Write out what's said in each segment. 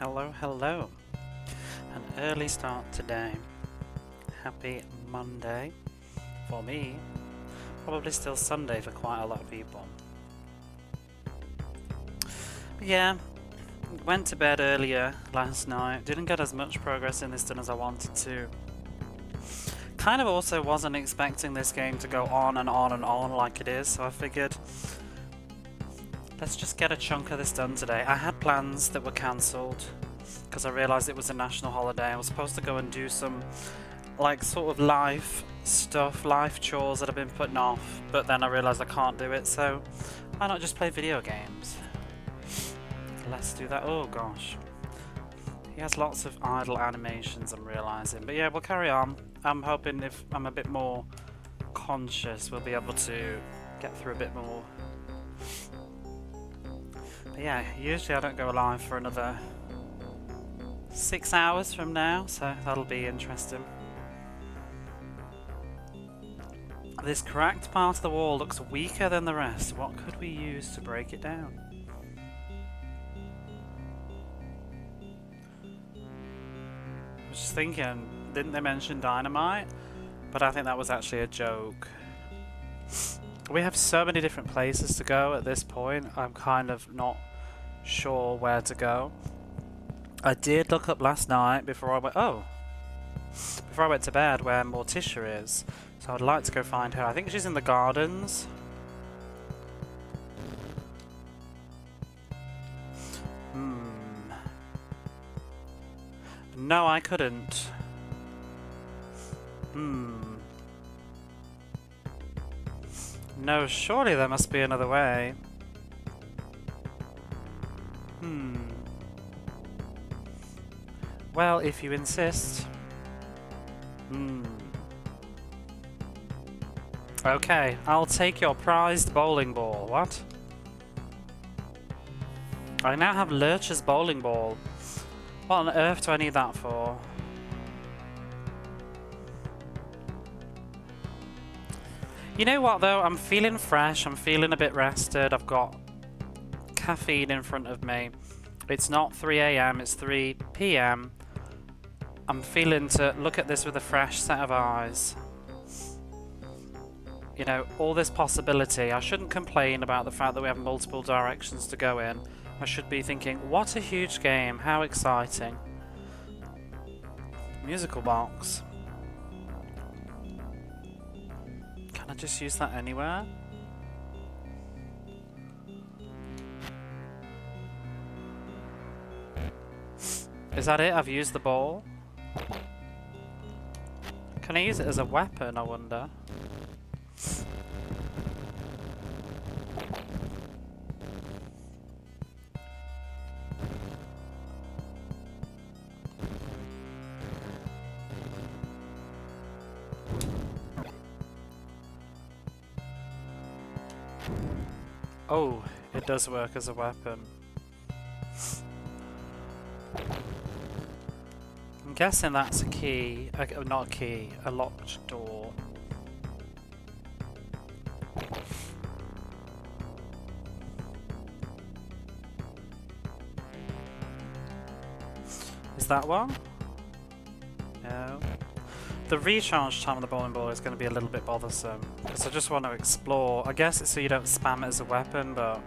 Hello, hello. An early start today. Happy Monday. For me, probably still Sunday for quite a lot of people. But yeah, went to bed earlier last night. Didn't get as much progress in this done as I wanted to. Kind of also wasn't expecting this game to go on and on and on like it is, so I figured let's just get a chunk of this done today. I had plans that were cancelled because I realised it was a national holiday. I was supposed to go and do some like sort of life stuff, life chores that I've been putting off, but then I realised I can't do it, so why not just play video games? Let's do that. Oh gosh. He has lots of idle animations, I'm realising. But yeah, we'll carry on. I'm hoping if I'm a bit more conscious, we'll be able to get through a bit more. But yeah, usually I don't go live for another 6 hours from now, so that'll be interesting. This cracked part of the wall looks weaker than the rest. What could we use to break it down? I was just thinking, didn't they mention dynamite? But I think that was actually a joke. We have so many different places to go at this point, I'm kind of not sure where to go. I did look up last night before I went to bed where Morticia is. So I'd like to go find her. I think she's in the gardens. No, I couldn't. No, surely there must be another way. Well, if you insist. Okay, I'll take your prized bowling ball. What? I now have Lurch's bowling ball. What on earth do I need that for? You know what though, I'm feeling fresh, I'm feeling a bit rested, I've got caffeine in front of me. It's not 3 AM, it's 3 PM. I'm feeling to look at this with a fresh set of eyes. You know, all this possibility. I shouldn't complain about the fact that we have multiple directions to go in. I should be thinking, what a huge game, how exciting. Musical box. Can I just use that anywhere? Is that it? I've used the ball? Can I use it as a weapon, I wonder? Oh, it does work as a weapon. I'm guessing that's a key, not a key, a locked door. Is that one? No. The recharge time of the bowling ball is going to be a little bit bothersome, because I just want to explore. I guess it's so you don't spam it as a weapon, but...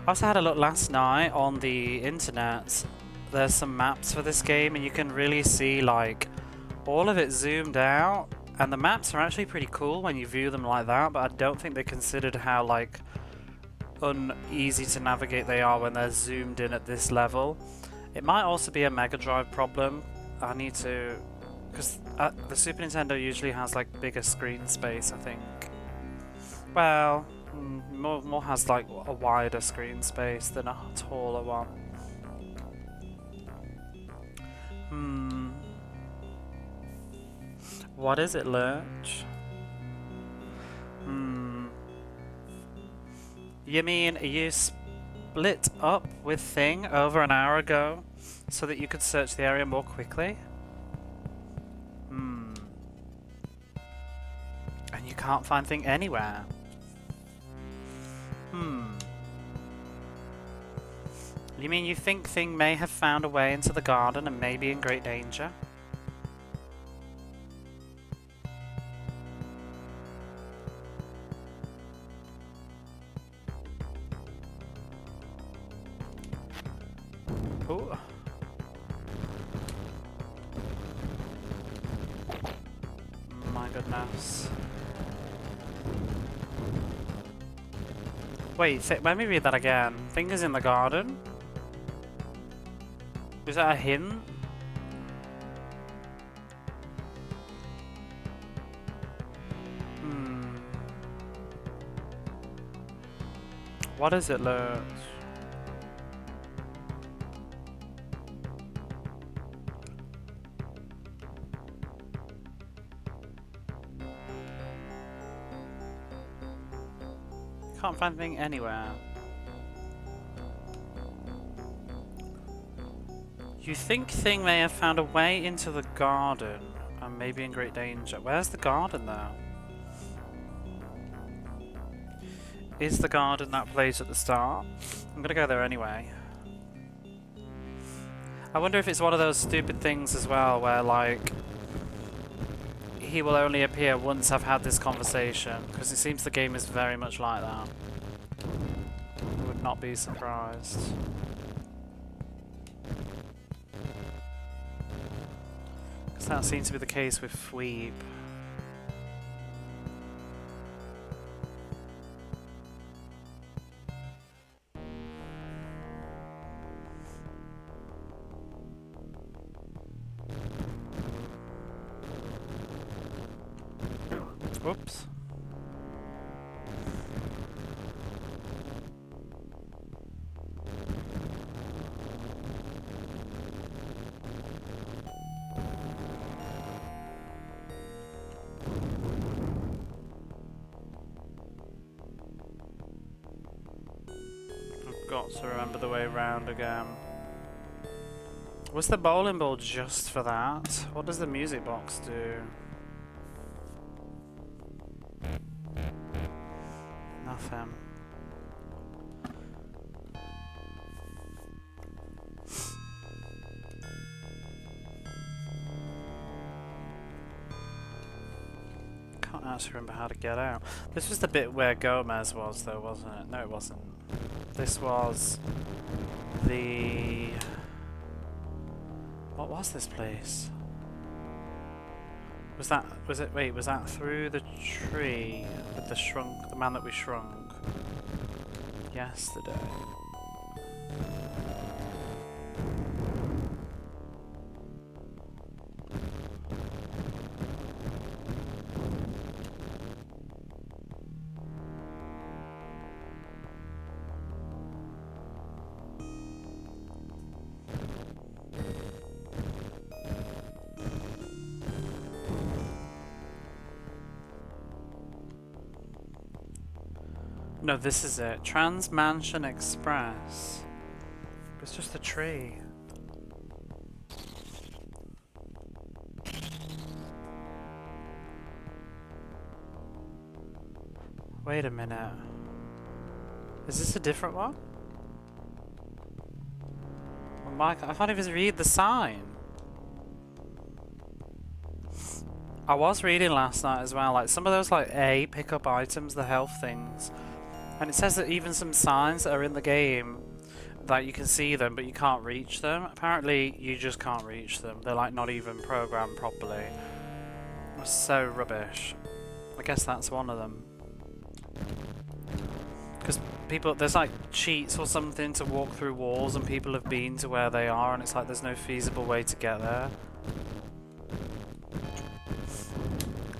I also had a look last night on the internet. There's some maps for this game and you can really see like all of it zoomed out, and the maps are actually pretty cool when you view them like that, but I don't think they considered how like uneasy to navigate they are when they're zoomed in at this level. It might also be a Mega Drive problem. I need to... because the Super Nintendo usually has like bigger screen space, I think. Well... more has like a wider screen space than a taller one. What is it, Lurch? You mean you split up with Thing over an hour ago so that you could search the area more quickly? And you can't find Thing anywhere. You mean you think Thing may have found a way into the garden and may be in great danger? Ooh. My goodness. Wait, let me read that again. Thing is in the garden? Is that a hint? What is it, Lurch? Can't find anything anywhere. You think Thing may have found a way into the garden and may be in great danger. Where's the garden though? Is the garden that place at the start? I'm gonna go there anyway. I wonder if it's one of those stupid things as well where like he will only appear once I've had this conversation, because it seems the game is very much like that. I would not be surprised. Because that seems to be the case with Fweep. Whoops. I've got to remember the way round again. Was the bowling ball just for that? What does the music box do? Nothing. Can't actually remember how to get out. This was the bit where Gomez was though, wasn't it? No, it wasn't. This was the... What was this place? Was that through the tree with the man that we shrunk yesterday? No, this is it. Trans Mansion Express. It's just a tree. Wait a minute. Is this a different one? Oh my God, I can't even read the sign. I was reading last night as well, like some of those like pick up items, the health things. And it says that even some signs that are in the game, that you can see them, but you can't reach them. Apparently, you just can't reach them. They're like not even programmed properly. It's so rubbish. I guess that's one of them. Because there's like cheats or something to walk through walls, and people have been to where they are, and it's like there's no feasible way to get there.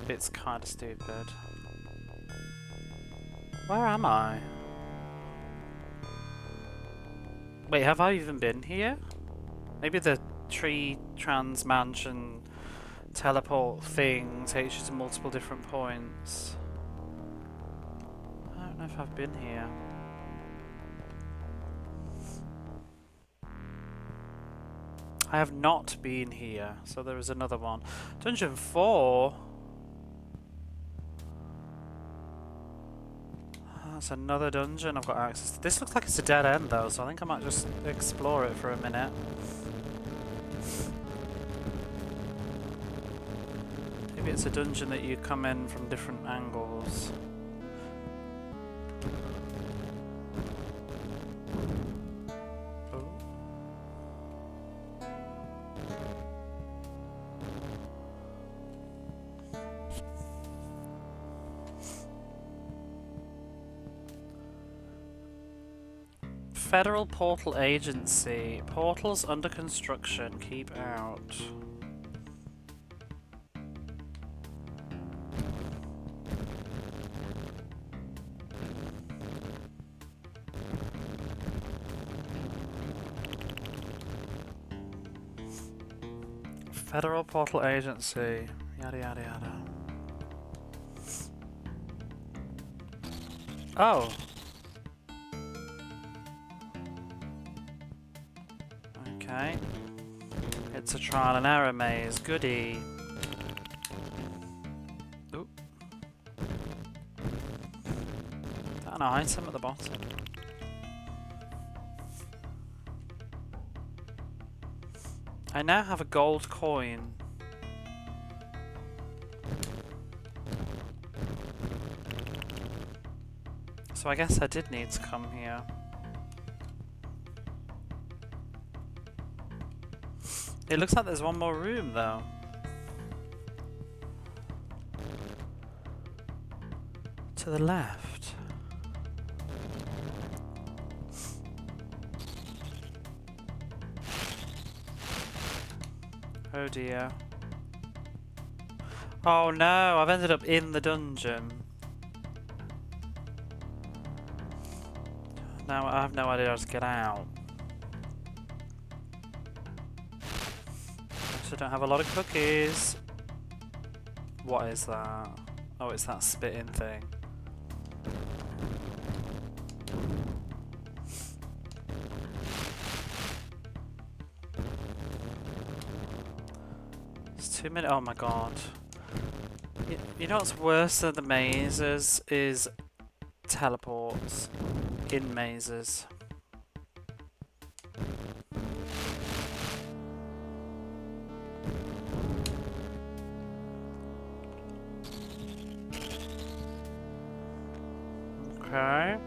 It's kind of stupid. Where am I? Wait, have I even been here? Maybe the tree trans mansion teleport thing takes you to multiple different points. I don't know if I've been here. I have not been here, so there is another one. Dungeon 4? That's another dungeon I've got access to. This looks like it's a dead end though, so I think I might just explore it for a minute. Maybe it's a dungeon that you come in from different angles. Federal Portal Agency. Portals under construction. Keep out. Federal Portal Agency. Yada yada yada. Oh. Okay. It's a trial and error maze. Goody. Oop. Is that an item at the bottom? I now have a gold coin. So I guess I did need to come here. It looks like there's one more room though. To the left. Oh dear. Oh no, I've ended up in the dungeon. Now I have no idea how to get out. I don't have a lot of cookies. What is that? Oh, it's that spitting thing. It's 2 minutes. Oh my god. You know what's worse than the mazes is teleports in mazes. Okay.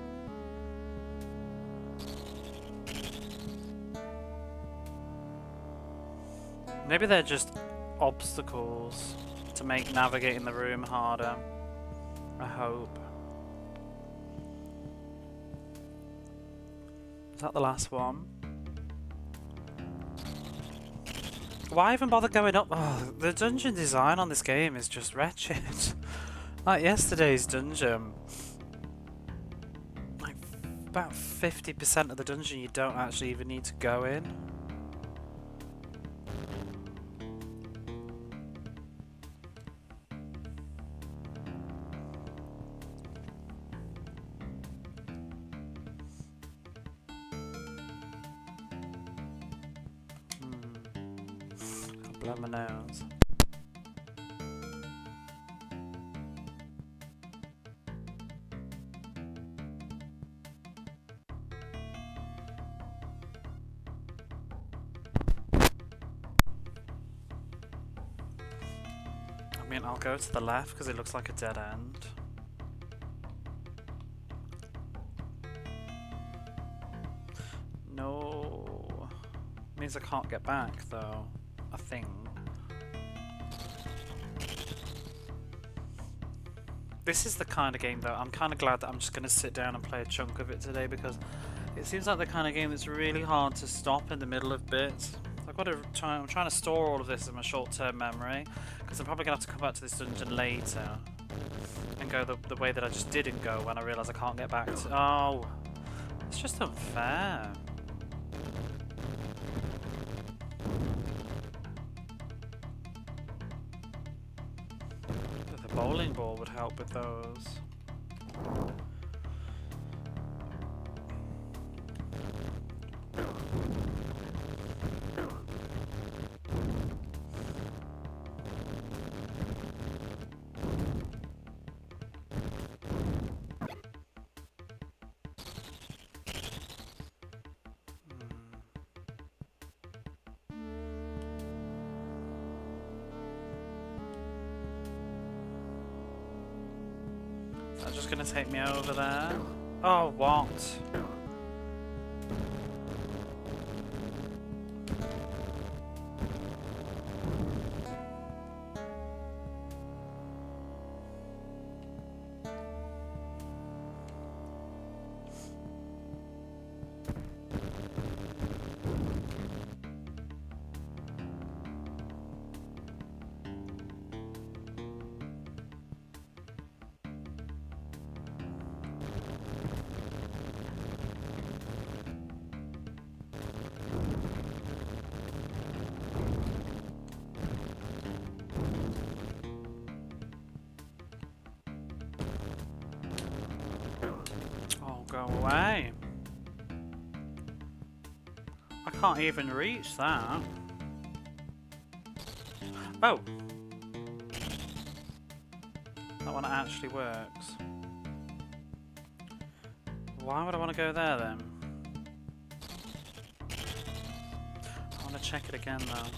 Maybe they're just obstacles to make navigating the room harder. I hope. Is that the last one? Why even bother going up? Oh, the dungeon design on this game is just wretched. Like yesterday's dungeon. Like about 50% of the dungeon you don't actually even need to go in. Blow my nose. I mean, I'll go to the left because it looks like a dead end. No. Means I can't get back though. I think. This is the kind of game though, I'm kind of glad that I'm just going to sit down and play a chunk of it today because it seems like the kind of game that's really hard to stop in the middle of bits. I've got to try, I'm trying to store all of this in my short-term memory because I'm probably going to have to come back to this dungeon later and go the way that I just didn't go when I realised I can't get back to... Oh, it's just unfair. The bowling ball would help with those. that just gonna take me over there? Oh, what? Go away. I can't even reach that. Oh! That one actually works. Why would I want to go there then? I want to check it again though.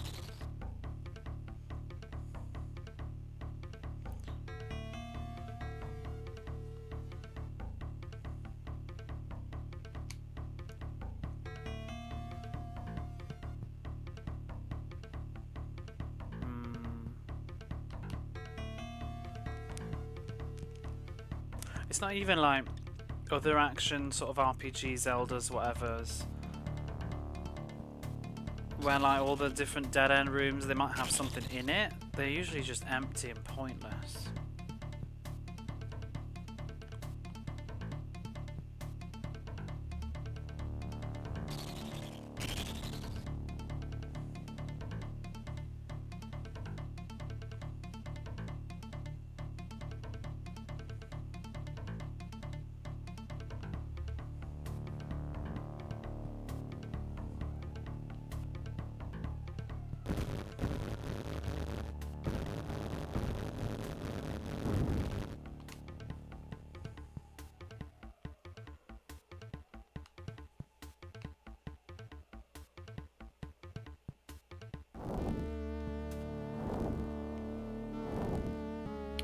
It's not even like other action sort of RPG Zeldas, whatever's, where like all the different dead end rooms, they might have something in it. They're usually just empty and pointless.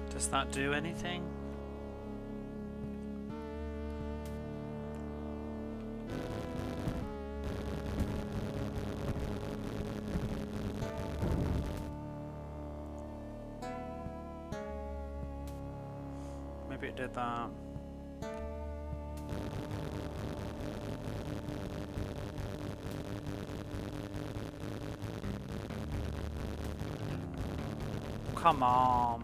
Does that do anything? Maybe it did that. Come on.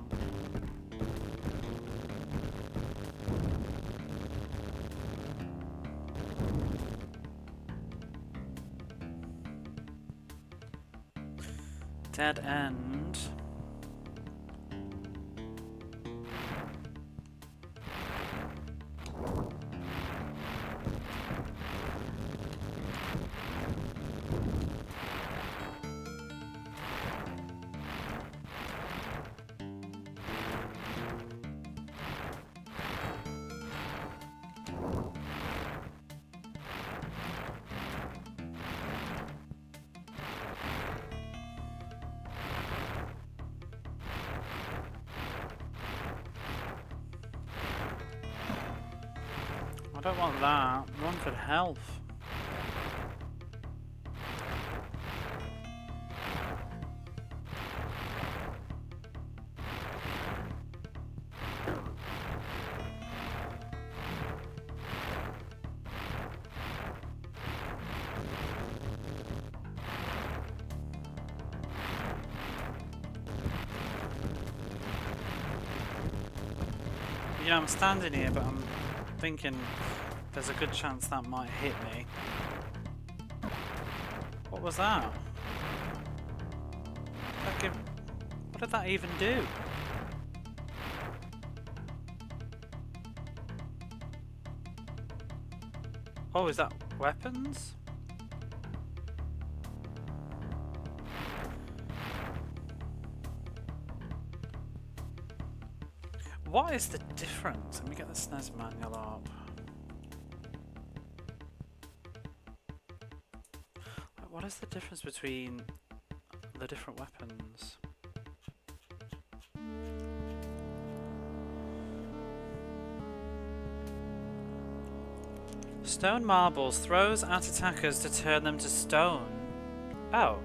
Dead end. I don't want that. Run for health. Yeah, I'm standing here, but I'm thinking there's a good chance that might hit me. What was that? What did that even do? Oh, is that weapons? What is the difference? Let me get the SNES manual up. What is the difference between the different weapons? Stone marbles throws at attackers to turn them to stone. Oh.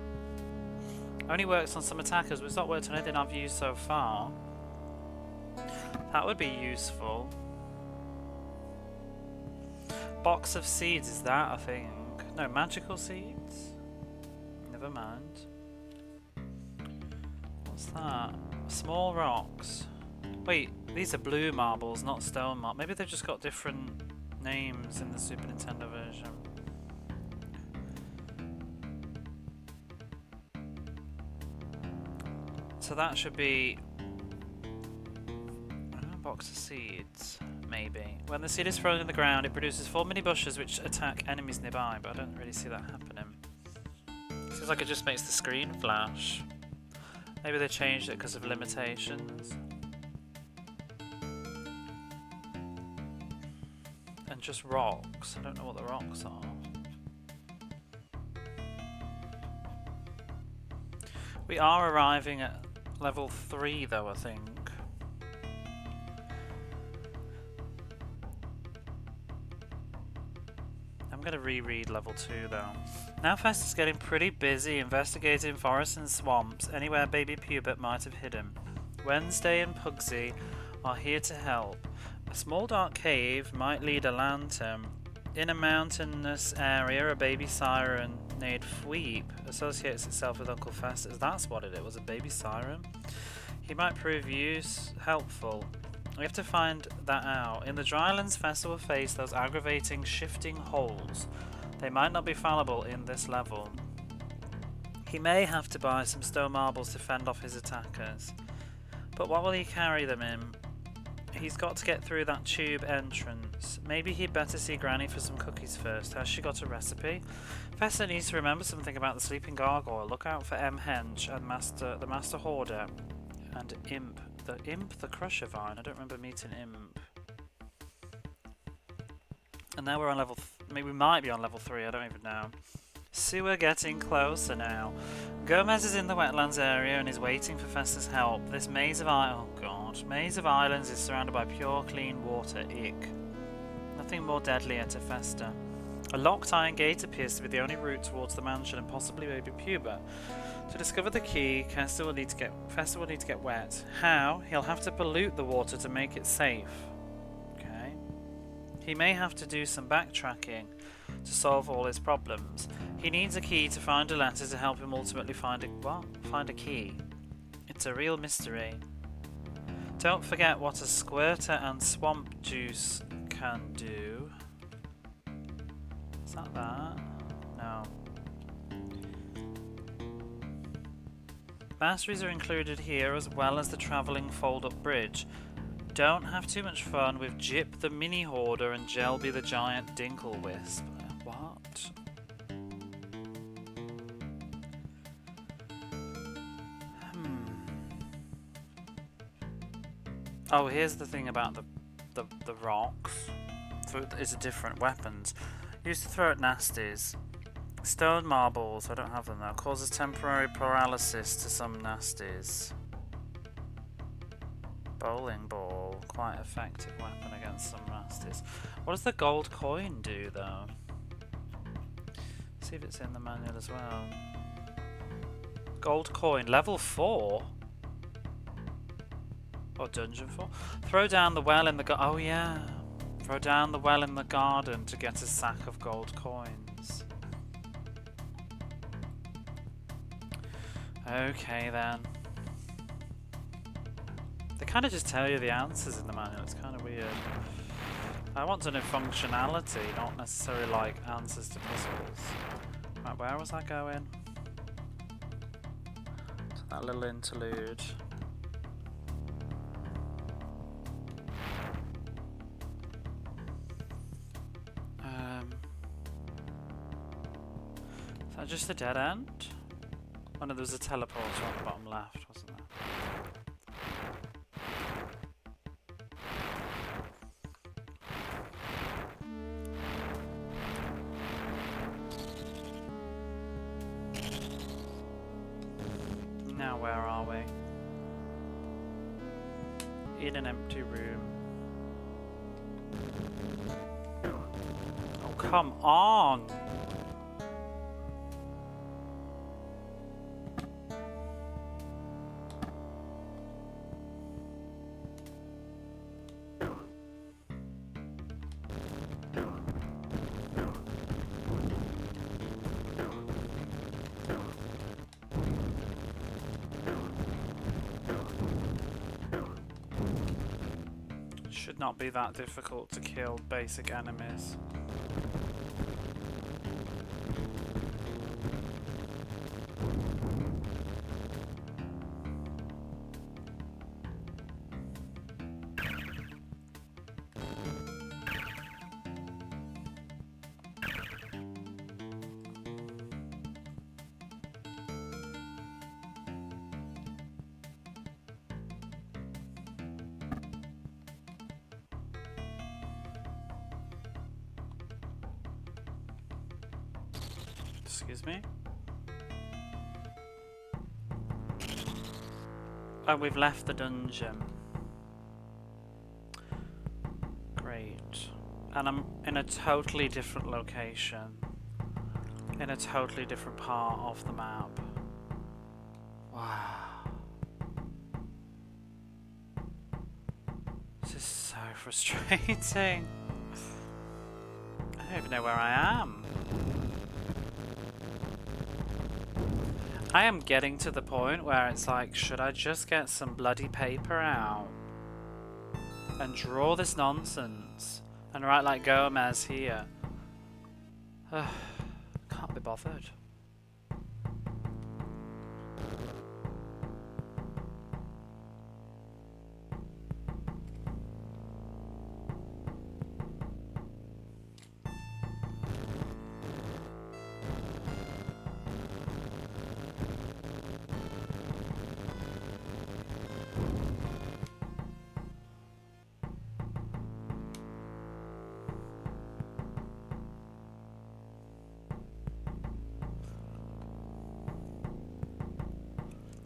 Only works on some attackers, but it's not worked on anything I've used so far. That would be useful. Box of seeds, is that, I think? No, magical seeds? Never mind. What's that? Small rocks. Wait, these are blue marbles, not stone marbles. Maybe they've just got different names in the Super Nintendo version. So that should be a box of seeds, maybe. When the seed is thrown in the ground, it produces 4 mini bushes which attack enemies nearby, but I don't really see that happening. Seems like it just makes the screen flash. Maybe they changed it because of limitations. And just rocks. I don't know what the rocks are. We are arriving at level 3 though, I think. I'm going to reread level 2 though. Now Festa's getting pretty busy investigating forests and swamps, anywhere baby Pubert might have hidden. Wednesday and Pugsy are here to help. A small dark cave might lead a lantern. In a mountainous area, a baby siren named Fweep associates itself with Uncle Festus. That's what it was, a baby siren. He might prove helpful. We have to find that out. In the drylands, Festa will face those aggravating shifting holes. They might not be fallible in this level. He may have to buy some stone marbles to fend off his attackers. But what will he carry them in? He's got to get through that tube entrance. Maybe he'd better see Granny for some cookies first. Has she got a recipe? Festa needs to remember something about the sleeping gargoyle. Look out for M. Hench and the Master Hoarder and Imp. The Crusher Vine. I don't remember meeting Imp. And now we're on level... maybe we might be on level 3, I don't even know. Sewer getting closer now. Gomez is in the wetlands area and is waiting for Festa's help. This maze of maze of islands is surrounded by pure, clean water. Ick. Nothing more deadlier to Festa. A locked iron gate appears to be the only route towards the mansion and possibly baby Pubert. To discover the key, Festa will need to get wet. How? He'll have to pollute the water to make it safe. Okay. He may have to do some backtracking to solve all his problems. He needs a key to find a letter to help him ultimately find a key. It's a real mystery. Don't forget what a squirter and swamp juice can do. Is that? No. Masteries are included here as well as the travelling fold-up bridge. Don't have too much fun with Jip the Mini Hoarder and Jelby the Giant Dinklewisp. What? Oh, here's the thing about the rocks. It's different weapons. Used to throw at nasties. Stone marbles, I don't have them now. Causes temporary paralysis to some nasties. Bowling ball, quite effective weapon against some nasties. What does the gold coin do though? See if it's in the manual as well. Gold coin, level 4? Or dungeon 4? Throw down the well in the oh yeah. Throw down the well in the garden to get a sack of gold coins. Okay then. They kind of just tell you the answers in the manual, it's kind of weird. I want to know functionality, not necessarily like answers to puzzles. Right, where was I going? That little interlude. Is that just a dead end? Oh no, there was a teleporter on the bottom left, wasn't there? Now where are we? In an empty room. Oh Come on! Should not be that difficult to kill basic enemies. Excuse me? Oh, we've left the dungeon. Great. And I'm in a totally different location. In a totally different part of the map. Wow. This is so frustrating. I don't even know where I am. I am getting to the point where it's like, should I just get some bloody paper out and draw this nonsense and write like Gomez here? Can't be bothered.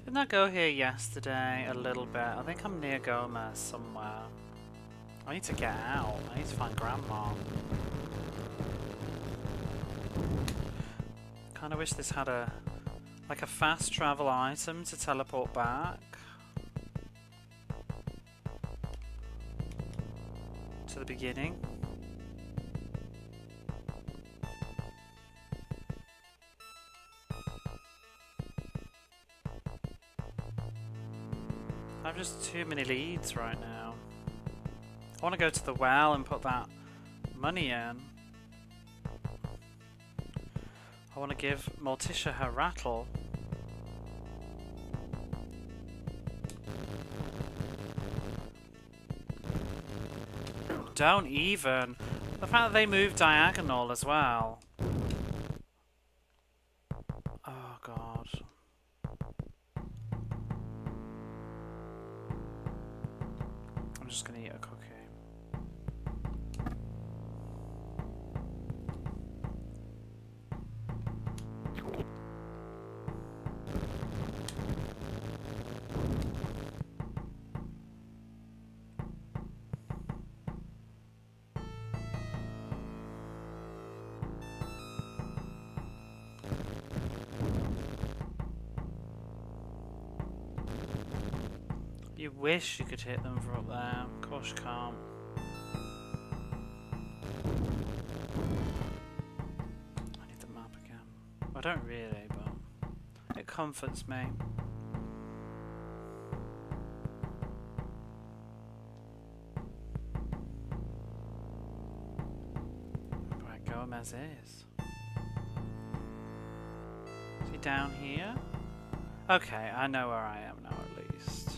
Didn't I go here yesterday a little bit? I think I'm near Gomez somewhere. I need to get out. I need to find Grandma. Kinda wish this had a like a fast travel item to teleport back to the beginning. I have just too many leads right now. I want to go to the well and put that money in. I want to give Morticia her rattle. Don't even. The fact that they move diagonal as well. Oh god. I'm just gonna eat a cookie. You wish you could hit them from up there. Of course you can't. I need the map again. I don't really, but it comforts me. Where Gomez is. Is he down here? Okay, I know where I am now at least.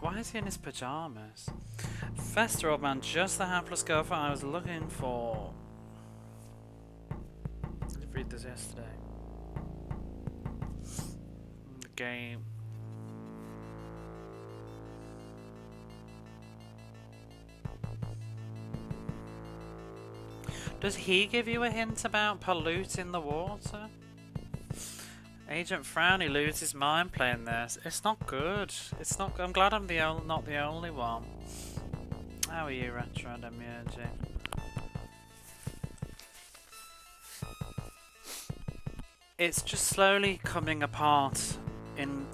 Why is he in his pajamas? Fester, old man, just the hapless gopher I was looking for. I did read this yesterday. The game. Does he give you a hint about polluting the water? Agent Frowny loses his mind playing this. It's not good. It's not. I'm glad I'm not the only one. How are you, Retro Demiurgy? it's just slowly coming apart in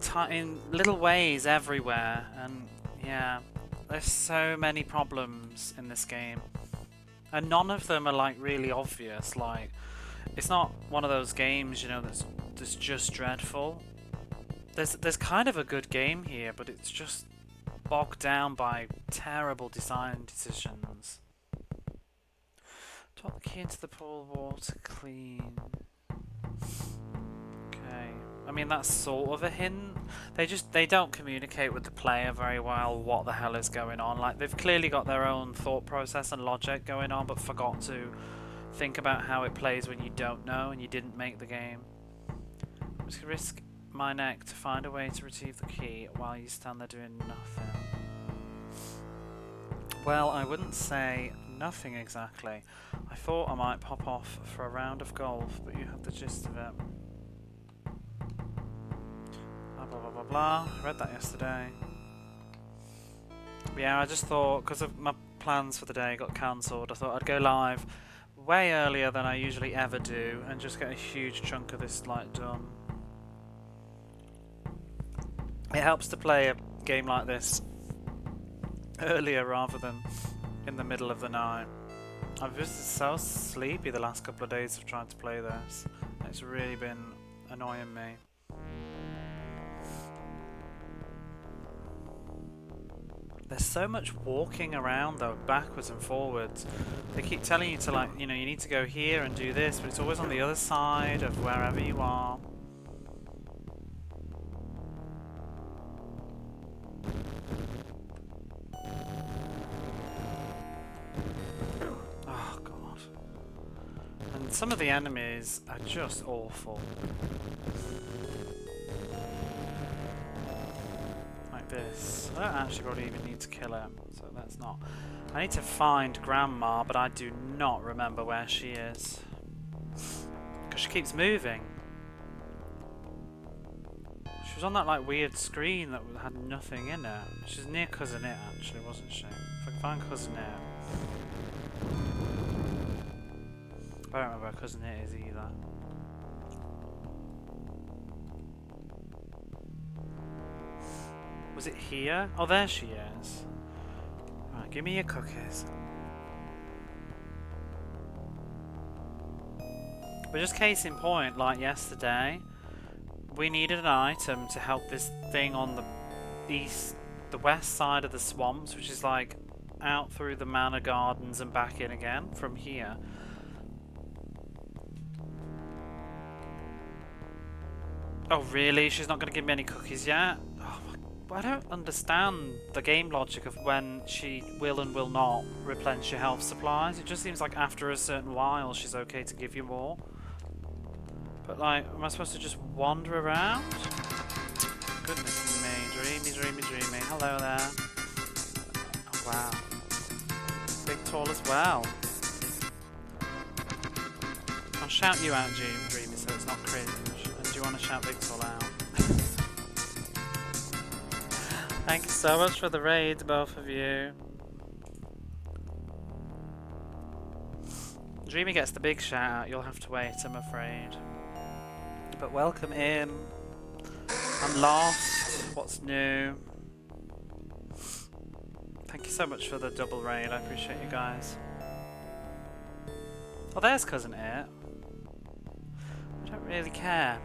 little ways everywhere, and yeah, there's so many problems in this game, and none of them are like really obvious. Like, it's not one of those games, you know, that's just dreadful. There's kind of a good game here, but it's just bogged down by terrible design decisions. Drop the key into the pool of water clean. Okay. I mean, that's sort of a hint. They don't communicate with the player very well what the hell is going on. Like, they've clearly got their own thought process and logic going on, but forgot to think about how it plays when you don't know and you didn't make the game. I'm just gonna risk my neck to find a way to retrieve the key while you stand there doing nothing. Well, I wouldn't say nothing exactly. I thought I might pop off for a round of golf, but you have the gist of it. Blah blah blah blah blah. I read that yesterday. Yeah, I just thought, because of my plans for the day got cancelled, I thought I'd go live way earlier than I usually ever do and just get a huge chunk of this like done. It helps to play a game like this earlier rather than in the middle of the night. I've just been so sleepy the last couple of days of trying to play this. It's really been annoying me. There's so much walking around though, backwards and forwards. They keep telling you to, like, you know, you need to go here and do this, but it's always on the other side of wherever you are. Oh god. And some of the enemies are just awful. This. I don't actually probably even need to kill her, so that's not. I need to find Grandma, but I do not remember where she is. Because she keeps moving. She was on that like weird screen that had nothing in it. She's near Cousin It actually, wasn't she? If I can find Cousin It. I don't remember where Cousin It is either. Was it here? Oh, there she is. Right, give me your cookies. But just case in point, like yesterday, we needed an item to help this thing on the west side of the swamps, which is like out through the manor gardens and back in again from here. Oh really? She's not going to give me any cookies yet? Oh my, I don't understand the game logic of when she will and will not replenish your health supplies. It just seems like after a certain while she's okay to give you more. But like, am I supposed to just wander around? Goodness me, dreamy. Hello there. Oh wow. Big tall as well. I'll shout you out, Dreamy, so it's not cringe. And do you want to shout Big Tall out? Thank you so much for the raid, both of you. Dreamy gets the big shout out, you'll have to wait, I'm afraid. But welcome in. I'm lost. What's new? Thank you so much for the double raid, I appreciate you guys. Oh, there's Cousin It. I don't really care.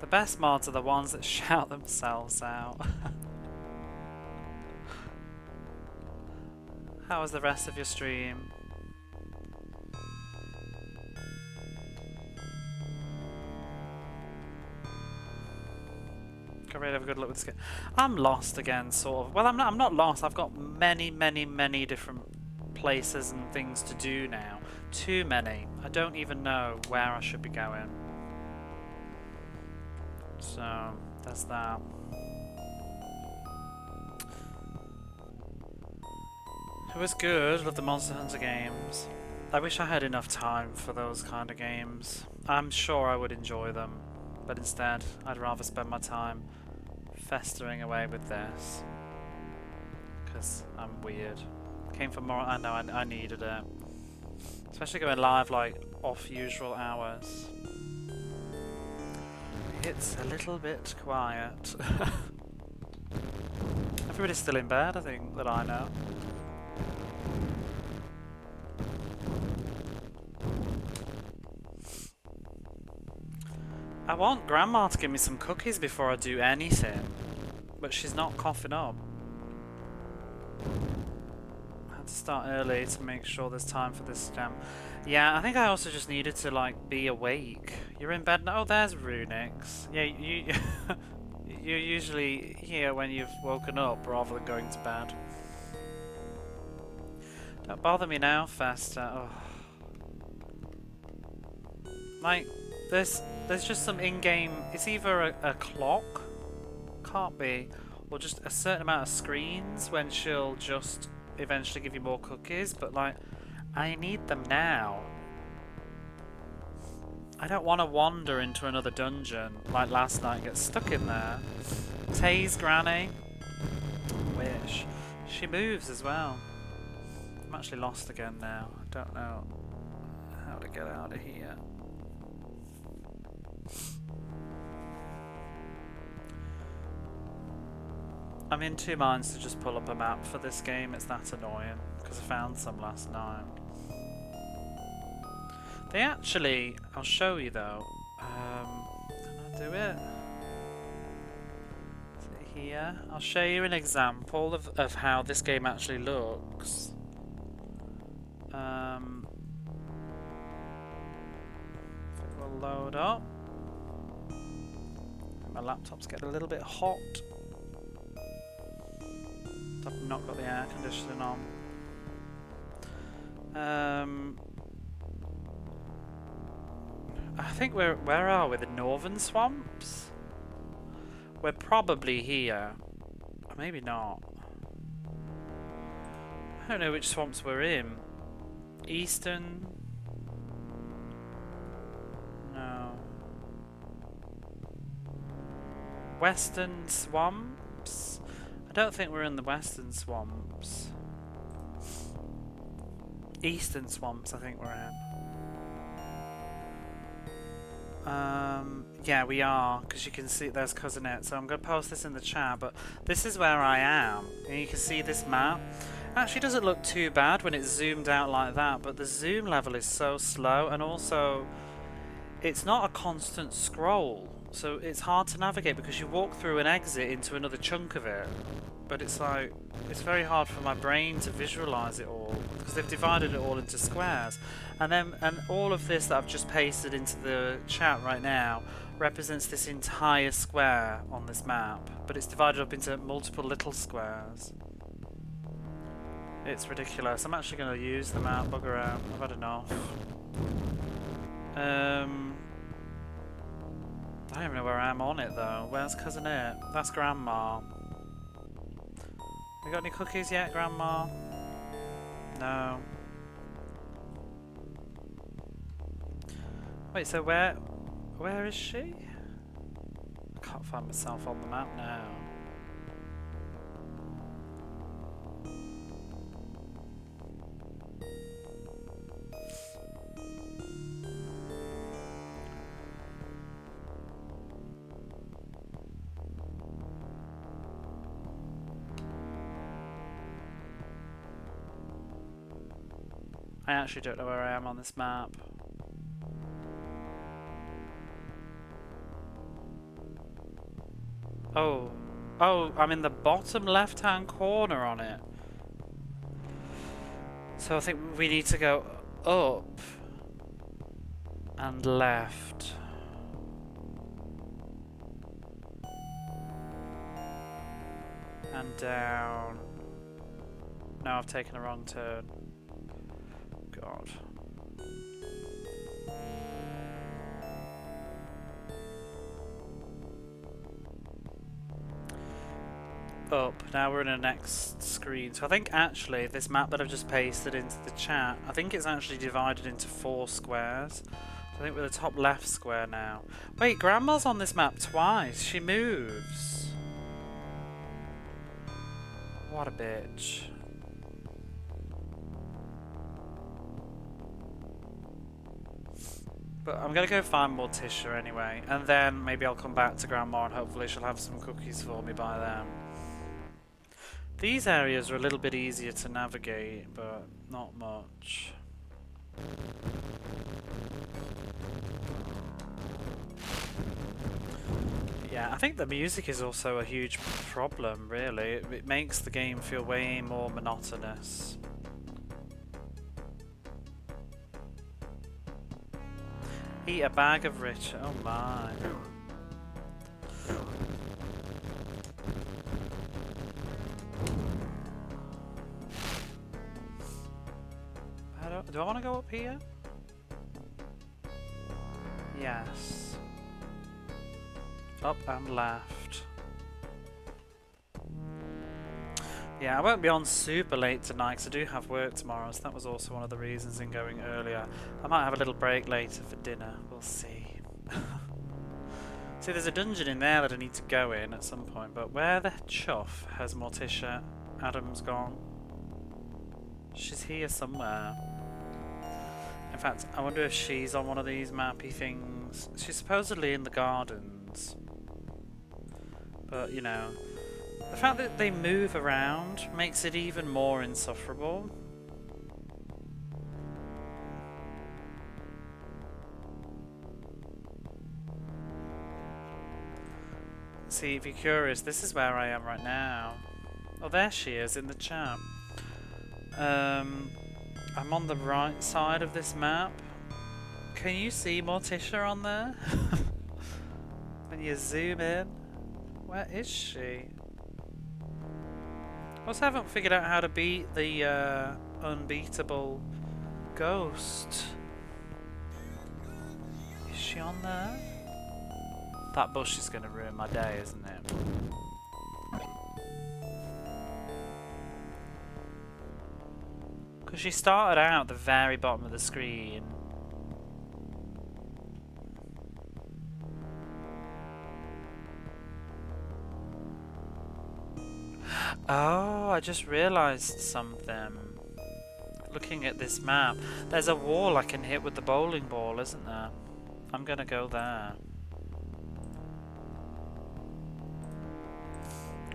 The best mods are the ones that shout themselves out. How was the rest of your stream? Got ready to have a good look with this game. I'm lost again, sort of. Well, I'm not lost. I've got many different places and things to do now. Too many. I don't even know where I should be going. So, there's that. It was good with the Monster Hunter games. I wish I had enough time for those kind of games. I'm sure I would enjoy them, but instead I'd rather spend my time festering away with this. Because I'm weird. Came for more. I know, I needed it. Especially going live like off usual hours. It's a little bit quiet. Everybody's still in bed, I think, that I know. I want Grandma to give me some cookies before I do anything, but she's not coughing up. I had to start early to make sure there's time for this stem. Yeah, I think I also just needed to, like, be awake. You're in bed now? Oh, there's Runix. Yeah, you... You're usually here when you've woken up rather than going to bed. Don't bother me now, Festa. Oh. Like, there's just some in-game... It's either a clock, can't be, or just a certain amount of screens when she'll just eventually give you more cookies, but like, I need them now. I don't want to wander into another dungeon like last night and get stuck in there. Tase Granny. Wish. She moves as well. I'm actually lost again now. I don't know how to get out of here. I'm in two minds to just pull up a map for this game. It's that annoying because I found some last night. They actually, I'll show you though. Can I do it? Is it here? I'll show you an example of how this game actually looks. If it will load up. My laptop's getting a little bit hot. I've not got the air conditioning on. I think where are we? The Northern Swamps? We're probably here. Or maybe not. I don't know which swamps we're in. Eastern? No. Western Swamps? I don't think we're in the Western Swamps. Eastern Swamps I think we're in. Yeah, we are, because you can see there's Cousinette, so I'm going to post this in the chat, but this is where I am, and you can see this map. Actually doesn't look too bad when it's zoomed out like that, but the zoom level is so slow, and also it's not a constant scroll, so it's hard to navigate because you walk through an exit into another chunk of it, but it's like, it's very hard for my brain to visualize it all, because they've divided it all into squares. And all of this that I've just pasted into the chat right now represents this entire square on this map, but it's divided up into multiple little squares. It's ridiculous. I'm actually going to use the map, bugger out. I've had enough. I don't even know where I am on it though. Where's Cousinette? That's Grandma. You got any cookies yet, Grandma? No. Wait, so where is she? I can't find myself on the map now. I actually don't know where I am on this map. Oh, I'm in the bottom left-hand corner on it. So I think we need to go up and left. And down. No, I've taken a wrong turn. God. Up. Now we're in the next screen. So I think actually this map that I've just pasted into the chat, I think it's actually divided into 4 squares. So I think we're the top left square now. Wait, Grandma's on this map twice. She moves. What a bitch. But I'm gonna go find Morticia anyway, and then maybe I'll come back to Grandma and hopefully she'll have some cookies for me by then. These areas are a little bit easier to navigate, but not much. Yeah, I think the music is also a huge problem, really. It makes the game feel way more monotonous. Eat a bag of rich. Oh my. Do I want to go up here? Yes. Up and left. Yeah, I won't be on super late tonight because I do have work tomorrow, so that was also one of the reasons in going earlier. I might have a little break later for dinner, we'll see. See, there's a dungeon in there that I need to go in at some point, but where the chuff has Morticia Addams gone? She's here somewhere. In fact, I wonder if she's on one of these mappy things. She's supposedly in the gardens. But, you know, the fact that they move around makes it even more insufferable. See, if you're curious, this is where I am right now. Oh, there she is in the chat. I'm on the right side of this map. Can you see Morticia on there? When you zoom in? Where is she? I also haven't figured out how to beat the unbeatable ghost. Is she on there? That bush is going to ruin my day, isn't it? Because she started out at the very bottom of the screen. Oh, I just realised something. Looking at this map, there's a wall I can hit with the bowling ball, isn't there? I'm gonna go there.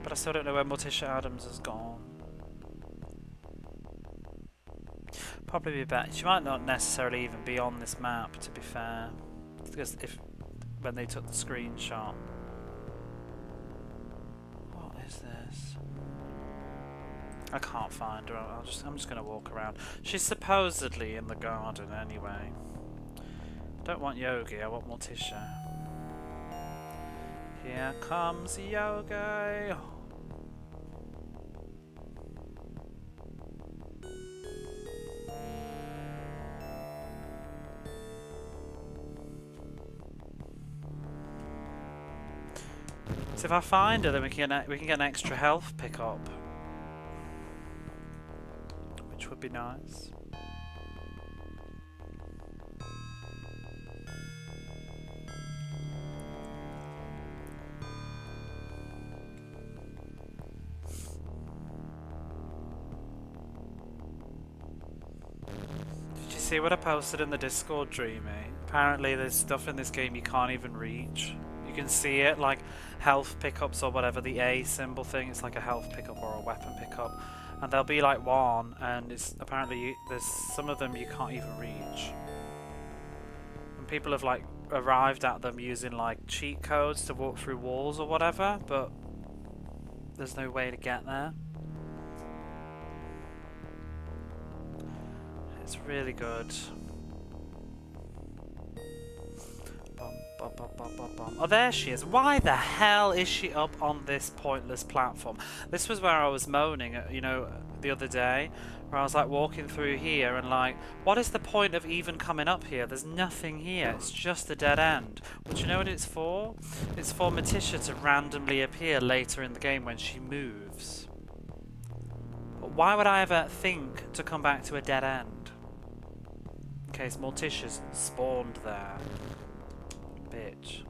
But I still don't know where Morticia Addams has gone. Probably be better. She might not necessarily even be on this map, to be fair. Because when they took the screenshot. What is this? I can't find her. I'm just gonna walk around. She's supposedly in the garden anyway. Don't want Yogi, I want Morticia. Here comes Yogi. So if I find her, then we can get an extra health pickup, which would be nice. Did you see what I posted in the Discord, Dreamy? Apparently there's stuff in this game you can't even reach. You can see it, like health pickups or whatever, the A symbol thing, it's like a health pickup or a weapon pickup. And there'll be like one, and it's apparently there's some of them you can't even reach. And people have like arrived at them using like cheat codes to walk through walls or whatever, but there's no way to get there. It's really good. Oh, there she is. Why the hell is she up on this pointless platform? This was where I was moaning, you know, the other day, where I was like walking through here and like, what is the point of even coming up here? There's nothing here. It's just a dead end. But you know what it's for? It's for Morticia to randomly appear later in the game when she moves. But why would I ever think to come back to a dead end? In case Morticia's spawned there. Bitch.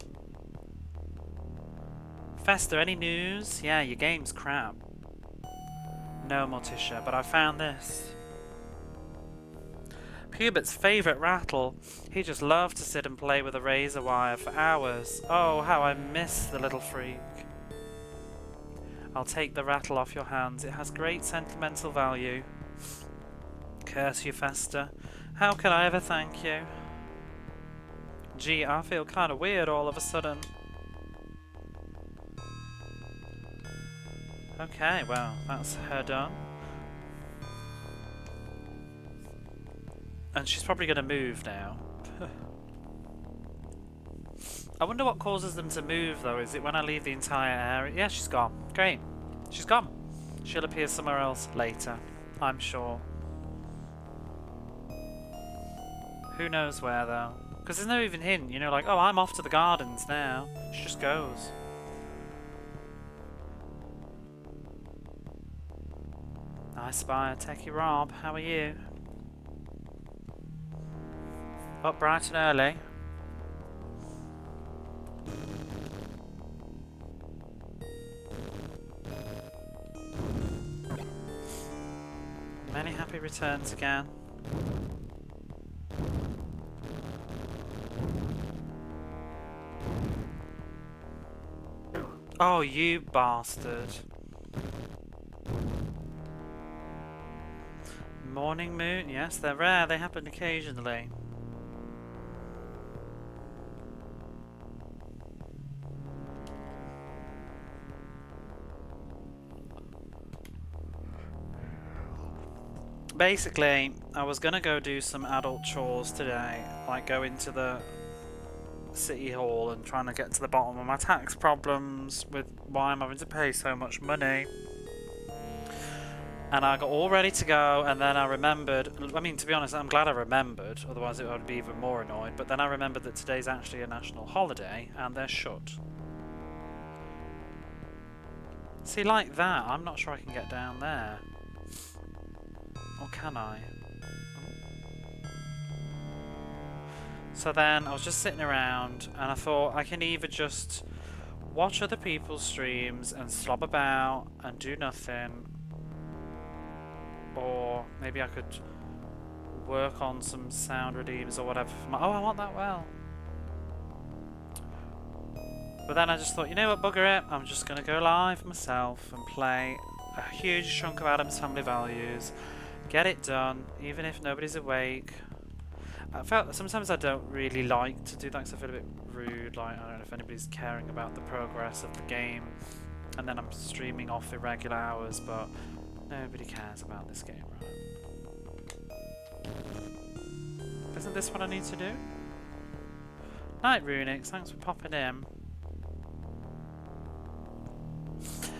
Fester, any news? Yeah, your game's crap. No, Morticia, but I found this. Hubert's favourite rattle. He just loved to sit and play with a razor wire for hours. Oh, how I miss the little freak. I'll take the rattle off your hands. It has great sentimental value. Curse you, Fester. How can I ever thank you? Gee, I feel kind of weird all of a sudden. Okay, well, that's her done. And she's probably going to move now. I wonder what causes them to move, though. Is it when I leave the entire area? Yeah, she's gone. Great. She's gone. She'll appear somewhere else later, I'm sure. Who knows where, though? Because there's no even hint, you know, like, oh, I'm off to the gardens now. She just goes. I spy a techie Rob. How are you? Up bright and early. Many happy returns again. Oh, you bastard. Morning moon, yes, they're rare, they happen occasionally. Basically, I was gonna go do some adult chores today, like go into the city hall and trying to get to the bottom of my tax problems with why I'm having to pay so much money. And I got all ready to go, and then I remembered, I mean, to be honest, I'm glad I remembered, otherwise it would be even more annoyed, but then I remembered that today's actually a national holiday, and they're shut. See, like that, I'm not sure I can get down there. Or can I? So then, I was just sitting around, and I thought I can either just watch other people's streams and slob about and do nothing, or maybe I could work on some sound redeemers or whatever for my... Oh, I want that well. But then I just thought, you know what, bugger it. I'm just going to go live myself and play a huge chunk of Addams Family Values. Get it done, even if nobody's awake. I felt sometimes I don't really like to do that because I feel a bit rude. Like, I don't know if anybody's caring about the progress of the game. And then I'm streaming off irregular hours, but... nobody cares about this game, right? Isn't this what I need to do? Night, Runix. Thanks for popping in.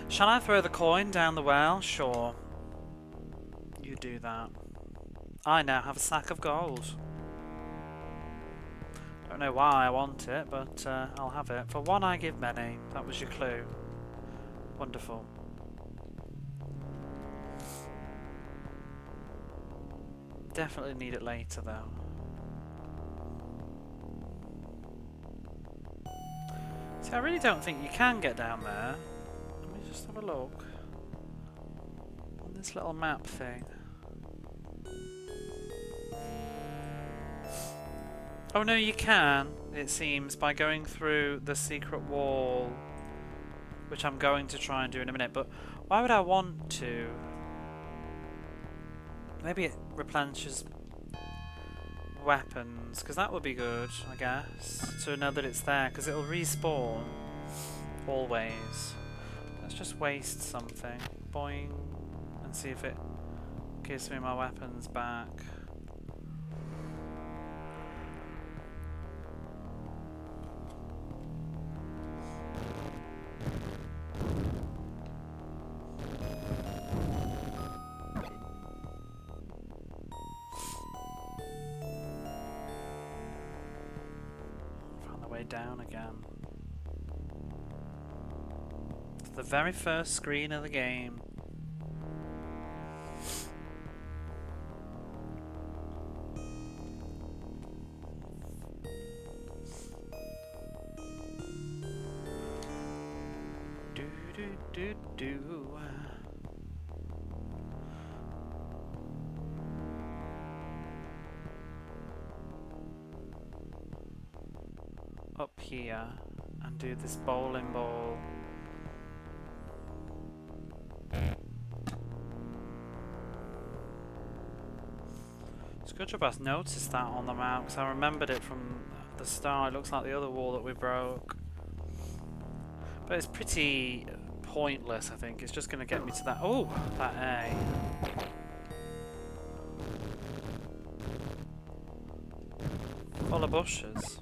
Shall I throw the coin down the well? Sure. You do that. I now have a sack of gold. Don't know why I want it, but I'll have it. For one I give many. That was your clue. Wonderful. Definitely need it later, though. See, I really don't think you can get down there. Let me just have a look on this little map thing. Oh no, you can, it seems, by going through the secret wall, which I'm going to try and do in a minute, but why would I want to? Maybe it replenishes weapons, because that would be good, I guess, to know that it's there, because it'll respawn always. Let's just waste something. Boing. And see if it gives me my weapons back. Down again. The very first screen of the game. Do do do do. up here and do this bowling ball. It's a good job I noticed that on the map because I remembered it from the start. It looks like the other wall that we broke. But it's pretty pointless, I think. It's just going to get me to that. Oh, that A. Full of bushes.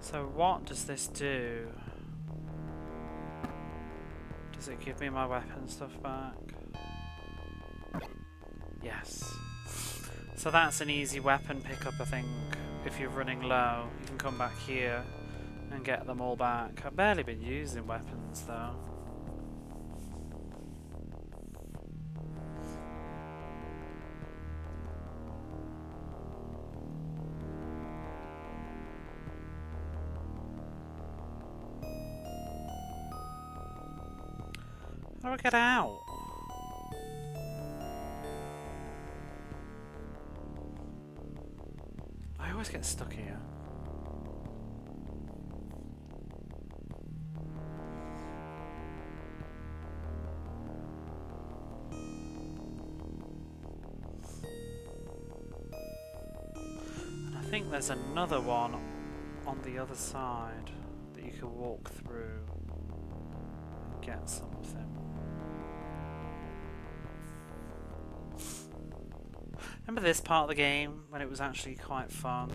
So what does this do? Does it give me my weapon stuff back? Yes. So that's an easy weapon pickup, I think. If you're running low, you can come back here and get them all back. I've barely been using weapons though. How do I get out? I always get stuck here. And I think there's another one on the other side that you can walk through and get something. Remember this part of the game when it was actually quite fun?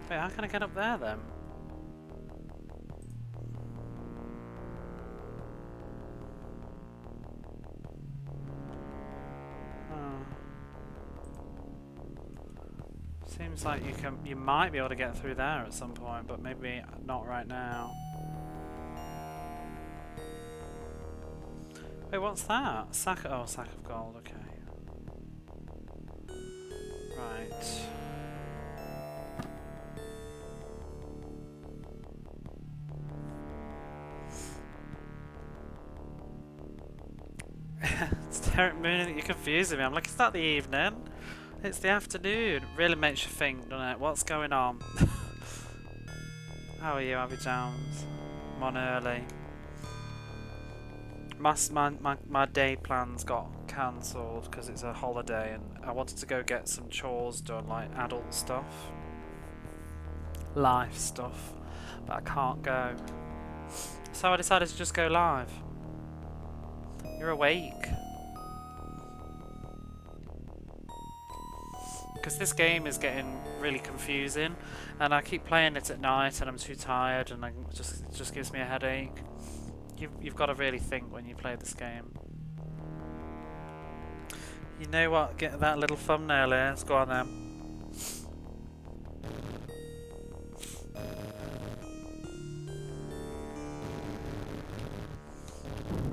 Wait, how can I get up there then? Oh. Seems like you might be able to get through there at some point, but maybe not right now. Wait, what's that? Sack of gold, okay. Right. It's Derek Moon, you're confusing me. I'm like, it's not the evening. It's the afternoon. Really makes you think, doesn't it? What's going on? How are you, Abby Jones? I'm on early. My day plans got cancelled because it's a holiday and I wanted to go get some chores done, like adult stuff, life stuff, but I can't go. So I decided to just go live. You're awake. Because this game is getting really confusing and I keep playing it at night and I'm too tired and it just gives me a headache. You've got to really think when you play this game. You know what? Get that little thumbnail here. Let's go on then.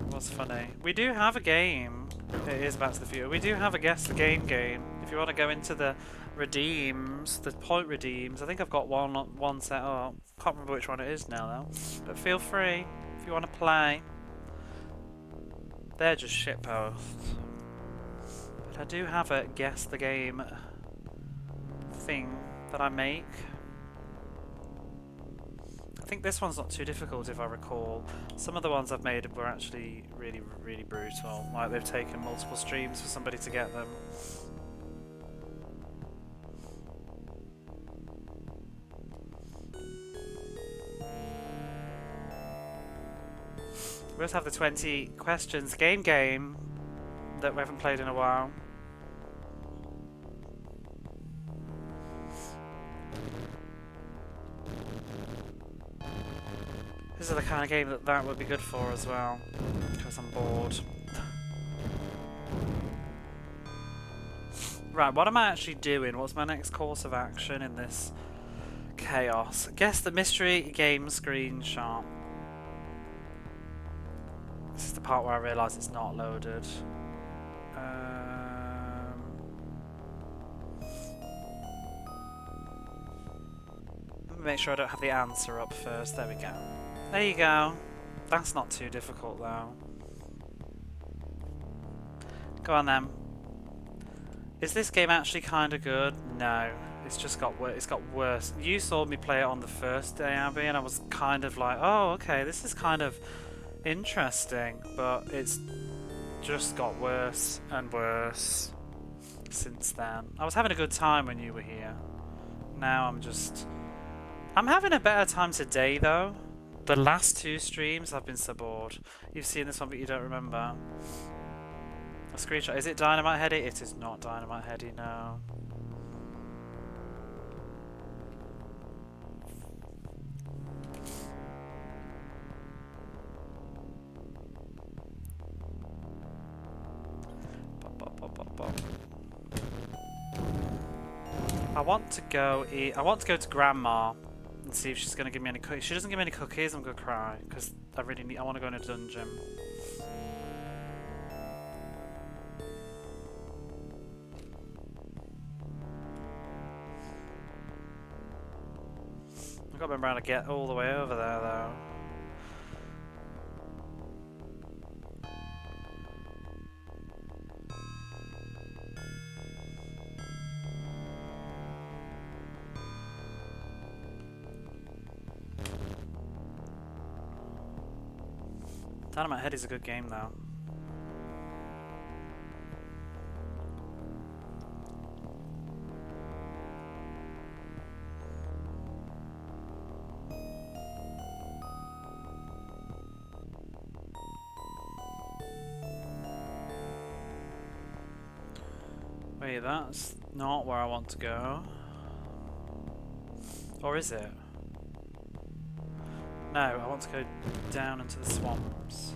What's funny? We do have a game. It is Back to the Future. We do have a Guess the Game game. If you want to go into the redeems, the point redeems, I think I've got one set up. Can't remember which one it is now though. But feel free if you want to play. They're just shitposts. But I do have a Guess the Game thing that I make. I think this one's not too difficult if I recall. Some of the ones I've made were actually really, really brutal. Like they've taken multiple streams for somebody to get them. We also have the 20 questions game that we haven't played in a while. This is the kind of game that would be good for as well, because I'm bored. Right, what am I actually doing? What's my next course of action in this chaos? Guess the mystery game screenshot. This is the part where I realise it's not loaded. Let me make sure I don't have the answer up first. There we go. There you go. That's not too difficult though. Go on then. Is this game actually kind of good? No. It's just got worse. It's got worse. You saw me play it on the first day, Abby, and I was kind of like, oh, okay, this is kind of interesting, but it's just got worse and worse since then. I was having a good time when you were here. Now I'm having a better time today, though. The last two streams, I've been so bored. You've seen this one, but you don't remember. A screenshot. Is it Dynamite Heady? It is not Dynamite Heady, no. I want to go to Grandma and see if she's gonna give me any cookies. If she doesn't give me any cookies, I'm gonna cry because I want to go in a dungeon. I've got to remember how to get all the way over there, though. Dynamite Head is a good game, though. Wait, that's not where I want to go. Or is it? No, I want to go down into the swamps.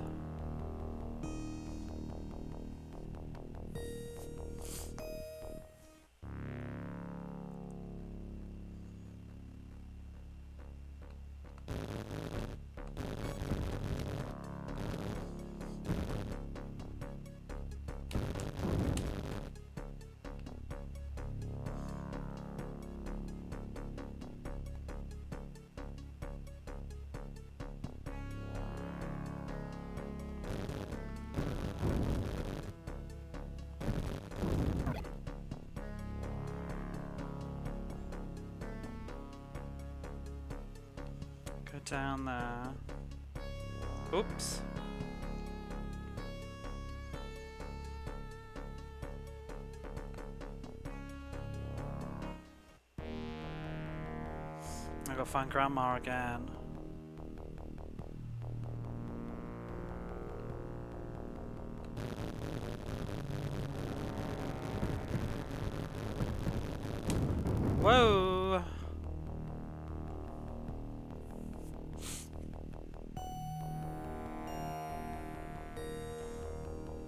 Down there. Oops. I gotta find Grandma again. Whoa!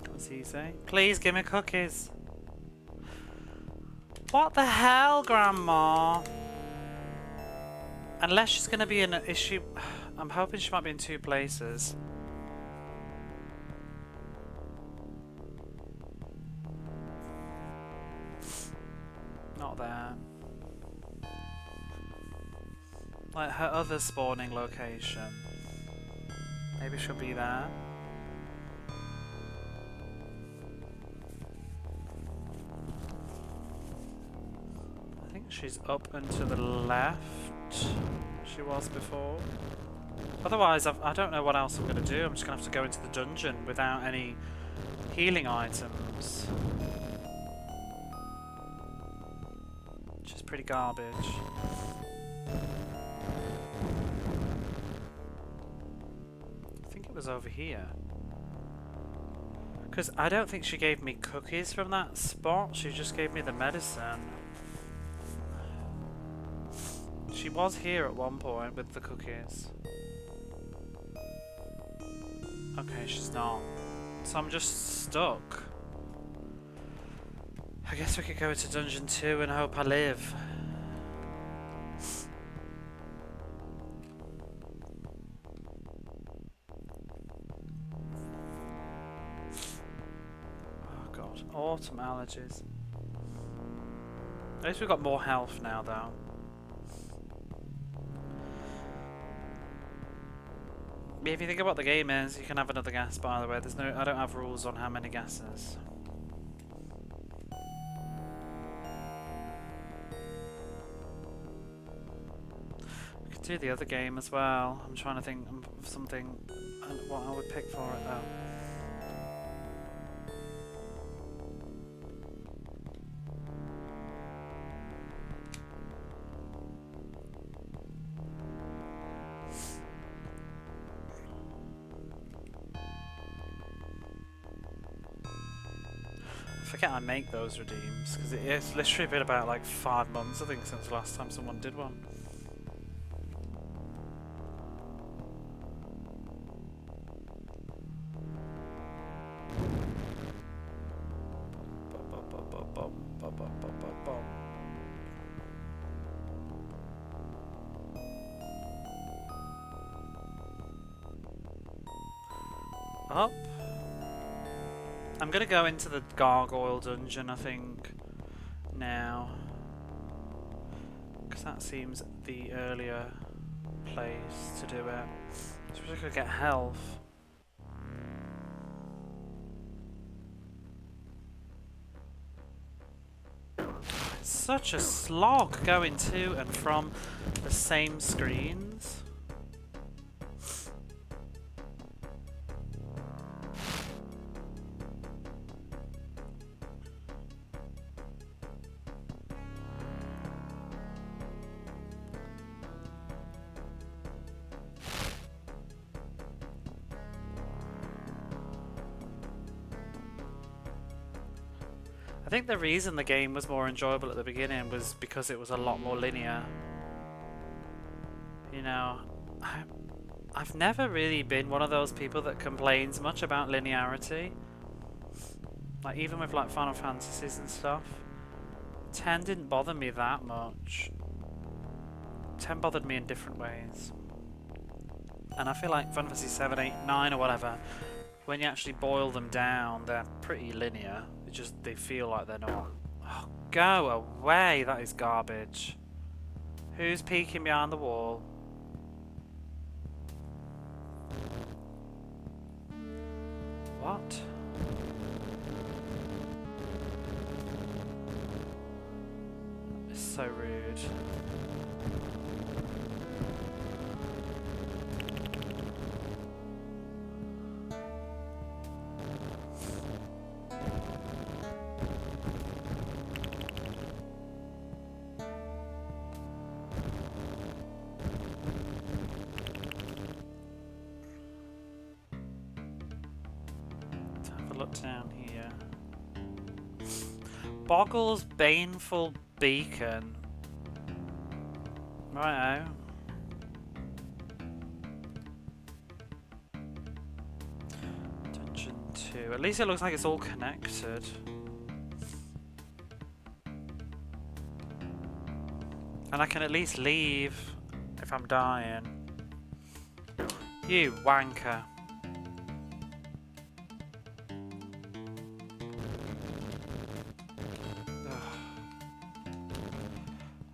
What's he say? Please give me cookies. What the hell, Grandma? Unless she's gonna be in a issue. I'm hoping she might be in two places. Not there. Like her other spawning location. Maybe she'll be there. I think she's up and to the left. She was before. Otherwise, I don't know what else I'm going to do. I'm just going to have to go into the dungeon without any healing items. Which is pretty garbage. I think it was over here. Because I don't think she gave me cookies from that spot. She just gave me the medicine. She was here at one point with the cookies. Okay, she's not. So I'm just stuck. I guess we could go into Dungeon 2 and hope I live. Oh god, autumn allergies. At least we've got more health now though. If you think about what the game is, you can have another gas, by the way. I don't have rules on how many gases. Do the other game as well. I'm trying to think of something, what I would pick for it though. I forget I make those redeems because it's literally been about like 5 months I think since the last time someone did one. Up. I'm gonna go into the gargoyle dungeon, I think, now, because that seems the earlier place to do it. So we're just gonna get health. It's such a slog going to and from the same screens. I think the reason the game was more enjoyable at the beginning was because it was a lot more linear. You know, I've never really been one of those people that complains much about linearity. Like even with like Final Fantasies and stuff. 10 didn't bother me that much. 10 bothered me in different ways. And I feel like Final Fantasy 7, 8, 9 or whatever, when you actually boil them down, they're pretty linear. They feel like they're not. Oh, go away! That is garbage. Who's peeking behind the wall? What? It's so rude. Look down here. Boggle's Baneful Beacon. Righto. Dungeon 2. At least it looks like it's all connected. And I can at least leave if I'm dying. You wanker.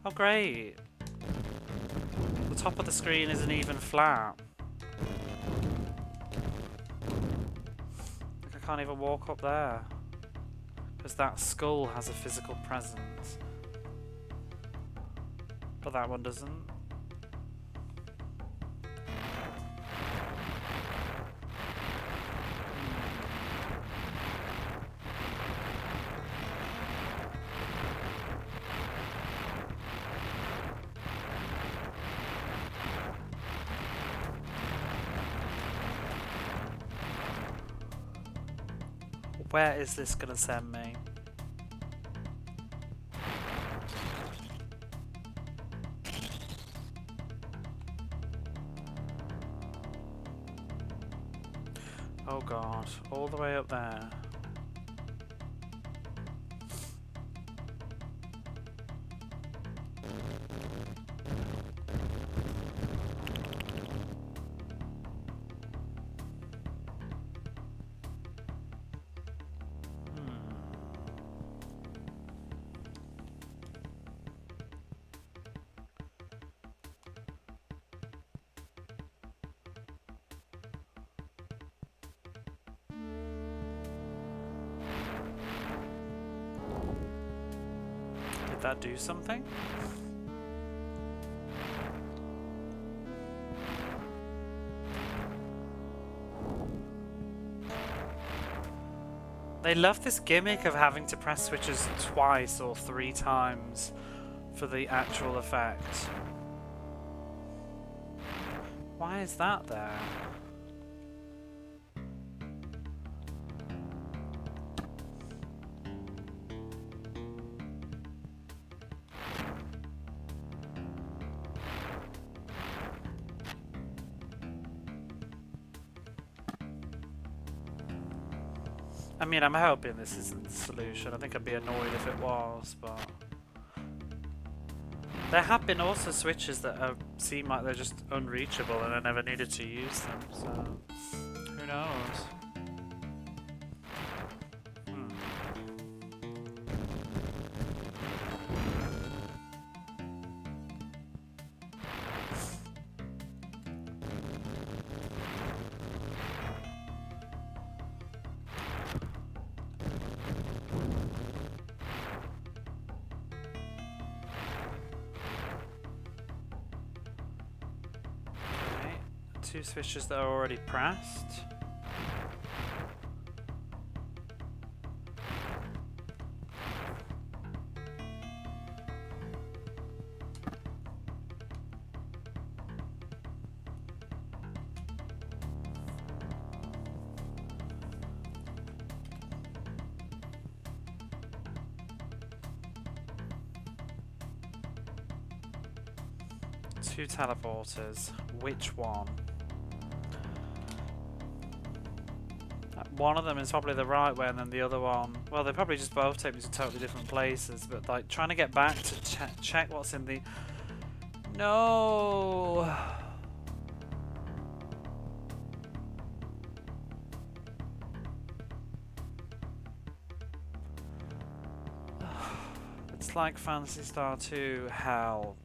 Oh great! The top of the screen isn't even flat. Like I can't even walk up there. Because that skull has a physical presence. But that one doesn't. Where is this gonna send me? Oh god, all the way up there. Did that do something? They love this gimmick of having to press switches twice or 3 times for the actual effect. Why is that there? I mean, I'm hoping this isn't the solution. I think I'd be annoyed if it was, but... There have been also switches that seem like they're just unreachable and I never needed to use them, so... Who knows? Two switches that are already pressed. Two teleporters. Which one? One of them is probably the right way, and then the other one... Well, they probably just both take me to totally different places, but like trying to get back to check what's in the... No! It's like Phantasy Star 2 hell.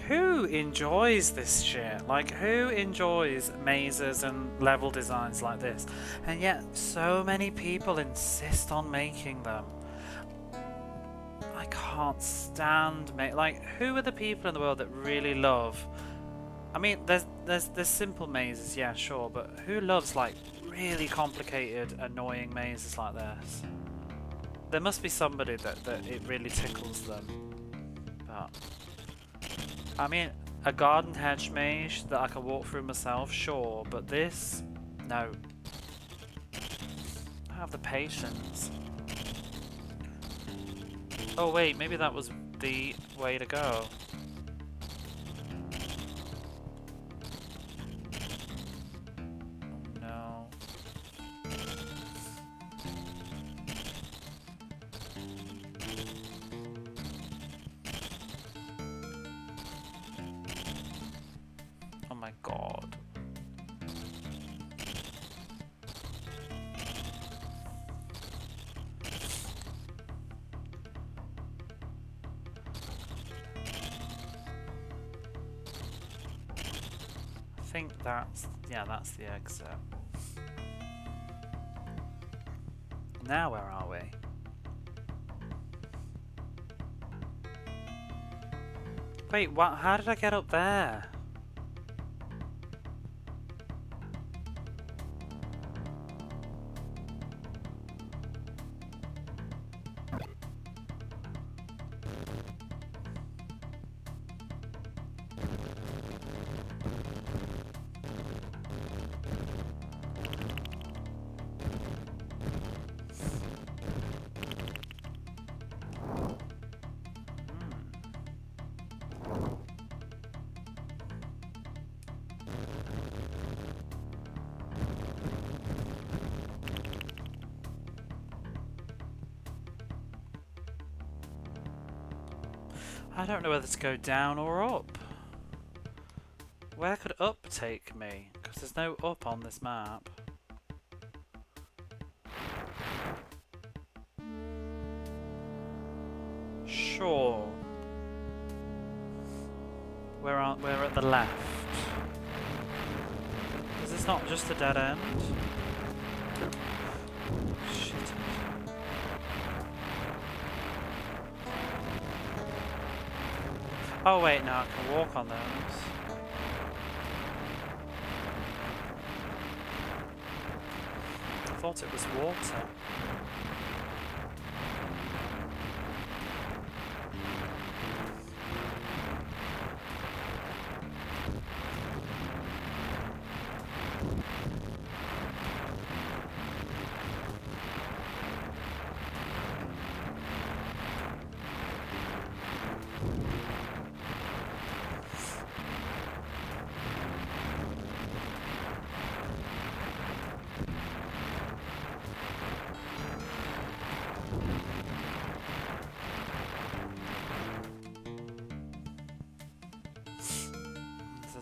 Who enjoys this shit? Like, who enjoys mazes and level designs like this? And yet, so many people insist on making them. I can't stand like, who are the people in the world that really love... I mean, there's simple mazes, yeah, sure, but who loves, like, really complicated, annoying mazes like this? There must be somebody that it really tickles them. But... I mean, a garden hedge maze that I can walk through myself, sure, but this? No. I don't have the patience. Oh wait, maybe that was the way to go. No. Oh my god. I think that's, yeah, that's the exit. Now where are we? Wait, what? How did I get up there? I don't know whether to go down or up. Where could up take me? Because there's no up on this map. Sure. We're at the left. Is this not just a dead end? Shit. Oh wait, no, I can walk on those. I thought it was water.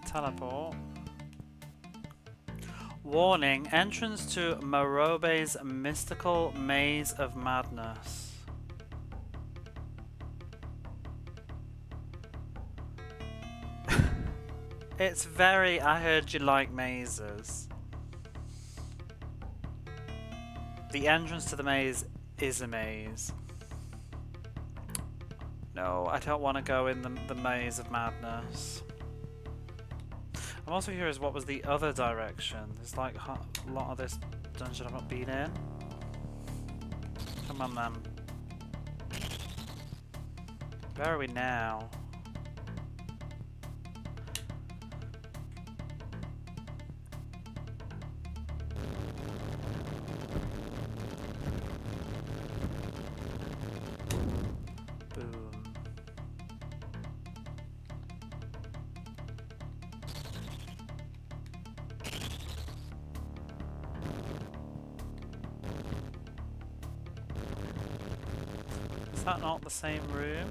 Teleport. Warning, entrance to Marobe's mystical maze of madness. It's very, I heard you like mazes. The entrance to the maze is a maze. No, I don't want to go in the maze of madness. I'm also curious what was the other direction. There's like a lot of this dungeon I've not been in. Come on then. Where are we now? Boom. Is that not the same room?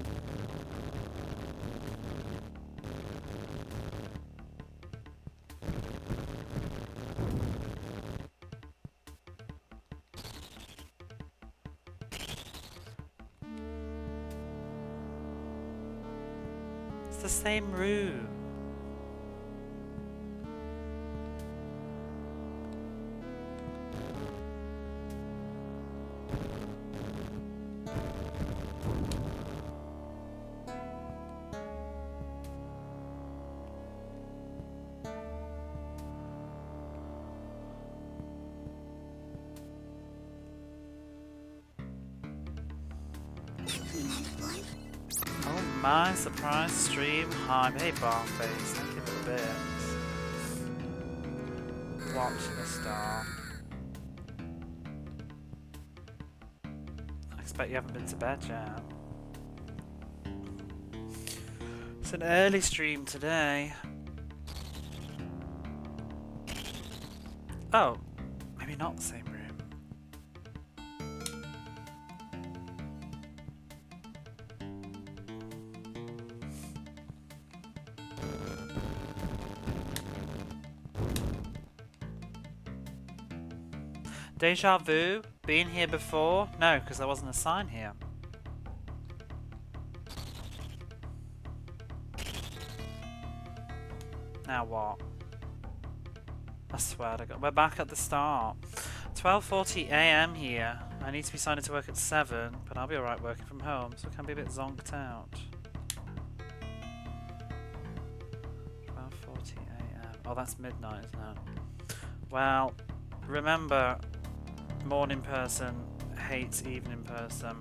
It's the same room. Oh my, surprise stream hype. Hey Barface, thank you for the bits. Watch the star. I expect you haven't been to bed yet. It's an early stream today. Oh, maybe not the same room. Deja vu? Been here before? No, because there wasn't a sign here. Now what? I swear to God. We're back at the start. 12:40 AM here. I need to be signed into work at 7, but I'll be alright working from home, so I can be a bit zonked out. 12:40 AM. Oh, that's midnight, isn't it? Well, remember, morning person hates evening person.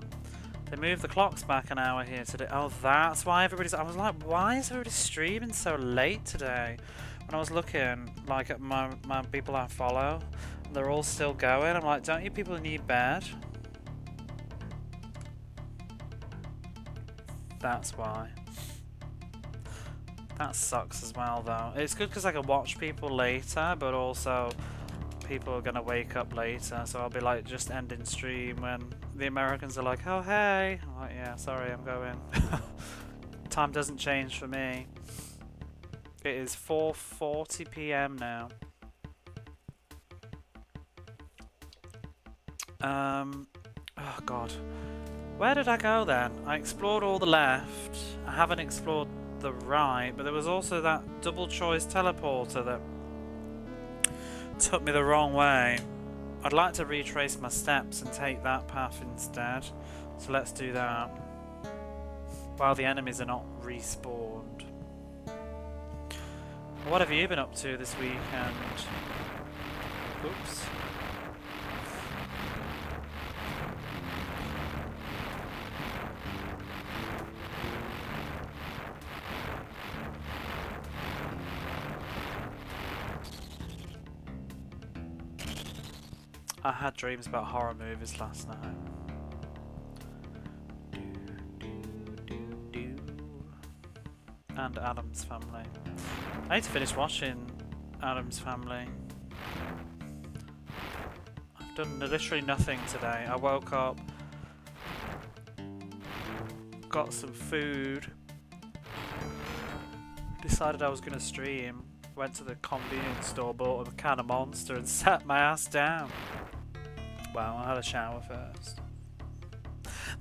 They moved the clocks back an hour here today. Oh, that's why everybody's... I was like, why is everybody streaming so late today? When I was looking, like, at my people I follow, they're all still going. I'm like, don't you people need bed? That's why. That sucks as well, though. It's good because I can watch people later, but also people are gonna wake up later, so I'll be like just ending stream when the Americans are like, oh hey, I'm like, yeah, sorry, I'm going. Time doesn't change for me. It is 4:40 PM now. Oh god, where did I go then? I explored all the left. I haven't explored the right, but there was also that double choice teleporter that took me the wrong way. I'd like to retrace my steps and take that path instead. So let's do that. while the enemies are not respawned. What have you been up to this weekend? Oops. I had dreams about horror movies last night. And Addams Family. I need to finish watching Addams Family. I've done literally nothing today. I woke up, got some food, decided I was going to stream, went to the convenience store, bought a can of Monster and sat my ass down. Well, I had a shower first.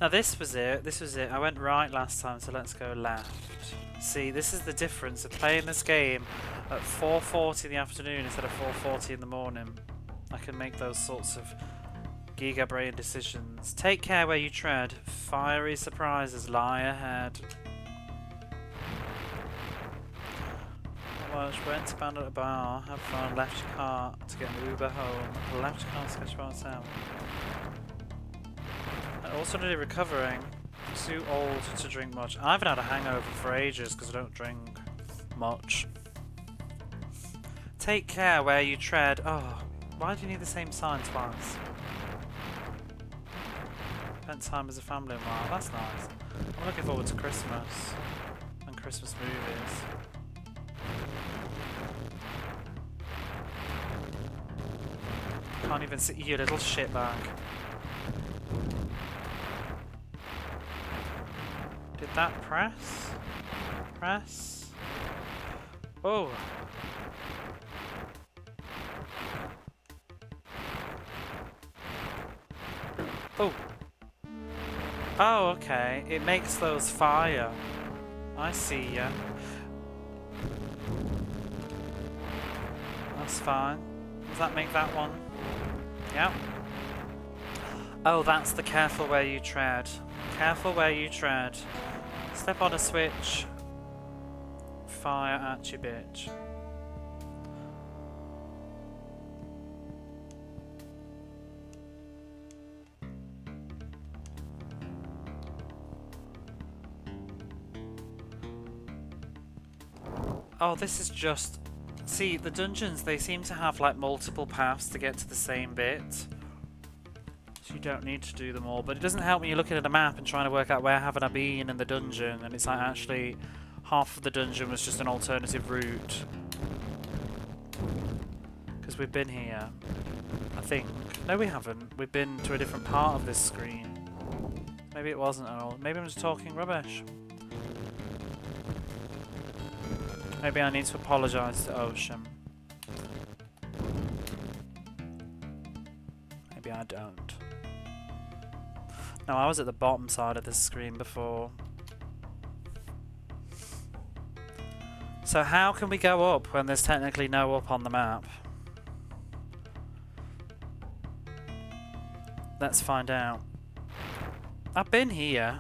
Now this was it. I went right last time, so let's go left. See, this is the difference of playing this game at 4:40 in the afternoon instead of 4:40 in the morning. I can make those sorts of giga brain decisions. Take care where you tread. Fiery surprises lie ahead. Well, went to band at a bar, have fun, left your car to get an Uber home, left your car to sketch bar hotel. And also nearly recovering. Too old to drink much. I haven't had a hangover for ages because I don't drink much. Take care where you tread. Oh, why do you need the same sign twice? Spent time as a family in a while. That's nice. I'm looking forward to Christmas and Christmas movies. Can't even see you, little shitbag. Did that press? Press? Oh! Oh! Oh, okay. It makes those fire. I see ya. That's fine. Does that make that one? Yep. Oh, that's the careful where you tread. Careful where you tread. Step on a switch. Fire at you, bitch. Oh, this is just... See, the dungeons, they seem to have like multiple paths to get to the same bit. So you don't need to do them all, but it doesn't help when you're looking at a map and trying to work out where haven't I been in the dungeon, and it's like actually half of the dungeon was just an alternative route. Because we've been here, I think. No, we haven't. We've been to a different part of this screen. Maybe it wasn't at all. Maybe I'm just talking rubbish. Maybe I need to apologise to Ocean. Maybe I don't. No, I was at the bottom side of the screen before. So how can we go up when there's technically no up on the map? Let's find out. I've been here.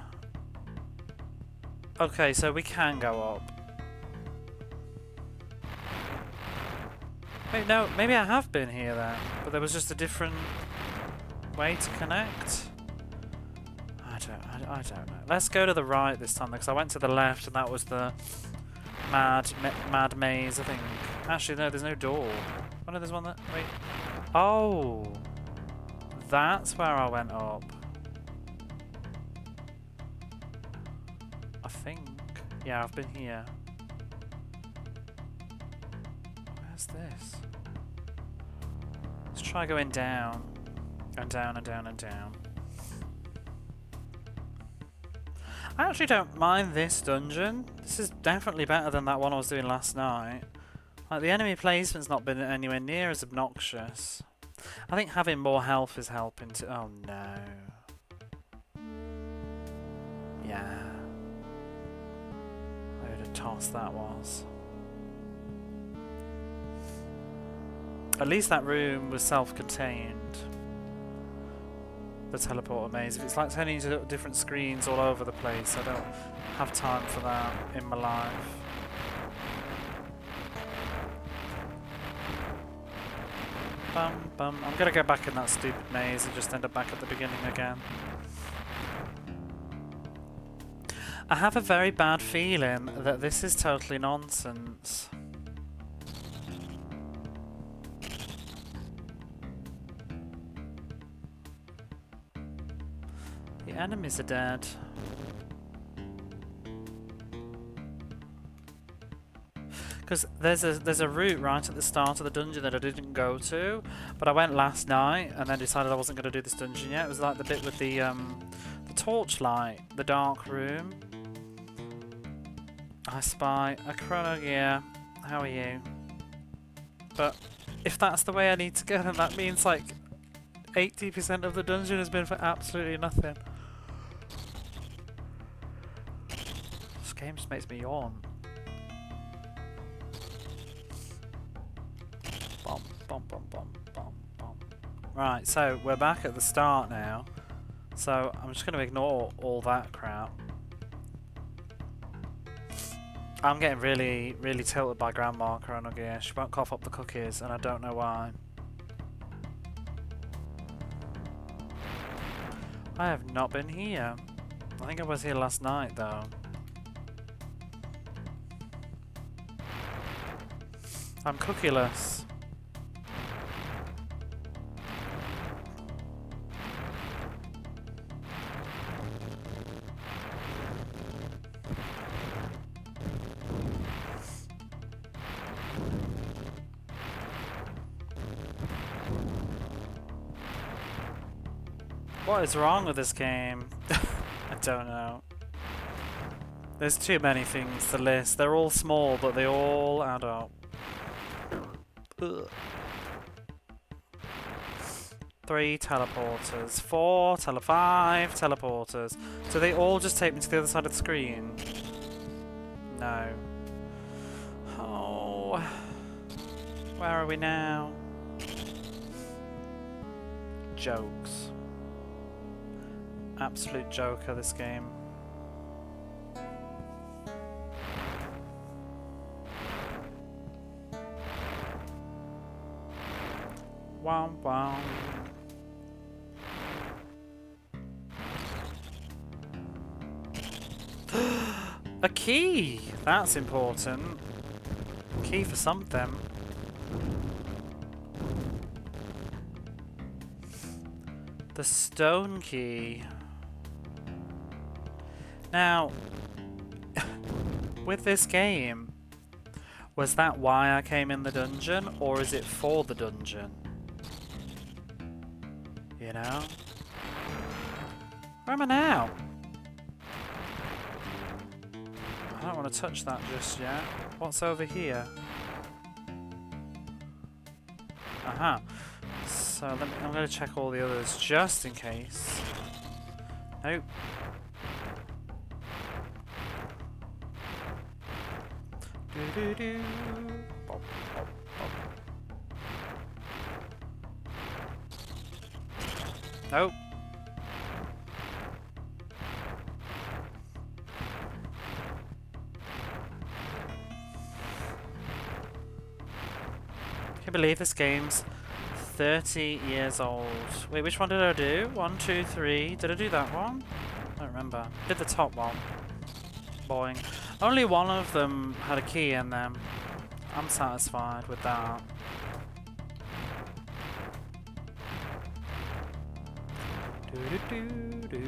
Okay, so we can go up. Wait, no, maybe I have been here then, but there was just a different way to connect. I don't know. Let's go to the right this time, because I went to the left and that was the mad maze, I think. Actually, no, there's no door. Oh no, there's one that... Wait. Oh! That's where I went up. I think. Yeah, I've been here. Where's this? Let's try going down. And down and down and down. I actually don't mind this dungeon. This is definitely better than that one I was doing last night. Like, the enemy placement's not been anywhere near as obnoxious. I think having more health is helping to... Oh no. Yeah. I would have tossed that was. At least that room was self-contained. the teleporter maze. If it's like turning into different screens all over the place, I don't have time for that in my life. Bum bum. I'm gonna go back in that stupid maze and just end up back at the beginning again. I have a very bad feeling that this is totally nonsense. The enemies are dead. Because there's a route right at the start of the dungeon that I didn't go to, but I went last night and then decided I wasn't going to do this dungeon yet. It was like the bit with the torchlight, the dark room. I spy a chrono gear. How are you? But if that's the way I need to go, then that means like 80% of the dungeon has been for absolutely nothing. This game just makes me yawn. Bum, bum, bum, bum, bum, bum. Right, so we're back at the start now. So I'm just going to ignore all that crap. I'm getting really, really tilted by Grandma Chrono Gear. She won't cough up the cookies, and I don't know why. I have not been here. I think I was here last night, though. I'm cookieless. What is wrong with this game? I don't know. There's too many things to list. They're all small, but they all add up. Ugh. 3 teleporters, 5 teleporters. Do they all just take me to the other side of the screen? No. Oh. Where are we now? Jokes. Absolute joker, this game. Wow, wow. A key! That's important. Key for something. The stone key. Now, with this game, was that why I came in the dungeon, or is it for the dungeon? You know? Where am I now? I don't want to touch that just yet. What's over here? Aha. So I'm going to check all the others just in case. Nope. Do do do. Bop, bop, bop. Nope. Can you believe this game's 30 years old? Wait, which one did I do? 1, 2, 3. Did I do that one? I don't remember. Did the top one. Boing. Only one of them had a key in them. I'm satisfied with that. Do do do do.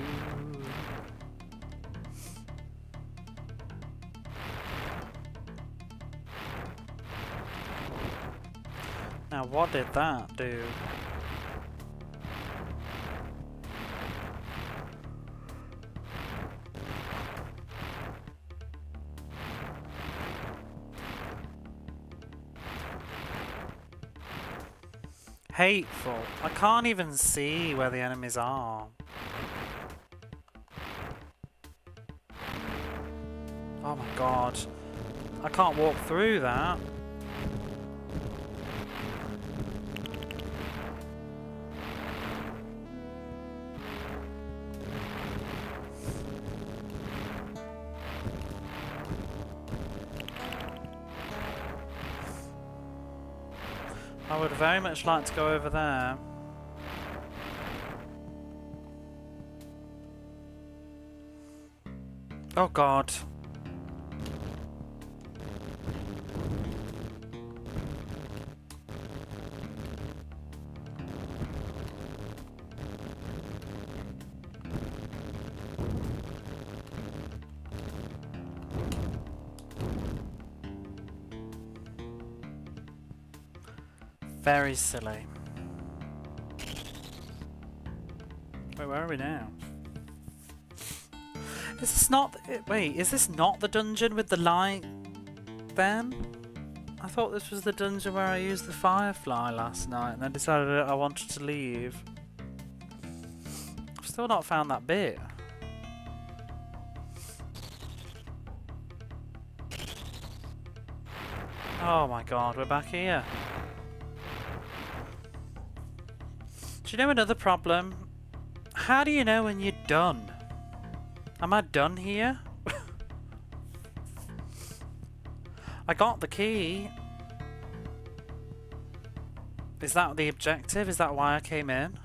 Now, what did that do? Hateful. I can't even see where the enemies are. Oh my god. I can't walk through that. I would very much like to go over there. Oh god. Very silly. Wait, where are we now? Is this not... Wait, is this not the dungeon with the light then? I thought this was the dungeon where I used the firefly last night and then decided I wanted to leave. I've still not found that bit. Oh my god, we're back here. Do you know another problem? How do you know when you're done? Am I done here? I got the key. Is that the objective? Is that why I came in?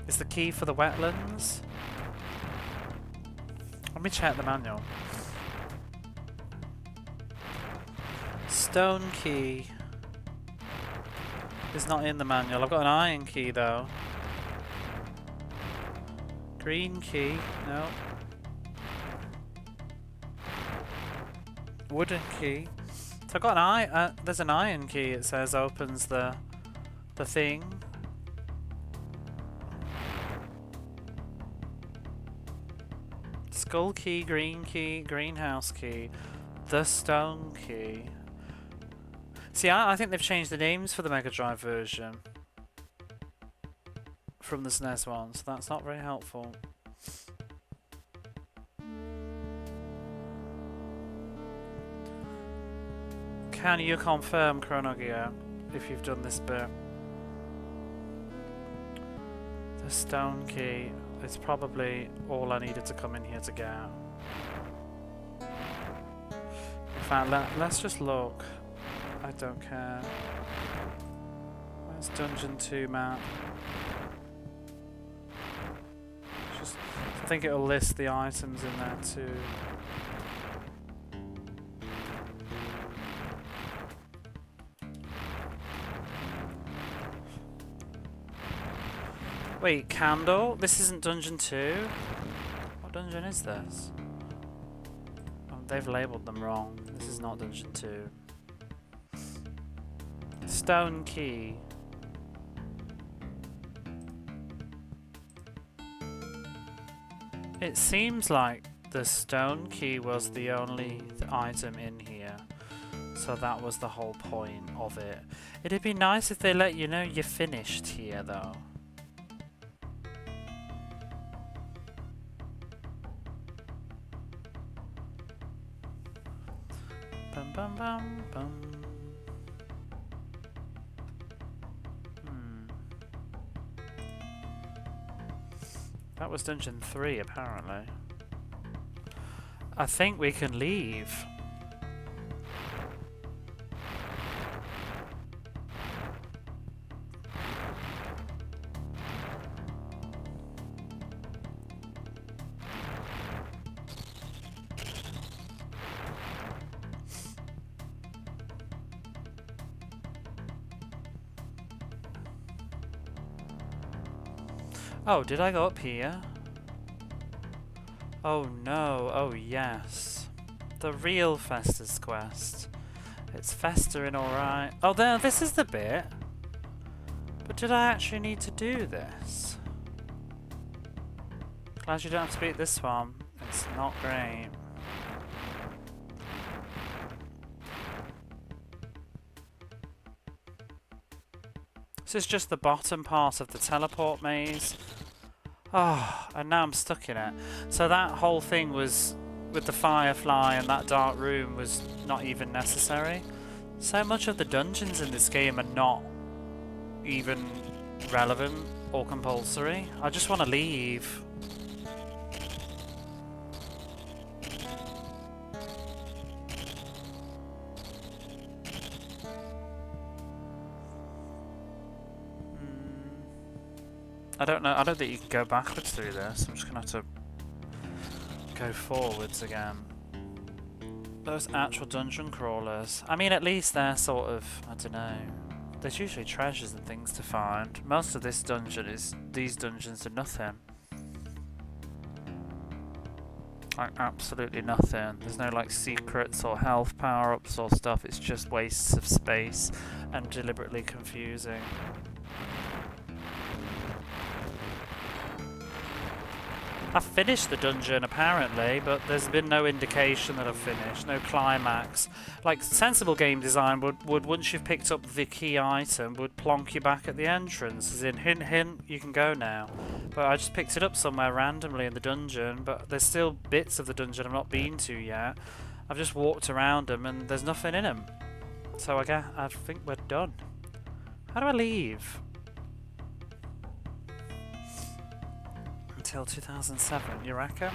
Is the key for the wetlands? Let me check the manual. Stone key is not in the manual. I've got an iron key though. Green key, no. Wooden key. So I've got an there's an iron key. It says opens the thing. Skull key, greenhouse key, the stone key. See, I think they've changed the names for the Mega Drive version from the SNES one, so that's not very helpful. Can you confirm, Chronogear, if you've done this bit? The stone key is probably all I needed to come in here to get. In fact, let's just look. I don't care. Where's Dungeon 2 map? Just, I think it'll list the items in there too. Wait, candle? This isn't Dungeon 2? What dungeon is this? Oh, they've labelled them wrong. This is not Dungeon 2. Stone key. It seems like the stone key was the only item in here, so that was the whole point of it. It'd be nice if they let you know you're finished here though. Bum bum bum bum. That was Dungeon 3, apparently. I think we can leave. Oh, did I go up here? Oh no, oh yes. The real Fester's quest. It's festering alright. Oh, there, this is the bit. But did I actually need to do this? Glad you don't have to beat this one. It's not great. This is just the bottom part of the teleport maze. Oh, and now I'm stuck in it. So that whole thing was with the firefly and that dark room was not even necessary. So much of the dungeons in this game are not even relevant or compulsory. I just want to leave. I don't know. I don't think you can go backwards through this. I'm just gonna have to go forwards again. Those actual dungeon crawlers. I mean, at least they're sort of, I don't know. There's usually treasures and things to find. Most of this dungeon is, these dungeons are nothing. Like, absolutely nothing. There's no, like, secrets or health power-ups or stuff. It's just wastes of space and deliberately confusing. I've finished the dungeon apparently, but there's been no indication that I've finished, no climax. Like, sensible game design would once you've picked up the key item, would plonk you back at the entrance, as in hint hint, you can go now. But I just picked it up somewhere randomly in the dungeon, but there's still bits of the dungeon I've not been to yet. I've just walked around them and there's nothing in them. So I think we're done. How do I leave? Until 2007, you reckon?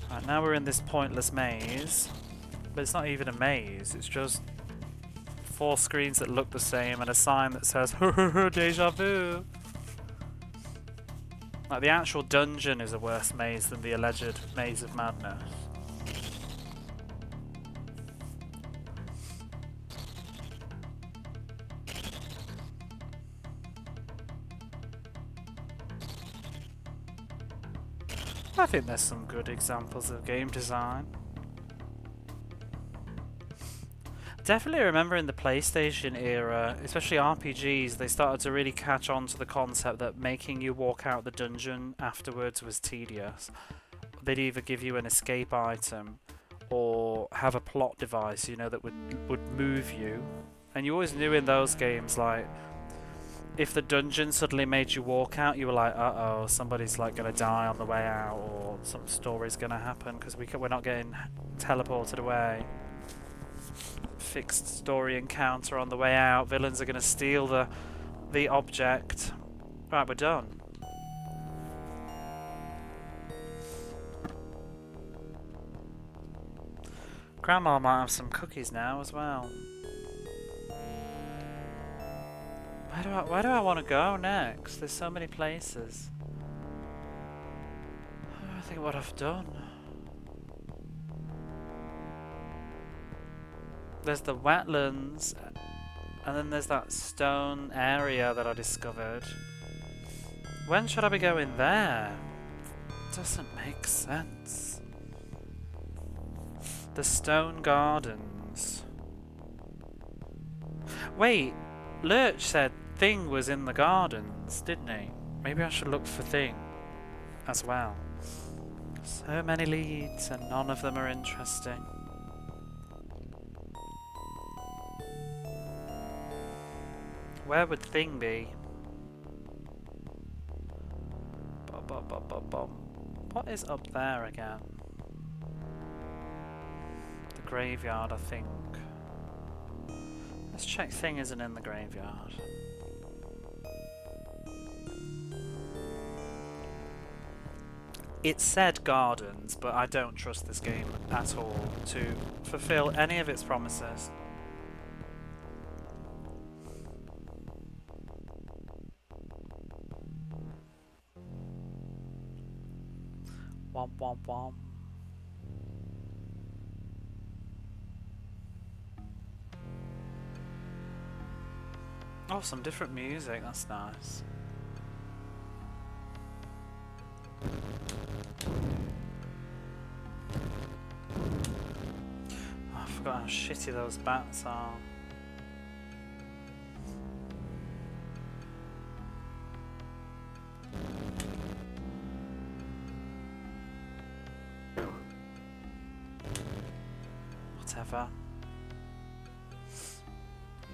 Right, now we're in this pointless maze. But it's not even a maze, it's just 4 screens that look the same and a sign that says Deja vu. Like, the actual dungeon is a worse maze than the alleged Maze of Madness. I think there's some good examples of game design. Definitely remember in the PlayStation era, especially RPGs, they started to really catch on to the concept that making you walk out the dungeon afterwards was tedious. They'd either give you an escape item or have a plot device, you know, that would move you. And you always knew in those games, like, if the dungeon suddenly made you walk out, you were like, uh-oh, somebody's like gonna die on the way out, or some story's gonna happen because we're not getting teleported away. Fixed story encounter on the way out. Villains are gonna steal the object. Right, we're done. Grandma might have some cookies now as well. Where do I want to go next? There's so many places. I think what I've done. There's the wetlands, and then there's that stone area that I discovered. When should I be going there? Doesn't make sense. The stone gardens. Wait, Lurch said Thing was in the gardens, didn't he? Maybe I should look for Thing as well. So many leads and none of them are interesting. Where would Thing be? What is up there again? The graveyard, I think. Let's check Thing isn't in the graveyard. It said gardens, but I don't trust this game at all to fulfill any of its promises. Womp womp womp. Oh, some different music, that's nice. Oh, I forgot how shitty those bats are. Whatever.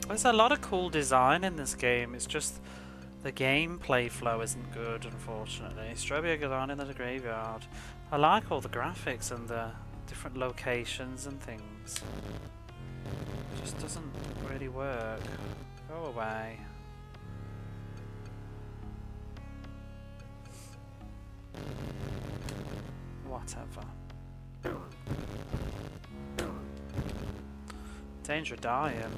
There's a lot of cool design in this game, it's just the gameplay flow isn't good, unfortunately. Strawberry Garden in the graveyard. I like all the graphics and the different locations and things. It just doesn't really work. Go away. Whatever. Danger of dying.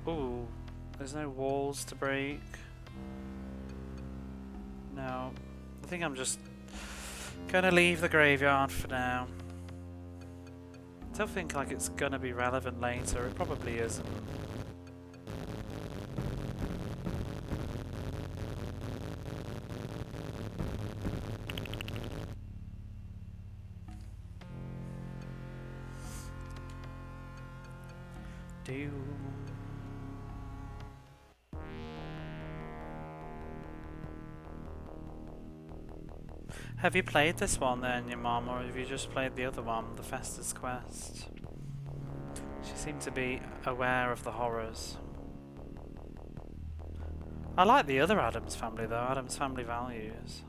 Ooh, there's no walls to break. No, I think I'm just gonna leave the graveyard for now. I don't think like it's gonna be relevant later, it probably isn't. Have you played this one then, your mom, or have you just played the other one, the Festus Quest? She seemed to be aware of the horrors. I like the other Addams family though, Addams Family Values.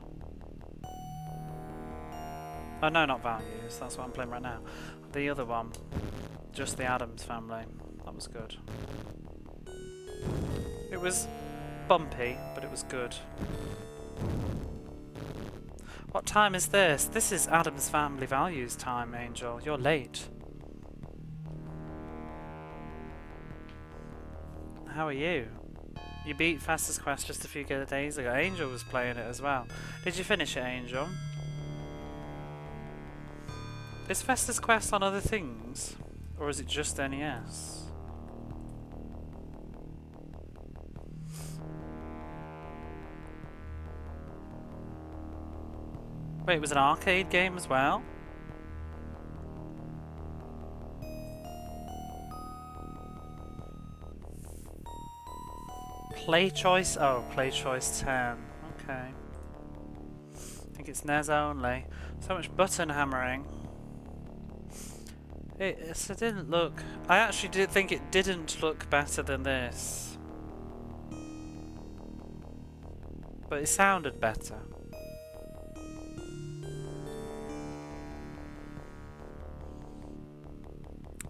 Oh no, not Values, that's what I'm playing right now. The other one, just the Addams family, that was good. It was bumpy, but it was good. What time is this? This is Addams Family Values time, Angel. You're late. How are you? You beat Fastest Quest just a few days ago. Angel was playing it as well. Did you finish it, Angel? Is Fastest Quest on other things? Or is it just NES? Wait, it was an arcade game as well? Play choice? Oh, play choice 10. Okay. I think it's NES only. So much button hammering. It didn't look... I actually did think it didn't look better than this. But it sounded better.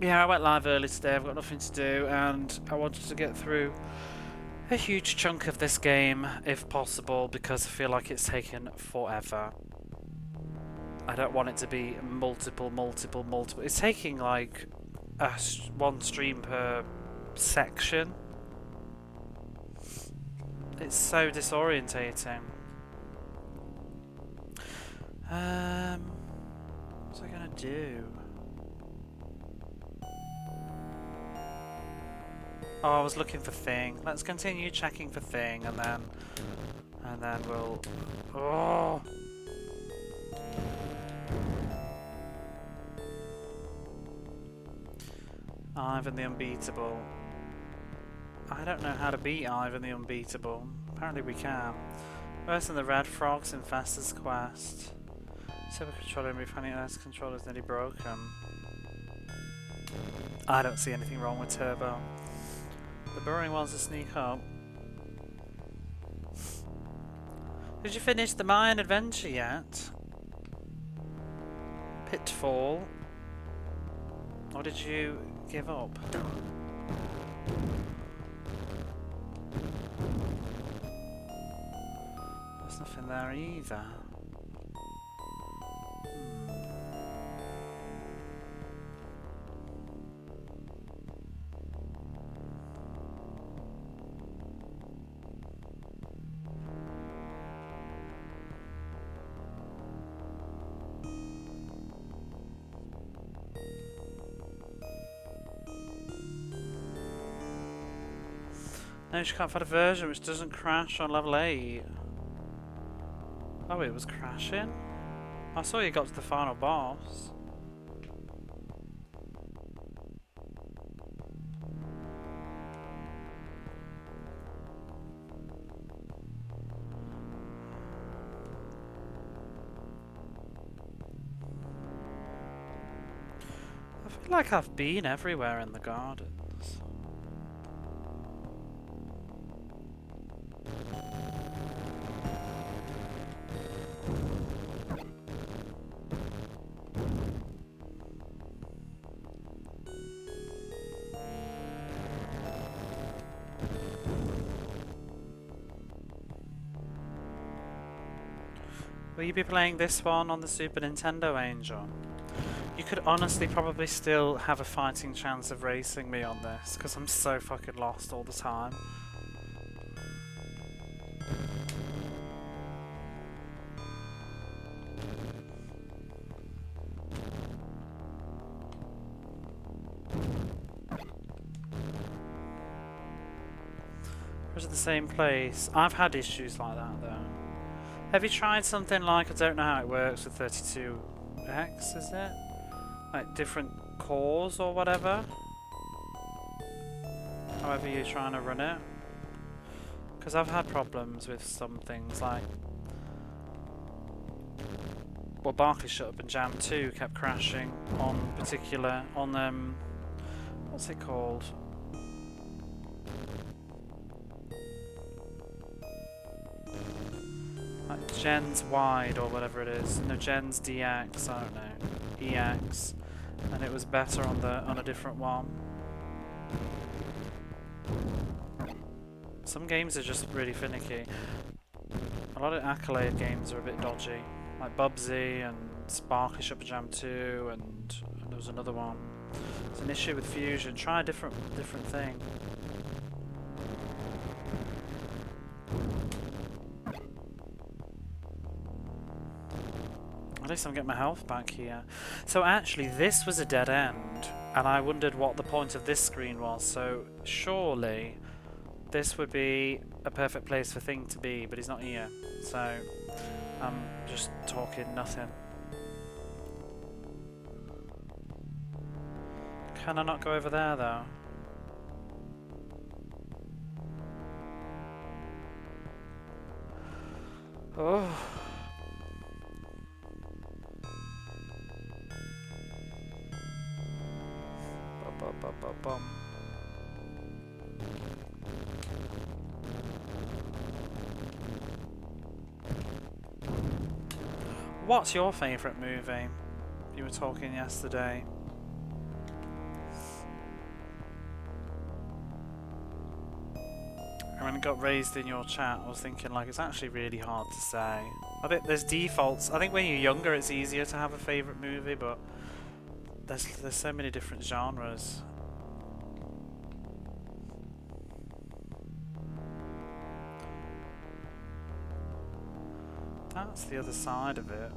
Yeah, I went live early today, I've got nothing to do, and I wanted to get through a huge chunk of this game, if possible, because I feel like it's taken forever. I don't want it to be multiple. It's taking like one stream per section. It's so disorientating. What's I gonna do? Oh, I was looking for Thing. Let's continue checking for Thing, and then we'll... Oh! Ivan the Unbeatable. I don't know how to beat Ivan the Unbeatable. Apparently we can. Worse than the Red Frogs in Fastest Quest. Super controller and refining S controller is nearly broken. I don't see anything wrong with Turbo. The burrowing ones to sneak up. Did you finish the Mayan Adventure yet? Pitfall? Or did you give up? There's nothing there either. No, she can't find a version which doesn't crash on level 8. Oh, it was crashing? I saw you got to the final boss. I feel like I've been everywhere in the gardens. Will you be playing this one on the Super Nintendo, Angel? You could honestly probably still have a fighting chance of racing me on this, because I'm so fucking lost all the time. Or is it the same place? I've had issues like that though. Have you tried something like, I don't know how it works with 32X, is it? Like different cores or whatever? However you're trying to run it. Because I've had problems with some things like... Well, Barclay Shut Up and Jam 2 kept crashing on particular... on, what's it called? Like Gens Wide or whatever it is. No, Gens DX, I don't know. EX. And it was better on a different one. Some games are just really finicky. A lot of Accolade games are a bit dodgy. Like Bubsy and Sparkly Shut Up and Jam 2 and there was another one. It's an issue with Fusion. Try a different thing. At least I'm getting my health back here. So actually this was a dead end and I wondered what the point of this screen was, so surely this would be a perfect place for Thing to be, but he's not here, so I'm just talking nothing. Can I not go over there though? Oh. Bum. What's your favourite movie? You were talking yesterday. And when it got raised in your chat, I was thinking like it's actually really hard to say. I think there's defaults. I think when you're younger it's easier to have a favourite movie, but there's so many different genres. That's the other side of it.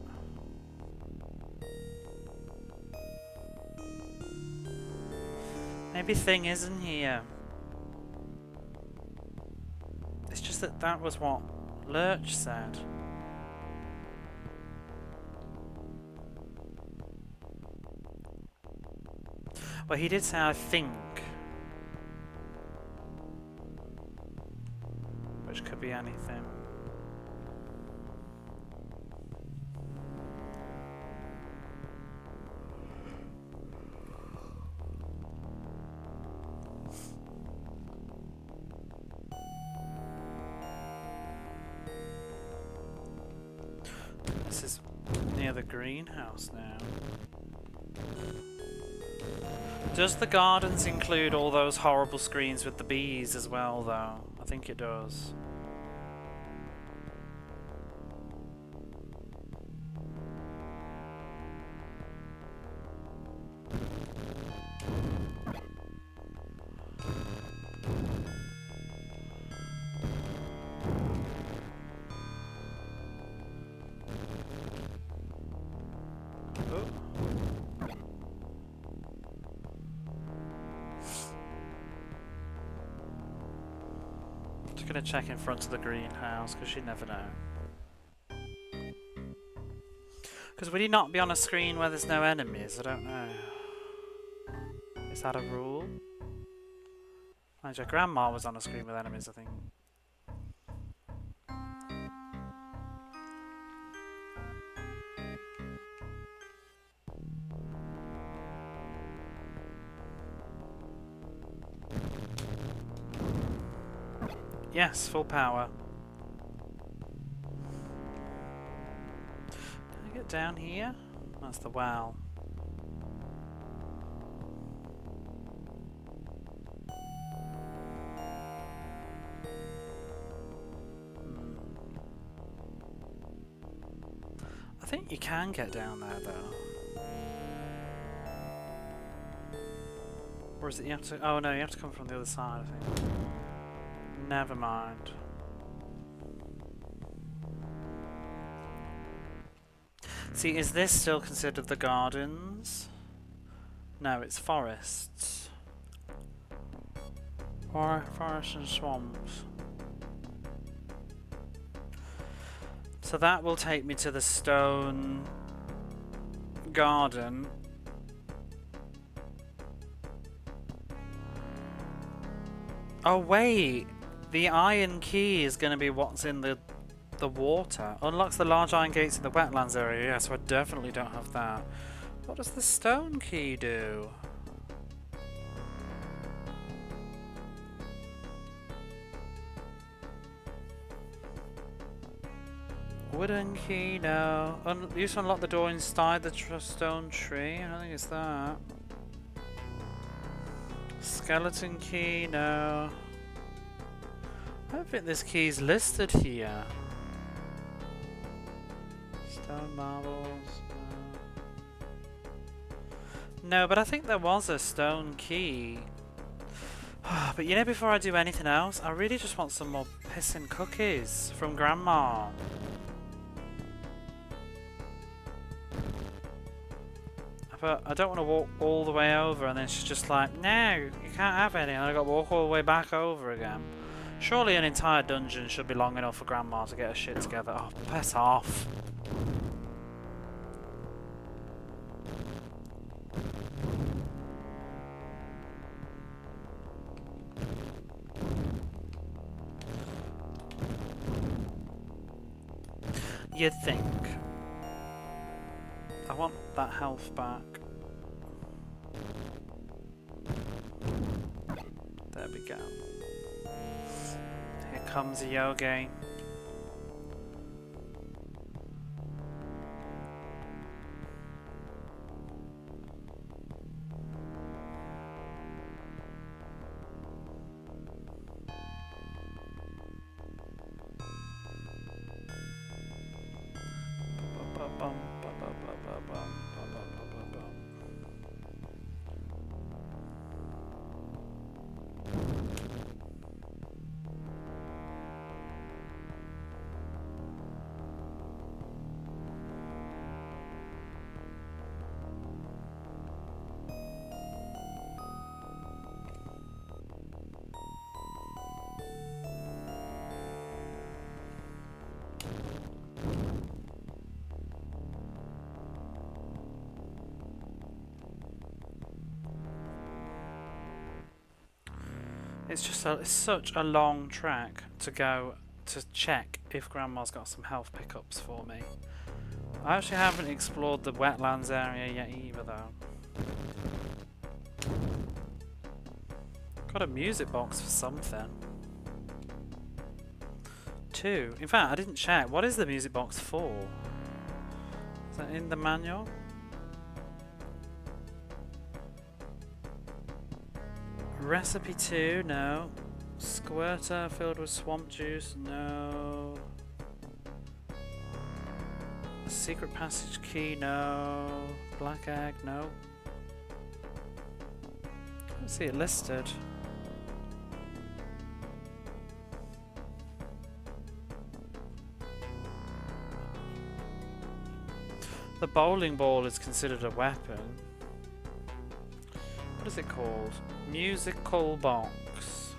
Maybe Thing isn't here. It's just that that was what Lurch said. Well, he did say I think. Which could be anything. This is near the greenhouse now. Does the gardens include all those horrible screens with the bees as well, though? I think it does. Gonna check in front of the greenhouse because you never know. Because would he not be on a screen where there's no enemies? I don't know. Is that a rule? Mind you, Grandma was on a screen with enemies, I think. Yes, full power. Can I get down here? That's the well. I think you can get down there though. Or is it you have to... Oh no, you have to come from the other side, I think. Never mind. See, is this still considered the gardens? No, it's forests. Or forests and swamps. So that will take me to the stone garden. Oh wait, the iron key is going to be what's in the water. Unlocks the large iron gates in the wetlands area. Yeah, so I definitely don't have that. What does the stone key do? Wooden key, no. Use to unlock the door inside the stone tree. I don't think it's that. Skeleton key, no. I don't think this key's listed here. Stone marbles, no. No, but I think there was a stone key. But you know, before I do anything else, I really just want some more pissing cookies from Grandma. But I don't want to walk all the way over and then she's just like, no, you can't have any, and I got to walk all the way back over again. Surely an entire dungeon should be long enough for Grandma to get her shit together. Oh, piss off. You'd think. I want that health back. There we go. Here comes Yogi. It's such a long track to go to check if Grandma's got some health pickups for me. I actually haven't explored the wetlands area yet either though. Got a music box for something. 2. In fact, I didn't check. What is the music box for? Is that in the manual? Recipe 2, no. Squirter filled with swamp juice, no. Secret passage key, no. Black egg, no. I don't see it listed. The bowling ball is considered a weapon. What is it called? Musical box.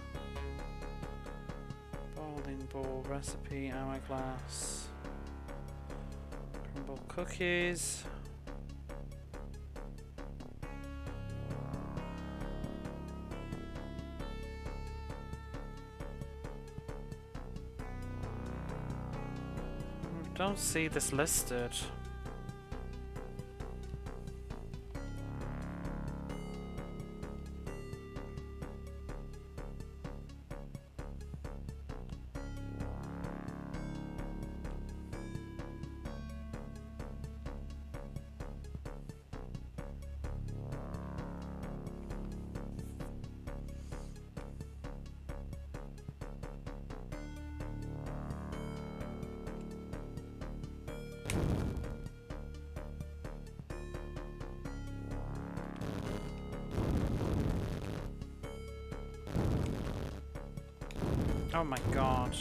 Bowling ball, recipe, hourglass. Crumble cookies. I don't see this listed. Oh my god.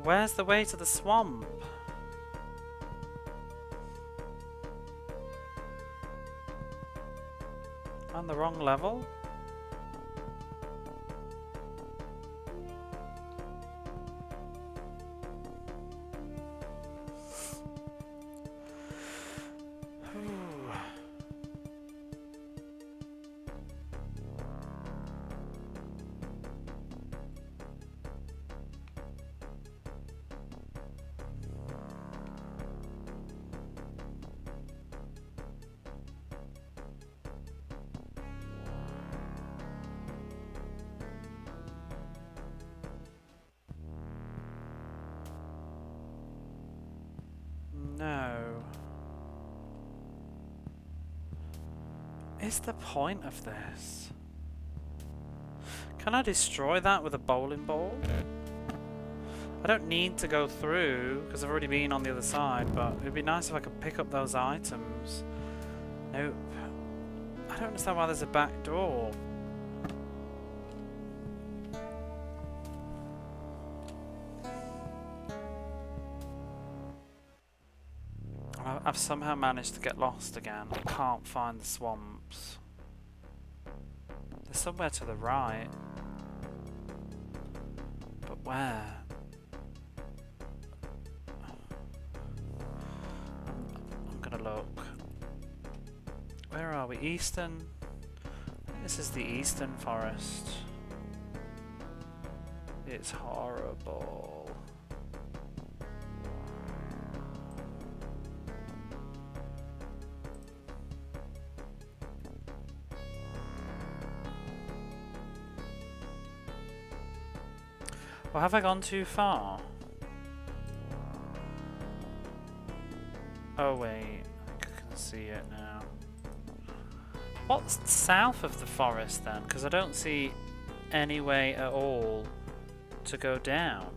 Where's the way to the swamp? On the wrong level? No. Is the point of this? Can I destroy that with a bowling ball? I don't need to go through because I've already been on the other side, but it'd be nice if I could pick up those items. Nope. I don't understand why there's a back door. I've somehow managed to get lost again. I can't find the swamps. They're somewhere to the right. But where? I'm gonna look. Where are we? Eastern? This is the Eastern Forest. It's horrible. Well, have I gone too far? Oh wait, I think I can see it now. What's south of the forest then? Because I don't see any way at all to go down.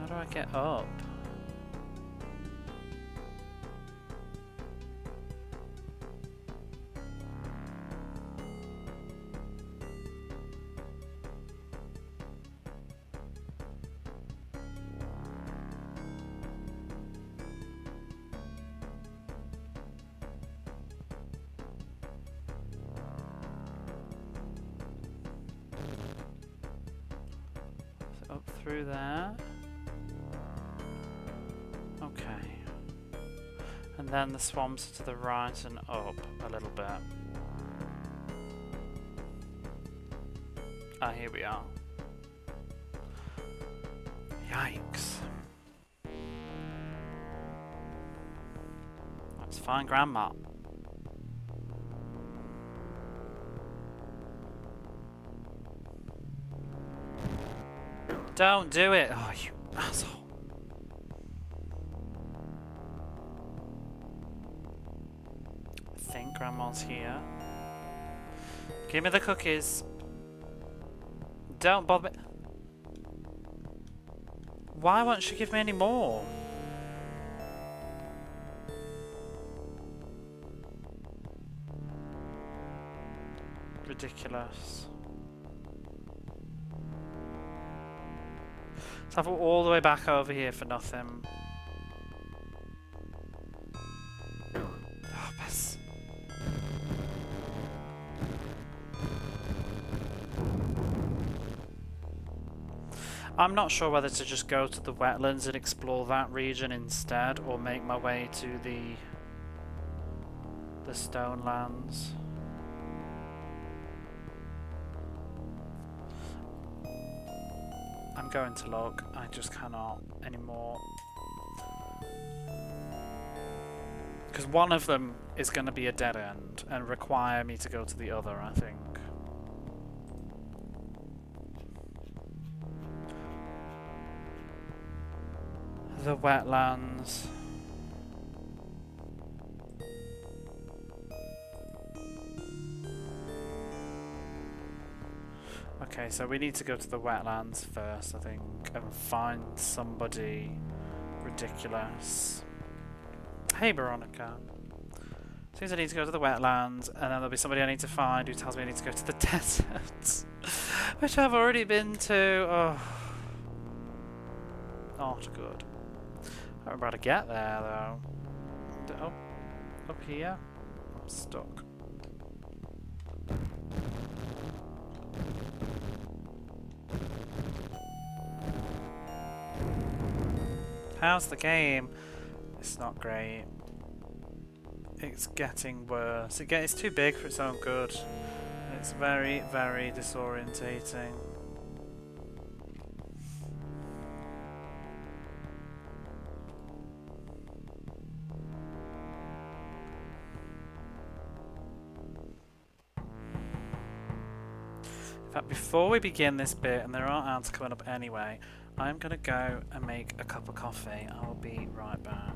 How do I get up? So up through there. Okay. And then the swamps are to the right and up a little bit. Ah, here we are. Yikes. Let's find Grandma. Don't do it! Oh, you asshole. I think Grandma's here. Give me the cookies. Don't bother me. Why won't she give me any more? Ridiculous. Travel all the way back over here for nothing. Oh, piss. I'm not sure whether to just go to the wetlands and explore that region instead, or make my way to the stone lands. I'm going to look. I just cannot anymore. Because one of them is going to be a dead end and require me to go to the other, I think. the wetlands. Okay, so we need to go to the wetlands first, I think, and find somebody ridiculous. Hey, Veronica. Seems I need to go to the wetlands, and then there'll be somebody I need to find who tells me I need to go to the desert, which I've already been to. Oh, not good. I don't remember how to get there, though. Oh, up here? I'm stuck. How's the game? It's not great. It's getting worse. It's too big for its own good. It's very, very disorientating. In fact, before we begin this bit, and there are ads coming up anyway, I'm gonna go and make a cup of coffee. I'll be right back.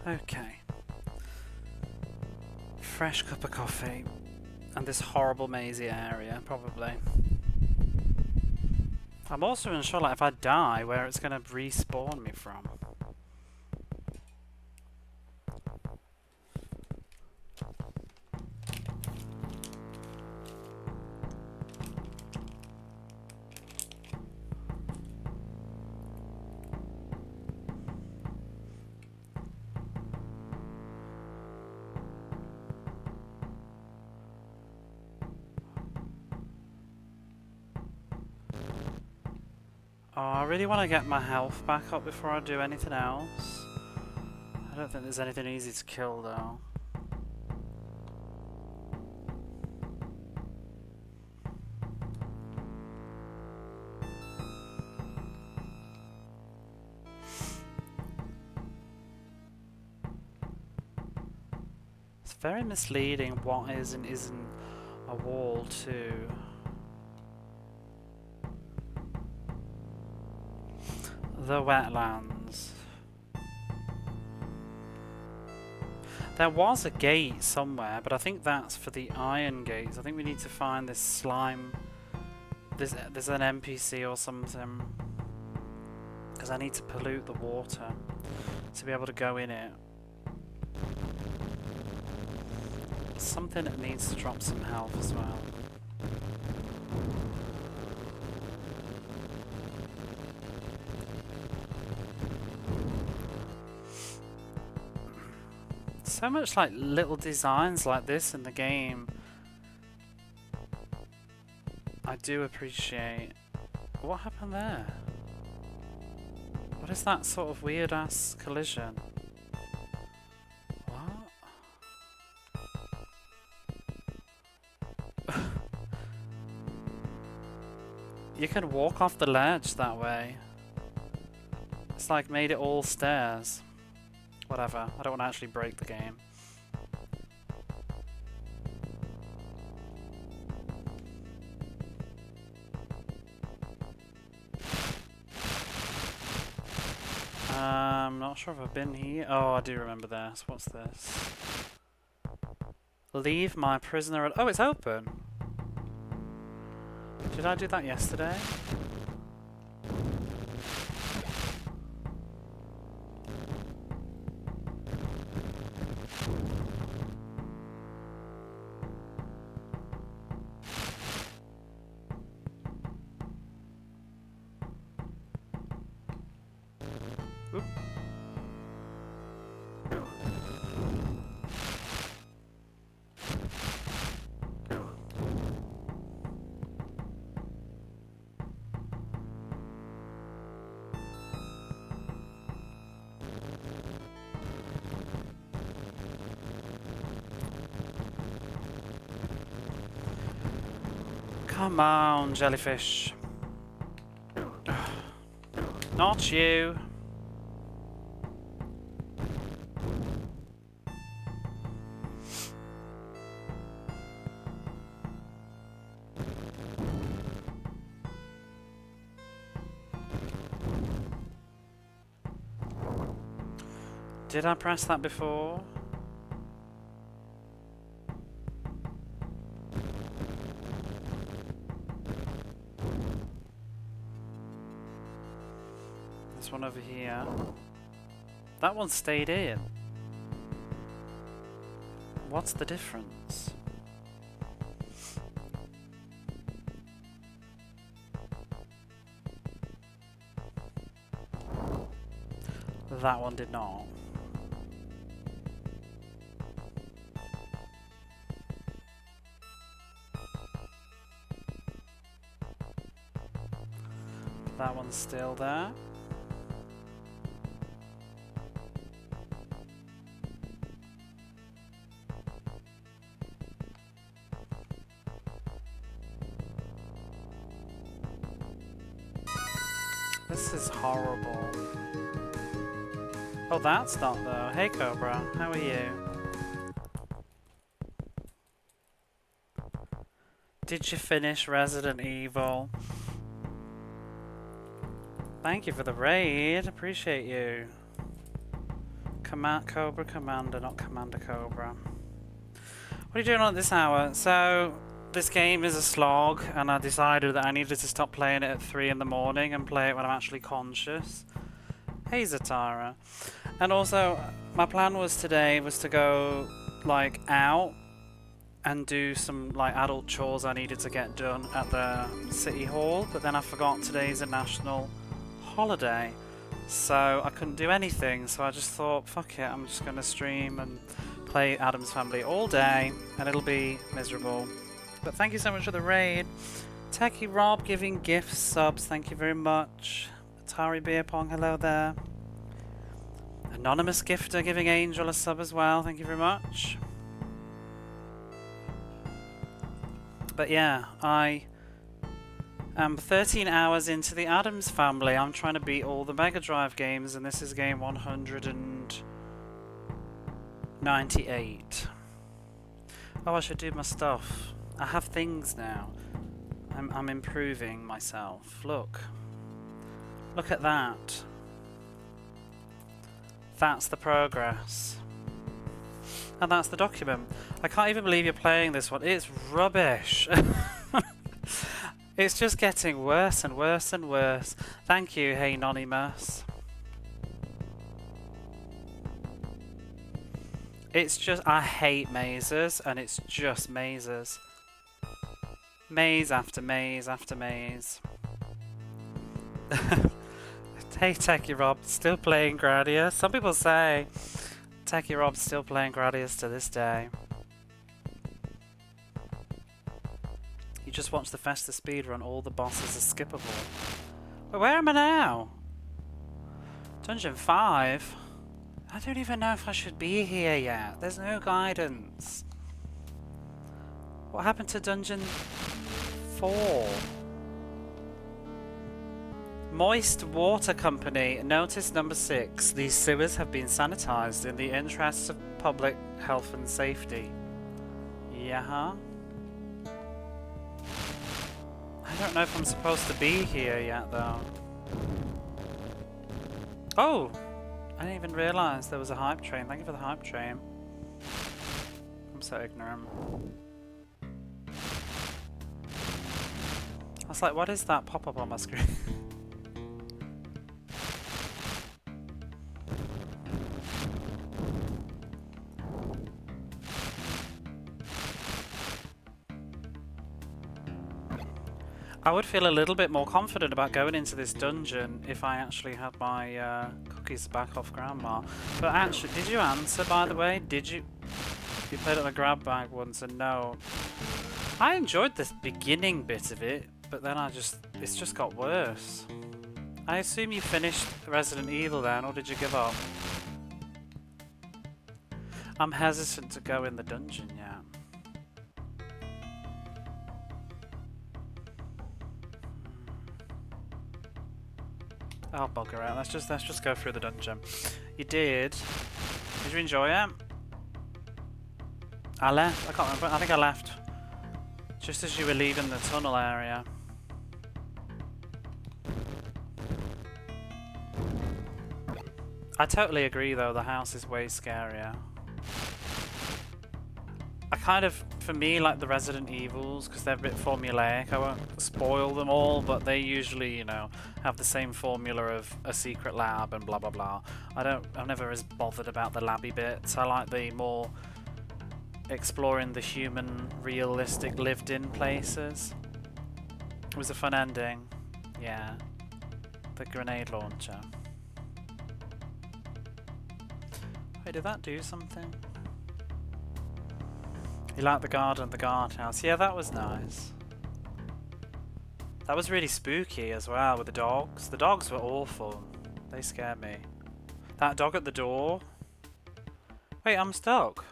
Okay. Fresh cup of coffee. And this horrible mazy area, probably. I'm also unsure, like, if I die, where it's going to respawn me from. Oh, I really want to get my health back up before I do anything else. I don't think there's anything easy to kill, though. It's very misleading what is and isn't a wall, too. The wetlands. There was a gate somewhere, but I think that's for the iron gates. I think we need to find this slime. There's an NPC or something. Because I need to pollute the water to be able to go in it. Something that needs to drop some health as well. So much like little designs like this in the game. I do appreciate. What happened there? What is that sort of weird ass collision? What? You can walk off the ledge that way. It's like made it all stairs. Whatever, I don't want to actually break the game. I'm not sure if I've been here. Oh, I do remember this. What's this? Leave my prisoner. Oh, it's open. Did I do that yesterday? Oop. Come on, jellyfish. Not you. Did I press that before? This one over here. That one stayed in. What's the difference? That one did not. That one's still there. This is horrible. Oh, that's not though. Hey Cobra, how are you? Did you finish Resident Evil? Thank you for the raid, appreciate you. Cobra Commander, not Commander Cobra. What are you doing on this hour? So, this game is a slog, and I decided that I needed to stop playing it at 3 in the morning and play it when I'm actually conscious. Hey Zatara. And also, my plan was today was to go, like, out and do some, like, adult chores I needed to get done at the City Hall, but then I forgot today's a national holiday. So I couldn't do anything, so I just thought, fuck it, I'm just going to stream and play Addams Family all day, and it'll be miserable. But thank you so much for the raid. Techie Rob giving gifts, subs, thank you very much. Atari Beer Pong, hello there. Anonymous Gifter giving Angel a sub as well, thank you very much. But yeah, I am 13 hours into the Addams Family. I'm trying to beat all the Mega Drive games, and this is game 198. Oh, I should do my stuff. I have things now. I'm improving myself. Look at that. That's the progress. And that's the document. I can't even believe you're playing this one. It's rubbish. It's just getting worse and worse and worse. Thank you, Hey Anonymous. It's just, I hate mazes, and it's just mazes. Maze after maze after maze. Hey Techie Rob, still playing Gradius? Some people say Techie Rob's still playing Gradius to this day. You just watch the Festa speedrun, all the bosses are skippable. But where am I now? Dungeon 5? I don't even know if I should be here yet. There's no guidance. What happened to Dungeon 4? Moist Water Company, notice number 6. These sewers have been sanitized in the interests of public health and safety. Yeah. I don't know if I'm supposed to be here yet, though. Oh! I didn't even realise there was a hype train. Thank you for the hype train. I'm so ignorant. I was like, what is that pop-up on my screen? I would feel a little bit more confident about going into this dungeon if I actually had my cookies back off Grandma. But actually, did you answer, by the way? Did you? You played it on a grab bag once, and no. I enjoyed the beginning bit of it, but then it's just got worse. I assume you finished Resident Evil then, or did you give up? I'm hesitant to go in the dungeon yet. I'll bugger out. Let's just go through the dungeon. You did. Did you enjoy it? I left. I can't remember. I think I left just as you were leaving the tunnel area. I totally agree though, the house is way scarier. I kind of, for me, like the Resident Evils, because they're a bit formulaic. I won't spoil them all, but they usually, you know, have the same formula of a secret lab and blah blah blah. I'm never as bothered about the labby bits. I like the more exploring the human, realistic, lived-in places. It was a fun ending. Yeah. The grenade launcher. Wait, did that do something? You like the garden, the guardhouse. Yeah, that was nice. That was really spooky as well with the dogs. The dogs were awful. They scared me. That dog at the door. Wait, I'm stuck.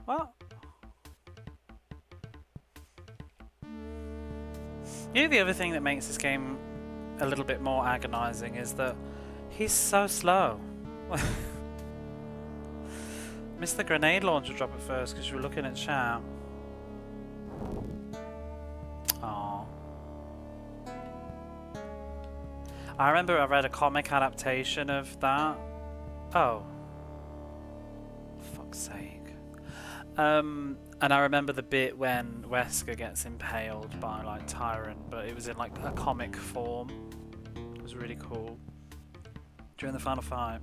What? You know, the other thing that makes this game a little bit more agonizing is that he's so slow. Missed the grenade launcher drop at first because you were looking at chat. Aww. I remember I read a comic adaptation of that Oh. Fuck's sake. And I remember the bit when Wesker gets impaled by like Tyrant, but it was in like a comic form. It was really cool. During the final fight.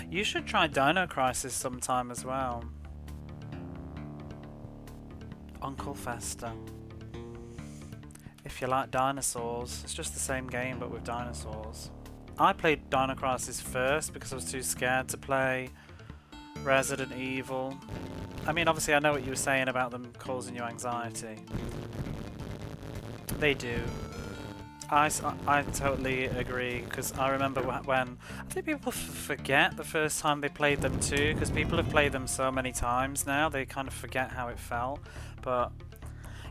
You should try Dino Crisis sometime as well. Uncle Fester. If you like dinosaurs, it's just the same game but with dinosaurs. I played Dino Crisis first because I was too scared to play Resident Evil. I mean, obviously I know what you were saying about them causing you anxiety. They do. I totally agree, because I remember when I think people forget the first time they played them too, because people have played them so many times now they kind of forget how it felt. But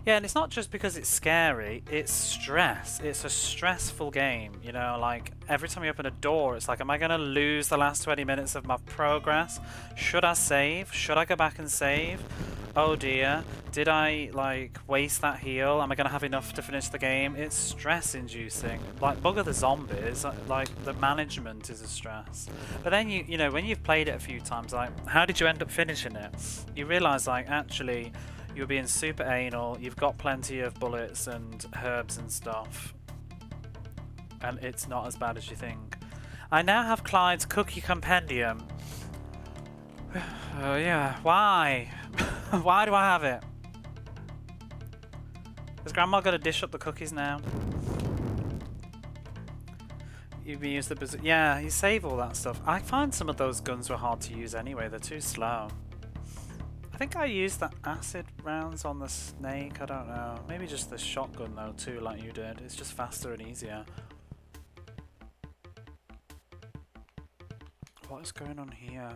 yeah, and it's not just because it's scary, it's stress. It's a stressful game, you know, like every time you open a door it's like, am I going to lose the last 20 minutes of my progress? Should I save? Should I go back and save? Oh dear, did I like waste that heal? Am I going to have enough to finish the game? It's stress inducing. Like bugger the zombies, like the management is a stress. But then you know, when you've played it a few times, like how did you end up finishing it? You realise like actually you're being super anal, you've got plenty of bullets and herbs and stuff, and it's not as bad as you think. I now have Clyde's Cookie Compendium. Oh yeah, why? Why do I have it? Has Grandma got to dish up the cookies now? You use the bazooka. Yeah, you save all that stuff. I find some of those guns were hard to use anyway, they're too slow. I think I used the acid rounds on the snake, I don't know. Maybe just the shotgun though too, like you did. It's just faster and easier. What is going on here?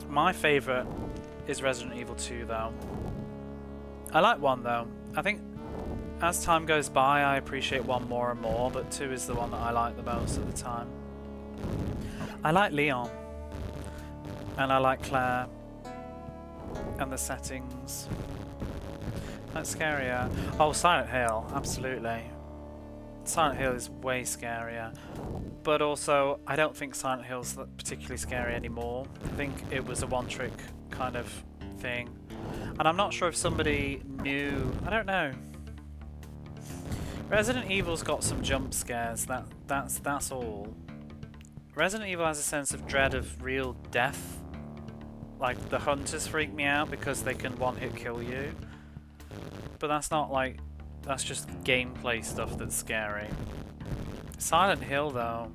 My favourite is Resident Evil 2 though. I like 1 though. I think as time goes by I appreciate 1 more and more, but 2 is the one that I like the most at the time. I like Leon. And I like Claire. And the settings. That's scarier. Oh, Silent Hill, absolutely. Silent Hill is way scarier. But also, I don't think Silent Hill's particularly scary anymore. I think it was a one-trick kind of thing. And I'm not sure if somebody knew... I don't know. Resident Evil's got some jump scares, that's all. Resident Evil has a sense of dread of real death. Like, the hunters freak me out because they can one-hit kill you. But that's not like... That's just gameplay stuff that's scary. Silent Hill, though,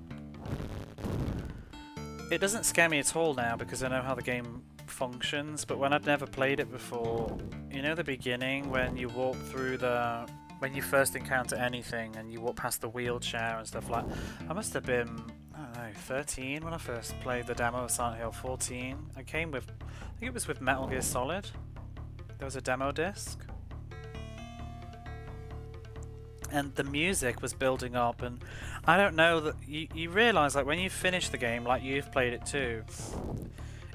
it doesn't scare me at all now because I know how the game functions, but when I'd never played it before, you know the beginning when you walk through the... When you first encounter anything and you walk past the wheelchair and stuff like... I must have been, I don't know, 13 when I first played the demo of Silent Hill, 14. I came with... I think it was with Metal Gear Solid. There was a demo disc. And the music was building up, and I don't know that you realise like when you finish the game, like you've played it too,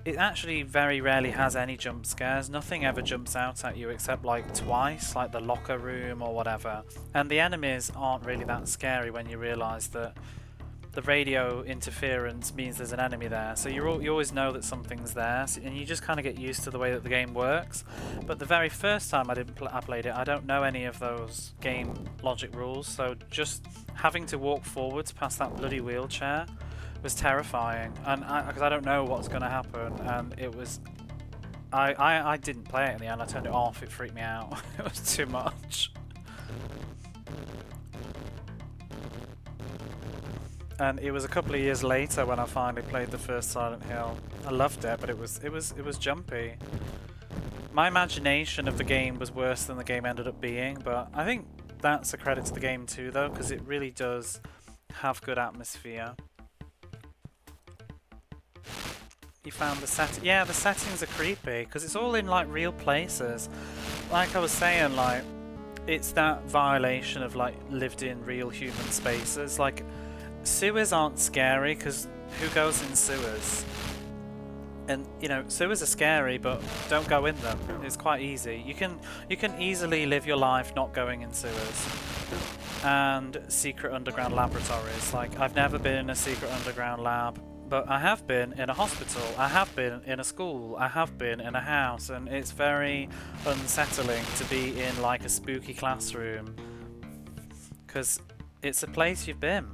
it actually very rarely has any jump scares. Nothing ever jumps out at you except like twice, like the locker room or whatever. And the enemies aren't really that scary when you realise that the radio interference means there's an enemy there, so you always know that something's there, and you just kind of get used to the way that the game works. But the very first time I played it, I don't know any of those game logic rules, so just having to walk forwards past that bloody wheelchair was terrifying, and because I don't know what's going to happen, and it was... I didn't play it in the end, I turned it off, it freaked me out. It was too much. And it was a couple of years later when I finally played the first Silent Hill. I loved it, but it was jumpy. My imagination of the game was worse than the game ended up being, but I think that's a credit to the game too, though, because it really does have good atmosphere. You found the set? Yeah, the settings are creepy because it's all in like real places. Like I was saying, like it's that violation of like lived in real human spaces. Like sewers aren't scary because who goes in sewers? And you know, sewers are scary, but don't go in them. It's quite easy. You can easily live your life not going in sewers. And secret underground laboratories. Like, I've never been in a secret underground lab, but I have been in a hospital, I have been in a school, I have been in a house, and it's very unsettling to be in like a spooky classroom, because it's a place you've been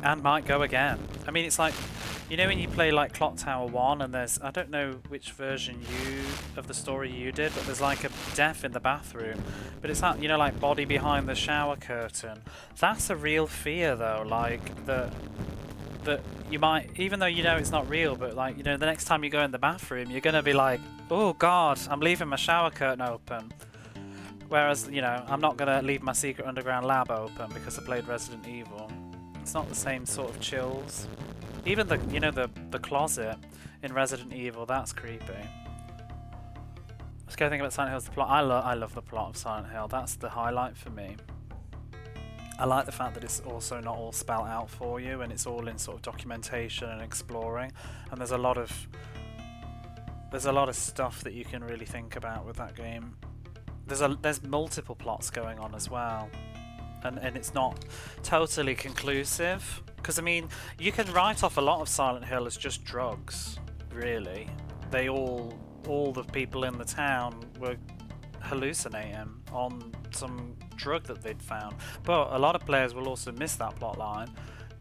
and might go again. I mean, it's like, you know when you play like Clock Tower 1 and there's, I don't know which version of the story you did, but there's like a death in the bathroom, but it's like, you know, like body behind the shower curtain. That's a real fear though, like that you might, even though you know it's not real, but like, you know, the next time you go in the bathroom you're gonna be like, oh god, I'm leaving my shower curtain open. Whereas, you know, I'm not gonna leave my secret underground lab open because I played Resident Evil. It's not the same sort of chills. Even the, you know, the closet in Resident Evil, that's creepy. Scary thing about Silent Hill is the plot. I love the plot of Silent Hill. That's the highlight for me. I like the fact that it's also not all spelled out for you, and it's all in sort of documentation and exploring. And there's a lot of stuff that you can really think about with that game. There's multiple plots going on as well, and it's not totally conclusive. Because I mean, you can write off a lot of Silent Hill as just drugs, really. They all the people in the town were hallucinating on some drug that they'd found. But a lot of players will also miss that plot line,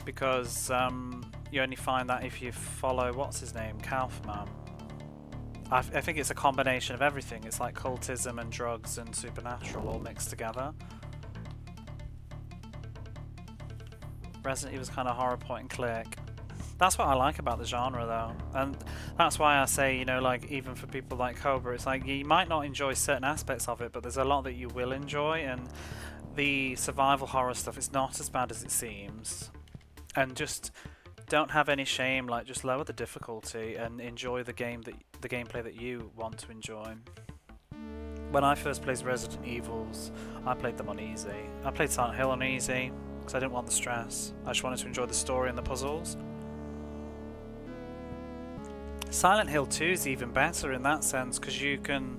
because you only find that if you follow, what's his name, Kaufman. I think it's a combination of everything. It's like cultism and drugs and supernatural all mixed together. Resident Evil's kind of horror point and click. That's what I like about the genre though, and that's why I say, you know, like, even for people like Cobra, it's like you might not enjoy certain aspects of it, but there's a lot that you will enjoy, and the survival horror stuff is not as bad as it seems. And just don't have any shame, like, just lower the difficulty and enjoy the gameplay that you want to enjoy. When I first played Resident Evils, I played them on easy. I played Silent Hill on easy because I didn't want the stress. I just wanted to enjoy the story and the puzzles. Silent Hill 2 is even better in that sense, because you can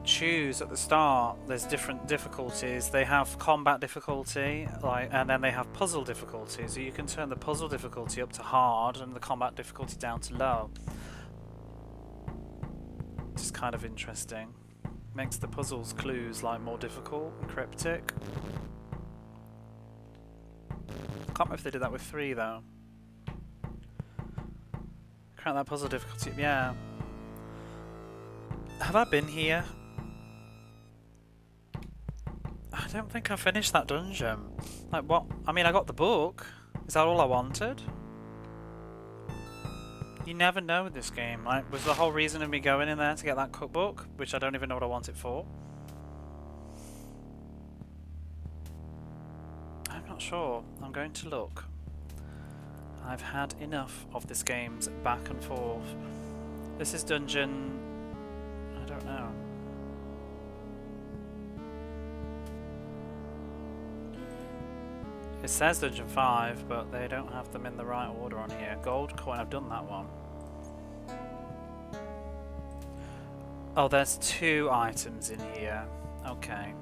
choose at the start. There's different difficulties. They have combat difficulty, like, and then they have puzzle difficulty. So you can turn the puzzle difficulty up to hard and the combat difficulty down to low. Which is kind of interesting. Makes the puzzles clues like more difficult and cryptic. Can't remember if they did that with 3 though. Crank that puzzle difficulty, yeah. Have I been here? I don't think I finished that dungeon. Like, what? I mean, I got the book. Is that all I wanted? You never know with this game. Like, was the whole reason of me going in there to get that cookbook, which I don't even know what I want it for? I'm not sure. I'm going to look. I've had enough of this game's back and forth. This is dungeon... I don't know. It says dungeon 5, but they don't have them in the right order on here. Gold coin, I've done that one. Oh, there's 2 items in here. Okay.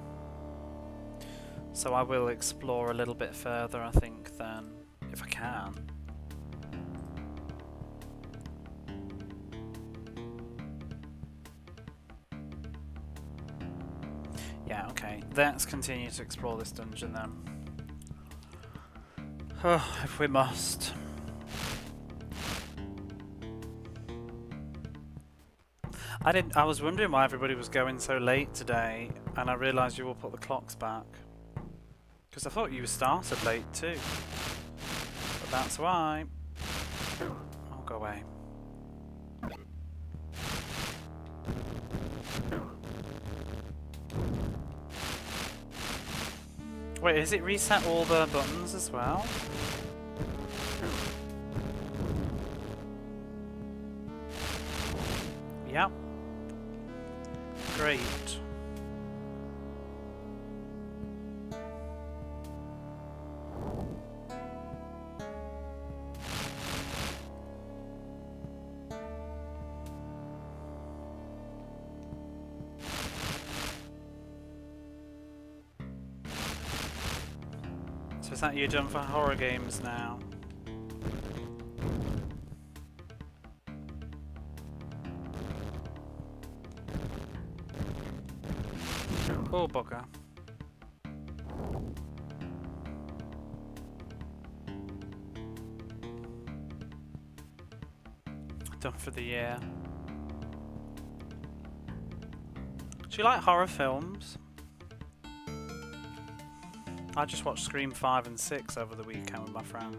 So I will explore a little bit further, I think, then, if I can. Yeah, okay. Let's continue to explore this dungeon then. Oh, if we must. I was wondering why everybody was going so late today, and I realised you all put the clocks back. Because I thought you started late too. But that's why. I'll go away. Wait, has it reset all the buttons as well? Yep. Great. So is that you done for horror games now? Oh, bugger. Done for the year. Do you like horror films? I just watched Scream 5 and 6 over the weekend with my friend.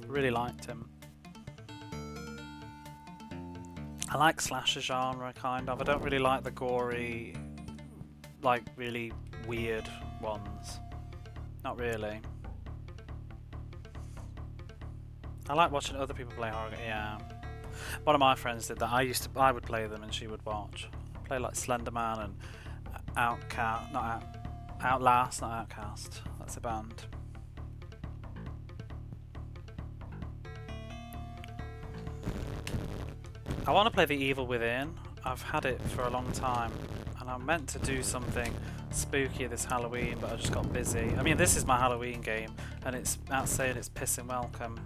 Really liked him. I like slasher genre, kind of. I don't really like the gory, like really weird ones. Not really. I like watching other people play horror. Yeah. One of my friends did that. I would play them and she would watch. Play like Slenderman and Outlast, not Outcast. That's a band. I want to play The Evil Within. I've had it for a long time and I meant to do something spooky this Halloween, but I just got busy. I mean, this is my Halloween game and it's out saying it's pissing welcome.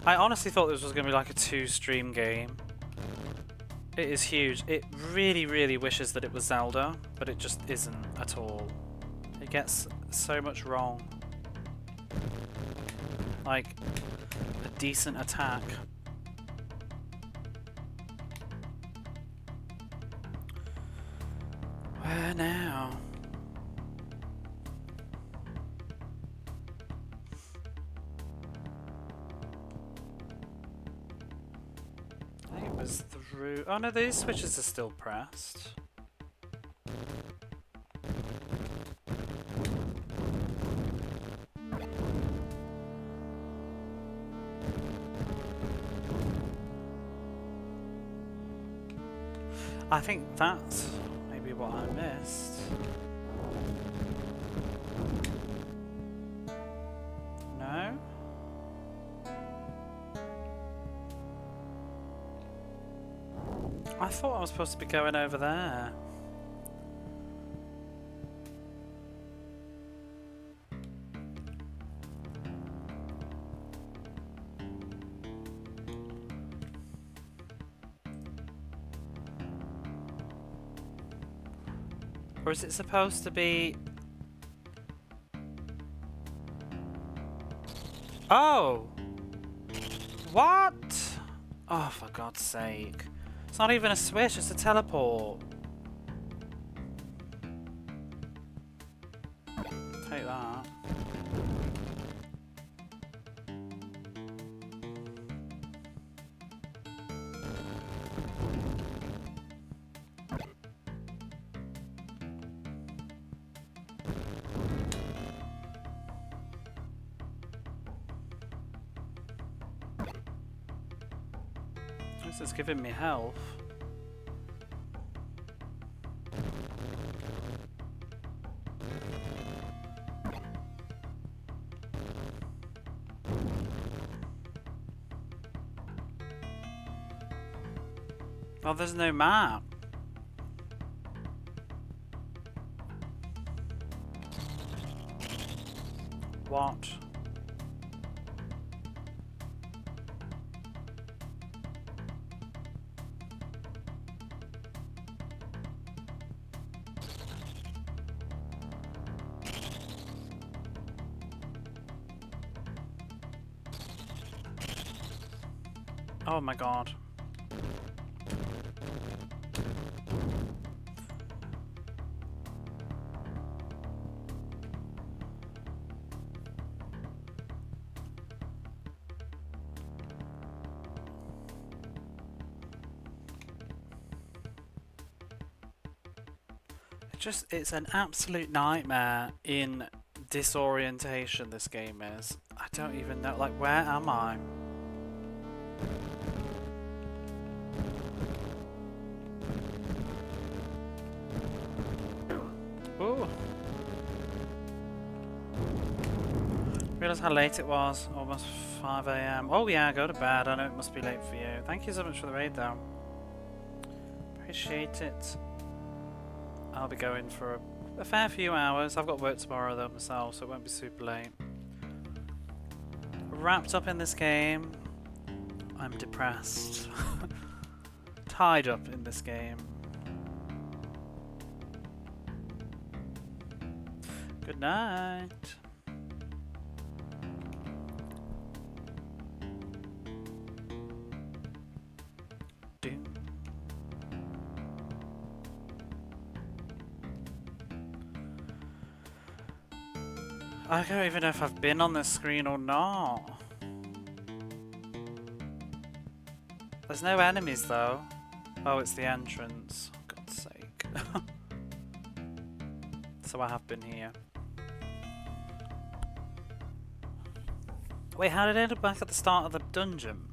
I honestly thought this was going to be like a 2-stream game. It is huge. It really, really wishes that it was Zelda, but it just isn't at all. It gets so much wrong. Like, a decent attack. Where now? I think it was through... Oh no, these switches are still pressed. I think that's maybe what I missed. No? I thought I was supposed to be going over there. Or is it supposed to be... Oh! What? Oh, for God's sake. It's not even a switch, it's a teleport. Take that. This is giving me health. Oh, there's no map. What? Oh my God. It's an absolute nightmare in disorientation, this game is. I don't even know, like, where am I? Ooh. Realised how late it was, almost 5 AM. Oh yeah, go to bed, I know it must be late for you. Thank you so much for the raid though. Appreciate it. I'll be going for a fair few hours. I've got work tomorrow though myself, so it won't be super late. wrapped up in this game. I'm depressed. Tied up in this game. Good night. Doom. I don't even know if I've been on this screen or not. There's no enemies though. Oh, it's the entrance. For God's sake. So I have been here. Wait, how did I end up back at the start of the dungeon?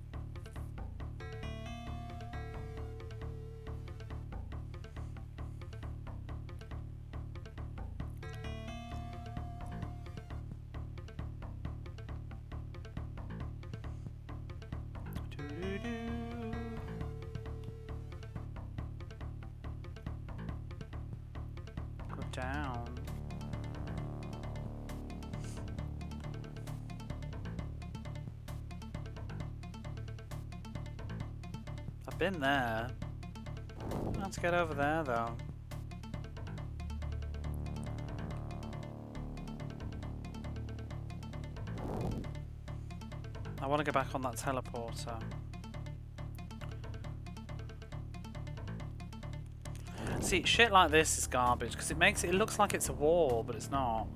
Go down. I've been there. How to get over there though? I want to go back on that teleporter. See, shit like this is garbage because it looks like it's a wall, but it's not.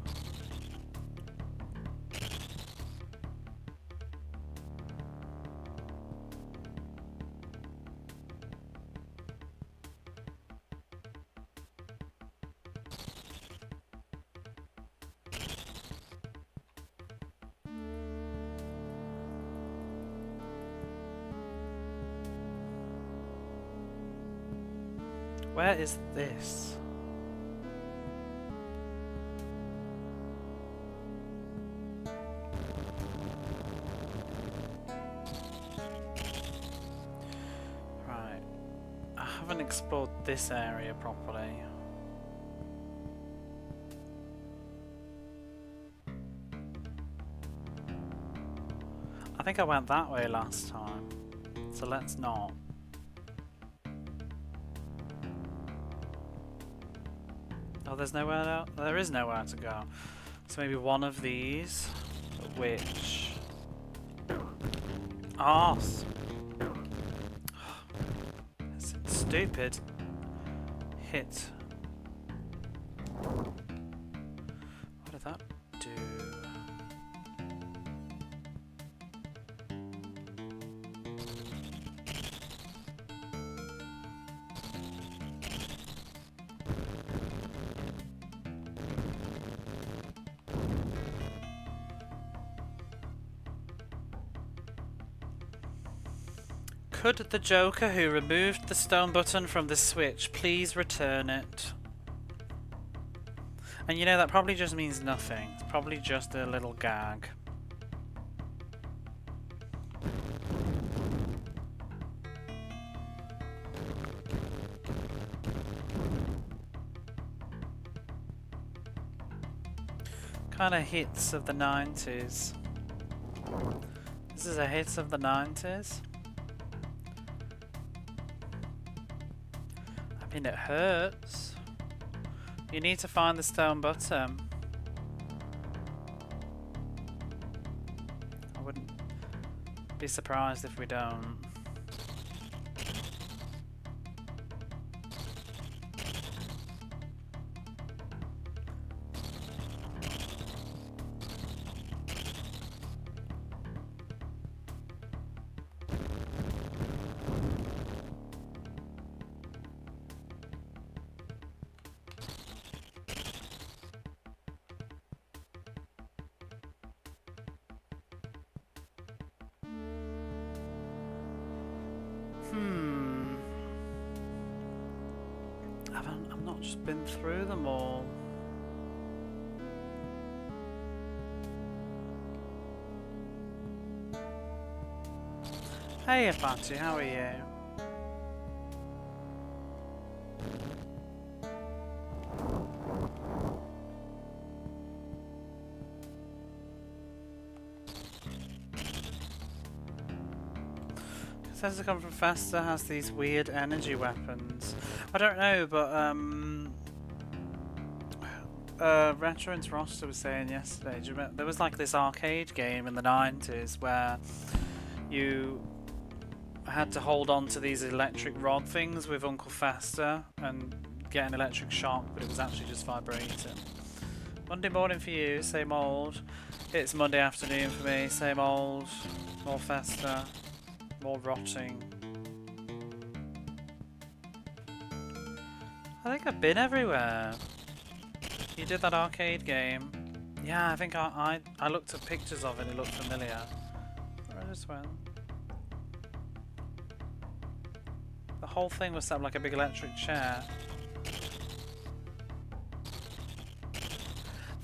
Where is this? Right. I haven't explored this area properly. I think I went that way last time, so let's not. Oh, there's nowhere out. There is nowhere to go. So maybe one of these, which arse. It's stupid. Hit. What did that do? Could the Joker who removed the stone button from the switch please return it? And you know, that probably just means nothing. It's probably just a little gag. Kind of hits of the 90s. This is a hit of the 90s. I mean, it hurts. You need to find the stone button. I wouldn't be surprised if we don't. I've not just been through them all. Hey Apache, how are you? Says to come from Faster has these weird energy weapons. I don't know, but Retro Roster was saying yesterday, do you remember, there was like this arcade game in the 90s where you had to hold on to these electric rod things with Uncle Faster and get an electric shock, but it was actually just vibrating. Monday morning for you, same old. It's Monday afternoon for me, same old. More Faster, more rotting. I think I've been everywhere. You did that arcade game. Yeah, I think I looked at pictures of it, it looked familiar. Where I just went. The whole thing was set up like a big electric chair.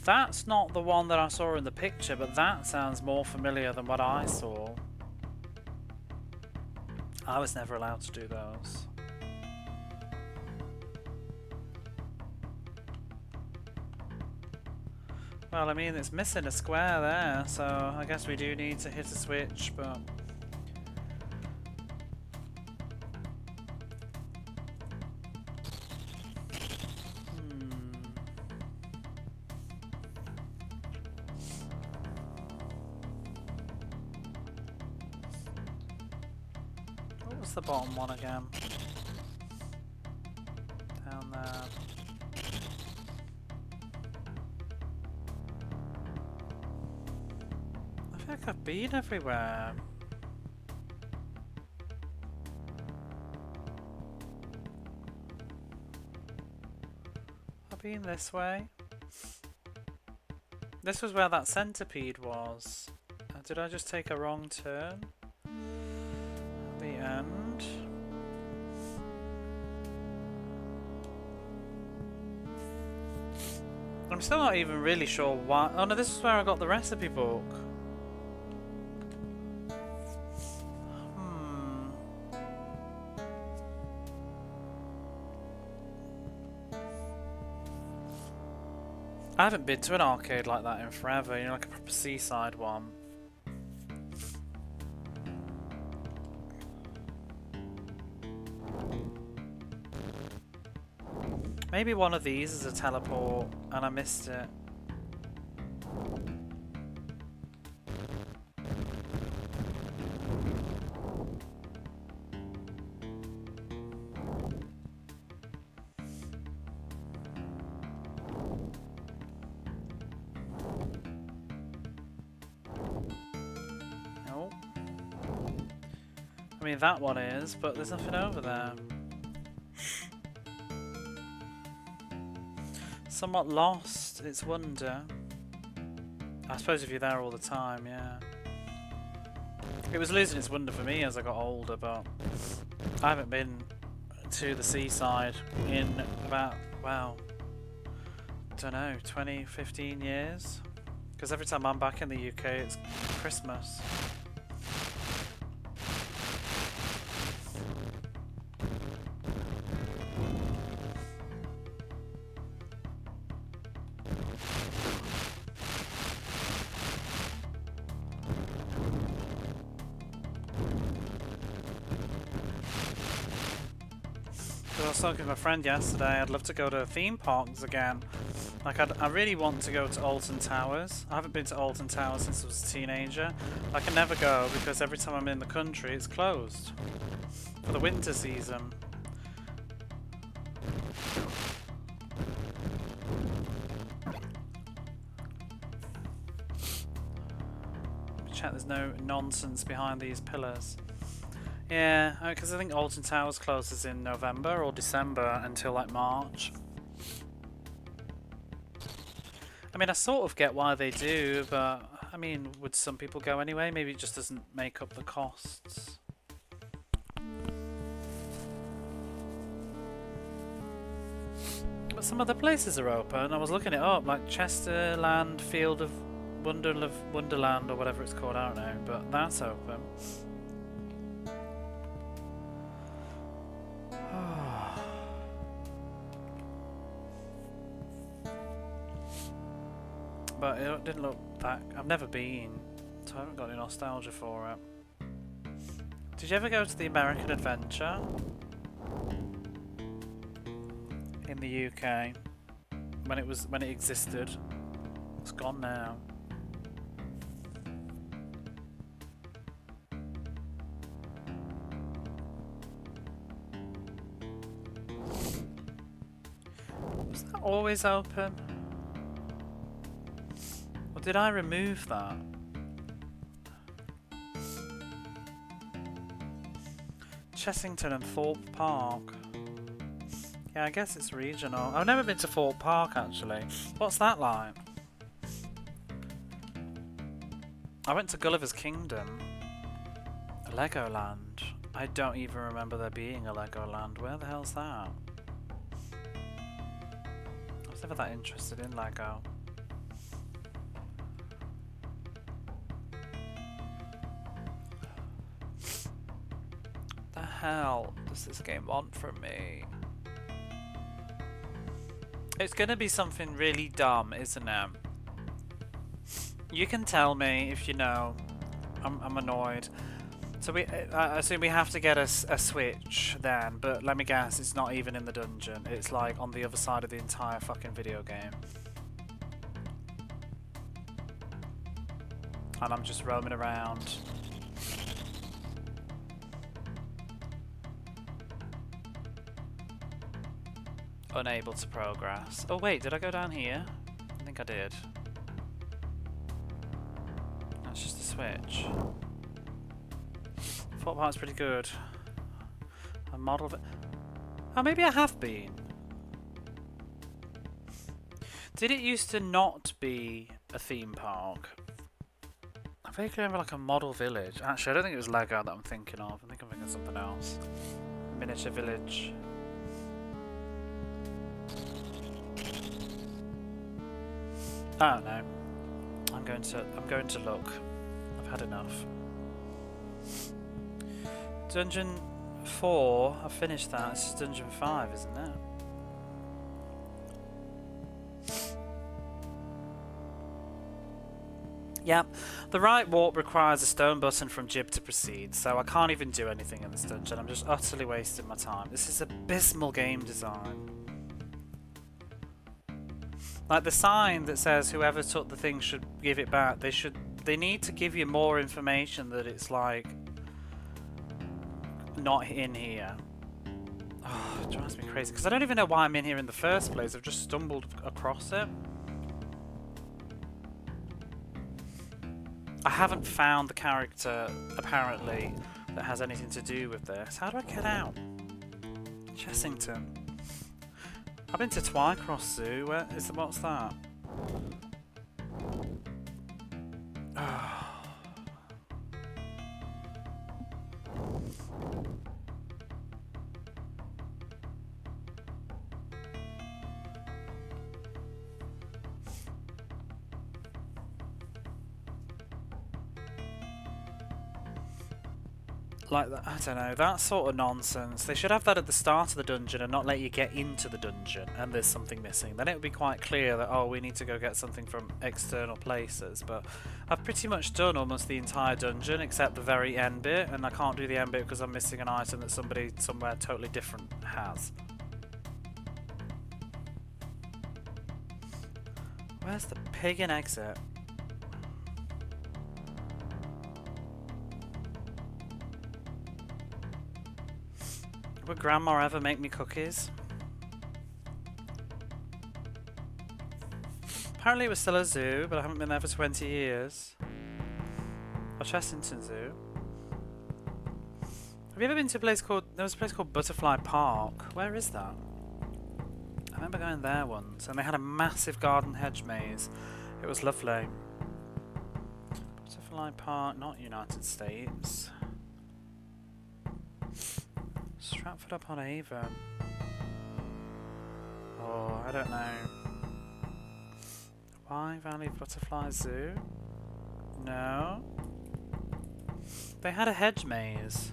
That's not the one that I saw in the picture, but that sounds more familiar than what I saw. I was never allowed to do those. Well, I mean, it's missing a square there, so I guess we do need to hit a switch, but... What was the bottom one again? Down there. I feel like I've been everywhere. I've been this way. This was where that centipede was. Did I just take a wrong turn? The end. I'm still not even really sure why. Oh no, this is where I got the recipe book. I haven't been to an arcade like that in forever, you know, like a proper seaside one. Maybe one of these is a teleport and I missed it. Nope. I mean, that one is, but there's nothing over there. Somewhat lost, it's wonder. I suppose if you're there all the time, yeah. It was losing its wonder for me as I got older, but I haven't been to the seaside in about, well, don't know, 20, 15 years? Because every time I'm back in the UK it's Christmas. I was talking to my friend yesterday, I'd love to go to theme parks again. Like, I really want to go to Alton Towers. I haven't been to Alton Towers since I was a teenager. I can never go because every time I'm in the country it's closed for the winter season. Check there's no nonsense behind these pillars. Yeah, because I think Alton Towers closes in November or December until like March. I mean, I sort of get why they do, but I mean, would some people go anyway? Maybe it just doesn't make up the costs. But some other places are open. I was looking it up, like Chesterland, Field of Wonderland, or whatever it's called, I don't know, but that's open. But it didn't look that... I've never been, so I haven't got any nostalgia for it. Did you ever go to the American Adventure? In the UK? When it existed. It's gone now. Was that always open? Or did I remove that? Chessington and Thorpe Park. Yeah, I guess it's regional. I've never been to Thorpe Park actually. What's that like? I went to Gulliver's Kingdom. Legoland. I don't even remember there being a Legoland. Where the hell's that? I was never that interested in Lego. The hell does this game want from me? It's gonna be something really dumb, isn't it? You can tell me if you know. I'm annoyed. So I assume we have to get a switch then, but let me guess, it's not even in the dungeon. It's like on the other side of the entire fucking video game. And I'm just roaming around. Unable to progress. Oh wait, did I go down here? I think I did. That's just a switch. Thought part's pretty good. A model of it. Oh, maybe I have been. Did it used to not be a theme park? I vaguely remember like a model village. Actually, I don't think it was Lego that I'm thinking of. I think I'm thinking of something else. Miniature village. I don't know. I'm going to look. I've had enough. Dungeon 4, I've finished that. This is Dungeon 5, isn't it? Yeah, the right warp requires a stone button from Jib to proceed, so I can't even do anything in this dungeon. I'm just utterly wasting my time. This is abysmal game design. Like the sign that says whoever took the thing should give it back, they need to give you more information that it's like not in here. Oh, it drives me crazy because I don't even know why I'm in here in the first place. I've just stumbled across it. I haven't found the character apparently that has anything to do with this. How do I get out? Chessington. I've been to Twycross Zoo. What's that? Like that, I don't know, that sort of nonsense. They should have that at the start of the dungeon and not let you get into the dungeon and there's something missing. Then it would be quite clear that, oh, we need to go get something from external places. But I've pretty much done almost the entire dungeon except the very end bit, and I can't do the end bit because I'm missing an item that somebody somewhere totally different has. Where's the pig and exit? Would Grandma ever make me cookies? Apparently it was still a zoo, but I haven't been there for 20 years. Or Chessington Zoo. Have you ever been to a place called... There was a place called Butterfly Park. Where is that? I remember going there once, and they had a massive garden hedge maze. It was lovely. Butterfly Park, not United States. Stratford upon Avon. Oh, I don't know. Wye Valley Butterfly Zoo? No. They had a hedge maze.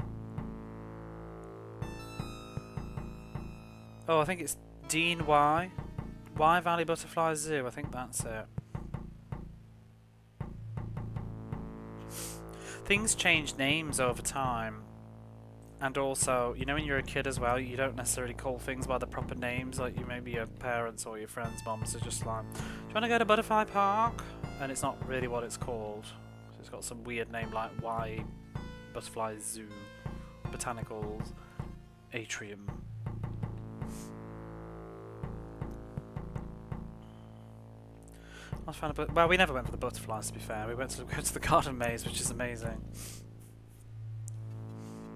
Oh, I think it's Dean Wye. Wye Valley Butterfly Zoo, I think that's it. Things change names over time. And also, you know, when you're a kid as well, you don't necessarily call things by the proper names. Like, you maybe your parents or your friends' moms are just like, "Do you want to go to Butterfly Park?" And it's not really what it's called. So it's got some weird name like Y Butterfly Zoo, Botanicals, Atrium. I was trying to well, we never went for the butterflies, to be fair. We went to go to the garden maze, which is amazing.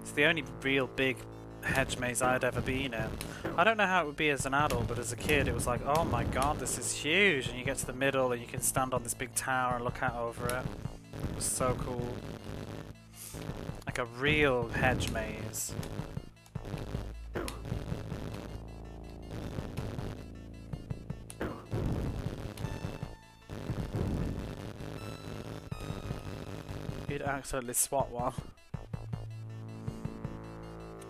It's the only real big hedge maze I'd ever been in. I don't know how it would be as an adult, but as a kid it was like, oh my god, this is huge, and you get to the middle and you can stand on this big tower and look out over it. It was so cool. Like a real hedge maze. You'd accidentally swat one.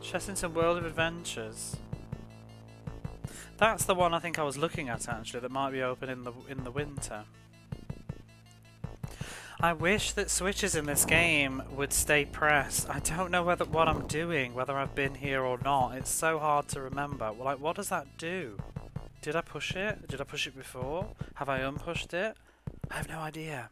Chessington World of Adventures. That's the one I think I was looking at actually, that might be open in the winter. I wish that switches in this game would stay pressed. I don't know what I'm doing, whether I've been here or not. It's so hard to remember. Well, like, what does that do? Did I push it? Did I push it before? Have I unpushed it? I have no idea.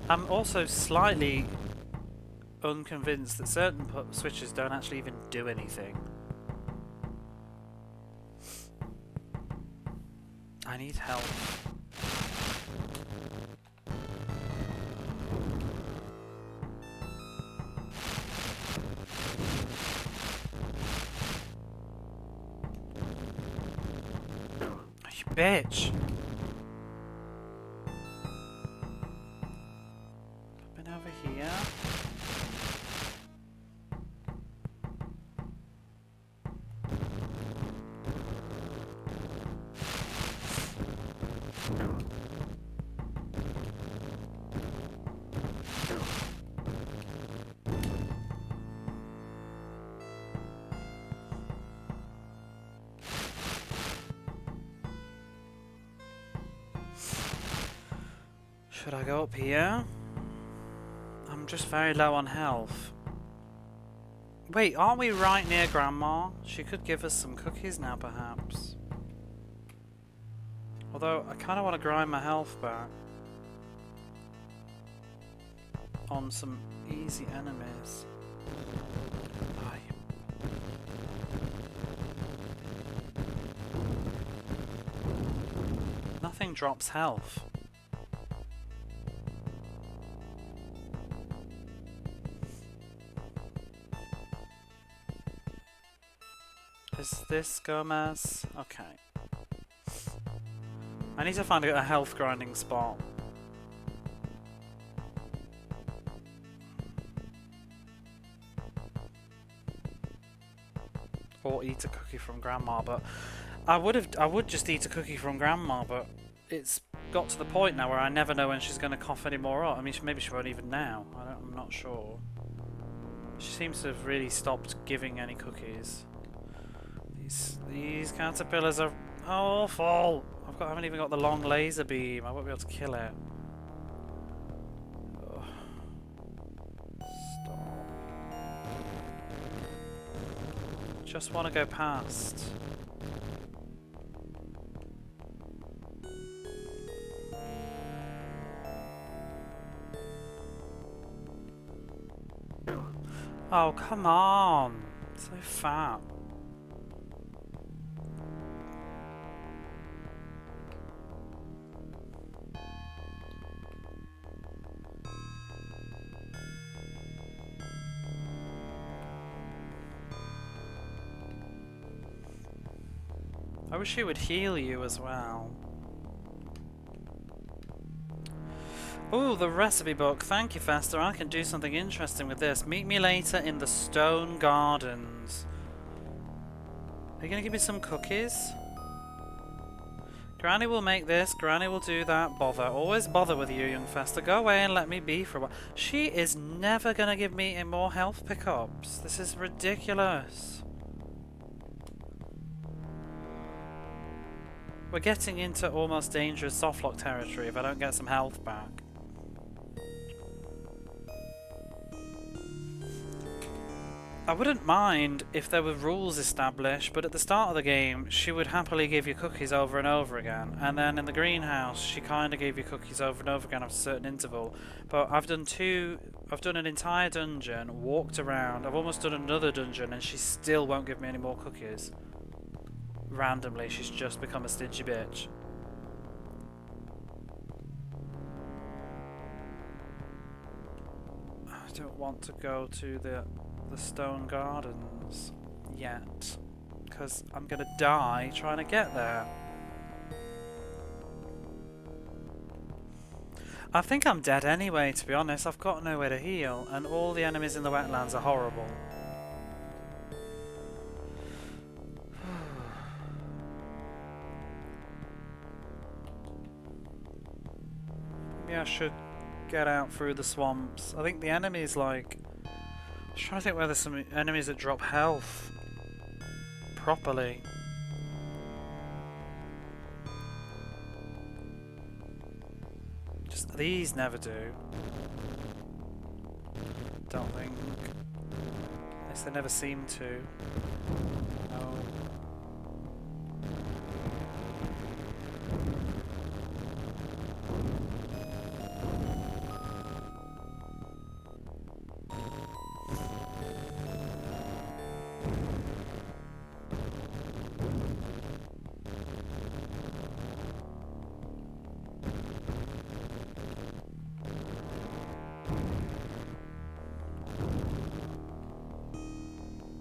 I'm also slightly unconvinced that certain switches don't actually even do anything. I need help. You bitch! Been over here. Should I go up here? I'm just very low on health. Wait, aren't we right near Grandma? She could give us some cookies now, perhaps. Although, I kind of want to grind my health back on some easy enemies. Nothing drops health. Is this Gomez? Okay. I need to find a health grinding spot. Or eat a cookie from Grandma, but I would just eat a cookie from Grandma, but it's got to the point now where I never know when she's going to cough any more up. I mean, maybe she won't even now. I'm not sure. She seems to have really stopped giving any cookies. These caterpillars are awful. I haven't even got the long laser beam. I won't be able to kill it. Ugh. Stop. Just want to go past. Oh, come on. So fat. I wish he would heal you as well. Ooh, the recipe book. Thank you, Fester. I can do something interesting with this. Meet me later in the Stone Gardens. Are you going to give me some cookies? Granny will make this, Granny will do that. Bother. Always bother with you, young Fester. Go away and let me be for a while. She is never going to give me any more health pickups. This is ridiculous. We're getting into almost dangerous softlock territory if I don't get some health back. I wouldn't mind if there were rules established, but at the start of the game she would happily give you cookies over and over again, and then in the greenhouse she kind of gave you cookies over and over again after a certain interval. But I've done an entire dungeon, walked around, I've almost done another dungeon, and she still won't give me any more cookies. Randomly, she's just become a stingy bitch. I don't want to go to the stone gardens yet, because I'm gonna die trying to get there. I think I'm dead anyway, to be honest. I've got nowhere to heal, and all the enemies in the wetlands are horrible. Maybe I should get out through the swamps. I think the enemies, like... I was trying to think whether there's some enemies that drop health properly. Just these never do. Don't think. At least they never seem to. No.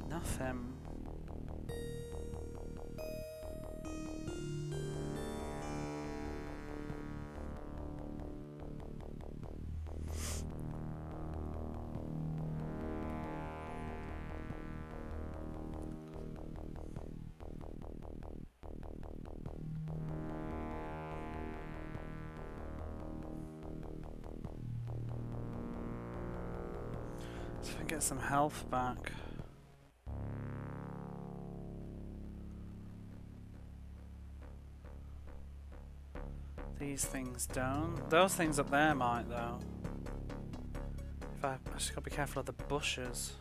Nothing. So I get some health back. These things don't. Those things up there might, though. If I just gotta be careful of the bushes.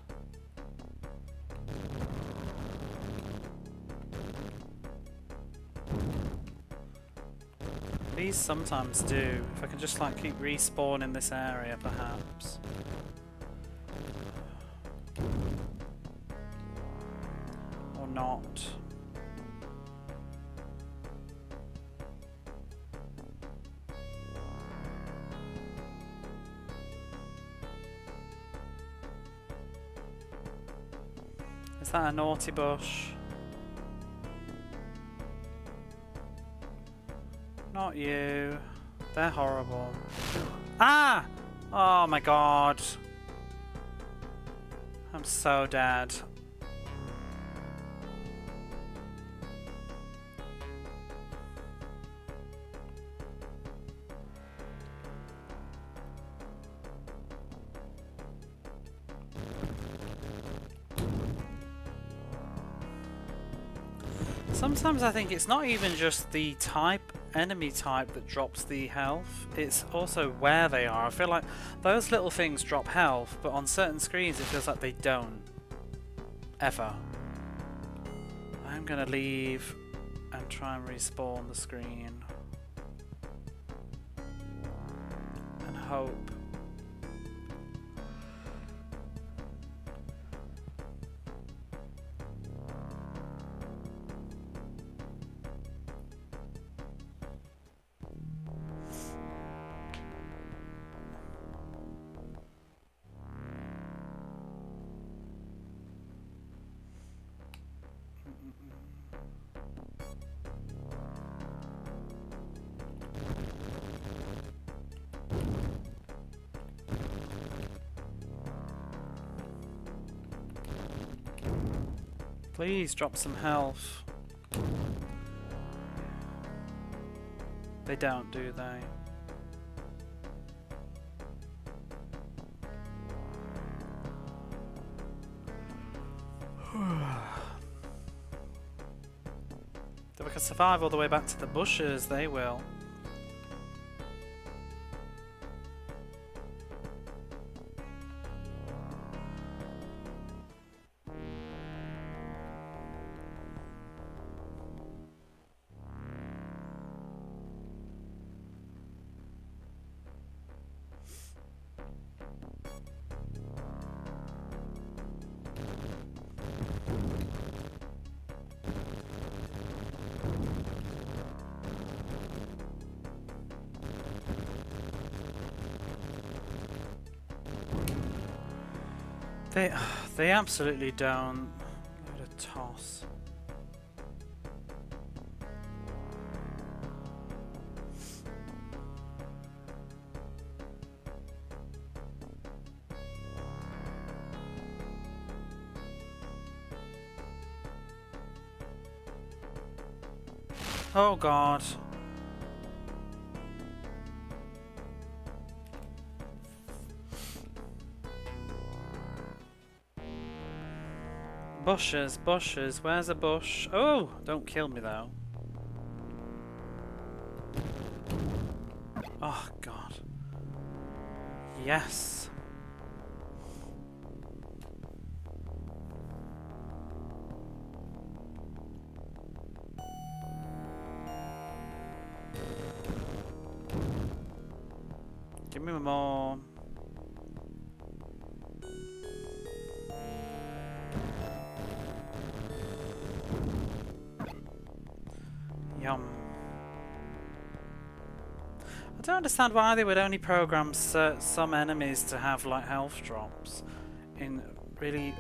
These sometimes do. If I can just like keep respawning in this area, perhaps. Or not. Is that a naughty bush? Not you. They're horrible. Ah! Oh my god. I'm so dead. Sometimes I think it's not even just the enemy type that drops the health, it's also where they are. I feel like those little things drop health, but on certain screens it feels like they don't. Ever. I'm gonna leave and try and respawn the screen. And hope. Please drop some health. They don't, do they? If we can survive all the way back to the bushes, they will. They absolutely don't. Give it a toss. Oh God. Bushes, bushes, where's a bush? Oh, don't kill me though. Oh God. Yes. Give me more. Yum. I don't understand why they would only program some enemies to have like health drops in really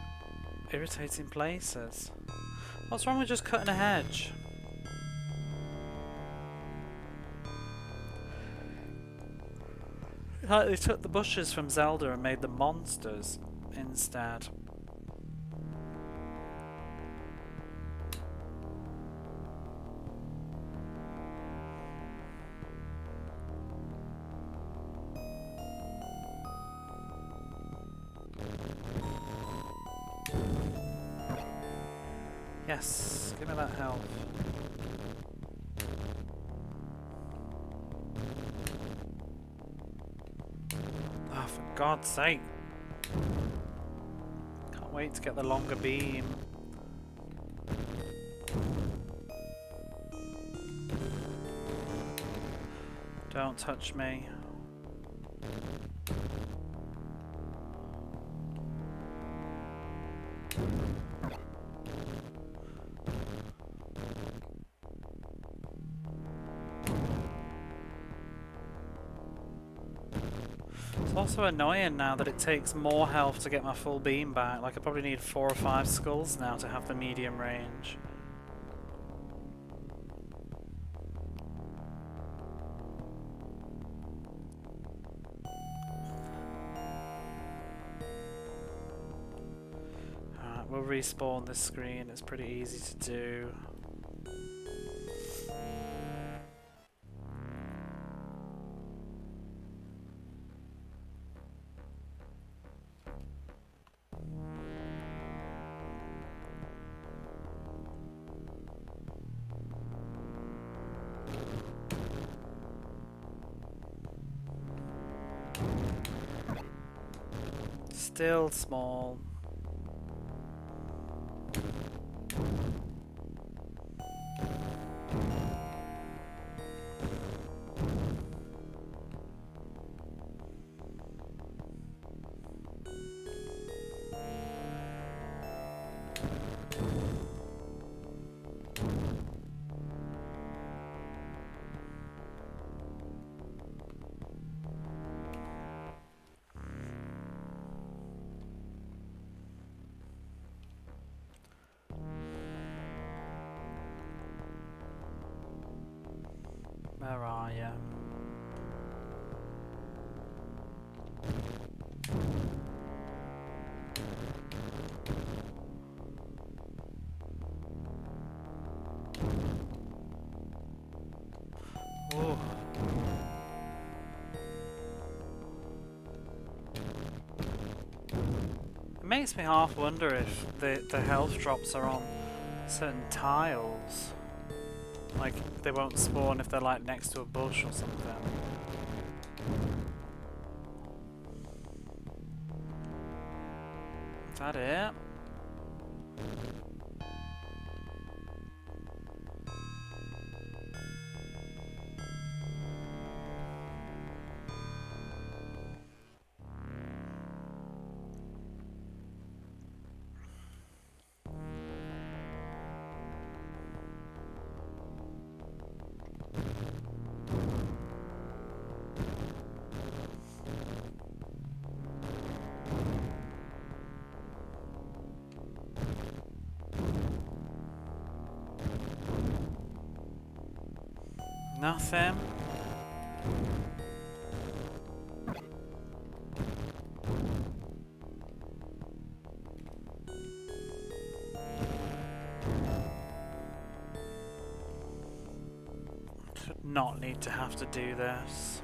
irritating places. What's wrong with just cutting a hedge? Like they took the bushes from Zelda and made them monsters instead. Yes, give me that health. Oh, for God's sake. Can't wait to get the longer beam. Don't touch me. It's also annoying now that it takes more health to get my full beam back. Like I probably need 4 or 5 skulls now to have the medium range. Alright, we'll respawn this screen. It's pretty easy to do. Still small. Where are you? Oh. It makes me half wonder if the health drops are on certain tiles. Like, they won't spawn if they're like next to a bush or something. Is that it? Nothing. Should not need to have to do this.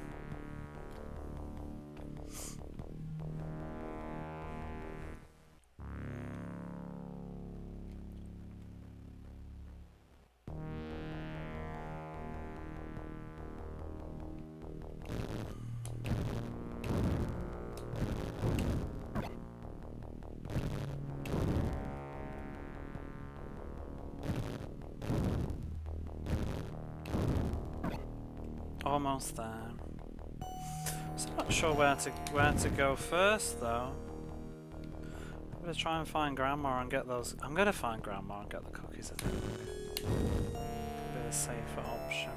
Almost there. So I'm not sure where to go first though. I'm gonna try and find Grandma and get those. I'm gonna find Grandma and get the cookies, I think. Be a safer option.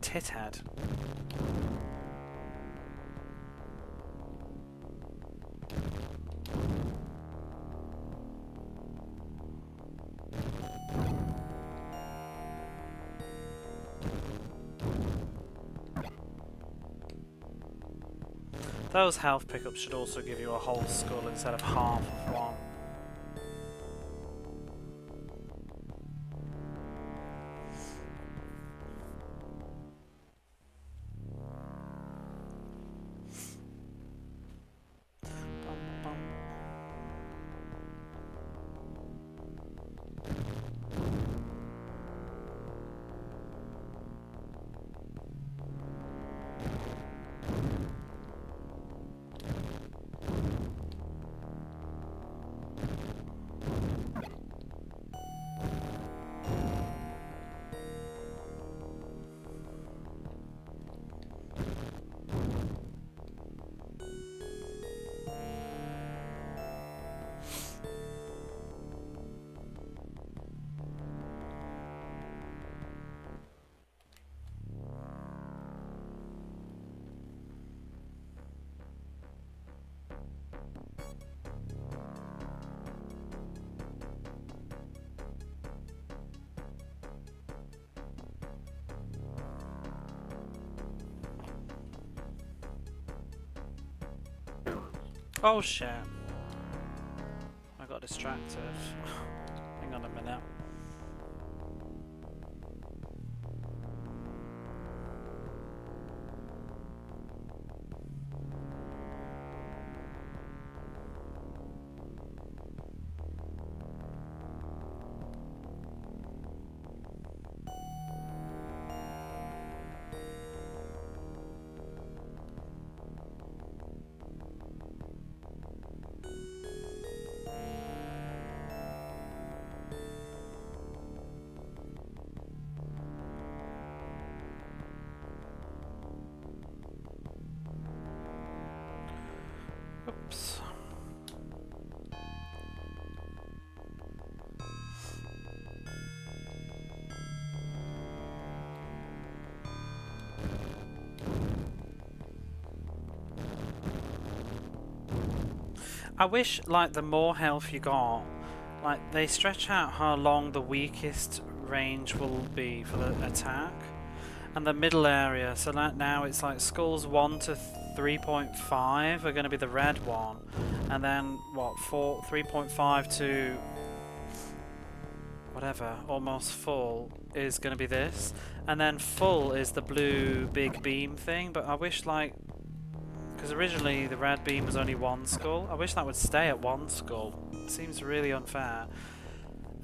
Tithead. Those health pickups should also give you a whole skull instead of half of one. Oh shit. I got distracted. Hang on a minute. Oops. I wish, like, the more health you got, like, they stretch out how long the weakest range will be for the attack. And the middle area, so that now it's like skulls 1 to 3.5 are going to be the red one, and then what, 3.5 to whatever, almost full is going to be this, and then full is the blue big beam thing. But I wish, like, because originally the red beam was only one skull, I wish that would stay at one skull. It seems really unfair.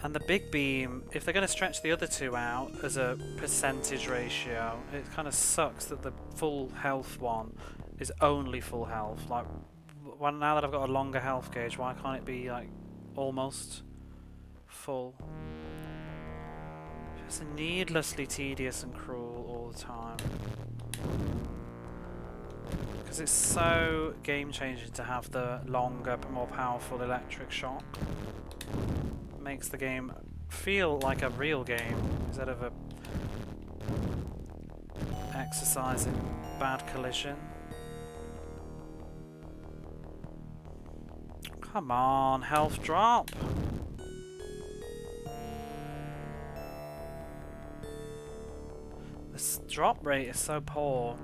And the big beam, if they're going to stretch the other two out as a percentage ratio, it kind of sucks that the full health one is only full health. Like, well, now that I've got a longer health gauge, why can't it be like almost full? It's needlessly tedious and cruel all the time. Because it's so game changing to have the longer, more powerful electric shock. Makes the game feel like a real game instead of a exercise in bad collision. Come on, health drop. This drop rate is so poor.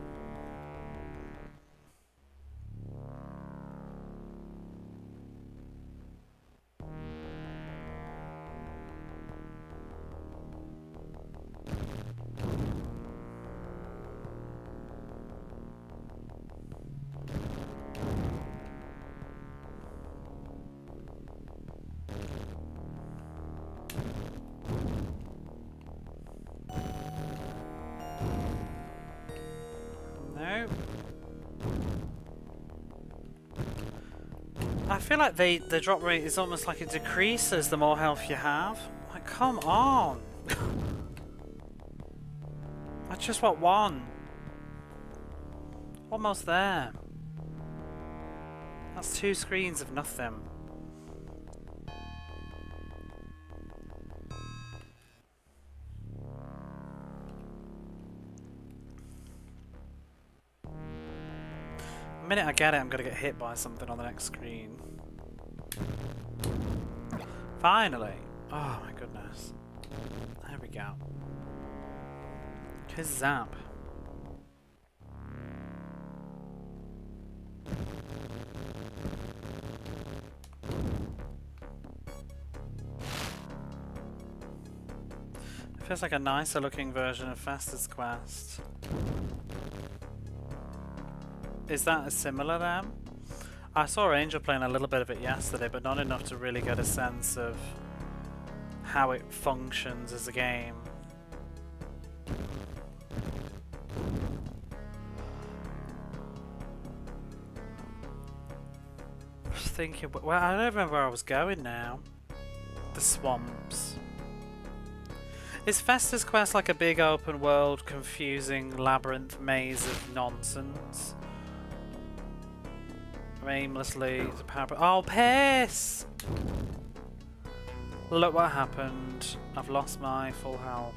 I feel like the drop rate is almost like it decreases the more health you have. Like, come on! I just want one. Almost there. That's 2 screens of nothing. The minute I get it, I'm gonna get hit by something on the next screen. Finally! Oh my goodness. There we go. Kazap. It feels like a nicer looking version of Fastest Quest. Is that a similar then? I saw Angel playing a little bit of it yesterday, but not enough to really get a sense of how it functions as a game. I was thinking, well, I don't remember where I was going now. The swamps. Is Fastest Quest like a big open world, confusing labyrinth maze of nonsense? Aimlessly, oh, piss! Look what happened. I've lost my full health.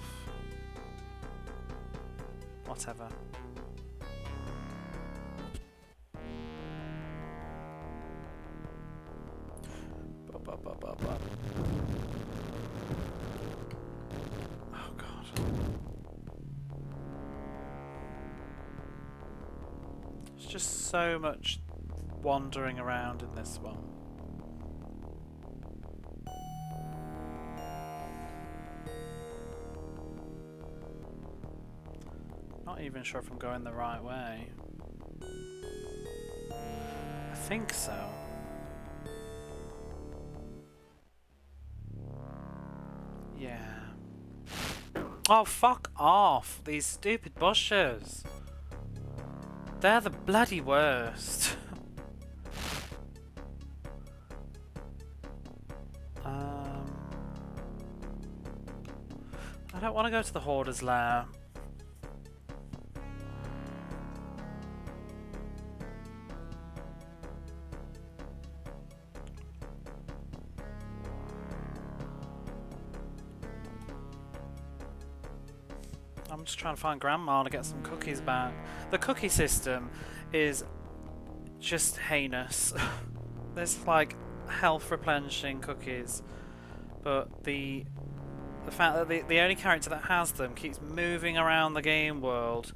Whatever. Oh god. There's just so much wandering around in this one. Not even sure if I'm going the right way. I think so. Yeah. Oh, fuck off! These stupid bushes! They're the bloody worst. I don't want to go to the Hoarder's Lair. I'm just trying to find Grandma to get some cookies back. The cookie system is just heinous. There's like health replenishing cookies, but the The fact that the only character that has them keeps moving around the game world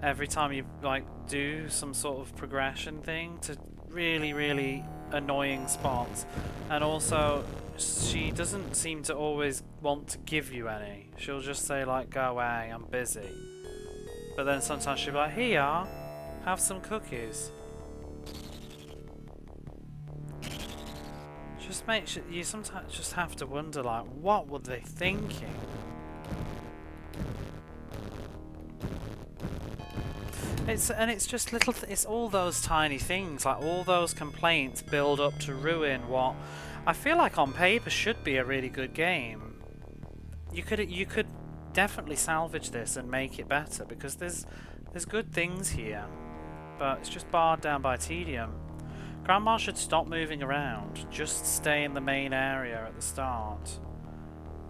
every time you like do some sort of progression thing to really, really annoying spots. And also, she doesn't seem to always want to give you any. She'll just say like, go away, I'm busy. But then sometimes she'll be like, here you are, have some cookies. Just make sure, you sometimes just have to wonder like, what were they thinking? It's just little, it's all those tiny things, like all those complaints build up to ruin what I feel like on paper should be a really good game. You could definitely salvage this and make it better because there's good things here, but it's just barred down by tedium. Grandma should stop moving around, just stay in the main area at the start,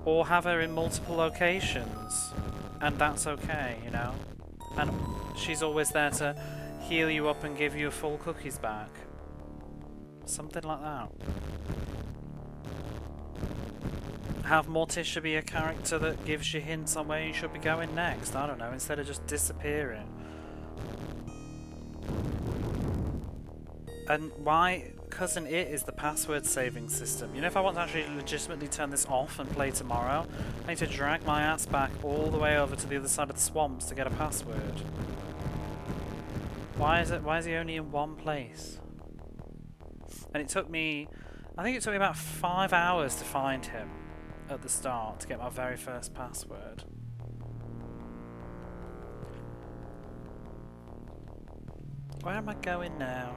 or have her in multiple locations, and that's okay, you know. And she's always there to heal you up and give you full cookies back. Something like that. Have Morticia be a character that gives you hints on where you should be going next. I don't know, instead of just disappearing. And why Cousin It is the password saving system. You know, if I want to actually legitimately turn this off and play tomorrow, I need to drag my ass back all the way over to the other side of the swamps to get a password. Why is he only in one place? And it took me, I think it took me about 5 hours to find him at the start to get my very first password. Where am I going now?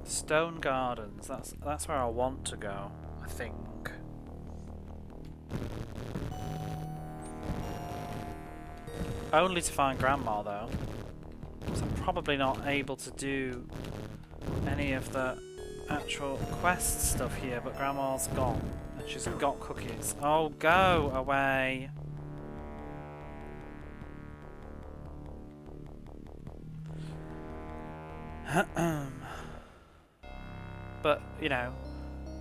Stone Gardens, that's where I want to go, I think. Only to find Grandma though. So I'm probably not able to do any of the actual quest stuff here, but Grandma's gone. And she's got cookies. Oh, go away! But, you know,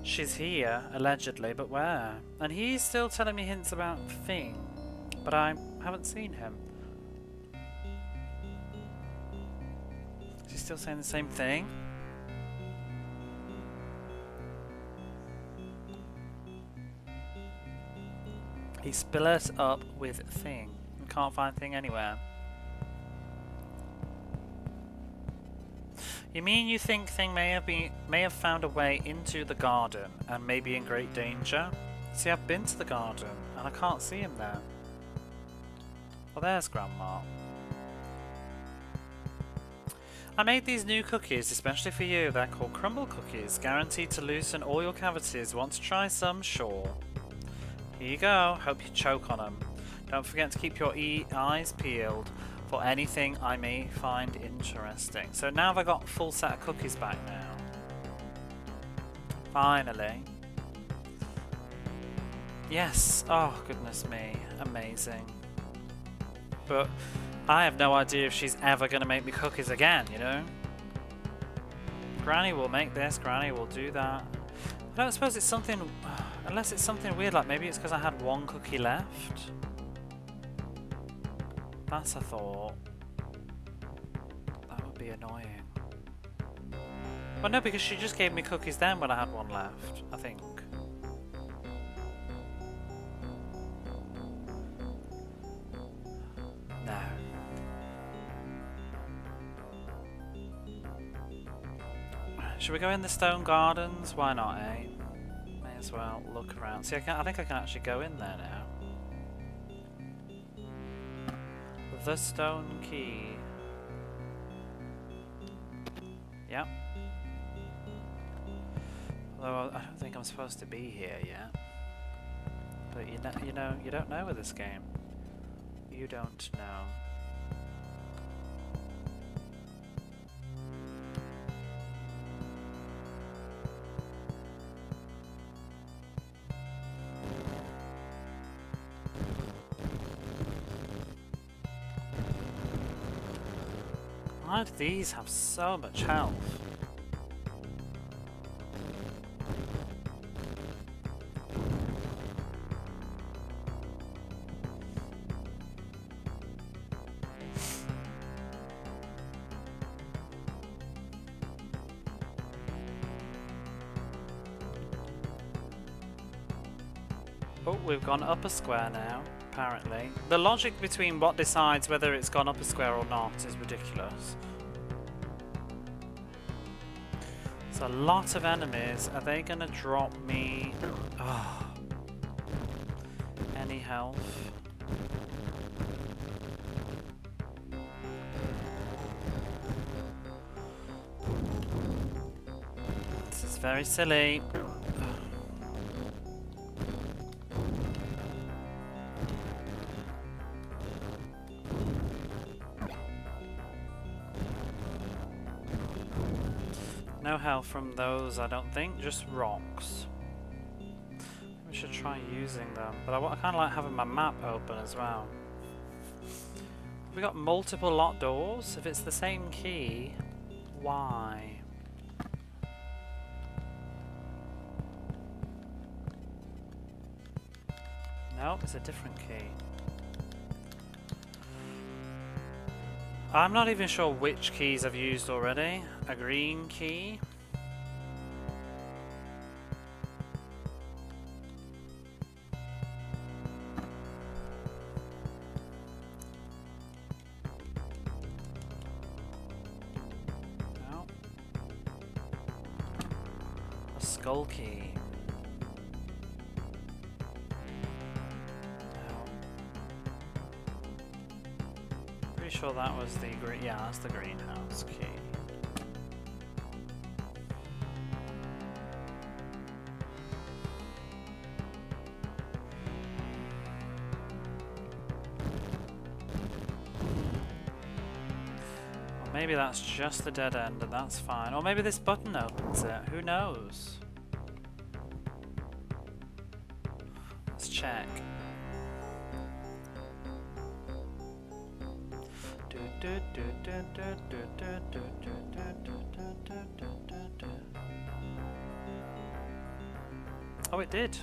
she's here, allegedly, but where? And he's still telling me hints about Thing, but I haven't seen him. Is he still saying the same thing? He split up with Thing and can't find Thing anywhere. You mean you think Thing may have found a way into the garden and may be in great danger? See, I've been to the garden and I can't see him there. Well, there's Grandma. I made these new cookies especially for you. They're called crumble cookies, guaranteed to loosen all your cavities. Want to try some? Sure. Here you go. Hope you choke on them. Don't forget to keep your eyes peeled for anything I may find interesting. So now I've got a full set of cookies back now. Finally. Yes. Oh, goodness me. Amazing. But I have no idea if she's ever going to make me cookies again, you know? Granny will make this, Granny will do that. I don't suppose it's something... Unless it's something weird, like maybe it's because I had one cookie left. That's a thought. That would be annoying. Well, no, because she just gave me cookies then when I had one left, I think. No. Should we go in the Stone Gardens? Why not, eh? May as well look around. See, I think I can actually go in there now. The Stone Key. Yep. Although I don't think I'm supposed to be here yet. But you don't know with this game. You don't know. Why do these have so much health? Oh, we've gone up a square now, apparently. The logic between what decides whether it's gone up a square or not is ridiculous. There's a lot of enemies. Are they gonna drop me... Oh. Any health? This is very silly. No health from those, I don't think, just rocks. We should try using them, but I kind of like having my map open as well. We got multiple locked doors. If it's the same key, why? Nope, it's a different key. I'm not even sure which keys I've used already. A green key. No. A skull key. Sure that was the green. Yeah, that's the greenhouse key. Or maybe that's just the dead end and that's fine. Or maybe this button opens it. Who knows? Let's check. Oh, it did.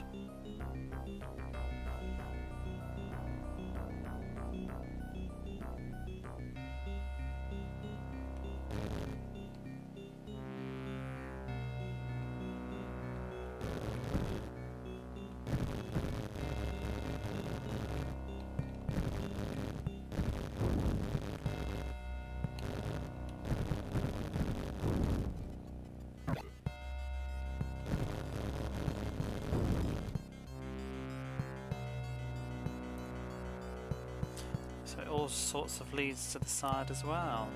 So it all sorts of leads to the side as well.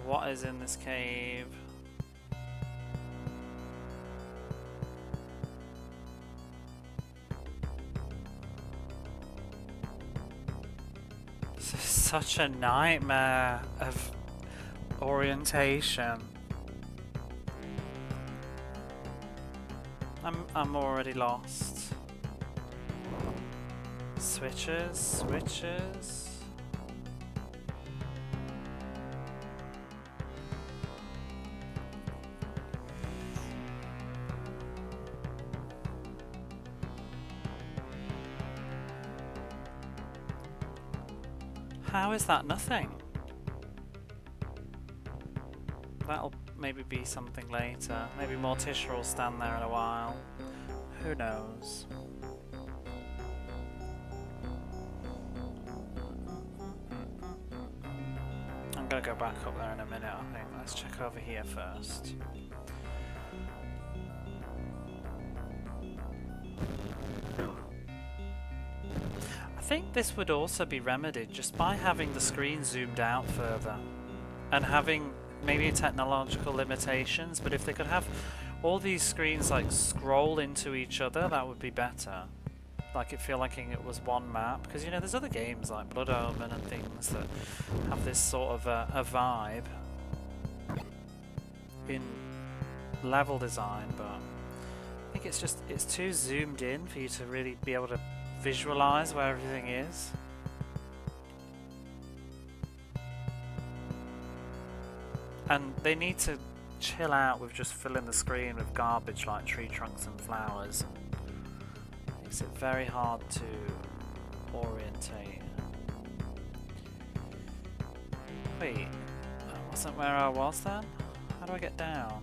What is in this cave? This is such a nightmare of orientation. I'm already lost. Switches, switches. How is that nothing? That'll maybe be something later. Maybe Morticia will stand there in a while. Who knows? I'm gonna go back up there in a minute, I think. Let's check over here first. I think this would also be remedied just by having the screen zoomed out further and having maybe technological limitations, but if they could have all these screens like scroll into each other, that would be better. Like it feel like it was one map, because you know there's other games like Blood Omen and things that have this sort of a vibe in level design, but I think it's too zoomed in for you to really be able to visualize where everything is. And they need to chill out with just filling the screen with garbage like tree trunks and flowers. Makes it very hard to orientate. Wait, that wasn't where I was then? How do I get down?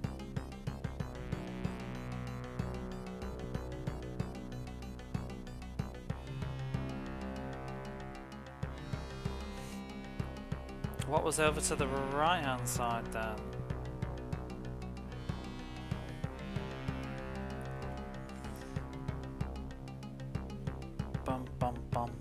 What was over to the right hand side then? Bum bum bum.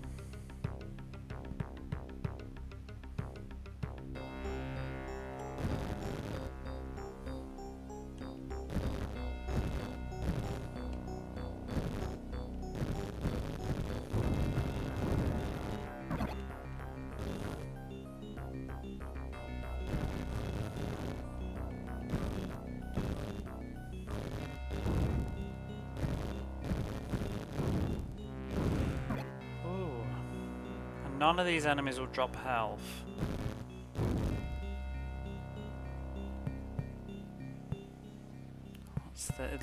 None of these enemies will drop health.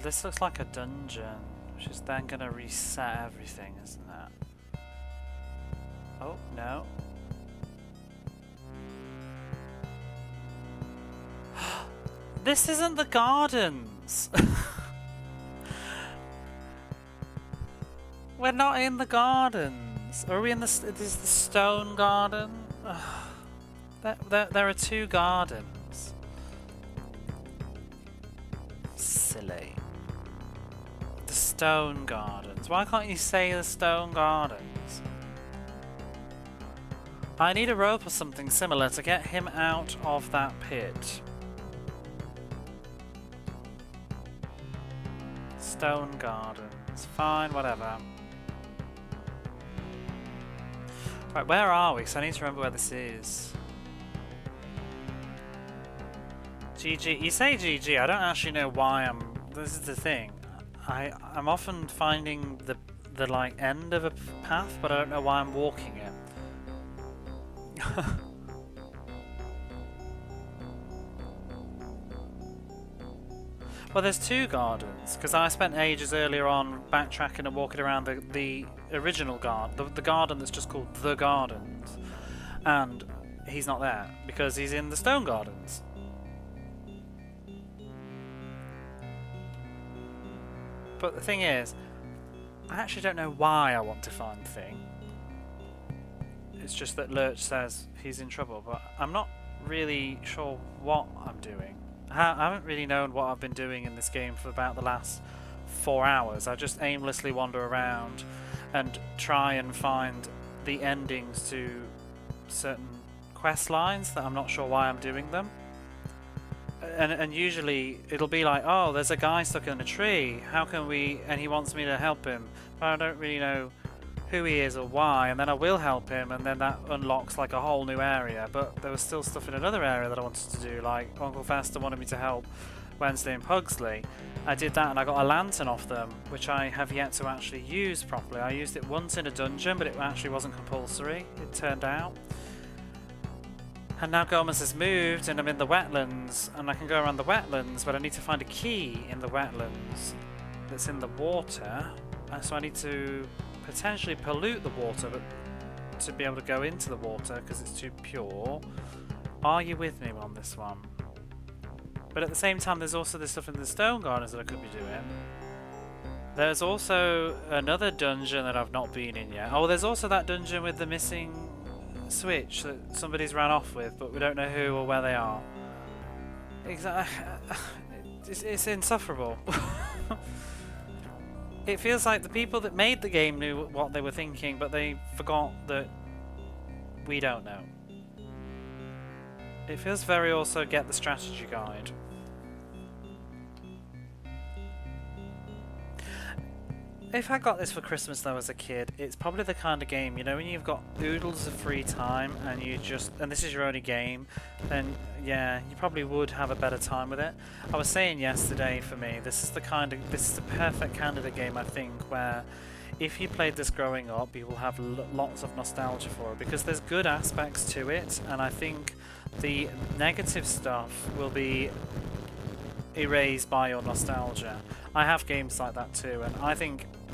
This looks like a dungeon, which is then going to reset everything, isn't it? Oh, no. This isn't the gardens! We're not in the gardens. Are we in the... Is the stone garden? There are two gardens. Silly. The stone gardens. Why can't you say the stone gardens? I need a rope or something similar to get him out of that pit. Stone gardens. Fine, whatever. Right, where are we? Because I need to remember where this is. GG. You say GG, I don't actually know why I'm... This is the thing. I'm often finding the like end of a path, but I don't know why I'm walking it. Well, there's two gardens, because I spent ages earlier on backtracking and walking around the original garden, the garden that's just called The Gardens, and he's not there, because he's in the Stone Gardens. But the thing is, I actually don't know why I want to find the thing. It's just that Lurch says he's in trouble, but I'm not really sure what I'm doing. I haven't really known what I've been doing in this game for about the last 4 hours. I just aimlessly wander around and try and find the endings to certain quest lines that I'm not sure why I'm doing them. And usually it'll be like, oh, there's a guy stuck in a tree. How can we... And he wants me to help him. But I don't really know who he is or why, and then I will help him, and then that unlocks like a whole new area. But there was still stuff in another area that I wanted to do, like Uncle Fester wanted me to help Wednesday and Pugsley. I did that and I got a lantern off them, which I have yet to actually use properly. I used it once in a dungeon, but it actually wasn't compulsory, it turned out. And now Gomez has moved and I'm in the wetlands, and I can go around the wetlands, but I need to find a key in the wetlands that's in the water, so I need to potentially pollute the water, but to be able to go into the water because it's too pure. Are you with me on this one? But at the same time, there's also this stuff in the Stone Gardens that I could be doing. There's also another dungeon that I've not been in yet. Oh, there's also that dungeon with the missing switch that somebody's ran off with, but we don't know who or where they are. It's insufferable. It feels like the people that made the game knew what they were thinking, but they forgot that we don't know. It feels very also get the strategy guide. If I got this for Christmas though as a kid, it's probably the kind of game, you know, when you've got oodles of free time and you just, and this is your only game, then yeah, you probably would have a better time with it. I was saying yesterday, for me, this is the perfect candidate game, I think, where if you played this growing up, you will have lots of nostalgia for it, because there's good aspects to it, and I think the negative stuff will be erased by your nostalgia. I have games like that too, and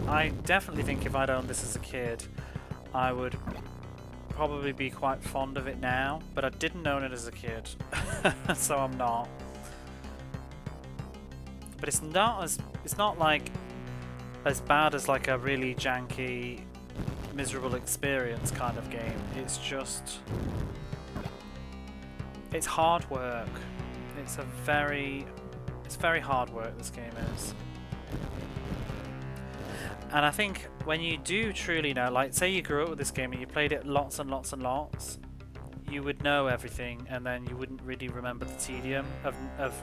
I definitely think if I'd owned this as a kid, I would probably be quite fond of it now, but I didn't own it as a kid, so I'm not. But it's not like as bad as like a really janky, miserable experience kind of game. It's just It's hard work. It's very hard work, this game is. And I think when you do truly know, like say you grew up with this game and you played it lots and lots and lots, you would know everything, and then you wouldn't really remember the tedium of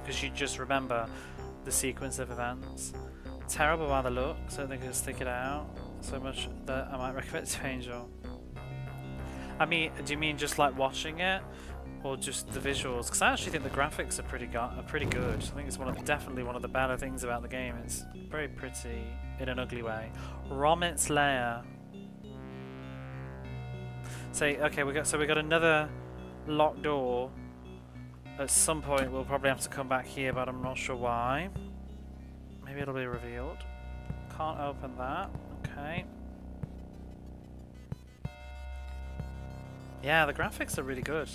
because you just remember the sequence of events. Terrible by the look, so they could stick it out so much that I might recommend it to Angel. I mean, do you mean just like watching it, or just the visuals? Because I actually think the graphics are pretty good. I think it's definitely one of the better things about the game. It's very pretty in an ugly way. Romit's Lair. Okay, we got another locked door. At some point, we'll probably have to come back here, but I'm not sure why. Maybe it'll be revealed. Can't open that. Okay. Yeah, the graphics are really good.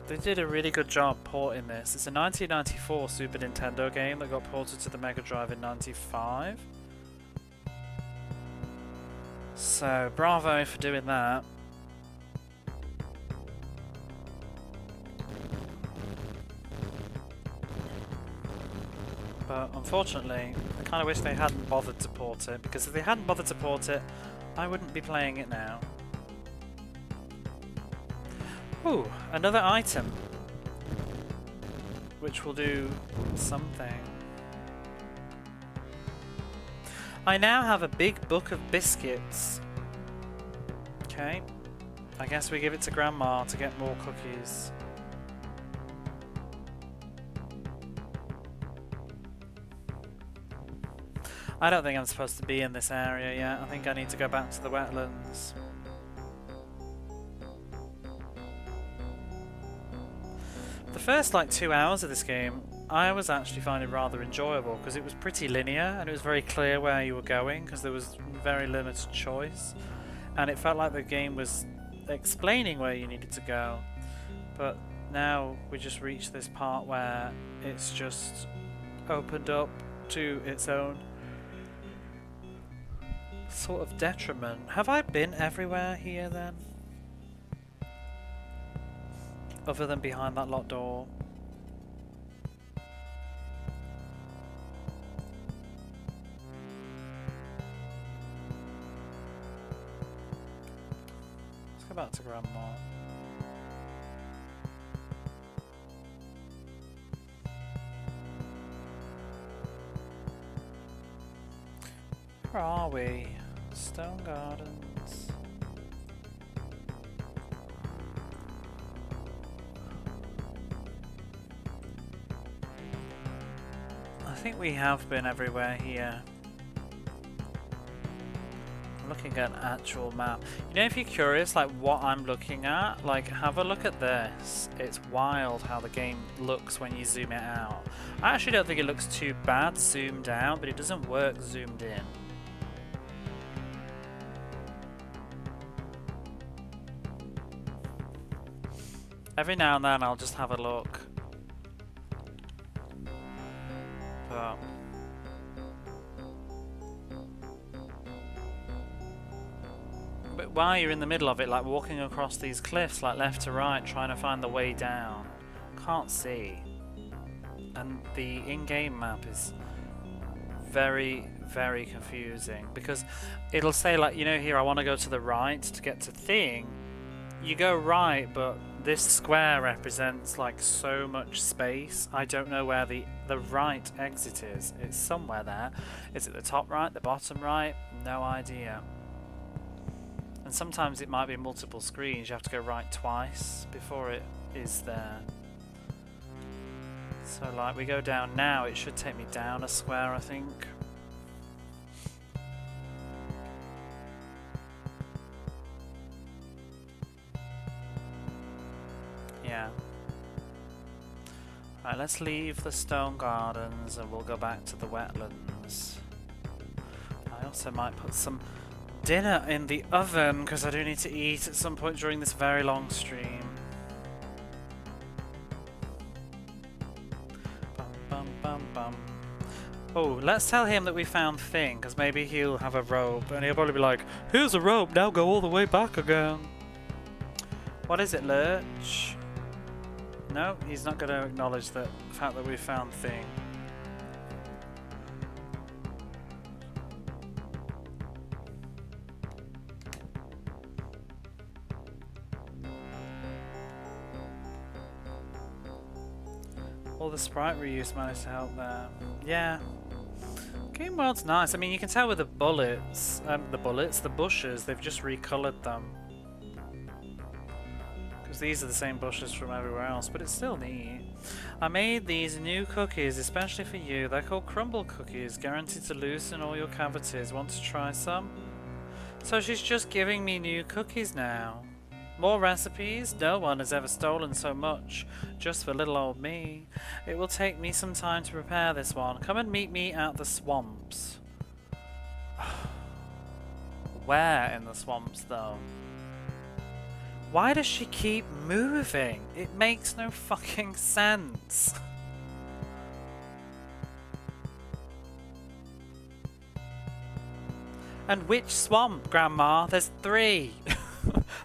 They did a really good job porting this. It's a 1994 Super Nintendo game that got ported to the Mega Drive in '95. So, bravo for doing that. But unfortunately, I kind of wish they hadn't bothered to port it, because if they hadn't bothered to port it, I wouldn't be playing it now. Ooh, another item, which will do something. I now have a big book of biscuits. Okay, I guess we give it to Grandma to get more cookies. I don't think I'm supposed to be in this area yet. I think I need to go back to the wetlands. The first like 2 hours of this game I was actually finding rather enjoyable, because it was pretty linear and it was very clear where you were going, because there was very limited choice, and it felt like the game was explaining where you needed to go. But now we just reached this part where it's just opened up to its own sort of detriment. Have I been everywhere here then? Other than behind that locked door. Let's go back to Grandma. Where are we? Stone Gardens. I think we have been everywhere here. I'm looking at an actual map. You know, if you're curious like what I'm looking at, like have a look at this. It's wild how the game looks when you zoom it out. I actually don't think it looks too bad zoomed out, but it doesn't work zoomed in. Every now and then I'll just have a look. But while you're in the middle of it, like walking across these cliffs, like left to right, trying to find the way down, can't see. And the in-game map is very, very confusing, because it'll say like, you know, here I want to go to the right to get to thing. You go right, but this square represents like so much space. I don't know where the right exit is. It's somewhere there. Is it the top right, the bottom right? No idea. And sometimes it might be multiple screens. You have to go right twice before it is there. So like we go down now, it should take me down a square, I think. Yeah. Right, let's leave the Stone Gardens and we'll go back to the wetlands. I also might put some dinner in the oven, because I do need to eat at some point during this very long stream. Bum, bum, bum, bum. Oh, let's tell him that we found Thing, because maybe he'll have a rope and he'll probably be like, here's a rope, now go all the way back again. What is it, Lurch? No, he's not going to acknowledge the fact that we found thing. All the sprite reuse managed to help there. Yeah. Game world's nice. I mean, you can tell with the bullets, the bushes, they've just recolored them. Because these are the same bushes from everywhere else, but it's still neat. I made these new cookies especially for you. They're called crumble cookies, guaranteed to loosen all your cavities. Want to try some? So she's just giving me new cookies now. More recipes? No one has ever stolen so much, just for little old me. It will take me some time to prepare this one. Come and meet me at the swamps. Where in the swamps, though? Why does she keep moving? It makes no fucking sense. And which swamp, Grandma? There's 3.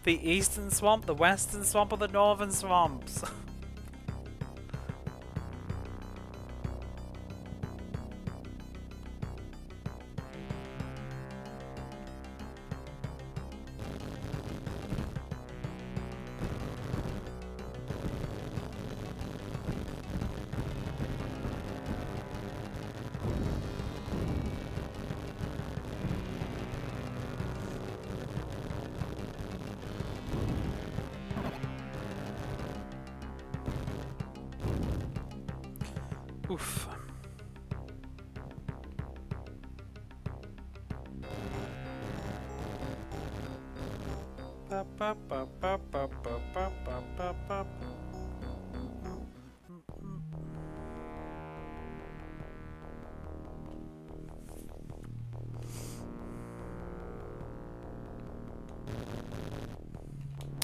The eastern swamp, the western swamp, or the northern swamps? Oof.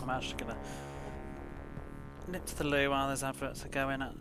I'm actually gonna nip to the loo while those adverts are going at.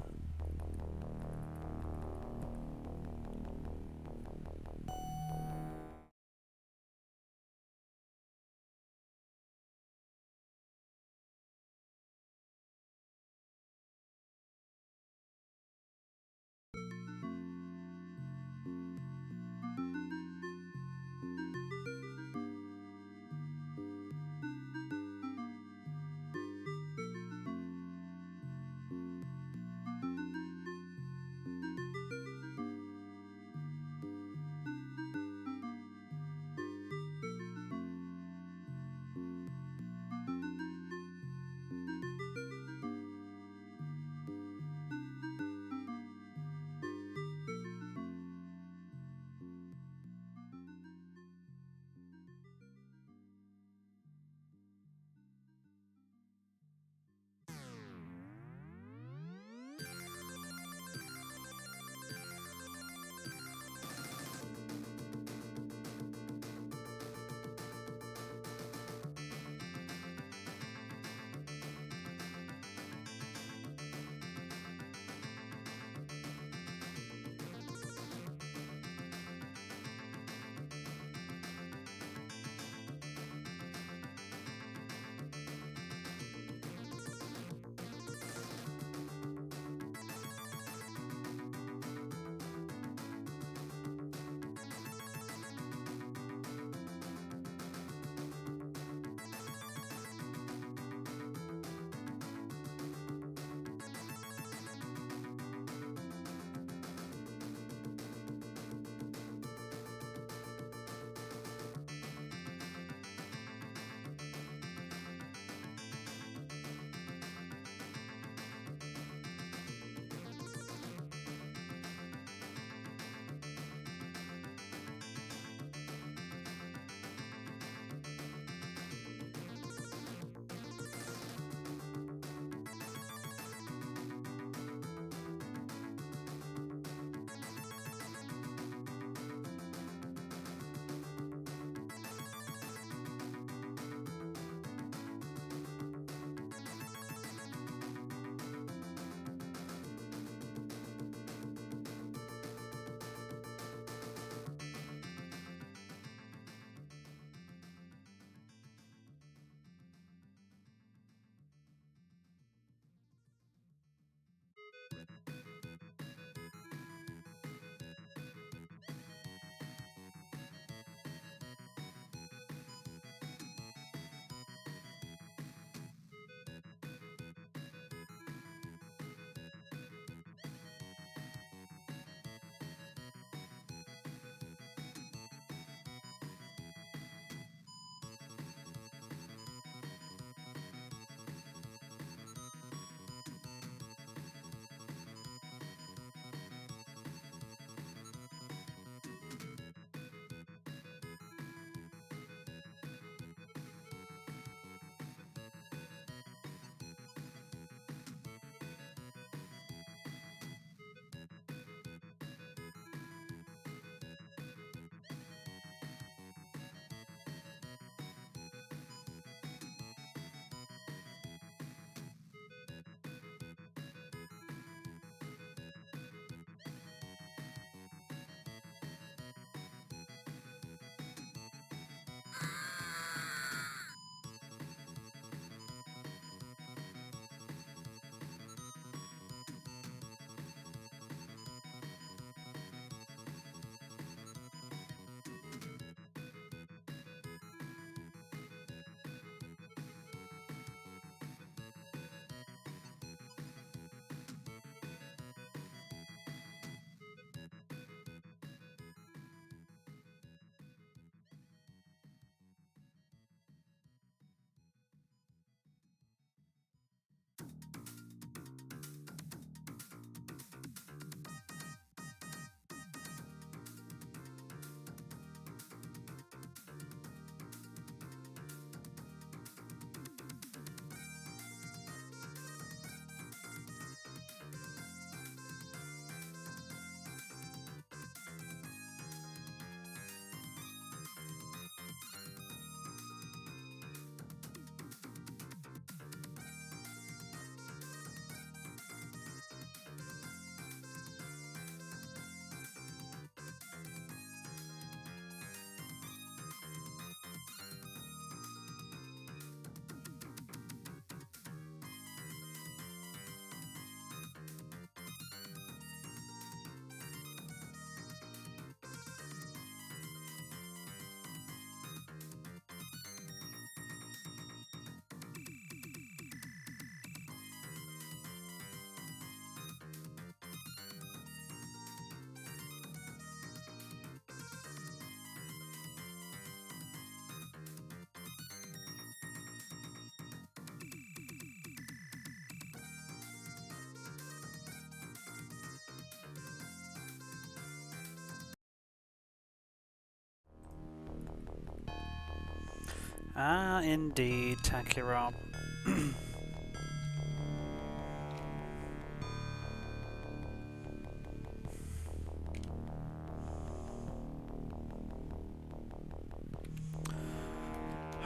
Ah, indeed, Tacky Rob.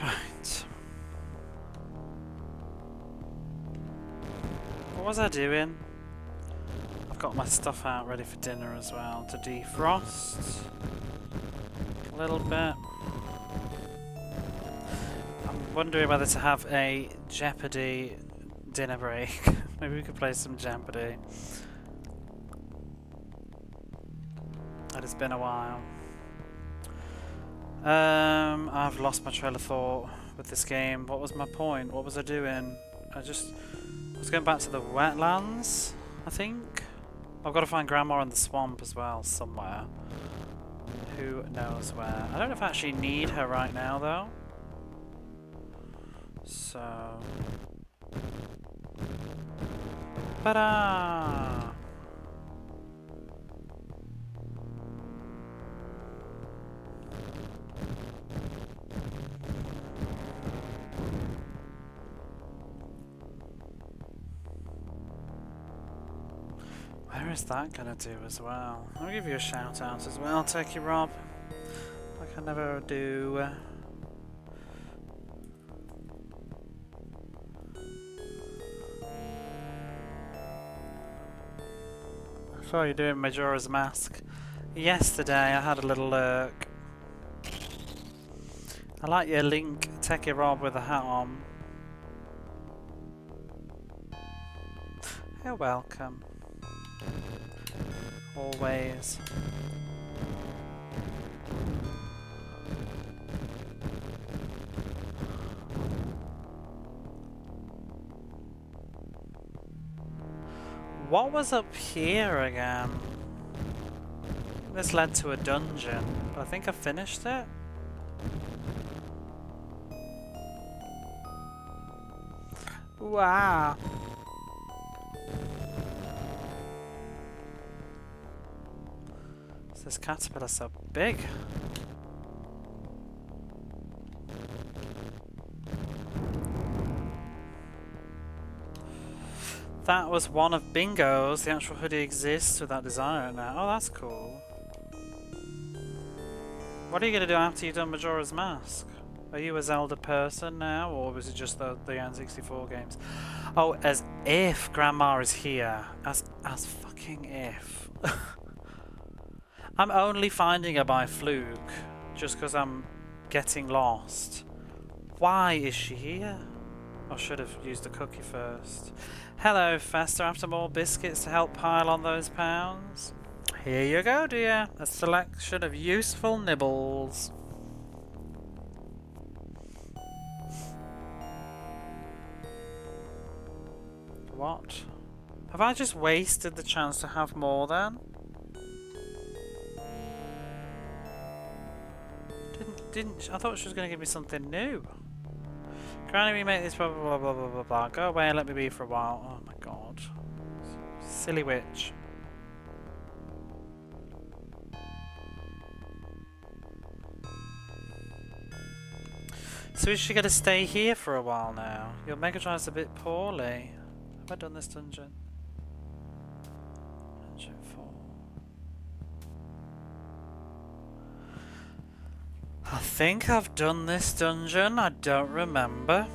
Right. What was I doing? I've got my stuff out ready for dinner as well to defrost a little bit. I'm wondering whether to have a Jeopardy dinner break. Maybe we could play some Jeopardy. It has been a while. I've lost my trail of thought with this game. What was my point? What was I doing? I was going back to the wetlands, I think. I've got to find Grandma in the swamp as well, somewhere. Who knows where? I don't know if I actually need her right now, though. So... Ta-da! Where is that gonna do as well? I'll give you a shout out as well, Turkey Rob. Like I never do. I saw you doing Majora's Mask yesterday. I had a little lurk. I like your Link, Techie Rob with a hat on. You're welcome. Always. What was up here again? This led to a dungeon, but I think I finished it. Wow. This caterpillar's so big. That was one of Bingo's. The actual hoodie exists with that design now. Oh, that's cool. What are you going to do after you've done Majora's Mask? Are you a Zelda person now, or was it just the N64 games? Oh, as if Grandma is here. As fucking if. I'm only finding her by fluke, just because I'm getting lost. Why is she here? I should have used the cookie first. Hello, Fester, after more biscuits to help pile on those pounds? Here you go, dear. A selection of useful nibbles. What? Have I just wasted the chance to have more then? I thought she was going to give me something new. Granny, we make this blah blah blah blah blah blah. Go away and let me be for a while. Oh my god. Silly witch. So is she going to stay here for a while now? Your Mega Drive's a bit poorly. Have I done this dungeon? Dungeon 4. I think I've done this dungeon, I don't remember.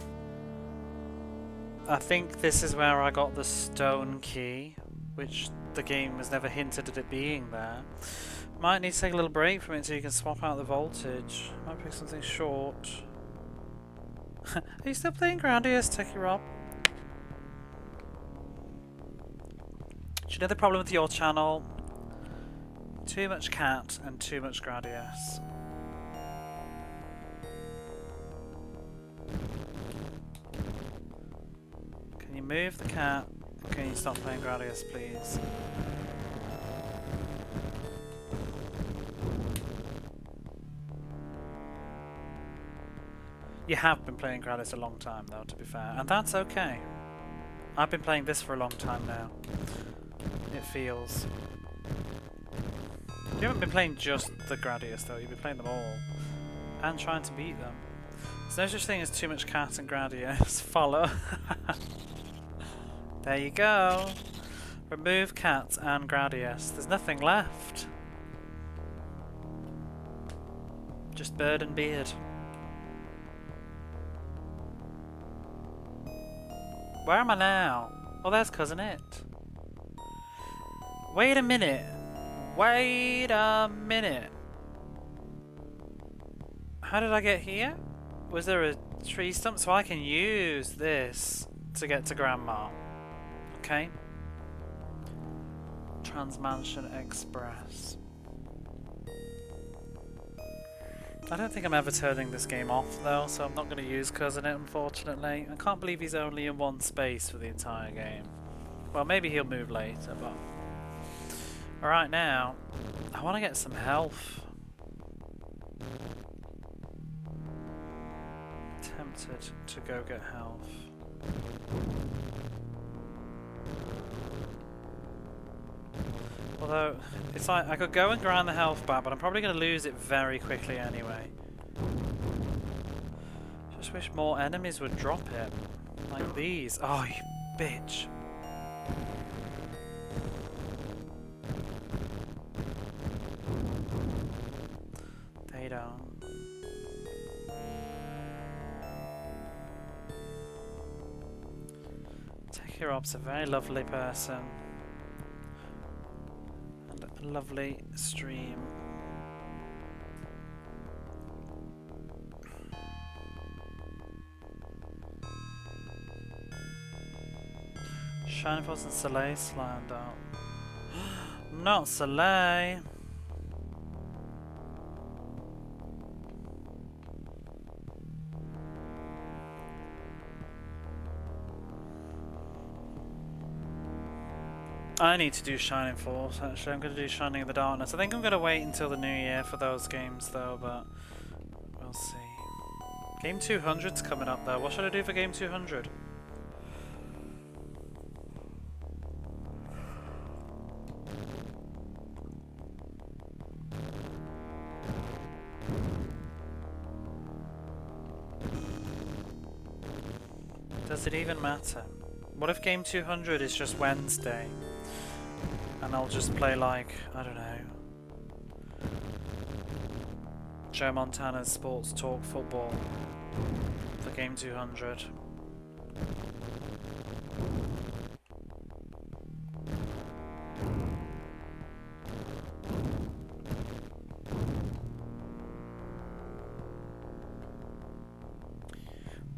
I think this is where I got the stone key, which the game has never hinted at it being there. Might need to take a little break from it so you can swap out the voltage. Might pick something short. Are you still playing Grandio's, Techie Rob? Do you know the problem with your channel? Too much cat and too much Gradius. Can you move the cat? Can you stop playing Gradius, please? You have been playing Gradius a long time though, to be fair, and that's okay. I've been playing this for a long time now. It feels. You haven't been playing just the Gradius though, you've been playing them all. And trying to beat them. There's no such thing as too much cat and Gradius. Follow. There you go. Remove cat and Gradius. There's nothing left. Just bird and beard. Where am I now? Oh, there's Cousin It. Wait a minute. Wait a minute. How did I get here? Was there a tree stump? So I can use this to get to Grandma. Okay. Transmansion Express. I don't think I'm ever turning this game off though, so I'm not going to use Cousin It, unfortunately. I can't believe he's only in one space for the entire game. Well, maybe he'll move later, but... Alright, now, I want to get some health. Tempted to go get health. Although, it's like, I could go and grind the health back, but I'm probably going to lose it very quickly anyway. Just wish more enemies would drop it. Like these. Oh, you bitch. They don't. Techirop's a very lovely person. A lovely stream. Shining Force and Soleil slammed out. Not Soleil! I need to do Shining Force, actually. I'm going to do Shining of the Darkness. I think I'm going to wait until the new year for those games, though, but we'll see. Game 200's coming up, though. What should I do for Game 200? Does it even matter? What if Game 200 is just Wednesday? And I'll just play like, I don't know, Joe Montana's Sports Talk Football for Game 200.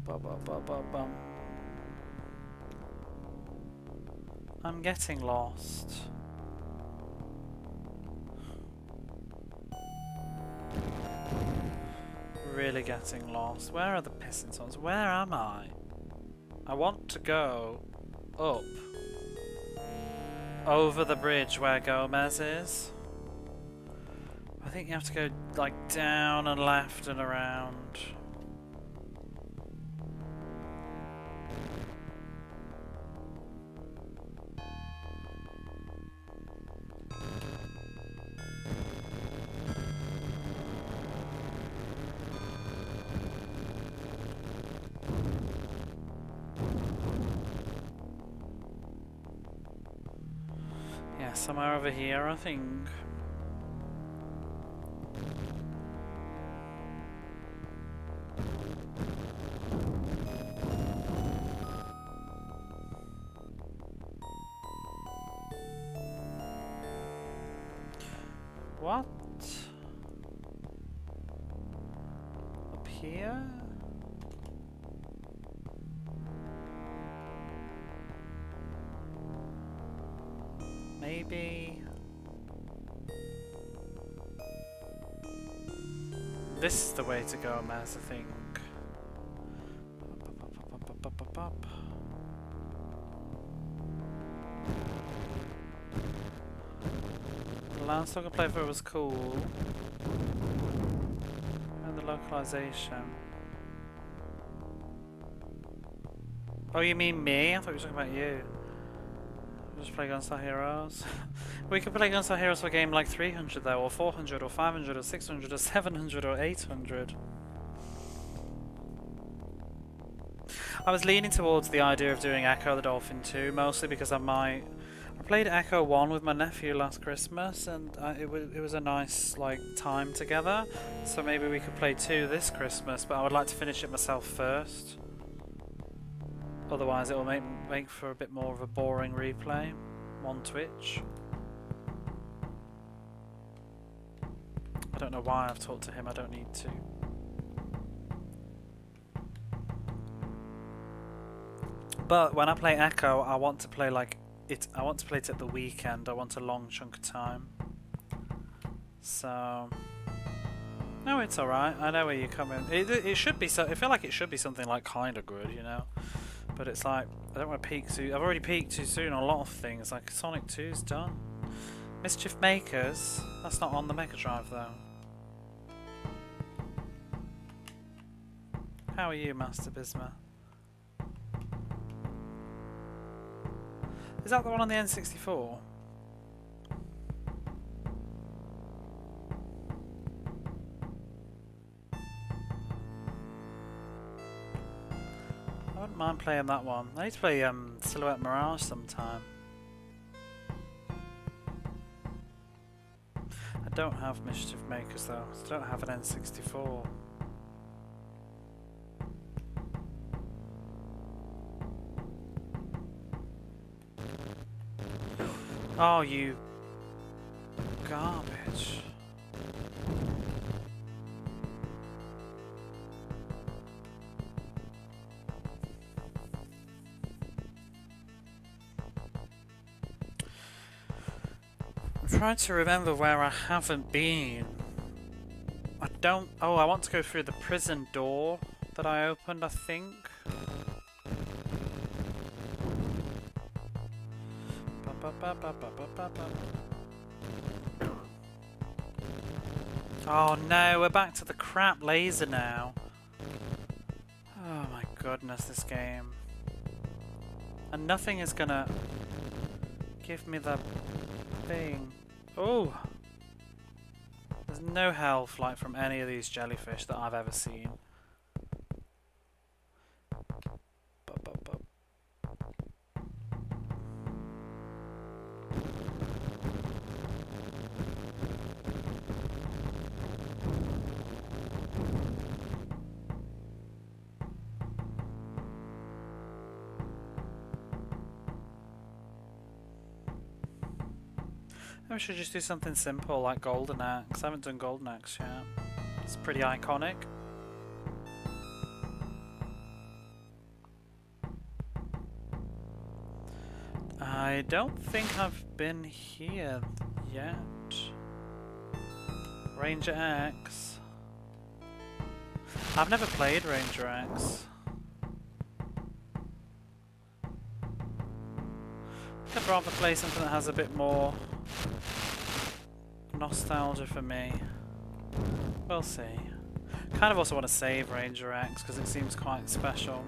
Ba-ba-ba-ba-bum. I'm getting lost. Really getting lost. Where are the pissing songs? Where am I? I want to go up over the bridge where Gomez is. I think you have to go like down and left and around. Somewhere over here, I think. What? Up here? Maybe this is the way to go, Maz, I think. The last song I played for it was cool. And the localization. Oh, you mean me? I thought you were talking about you. Just play Gunstar Heroes. We could play Gunstar Heroes for a game like 300 though, or 400, or 500, or 600, or 700, or 800. I was leaning towards the idea of doing Echo the Dolphin 2, mostly because I played Echo 1 with my nephew last Christmas, and it was a nice like time together. So maybe we could play 2 this Christmas, but I would like to finish it myself first. Otherwise, it will make for a bit more of a boring replay on Twitch. I don't know why I've talked to him. I don't need to. But when I play Echo, I want to play like it. I want to play it at the weekend. I want a long chunk of time. So, no, it's all right. I know where you're coming. It should be so. I feel like it should be something like kind of good, you know. But it's like I don't want to peak too. I've already peaked too soon on a lot of things. Like Sonic 2's done. Mischief Makers. That's not on the Mega Drive though. How are you, Master Bisma? Is that the one on the N64? I wouldn't mind playing that one. I need to play Silhouette Mirage sometime. I don't have Mischief Makers though. I don't have an N64. Oh, you garbage. I'm trying to remember where I haven't been. I don't... Oh, I want to go through the prison door that I opened, I think. Oh no, we're back to the crap laser now. Oh my goodness, this game. And nothing is gonna give me the thing. Oh! There's no health like from any of these jellyfish that I've ever seen. We should just do something simple like Golden Axe. I haven't done Golden Axe yet. It's pretty iconic. I don't think I've been here yet. Ranger X. I've never played Ranger X. I'd rather play something that has a bit more nostalgia for me. We'll see. Kind of also want to save Ranger X because it seems quite special.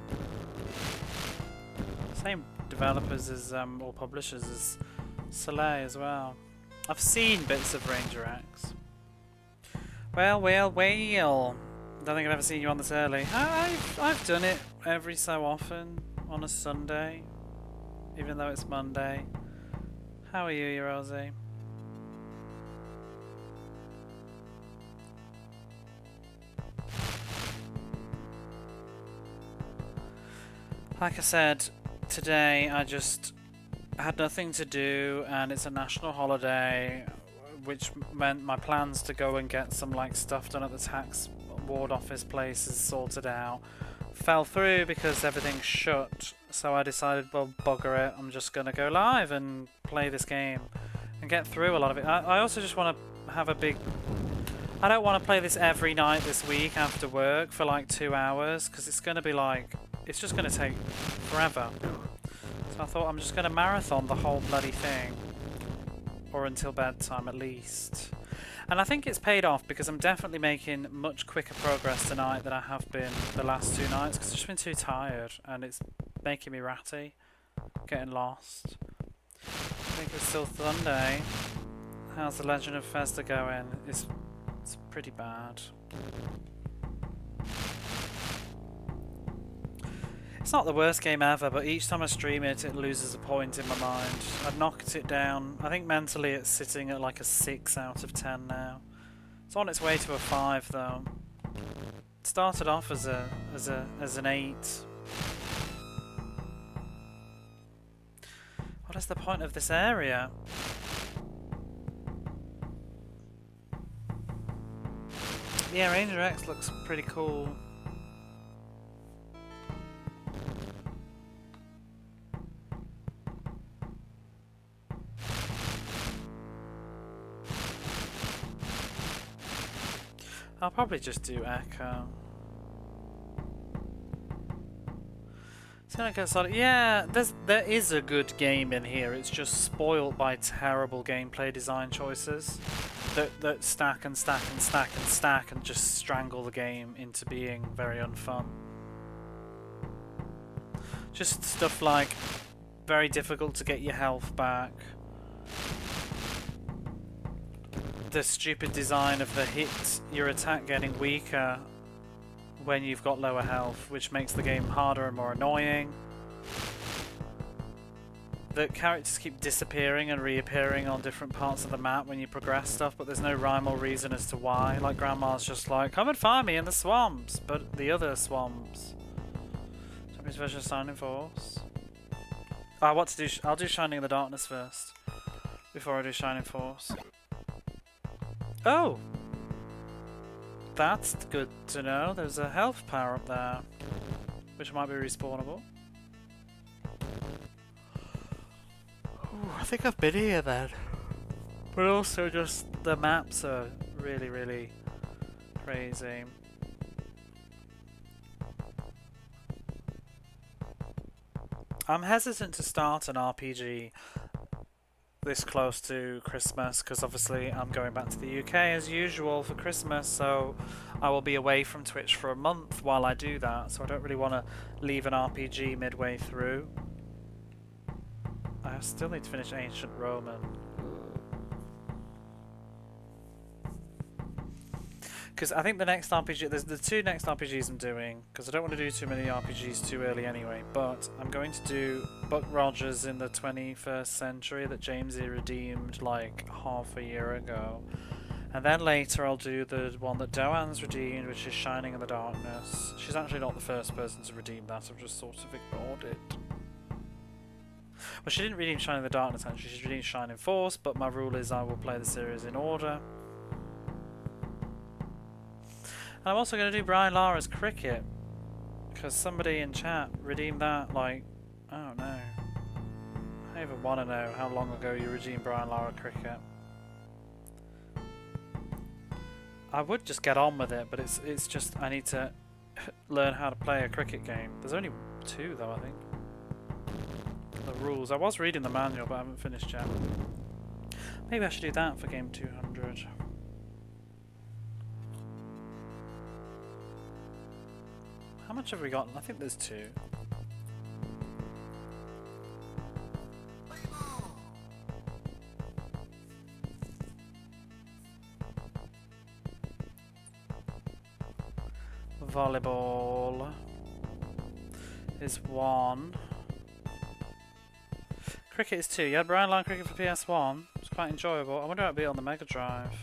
Same developers as or publishers as Soleil as well. I've seen bits of Ranger X. Well. Don't think I've ever seen you on this early. I've done it every so often on a Sunday, even though it's Monday. How are you, Rosie? Like I said, today I just had nothing to do and it's a national holiday, which meant my plans to go and get some like stuff done at the tax ward office places sorted out fell through because everything's shut. So I decided, well, bugger it, I'm just gonna go live and play this game and get through a lot of it. I also just want to have a big... I don't want to play this every night this week after work for like 2 hours because it's gonna be like... It's just going to take forever. So I thought I'm just going to marathon the whole bloody thing. Or until bedtime at least. And I think it's paid off because I'm definitely making much quicker progress tonight than I have been the last 2 nights. Because I've just been too tired and it's making me ratty. Getting lost. I think it's still Sunday. How's the Legend of Fezda going? It's pretty bad. It's not the worst game ever, but each time I stream it, it loses a point in my mind. I've knocked it down. I think mentally it's sitting at like a 6 out of 10 now. It's on its way to a 5 though. It started off as an 8. What is the point of this area? Yeah, Ranger X looks pretty cool. I'll probably just do Echo. It's gonna get solid. Yeah, there is a good game in here. It's just spoiled by terrible gameplay design choices that stack and stack and stack and stack and just strangle the game into being very unfun. Just stuff like very difficult to get your health back. The stupid design of the hit, your attack getting weaker when you've got lower health, which makes the game harder and more annoying. The characters keep disappearing and reappearing on different parts of the map when you progress stuff, but there's no rhyme or reason as to why. Like Grandma's just like, come and find me in the swamps, but the other swamps. Japanese version of Shining Force. What to do? I'll do Shining in the Darkness first, before I do Shining Force. Oh! That's good to know. There's a health power up there, which might be respawnable. Ooh, I think I've been here then. But also just the maps are really, really crazy. I'm hesitant to start an RPG this close to Christmas because obviously I'm going back to the UK as usual for Christmas, so I will be away from Twitch for a month while I do that, so I don't really want to leave an RPG midway through. I still need to finish Ancient Roman. Because I think the next RPG, there's the 2 next RPGs I'm doing, because I don't want to do too many RPGs too early anyway, but I'm going to do Buck Rogers in the 21st Century that Jamesy redeemed like half a year ago. And then later I'll do the one that Doan's redeemed, which is Shining in the Darkness. She's actually not the first person to redeem that, I've just sort of ignored it. Well, she didn't redeem Shining in the Darkness actually, she redeemed Shining Force, but my rule is I will play the series in order. I'm also going to do Brian Lara's Cricket, because somebody in chat redeemed that, like, I don't know. I even want to know how long ago you redeemed Brian Lara Cricket. I would just get on with it, but it's just I need to learn how to play a cricket game. There's only 2 though, I think. The rules. I was reading the manual, but I haven't finished yet. Maybe I should do that for game 200. How much have we got? I think there's 2. Volleyball is 1. Cricket is 2. You had Brian Line Cricket for PS1. It's quite enjoyable. I wonder how it'd be on the Mega Drive.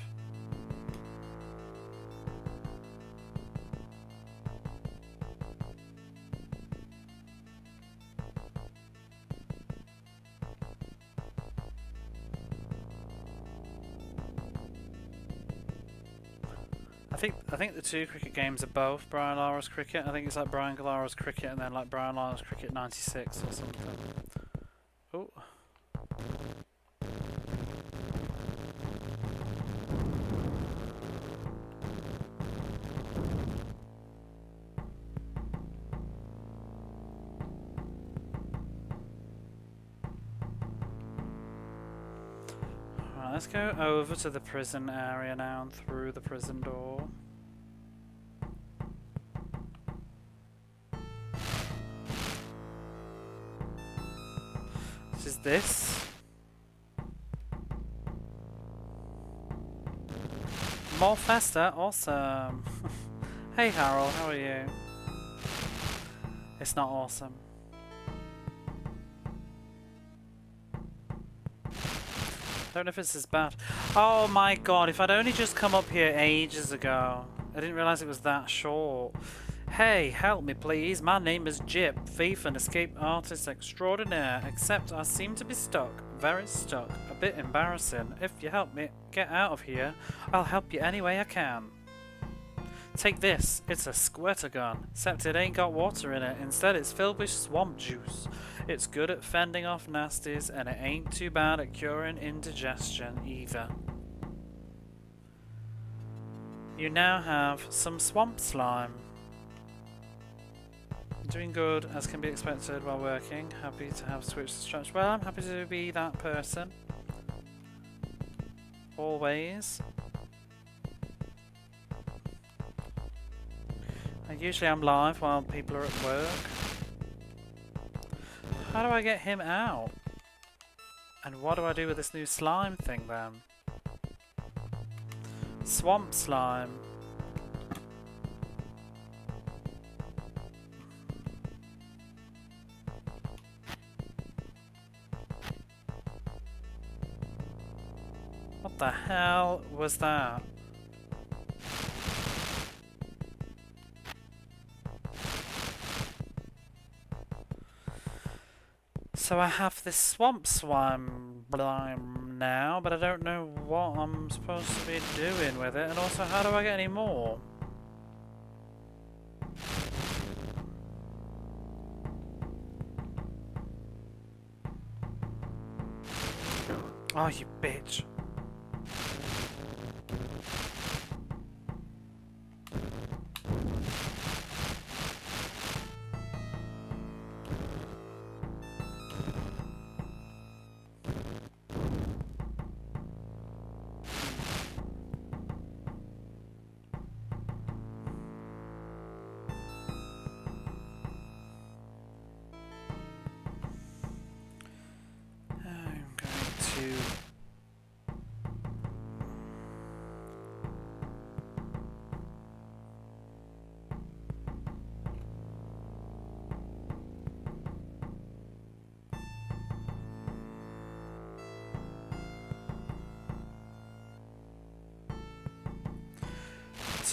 I think the 2 cricket games are both Brian Lara's Cricket. I think it's like Brian Lara's Cricket and then like Brian Lara's Cricket 96 or something. Oh. Alright, let's go over to the prison area now and through the prison door. Is this? More Festa, awesome. Hey Harold, how are you? It's not awesome. I don't know if it's as bad. Oh my god, if I'd only just come up here ages ago. I didn't realise it was that short. Hey, help me please. My name is Jip, thief and escape artist extraordinaire. Except I seem to be stuck. Very stuck. A bit embarrassing. If you help me get out of here, I'll help you any way I can. Take this. It's a squirter gun. Except it ain't got water in it. Instead it's filled with swamp juice. It's good at fending off nasties, and it ain't too bad at curing indigestion either. You now have some swamp slime. Doing good as can be expected while working. Happy to have switched the strategy. Well, I'm happy to be that person. Always. And usually I'm live while people are at work. How do I get him out? And what do I do with this new slime thing then? Swamp slime. What the hell was that? So I have this swamp slime now, but I don't know what I'm supposed to be doing with it, and also how do I get any more? Oh, you bitch.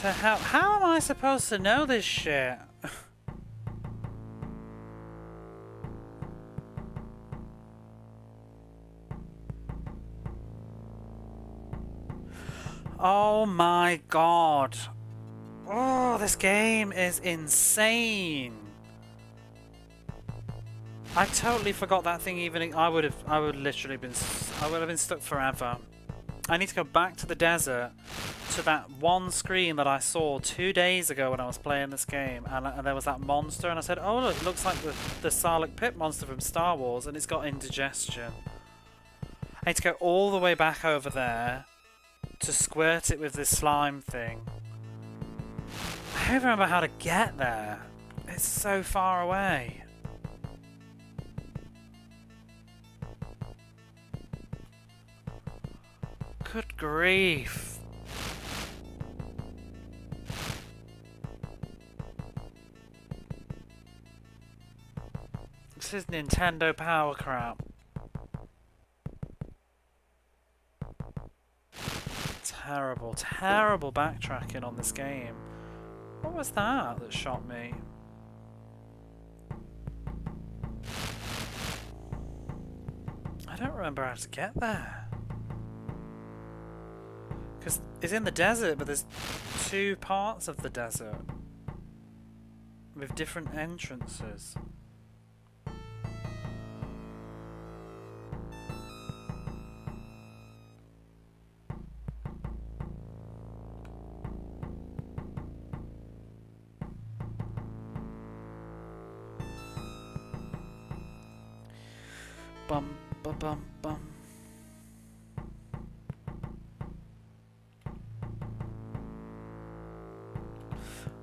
To how am I supposed to know this shit? Oh my god. Oh, this game is insane. I totally forgot that thing even. I would have literally been stuck forever. I need to go back to the desert to that one screen that I saw 2 days ago when I was playing this game, and there was that monster, and I said, oh look, it looks like the Sarlacc pit monster from Star Wars, and it's got indigestion. I need to go all the way back over there to squirt it with this slime thing. I don't remember how to get there. It's so far away. Good grief. This is Nintendo power crap. Terrible, terrible backtracking on this game. What was that shot me? I don't remember how to get there. Because it's in the desert, but there's 2 parts of the desert with different entrances. Bum, bum, bum, bum.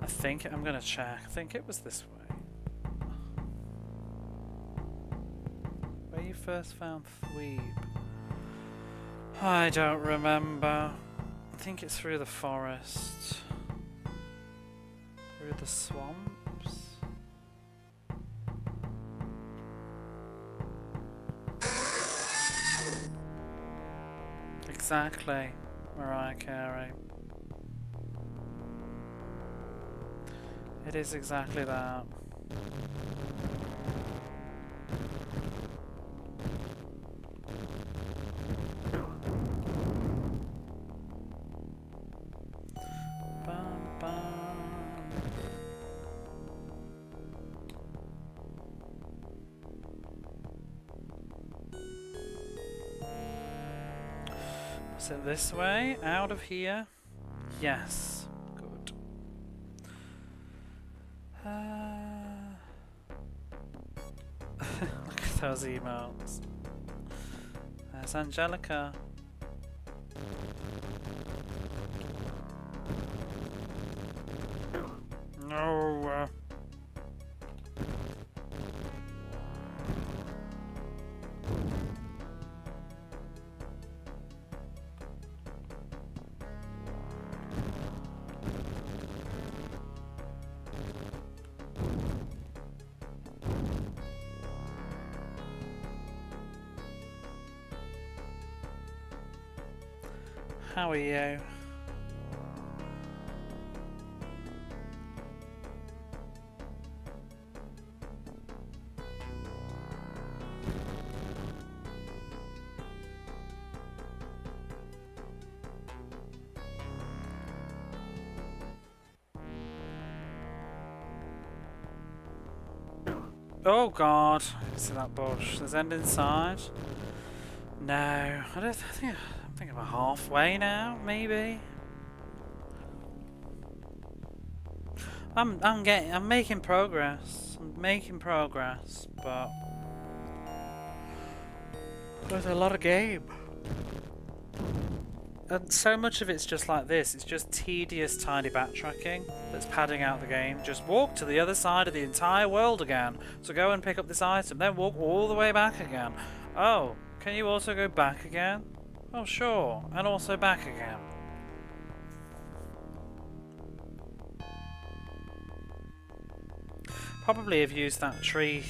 I think I'm gonna check. I think it was this way. Where you first found Thweeb? I don't remember. I think it's through the forest. Through the swamps. exactly Mariah Carey. It is exactly that. Bum, bum. Is it this way? Out of here? Yes. Good. Look at those emails. There's Angelica. No. How are you? Oh god, see that bush. There's end inside. No, I don't think I'm halfway now, maybe. I'm making progress. I'm making progress, but there's a lot of game. And so much of it's just like this, it's just tedious tiny backtracking that's padding out the game. Just walk to the other side of the entire world again. So go and pick up this item, then walk all the way back again. Oh, can you also go back again? Oh sure, and also back again. Probably have used that tree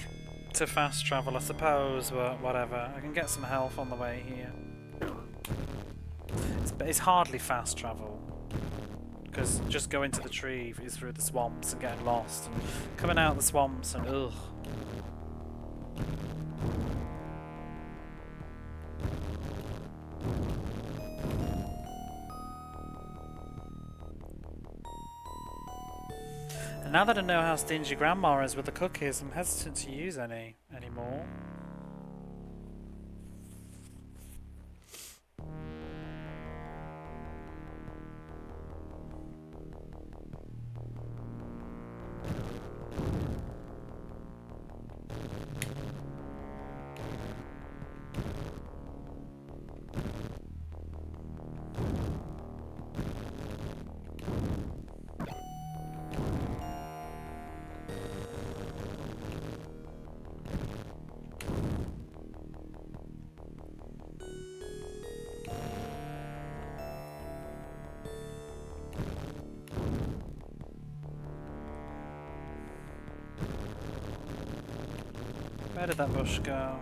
to fast travel I suppose, but whatever. I can get some health on the way here. It's hardly fast travel, because just going to the tree is through the swamps and getting lost, and coming out the swamps and ugh. And now that I know how stingy Grandma is with the cookies, I'm hesitant to use any anymore. Where did that bush go?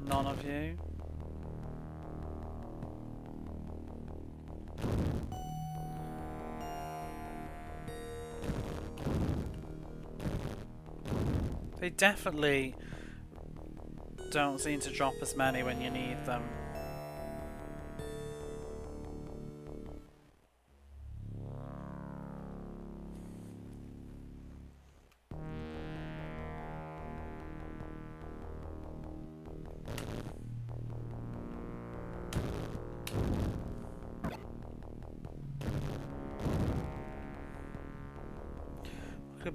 None of you. They definitely don't seem to drop as many when you need them.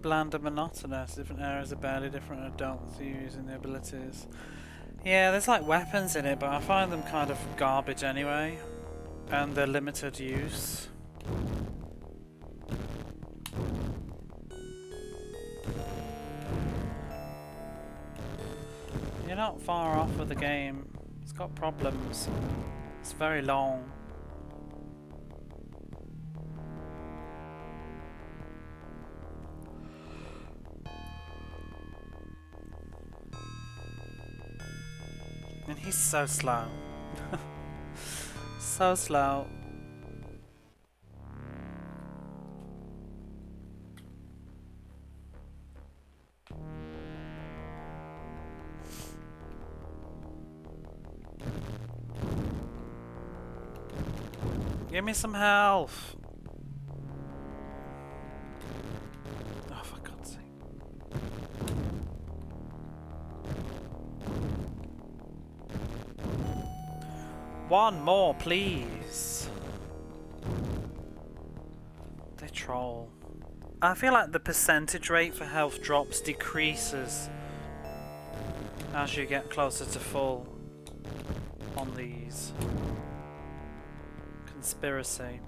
Bland and monotonous. Different areas are barely different adults using the abilities. Yeah, there's like weapons in it, but I find them kind of garbage anyway. And they're limited use. not far off with the game. It's got problems. It's very long. And he's so slow. So slow. Give me some health. Oh, for God's sake. One more, please. They troll. I feel like the percentage rate for health drops decreases as you get closer to full on these. Conspiracy.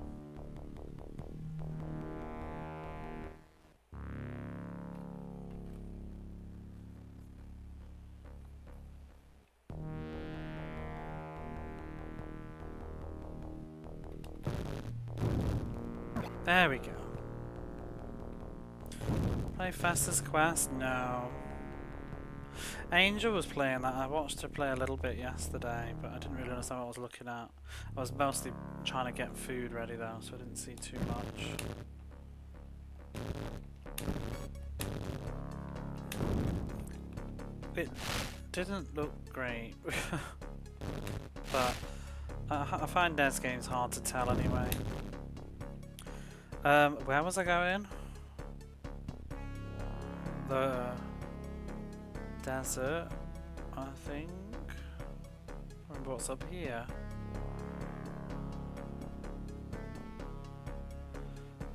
There we go. Play fastest quest? No. Angel was playing that. I watched her play a little bit yesterday, but I didn't really understand what I was looking at. I was mostly trying to get food ready though, so I didn't see too much. It didn't look great, but I find Des games hard to tell anyway. Where was I going? The desert, I think. Remember what's up here?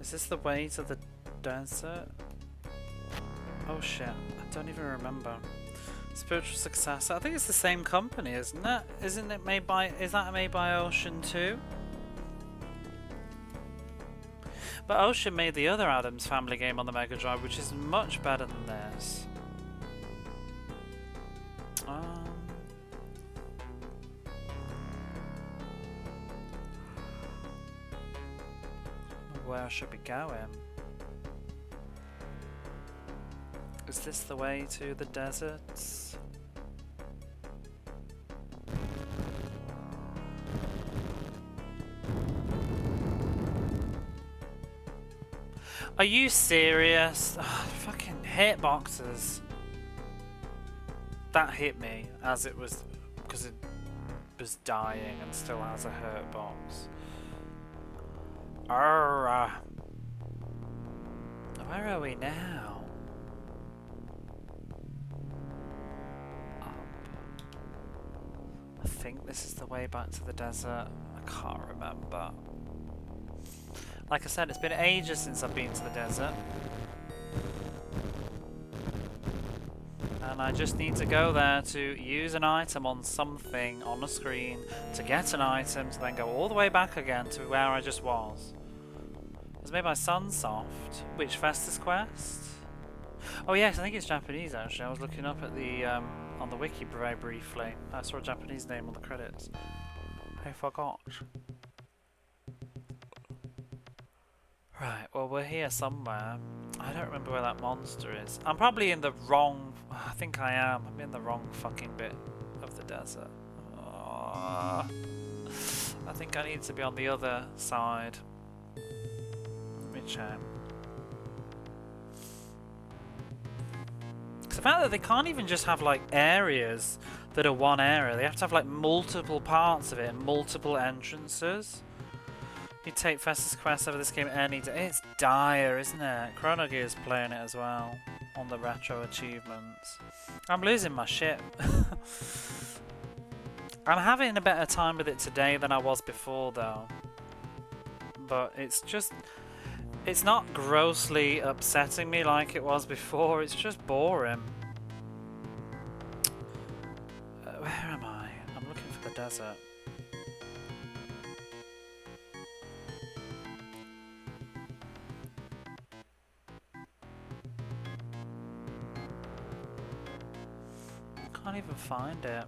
Is this the way to the desert? Oh shit, I don't even remember. Spiritual Successor. I think it's the same company, isn't it? Isn't it made by? Is that made by Ocean too? But Ocean made the other Addams Family game on the Mega Drive, which is much better than this. Where should we go in? Is this the way to the deserts? Are you serious? Ugh, fucking hitboxes. That hit me as it was, because it was dying and still has a hurt box. Where are we now? Up. I think this is the way back to the desert. I can't remember. Like I said, it's been ages since I've been to the desert. And I just need to go there to use an item on something on the screen to get an item to then go all the way back again to where I just was. It's made by Sunsoft. Which Festus Quest? Oh yes, I think it's Japanese actually. I was looking up at the on the wiki very briefly. I saw a Japanese name on the credits. I forgot. Right, well we're here somewhere. I don't remember where that monster is. I'm probably in the wrong... I think I am. I'm in the wrong fucking bit of the desert. I think I need to be on the other side. Let me check. It's the fact that they can't even just have like areas that are one area. They have to have like multiple parts of it and multiple entrances. You take Festus Quest over this game any day. It's dire, isn't it? Chrono Gear's playing it as well on the retro achievements. I'm losing my shit. I'm having a better time with it today than I was before though. But it's just... It's not grossly upsetting me like it was before. It's just boring. Where am I? I'm looking for the desert. Can't even find it.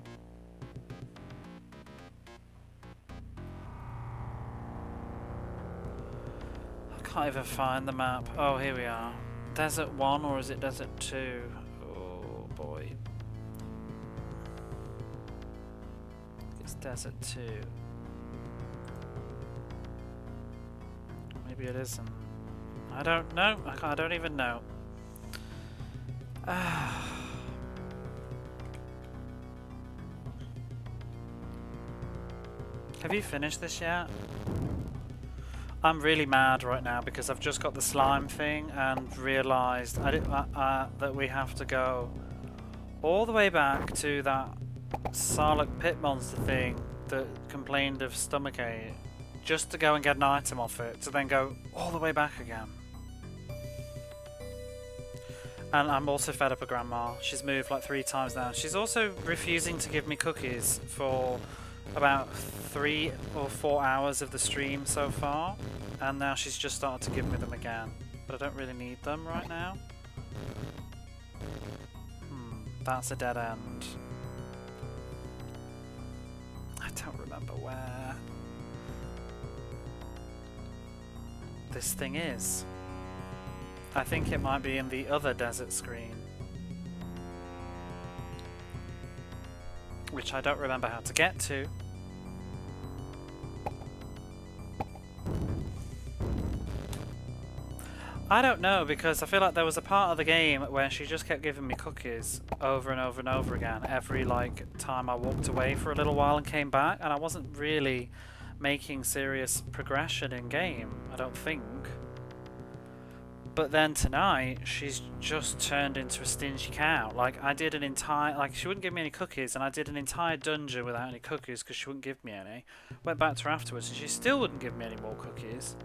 I can't even find the map. Oh, here we are. Desert 1 or is it Desert 2? Oh boy. It's Desert 2. Maybe it isn't. I don't know. I don't even know. Have you finished this yet? I'm really mad right now because I've just got the slime thing and realised that we have to go all the way back to that Sarlacc pit monster thing that complained of stomachache just to go and get an item off it, to then go all the way back again. And I'm also fed up of Grandma. She's moved like 3 times now. She's also refusing to give me cookies for about 3 or 4 hours of the stream so far, and now she's just started to give me them again, but I don't really need them right now. That's a dead end. I don't remember where this thing is. I think it might be in the other desert screen, which I don't remember how to get to. I don't know, because I feel like there was a part of the game where she just kept giving me cookies over and over and over again every time I walked away for a little while and came back, and I wasn't really making serious progression in game, I don't think. But then tonight, she's just turned into a stingy cow. Like, I did an entire... Like, she wouldn't give me any cookies, and I did an entire dungeon without any cookies because she wouldn't give me any. Went back to her afterwards, and she still wouldn't give me any more cookies.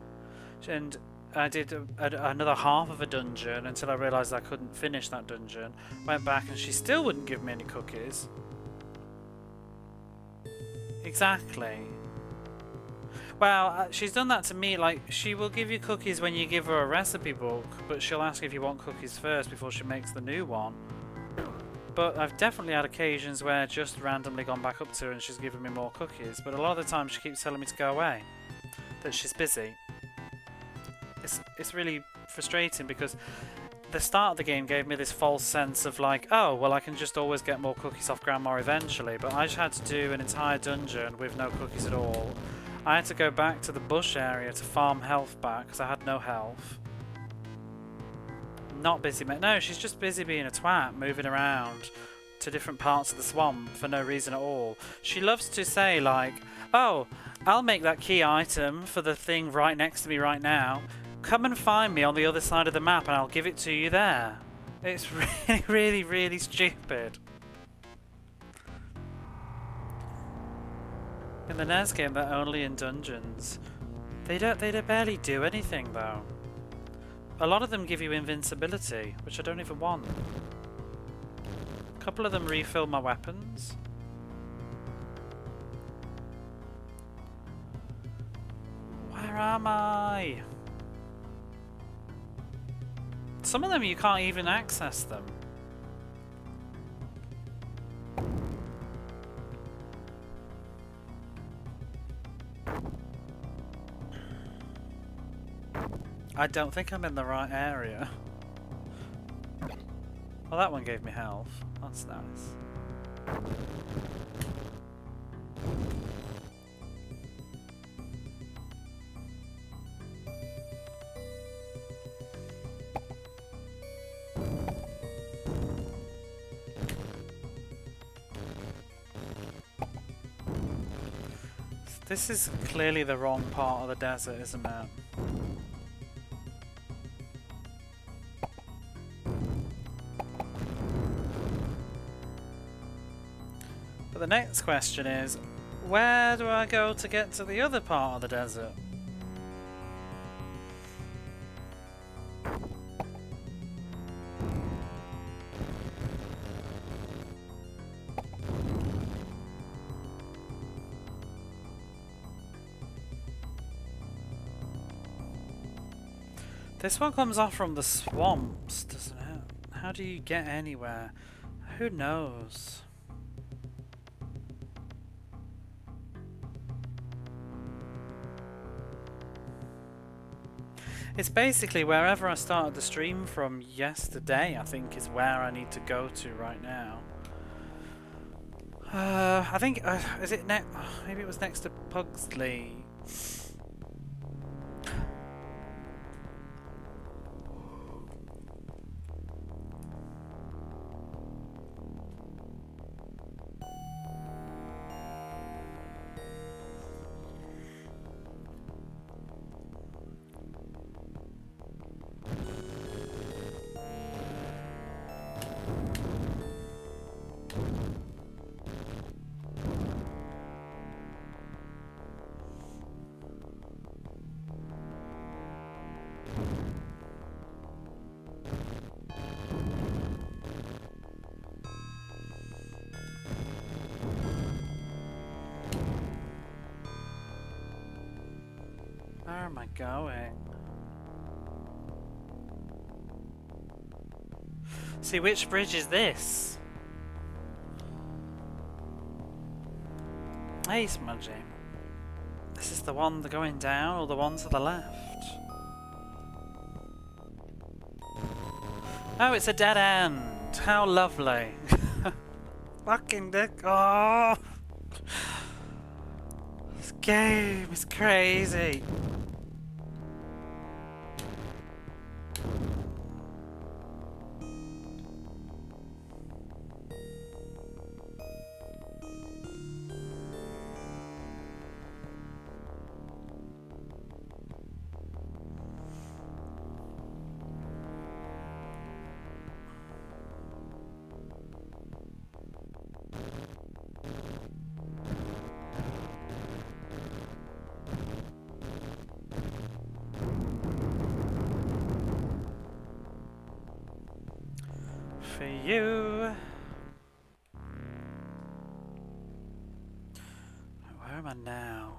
And I did another half of a dungeon until I realised I couldn't finish that dungeon. Went back, and she still wouldn't give me any cookies. Exactly. Well, she's done that to me. Like, she will give you cookies when you give her a recipe book, but she'll ask if you want cookies first before she makes the new one. But I've definitely had occasions where I've just randomly gone back up to her and she's given me more cookies, but a lot of the time she keeps telling me to go away, that she's busy. It's really frustrating because the start of the game gave me this false sense of like, oh, well, I can just always get more cookies off Grandma eventually, but I just had to do an entire dungeon with no cookies at all. I had to go back to the bush area to farm health back because I had no health. Not busy, no, she's just busy being a twat, moving around to different parts of the swamp for no reason at all. She loves to say like, oh, I'll make that key item for the thing right next to me right now. Come and find me on the other side of the map and I'll give it to you there. It's really, really, really stupid. In the NES game, they're only in dungeons. They barely do anything though. A lot of them give you invincibility, which I don't even want. A couple of them refill my weapons. Where am I? Some of them you can't even access them. I don't think I'm in the right area. Well, that one gave me health. That's nice. This is clearly the wrong part of the desert, isn't it? But the next question is, where do I go to get to the other part of the desert? This one comes off from the swamps, doesn't it? How do you get anywhere? Who knows? It's basically wherever I started the stream from yesterday, I think, is where I need to go to right now. I think, is it next? Maybe it was next to Pugsley. Where am I going? See, which bridge is this? Hey, Smudgy. This is the one going down or the one to the left? Oh, it's a dead end. How lovely. Fucking dick. Oh. This game is crazy. For you. Where am I now?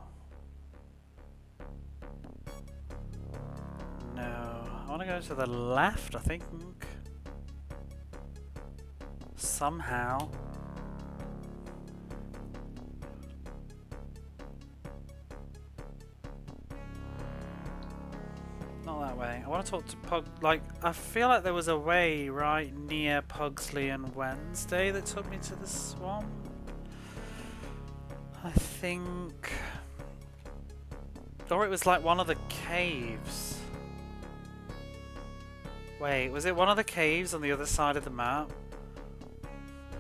No, I want to go to the left, I think. Somehow. Not that way. I want to talk to Pug. Like, I feel like there was a way right near Pugsley and Wednesday that took me to the swamp. I think. Or it was like one of the caves. Wait, was it one of the caves on the other side of the map?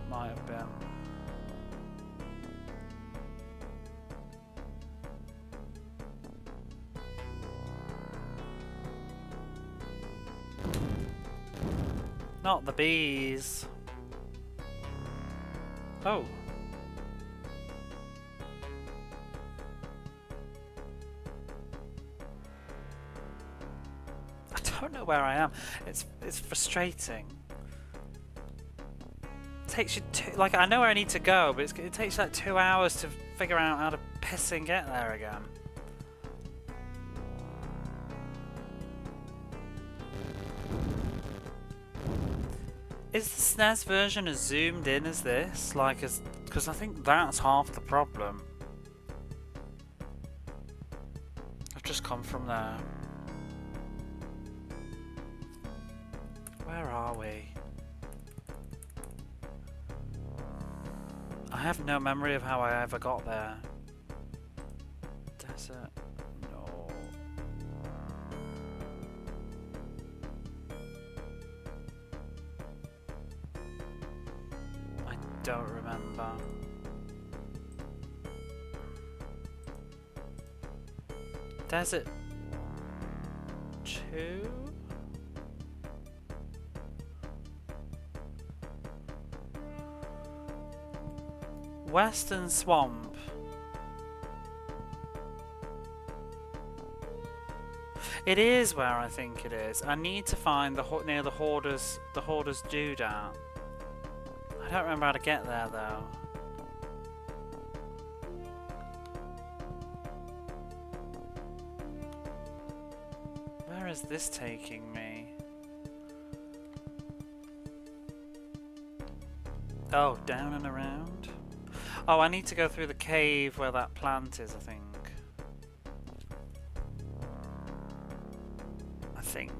Might have been. Not the bees. Oh. I don't know where I am. It's frustrating. It takes you like, I know where I need to go, but it takes like 2 hours to figure out how to piss and get there again. Is the SNES version as zoomed in as this? Like, because I think that's half the problem. I've just come from there. Where are we? I have no memory of how I ever got there. Desert. No. I don't remember. Desert 2? Western Swamp. It is where I think it is. I need to find the near the hoarders doodad. I don't remember how to get there though. Where is this taking me? Oh, down and around? Oh, I need to go through the cave where that plant is, I think. think.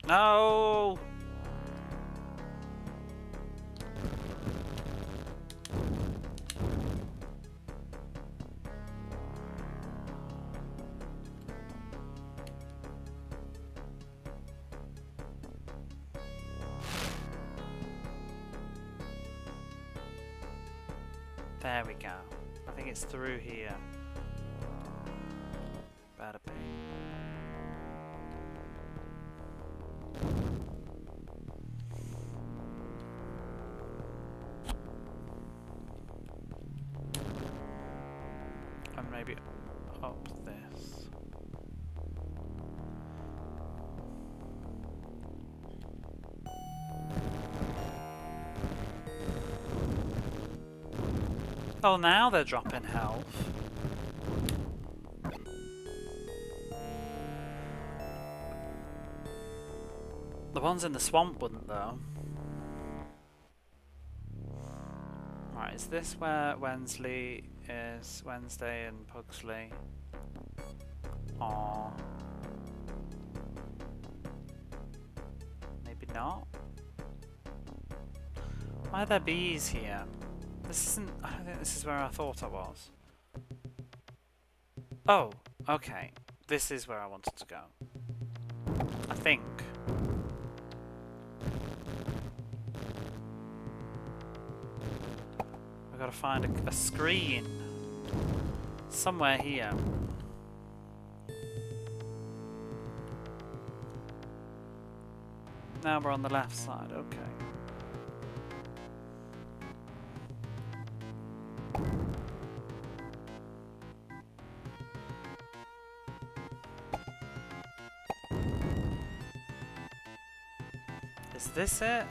No! There we go. I think it's through here. Better be. And maybe up this. Oh, now they're dropping health. The ones in the swamp wouldn't, though. Right, is this where Wednesday is? Wednesday and Pugsley? Or maybe not? Why are there bees here? This isn't... I don't think this is where I thought I was. Oh, okay. This is where I wanted to go. I think. I've got to find a screen. Somewhere here. Now we're on the left side, okay. Is this it?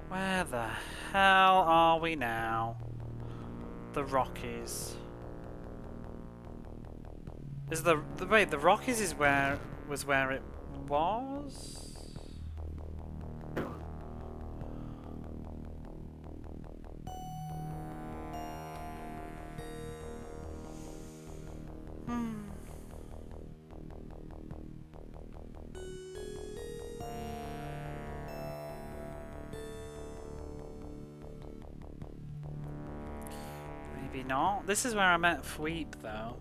Where the hell are we now? The Rockies. Is the wait, the Rockies is where it was? Maybe not. This is where I met Fweep, though.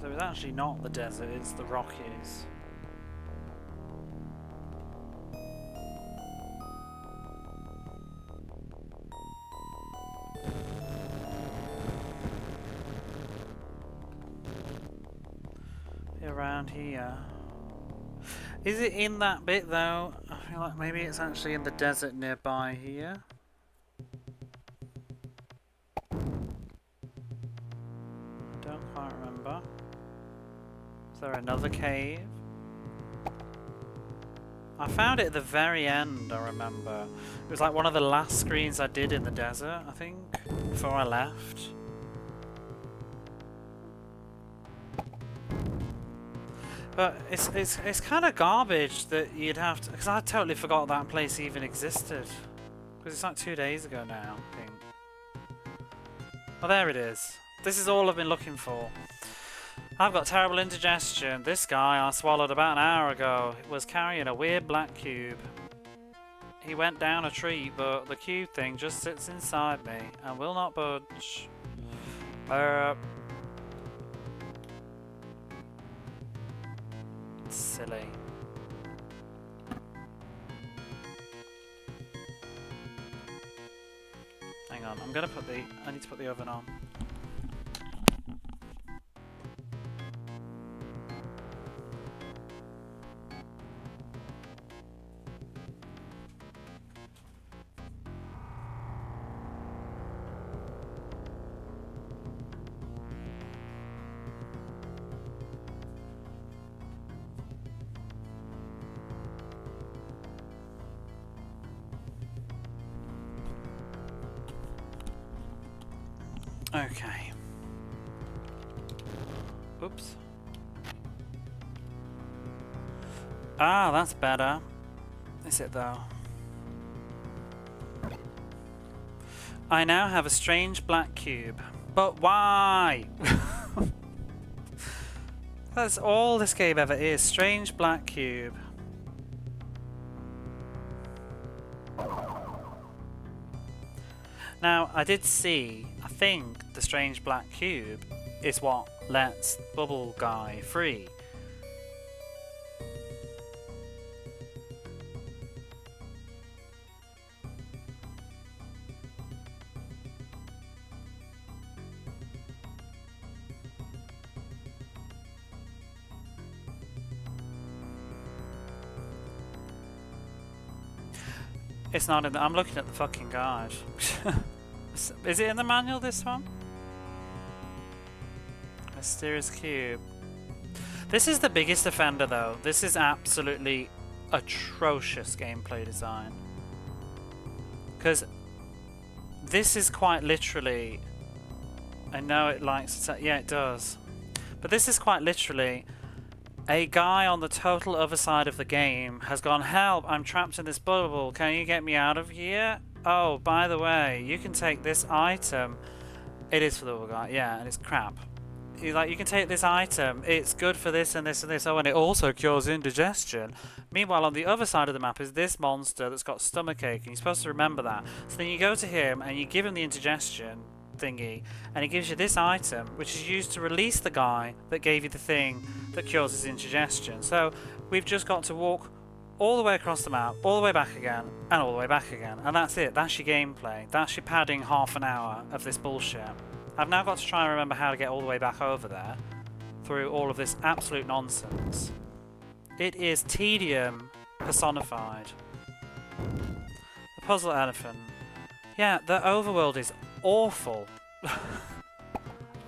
So it's actually not the desert, it's the Rockies. Around here. Is it in that bit though? I feel like maybe it's actually in the desert nearby here. Don't quite remember. Is there another cave? I found it at the very end, I remember. It was like one of the last screens I did in the desert, I think, before I left. But it's kind of garbage that you'd have to, because I totally forgot that place even existed. Because it's like 2 days ago now, I think. Oh, there it is. This is all I've been looking for. I've got terrible indigestion. This guy I swallowed about an hour ago was carrying a weird black cube. He went down a tree, but the cube thing just sits inside me and will not budge. Silly. Hang on, I'm gonna put the... I need to put the oven on. Okay. Oops. Ah, that's better. Is it though? I now have a strange black cube. But why? That's all this game ever is. Strange black cube. Now, I did see, I think the strange black cube is what lets Bubble Guy free. It's not in the... I'm looking at the fucking guide. Is it in the manual, this one? Mysterious cube. This is the biggest offender, though. This is absolutely atrocious gameplay design. Because this is quite literally... I know it likes to... Yeah, it does. But this is quite literally... A guy on the total other side of the game has gone, help, I'm trapped in this bubble, can you get me out of here? Oh, by the way, you can take this item. It is for the other guy, yeah, and it's crap. You can take this item, it's good for this and this and this, oh, and it also cures indigestion. Meanwhile, on the other side of the map is this monster that's got stomachache, and you're supposed to remember that. So then you go to him, and you give him the indigestion thingy, and he gives you this item, which is used to release the guy that gave you the thing that cures his indigestion. So we've just got to walk all the way across the map, all the way back again, and all the way back again, and that's it. That's your gameplay. That's your padding half an hour of this bullshit. I've now got to try and remember how to get all the way back over there through all of this absolute nonsense. It is tedium personified. The puzzle elephant. Yeah, the overworld is awful.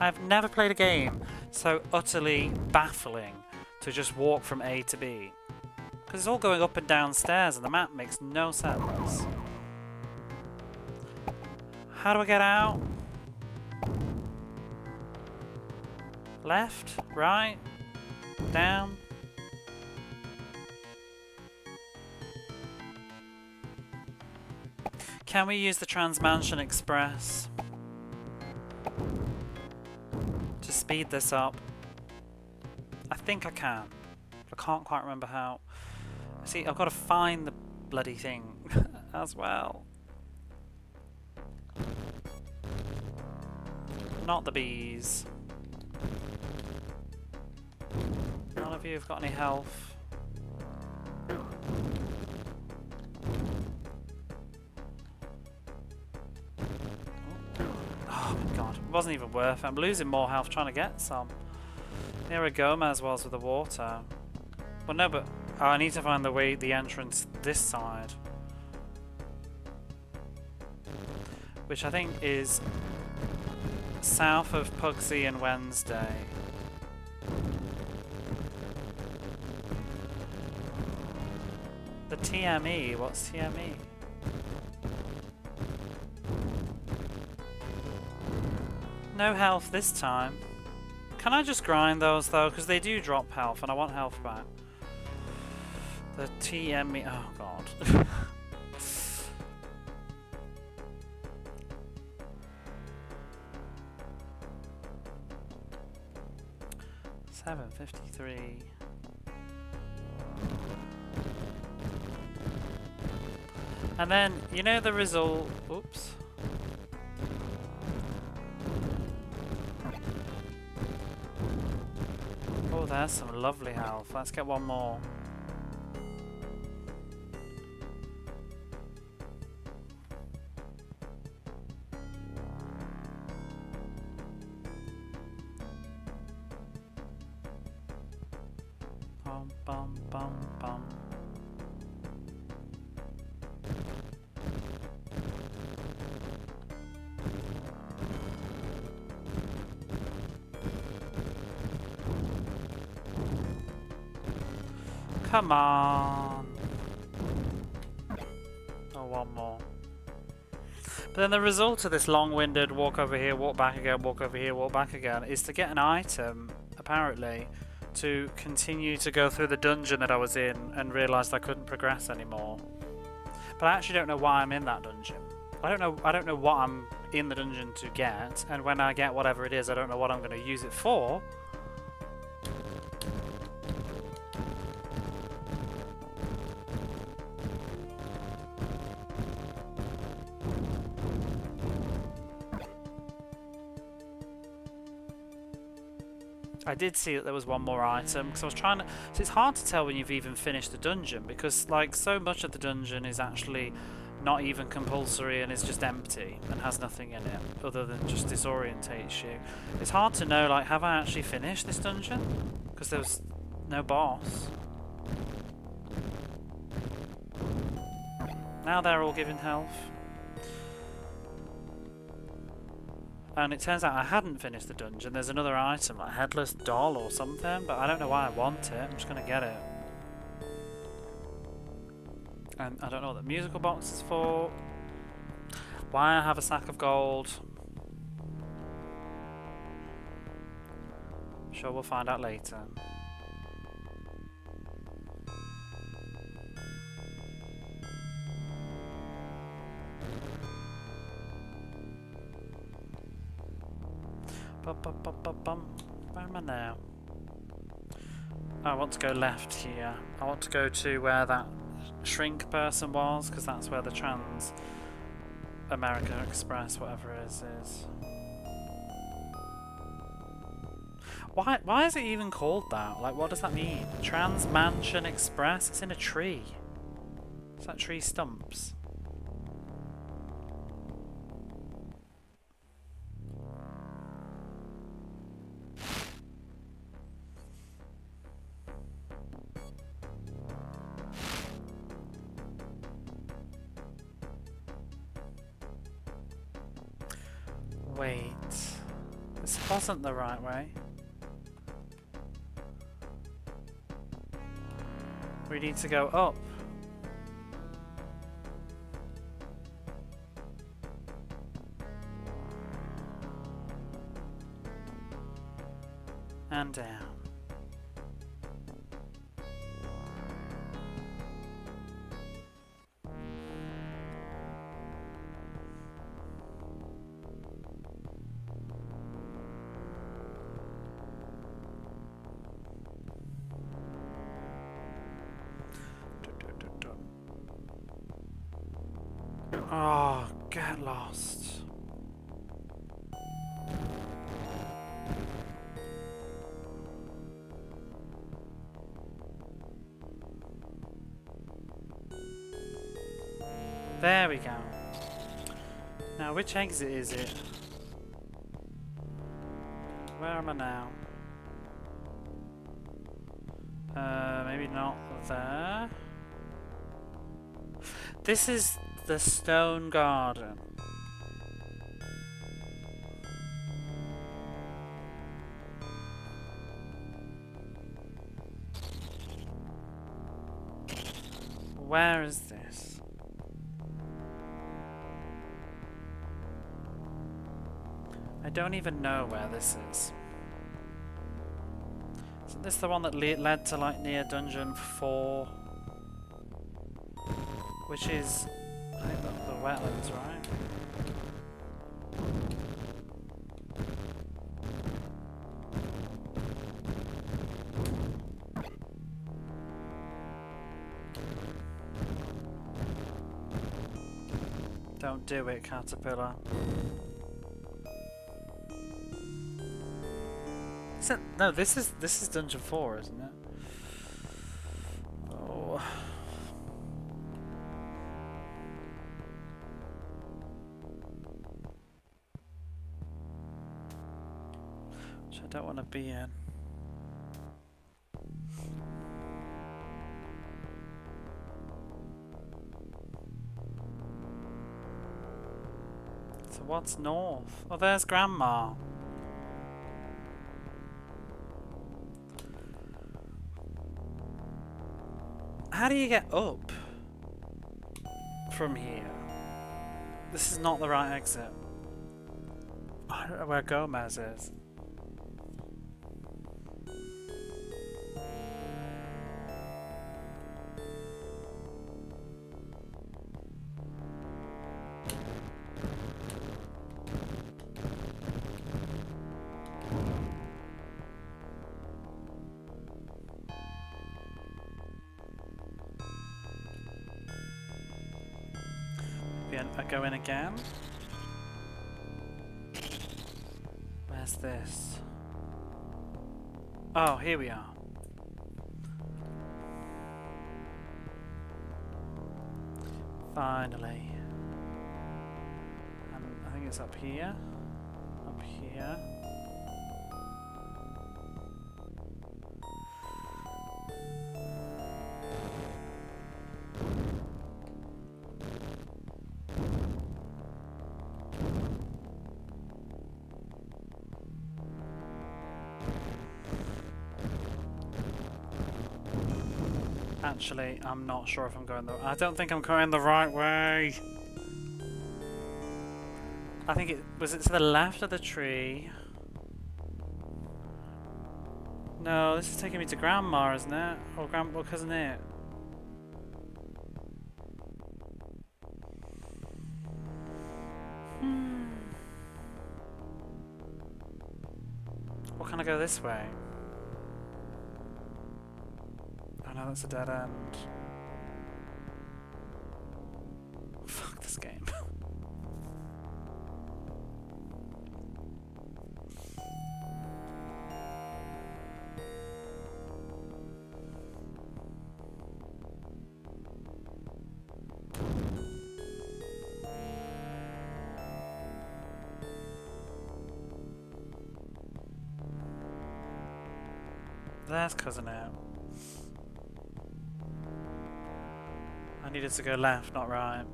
I've never played a game so utterly baffling to just walk from A to B. Because it's all going up and down stairs and the map makes no sense. How do I get out? Left? Right? Down? Can we use the Transmansion Express to speed this up? I think I can. I can't quite remember how. See, I've got to find the bloody thing as well. Not the bees. None of you have got any health. Oh my god, it wasn't even worth it. I'm losing more health trying to get some. Here a Gomez was with the water. Well, no, but oh, I need to find the entrance this side, which I think is south of Pugsy and Wednesday. The TME. What's TME? No health this time. Can I just grind those though? Because they do drop health and I want health back. The TME. Oh god. 753. And then, you know the result. Oops. Oh, there's some lovely health. Let's get one more. Bum, bum, bum, bum. Come on. Oh, one more. But then the result of this long-winded walk over here, walk back again, walk over here, walk back again, is to get an item, apparently, to continue to go through the dungeon that I was in and realised I couldn't progress anymore. But I actually don't know why I'm in that dungeon. I don't know what I'm in the dungeon to get, and when I get whatever it is, I don't know what I'm going to use it for. I did see that there was one more item, because I was trying to... So it's hard to tell when you've even finished the dungeon, because like so much of the dungeon is actually not even compulsory and is just empty and has nothing in it other than just disorientates you. It's hard to know, like, have I actually finished this dungeon? Because there was no boss. Now they're all given health. And it turns out I hadn't finished the dungeon. There's another item, like headless doll or something, but I don't know why I want it. I'm just going to get it. And I don't know what the musical box is for. Why I have a sack of gold. Sure, we'll find out later. Where am I now? I want to go left here. I want to go to where that shrink person was, because that's where the Trans American Express, whatever it is. Why is it even called that? Like, what does that mean? Trans Mansion Express? It's in a tree. It's like tree stumps. Wait, this wasn't the right way. We need to go up. And down. Oh, get lost. There we go. Now, which exit is it? Where am I now? Maybe not there. This is the stone garden. Where is this? I don't even know where this is. Isn't this the one that led to like near dungeon 4? Which is, I think, the wetlands, right? Don't do it, caterpillar. No, this is dungeon 4, isn't it? Oh. Which I don't want to be in. So what's north? Oh, there's Grandma. How do you get up from here? This is not the right exit. I don't know where Gomez is. I go in again. Where's this? Oh, here we are. Finally. I think it's up here. Up here. Actually, I'm not sure if I'm going the... I don't think I'm going the right way. I think it... Was it to the left of the tree? No, this is taking me to Grandma, isn't it? Or Grandma, cousin it? Or can I go this way? Oh no, that's a dead end. Fuck this game. There's cousin out. I needed to go left, not right.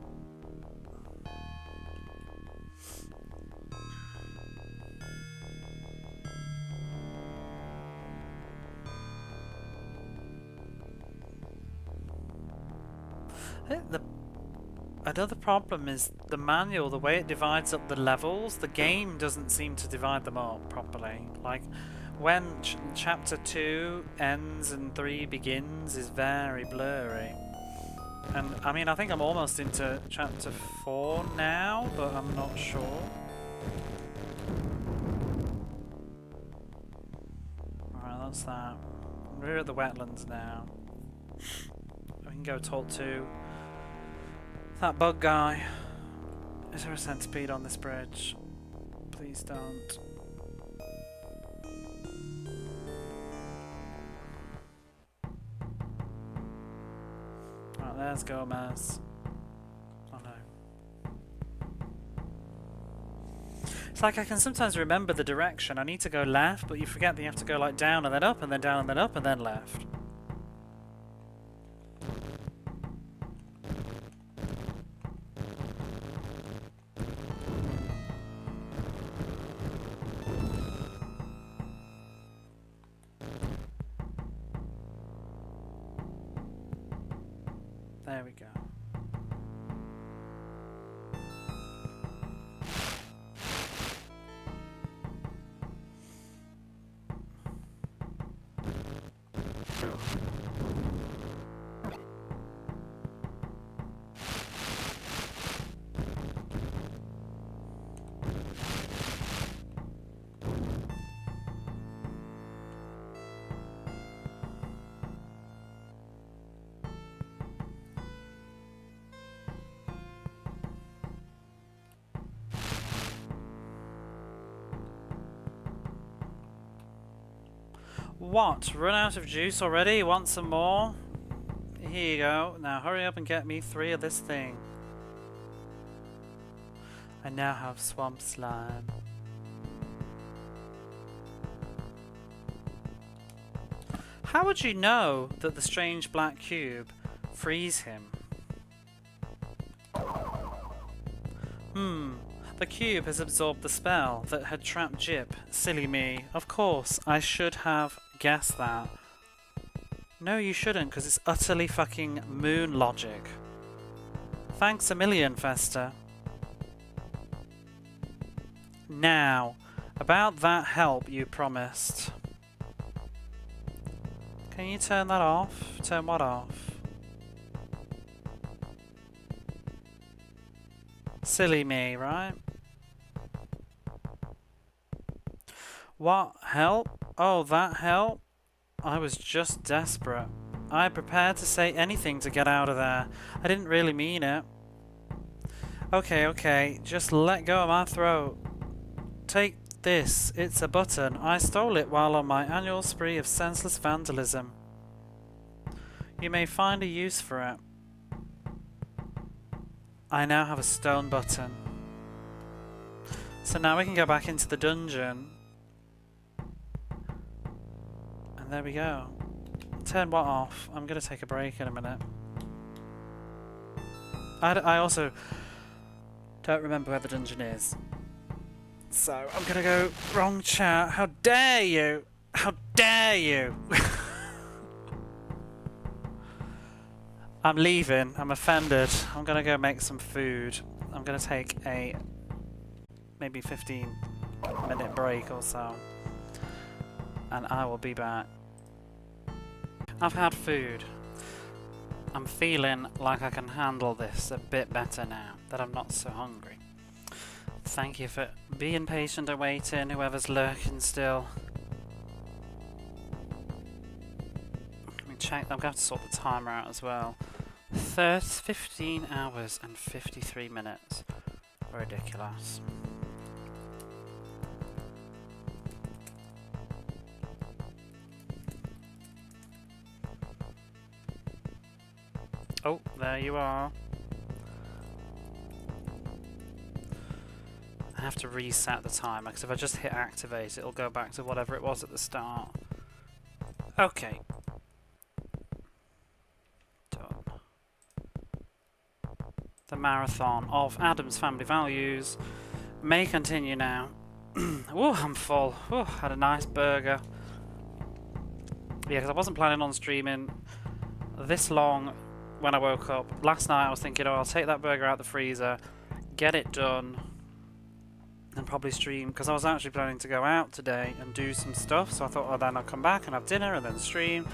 Another problem is the manual, the way it divides up the levels, the game doesn't seem to divide them up properly. Like, when chapter 2 ends and 3 begins is very blurry. And I mean, I think I'm almost into chapter 4 now, but I'm not sure. Alright, that's that. We're at the wetlands now. We can go talk to that bug guy. Is there a centipede on this bridge? Please don't. Right, there's Gomez. Oh no. It's like I can sometimes remember the direction. I need to go left, but you forget that you have to go like down and then up and then down and then up and then left. There we go. What? Run out of juice already? Want some more? Here you go. Now hurry up and get me 3 of this thing. I now have swamp slime. How would you know that the strange black cube frees him? The cube has absorbed the spell that had trapped Jip. Silly me. Of course, I should have guessed that. No, you shouldn't, because it's utterly fucking moon logic. Thanks a million, Fester. Now, about that help you promised. Can you turn that off? Turn what off? Silly me, right? What? Help? Oh, that help? I was just desperate. I prepared to say anything to get out of there. I didn't really mean it. Okay, okay, just let go of my throat. Take this. It's a button. I stole it while on my annual spree of senseless vandalism. You may find a use for it. I now have a stone button. So now we can go back into the dungeon. And there we go. Turn what off? I'm going to take a break in a minute. I also don't remember where the dungeon is. So I'm going to go wrong chat. How dare you? How dare you? I'm leaving. I'm offended. I'm going to go make some food. I'm going to take a maybe 15-minute break or so. And I will be back. I've had food. I'm feeling like I can handle this a bit better now that I'm not so hungry. Thank you for being patient and waiting, whoever's lurking still. Let me check. I'm going to have to sort the timer out as well. 15 hours and 53 minutes. Ridiculous. Oh, there you are. I have to reset the timer, because if I just hit activate, it'll go back to whatever it was at the start. Okay. Done. The marathon of Addams Family Values may continue now. Oh, I'm full. Oh, had a nice burger. Yeah, because I wasn't planning on streaming this long when I woke up. Last night I was thinking, oh, I'll take that burger out the freezer, get it done, and probably stream, because I was actually planning to go out today and do some stuff, so I thought, oh, then I'll come back and have dinner and then stream,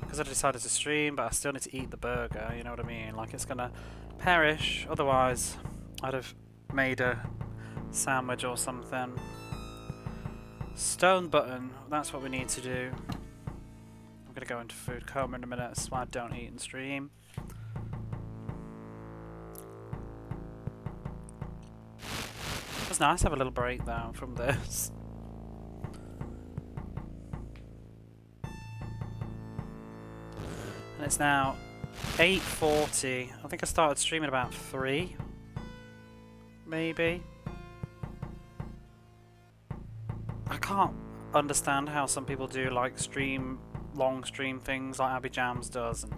because I decided to stream, but I still need to eat the burger, you know what I mean? Like, it's gonna perish, otherwise I'd have made a sandwich or something. Stone button, that's what we need to do. I'm gonna go into food coma in a minute, that's why I don't eat and stream. It was nice to have a little break though from this. And it's now 8:40. I think I started streaming about 3. Maybe. I can't understand how some people do like long stream things like Abby Jams does, and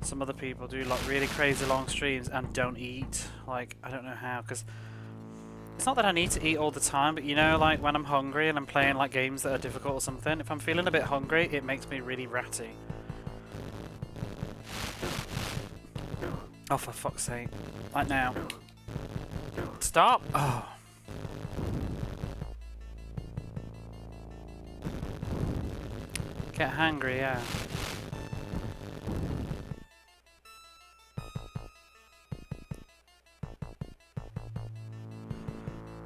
some other people do like really crazy long streams and don't eat. Like, I don't know how, because it's not that I need to eat all the time, but you know, like when I'm hungry and I'm playing like games that are difficult or something, if I'm feeling a bit hungry, it makes me really ratty. Oh, for fuck's sake. Like now. Stop! Oh. Get hangry, yeah.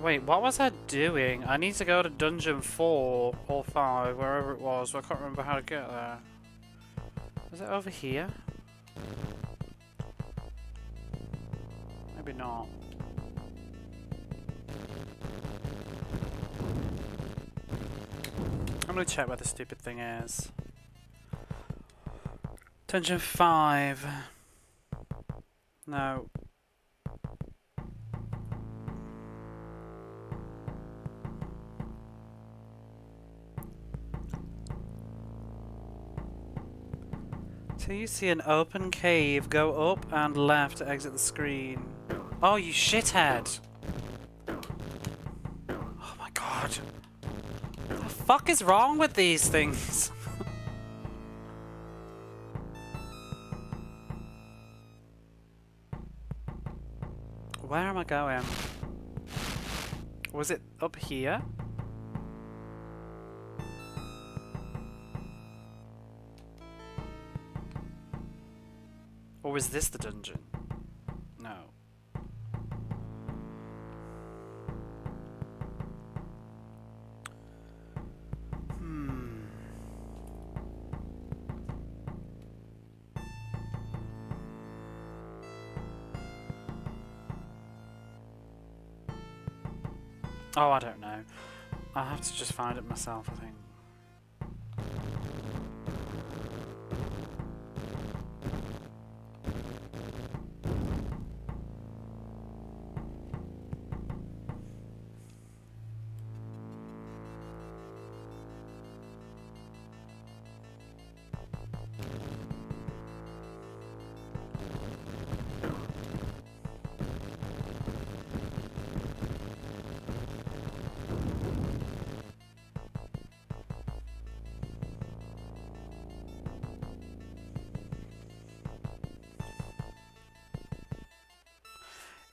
Wait, what was I doing? I need to go to dungeon 4 or 5, wherever it was. I can't remember how to get there. Was it over here? Maybe not. I'm gonna check where the stupid thing is. Dungeon 5. No. So you see an open cave, go up and left to exit the screen. Oh, you shithead! Oh my god. What the fuck is wrong with these things? Where am I going? Was it up here? Or was this the dungeon? No. Oh, I don't know. I'll have to just find it myself, I think.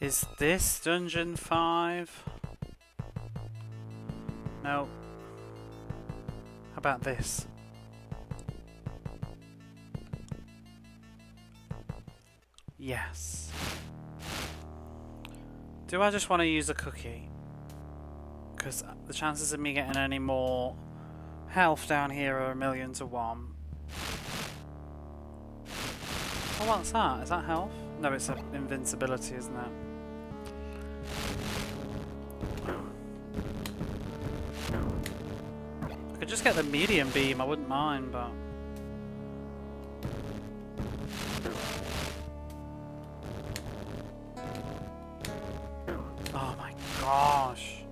Is this dungeon 5? No. How about this? Yes. Do I just want to use a cookie? Because the chances of me getting any more health down here are 1,000,000 to 1. Oh, what's that? Is that health? No, it's invincibility, isn't it? I could just get the medium beam, I wouldn't mind, but... Oh my gosh!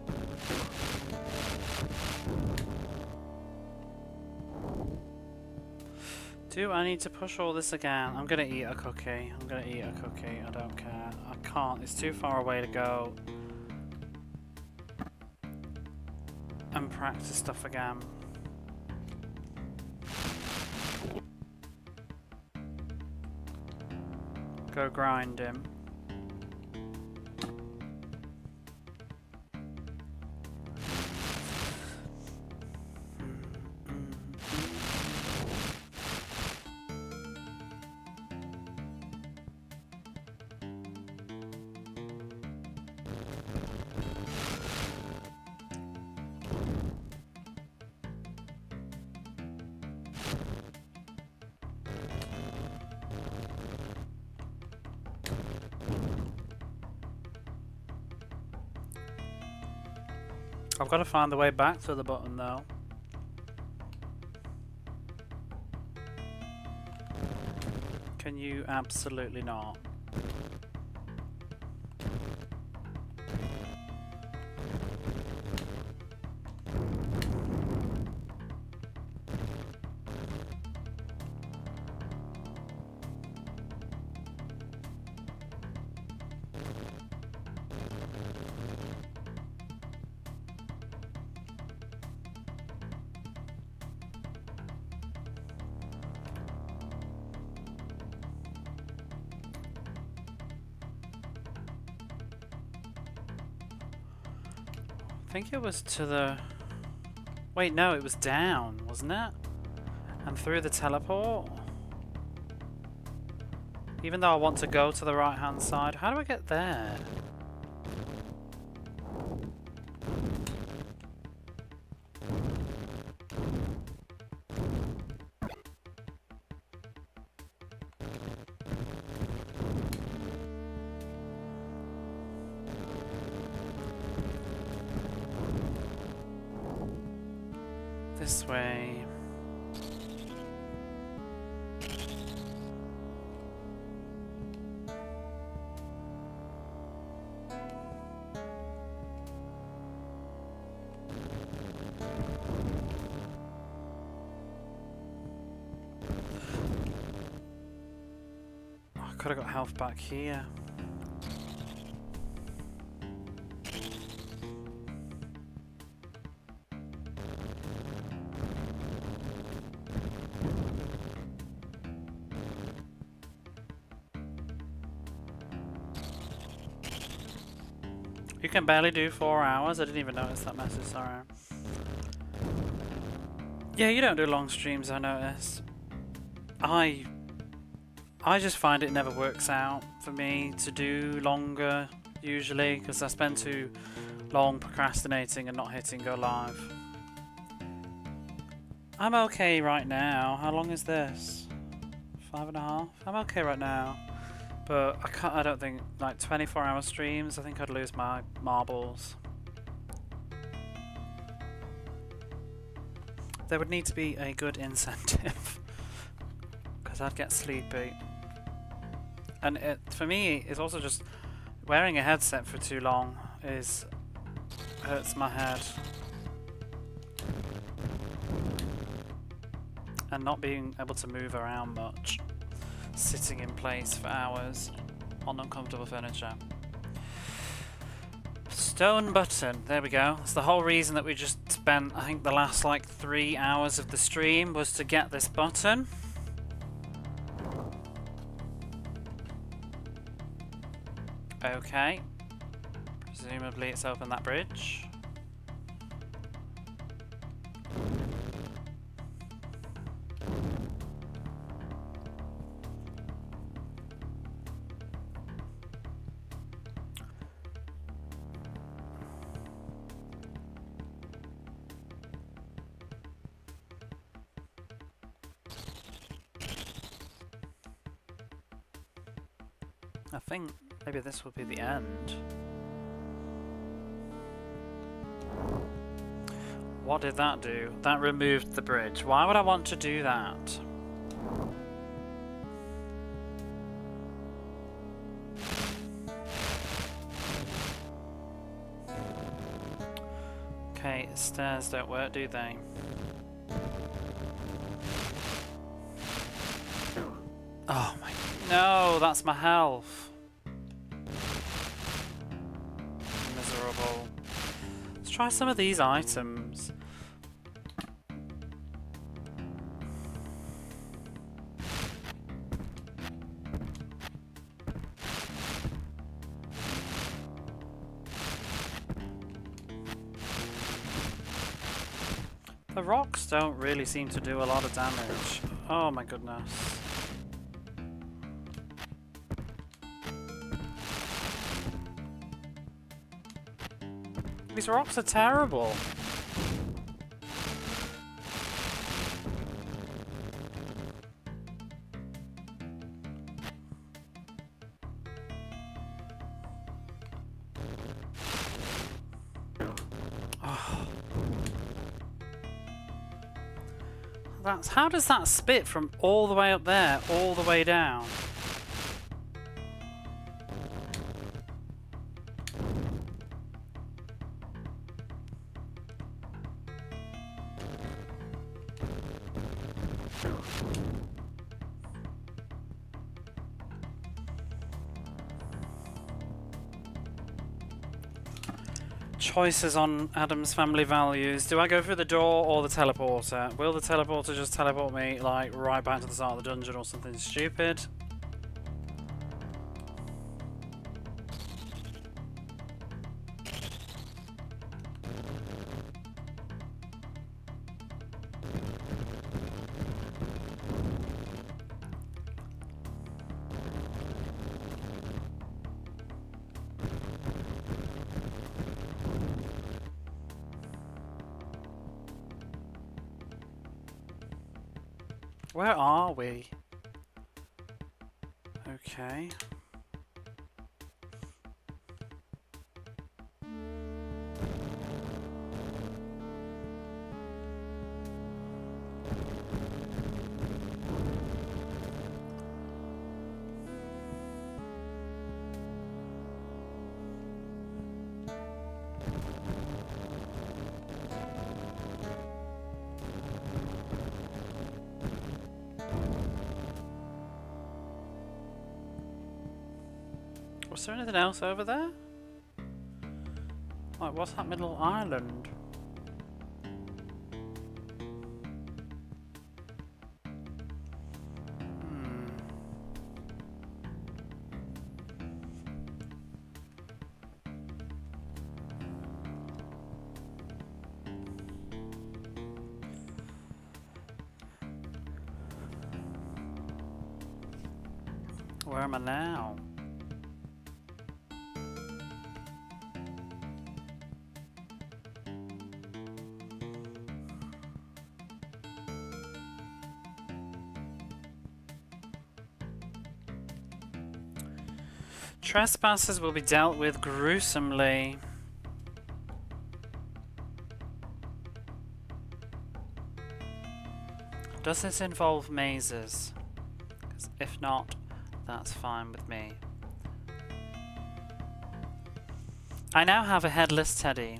Do I need to push all this again? I'm gonna eat a cookie. I'm gonna eat a cookie. I don't care. I can't. It's too far away to go and practice stuff again. Go grind him. I've got to find the way back to the button though. Can you? Absolutely not. I think it was to the... Wait, no, it was down, wasn't it? And through the teleport? Even though I want to go to the right-hand side, how do I get there? This way. I could have got health back here. You can barely do 4 hours? I didn't even notice that message, sorry. Yeah, you don't do long streams, I notice. I just find it never works out for me to do longer, usually, because I spend too long procrastinating and not hitting go live. I'm okay right now. How long is this? 5.5? I'm okay right now. But I don't think, like 24-hour streams, I think I'd lose my marbles. There would need to be a good incentive, because I'd get sleepy. And for me, it's also just wearing a headset for too long hurts my head. And not being able to move around much. Sitting in place for hours on uncomfortable furniture. Stone button, there we go. That's the whole reason that we just spent, I think, the last like 3 hours of the stream was to get this button. Okay. Presumably it's opened that bridge. I think maybe this will be the end. What did that do? That removed the bridge. Why would I want to do that? Okay, stairs don't work, do they? Oh my... No, that's my health. Miserable. Let's try some of these items. The rocks don't really seem to do a lot of damage. Oh my goodness. These rocks are terrible. Oh. How does that spit from all the way up there, all the way down? Choices on Addams family values. Do I go through the door or the teleporter? Will the teleporter just teleport me like right back to the start of the dungeon or something stupid? Where are we? Okay. Was there anything else over there? Like, what's that middle island? Where am I now? Trespassers will be dealt with gruesomely. Does this involve mazes? 'Cause if not, that's fine with me. I now have a headless teddy.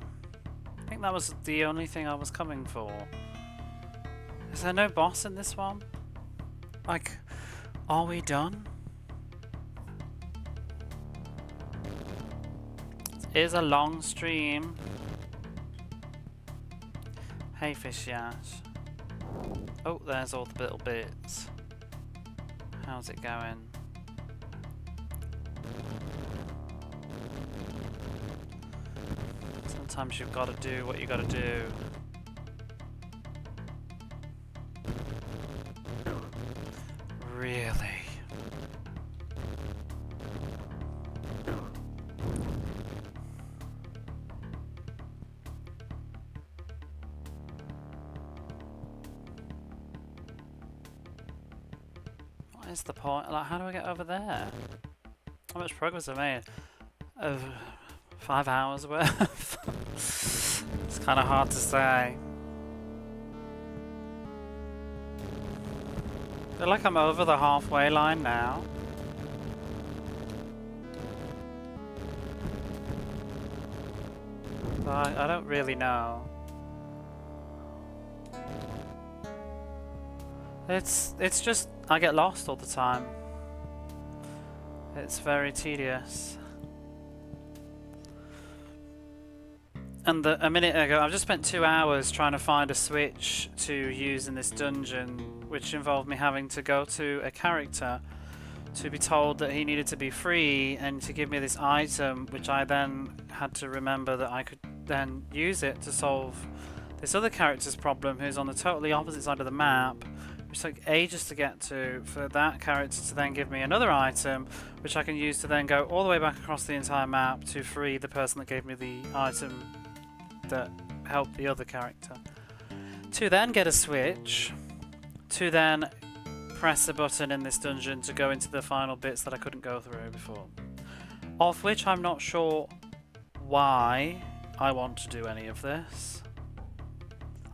I think that was the only thing I was coming for. Is there no boss in this one? Like, are we done? It is a long stream. Hey, fish yash. Oh, there's all the little bits. How's it going? Sometimes you've got to do what you got to do. Really? What is the point? Like, how do I get over there? How much progress have I made? 5 hours worth? It's kind of hard to say. I feel like I'm over the halfway line now. But I don't really know. It's just I get lost all the time. It's very tedious. And a minute ago, I've just spent 2 hours trying to find a switch to use in this dungeon, which involved me having to go to a character to be told that he needed to be free and to give me this item, which I then had to remember that I could then use it to solve this other character's problem, who's on the totally opposite side of the map, which took ages to get to, for that character to then give me another item, which I can use to then go all the way back across the entire map to free the person that gave me the item that helped the other character. To then get a switch, to then press a button in this dungeon to go into the final bits that I couldn't go through before. Of which I'm not sure why I want to do any of this.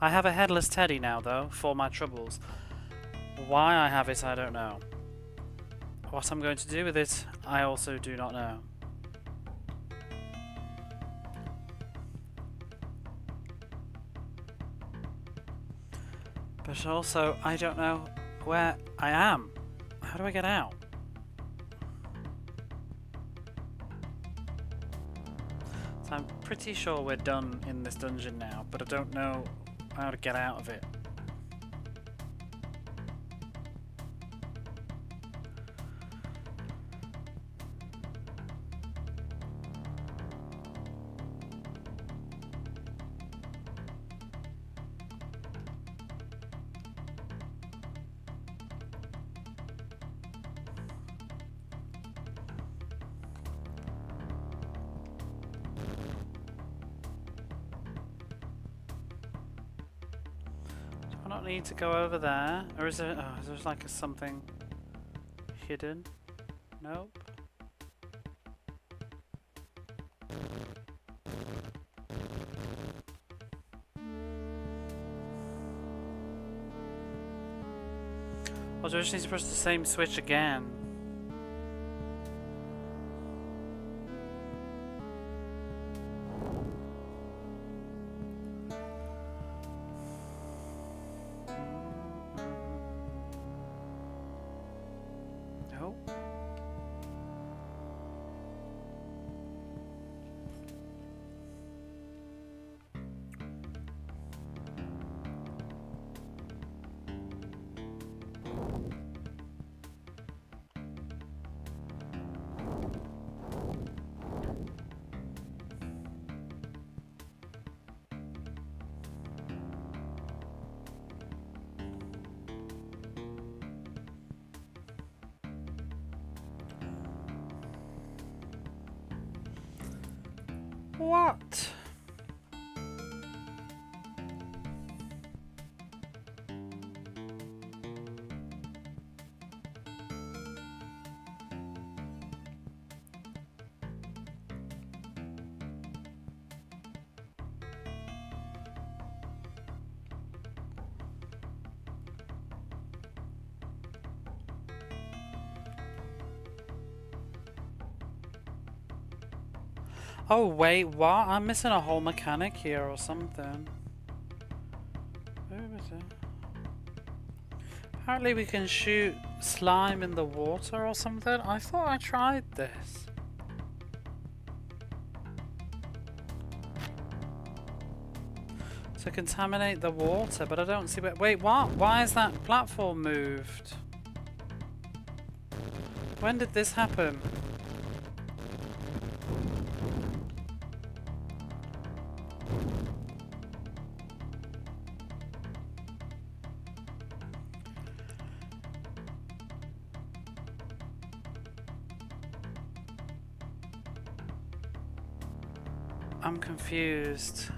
I have a headless teddy now though, for my troubles. Why I have it, I don't know. What I'm going to do with it, I also do not know. But also, I don't know where I am. How do I get out? So I'm pretty sure we're done in this dungeon now, but I don't know how to get out of it. I don't need to go over there, or is there? Oh, is there like something hidden? Nope. Or do I just need to press the same switch again? What? Oh wait, what? I'm missing a whole mechanic here or something. Where is it? Apparently we can shoot slime in the water or something. I thought I tried this. To contaminate the water, but I don't see where. Wait, what? Why is that platform moved? When did this happen? I'm confused.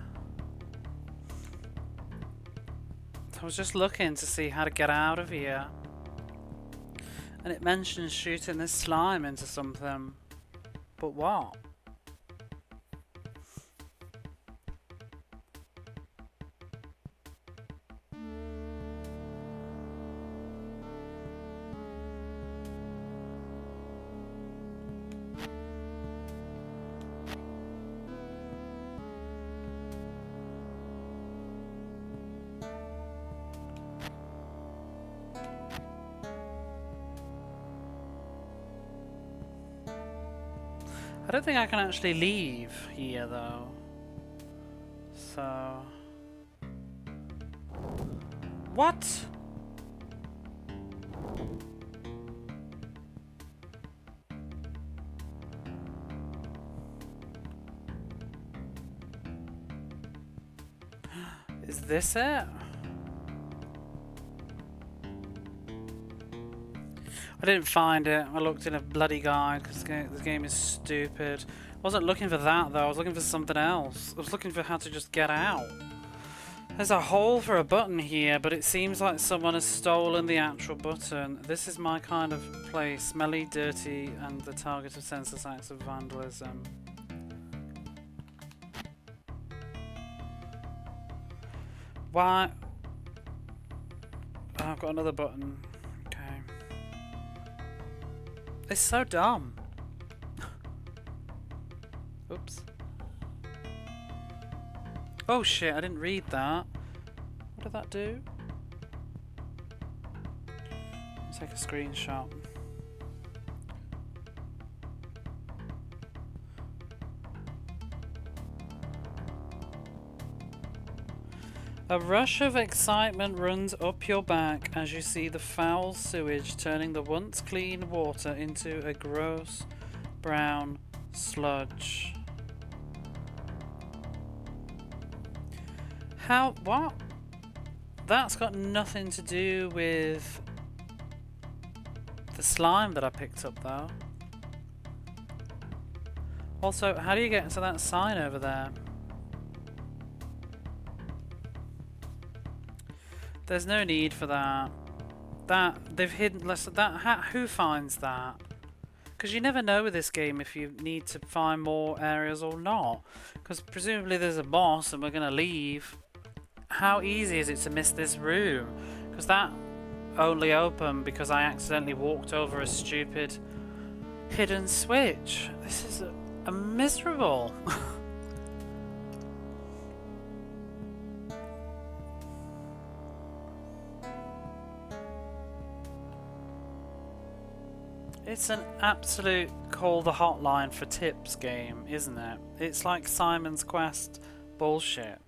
I was just looking to see how to get out of here. And it mentions shooting this slime into something. But what? I don't think I can actually leave here though. So... What? Is this it? I didn't find it. I looked in a bloody guide because this game is stupid. I wasn't looking for that though. I was looking for something else. I was looking for how to just get out. There's a hole for a button here, but it seems like someone has stolen the actual button. This is my kind of place. Smelly, dirty, and the target of senseless acts of vandalism. Why? Oh, I've got another button. Okay. It's so dumb. Oops. Oh shit, I didn't read that. What did that do? Let's take a screenshot. A rush of excitement runs up your back as you see the foul sewage turning the once clean water into a gross brown sludge. How? What? That's got nothing to do with the slime that I picked up though. Also, how do you get to that sign over there? There's no need for that. That they've hidden less of that. Who finds that? Because you never know with this game if you need to find more areas or not. Because presumably there's a boss and we're gonna leave. How easy is it to miss this room? Because that only opened because I accidentally walked over a stupid hidden switch. This is a miserable. It's an absolute call the hotline for tips game, isn't it? It's like Simon's Quest bullshit.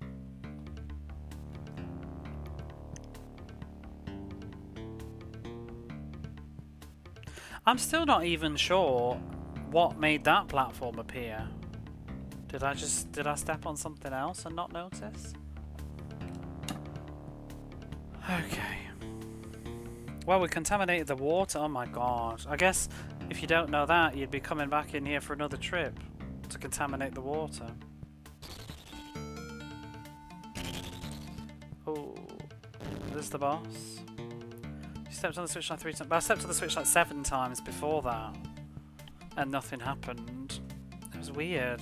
I'm still not even sure what made that platform appear. Did I step on something else and not notice? Okay. Well, we contaminated the water. Oh my god. I guess if you don't know that, you'd be coming back in here for another trip to contaminate the water. as the boss. You stepped on the switch like 3 times, but I stepped on the switch like 7 times before that, and nothing happened. It was weird.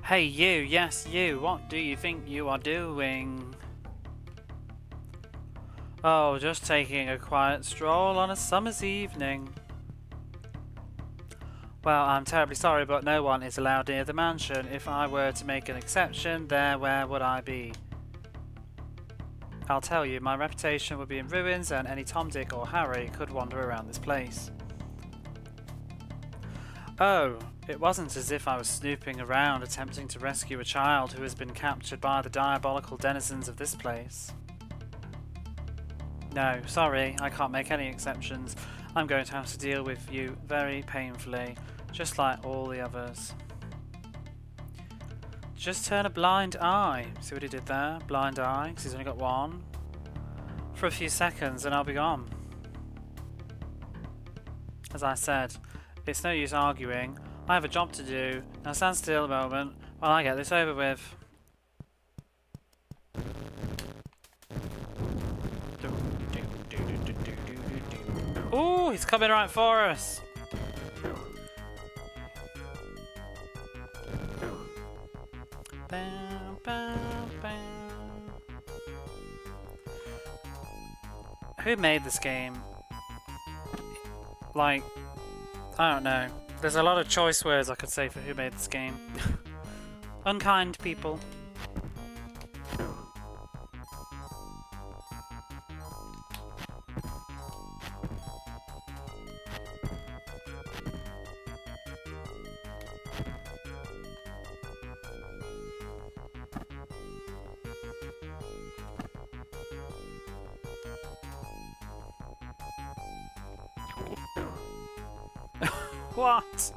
Hey you, yes you, what do you think you are doing? Oh, just taking a quiet stroll on a summer's evening. Well, I'm terribly sorry, but no one is allowed near the mansion. If I were to make an exception, where would I be? I'll tell you, my reputation would be in ruins, and any Tom, Dick or Harry could wander around this place. Oh, it wasn't as if I was snooping around attempting to rescue a child who has been captured by the diabolical denizens of this place. No, sorry, I can't make any exceptions. I'm going to have to deal with you very painfully, just like all the others. Just turn a blind eye. See what he did there? Blind eye, because he's only got one. For a few seconds and I'll be gone. As I said, it's no use arguing. I have a job to do. Now stand still a moment while I get this over with. Ooh, he's coming right for us. Who made this game? Like, I don't know. There's a lot of choice words I could say for who made this game. Unkind people. What?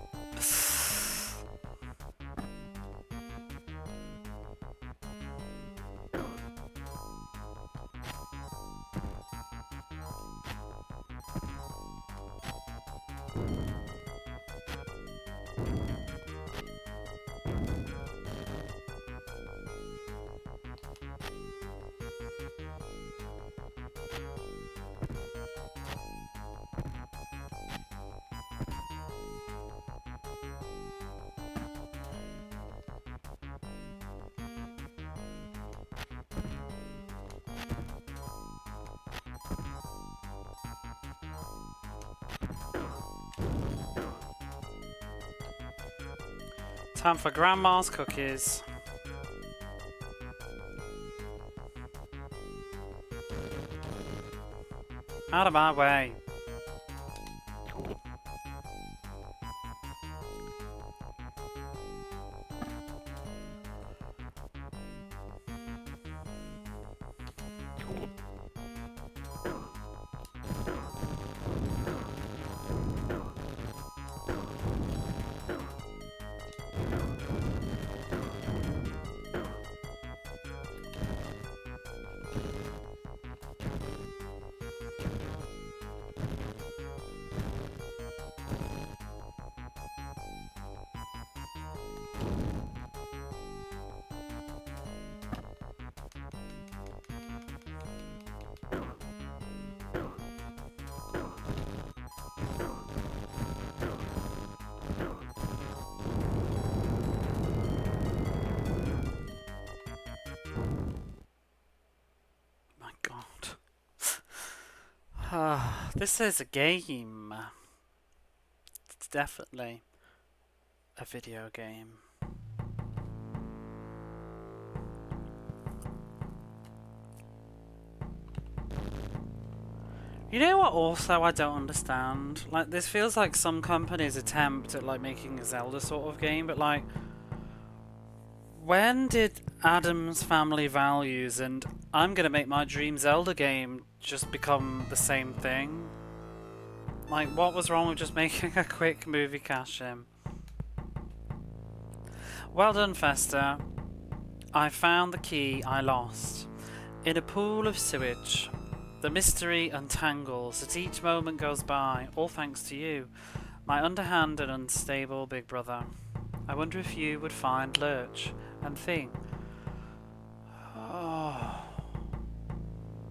Time for Grandma's cookies. Out of my way. This is a game. It's definitely a video game. You know what also I don't understand? Like, this feels like some company's attempt at like making a Zelda sort of game, but like, when did Addams Family Values and I'm gonna make my dream Zelda game just become the same thing? Like, what was wrong with just making a quick movie cash-in? Well done, Fester. I found the key I lost. In a pool of sewage. The mystery untangles as each moment goes by, all thanks to you, my underhand and unstable big brother. I wonder if you would find Lurch and think, oh,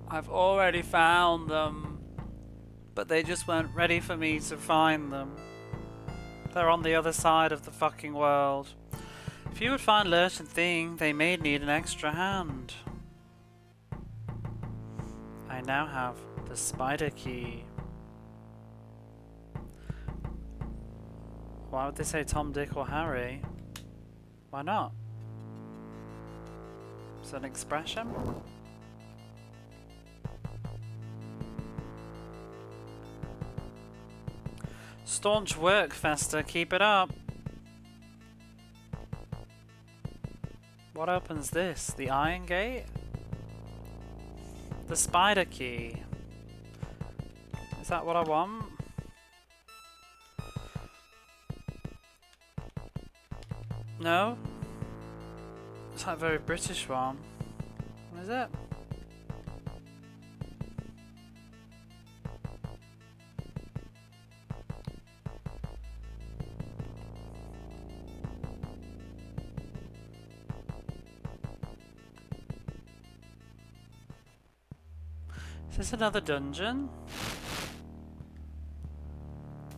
I've already found them, but they just weren't ready for me to find them. They're on the other side of the fucking world. If you would find Lurch and Thing, they may need an extra hand. I now have the spider key. Why would they say Tom, Dick or Harry? Why not? Is that an expression? Staunch work, Fester. Keep it up. What opens this? The iron gate? The spider key. Is that what I want? No? It's like a very British one. What is it? Is this another dungeon?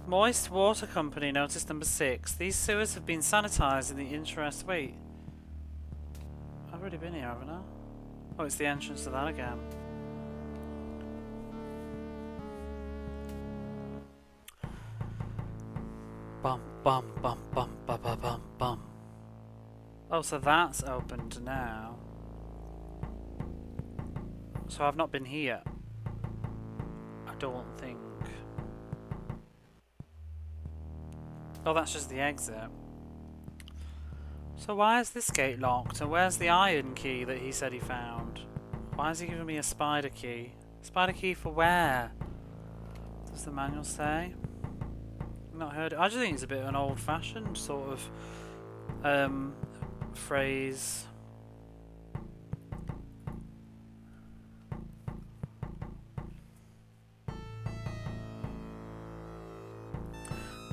Moist Water Company, notice number 6. These sewers have been sanitised in the interest. Wait. I've already been here, haven't I? Oh, it's the entrance to that again. Bum, bum, bum, bum, bum, bum, bum, bum. Oh, so that's opened now. So I've not been here. I don't think. Oh, that's just the exit. So why is this gate locked? And where's the iron key that he said he found? Why is he giving me a spider key? Spider key for where? Does the manual say? I've not heard it. I just think it's a bit of an old-fashioned sort of phrase.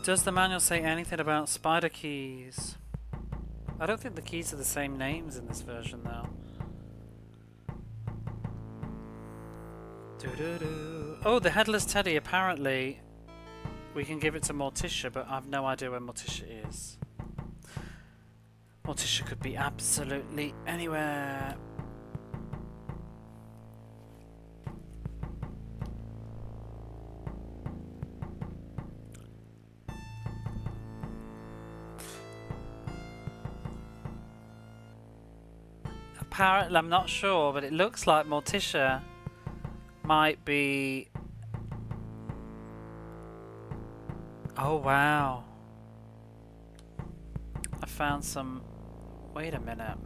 Does the manual say anything about spider keys? I don't think the keys are the same names in this version though. Oh, the headless teddy, apparently we can give it to Morticia, but I've no idea where Morticia is. Morticia could be absolutely anywhere. Apparently, I'm not sure, but it looks like Morticia might be... Oh wow. I found some... Wait a minute.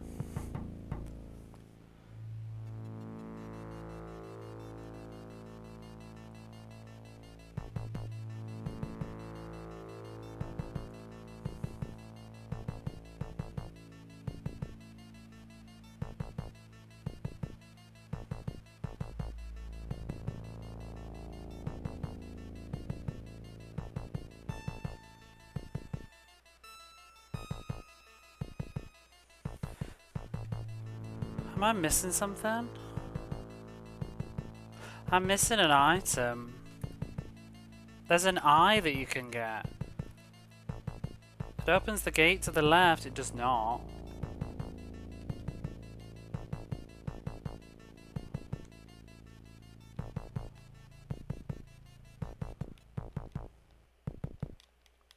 Am I missing something? I'm missing an item. There's an eye that you can get. It opens the gate to the left. It does not.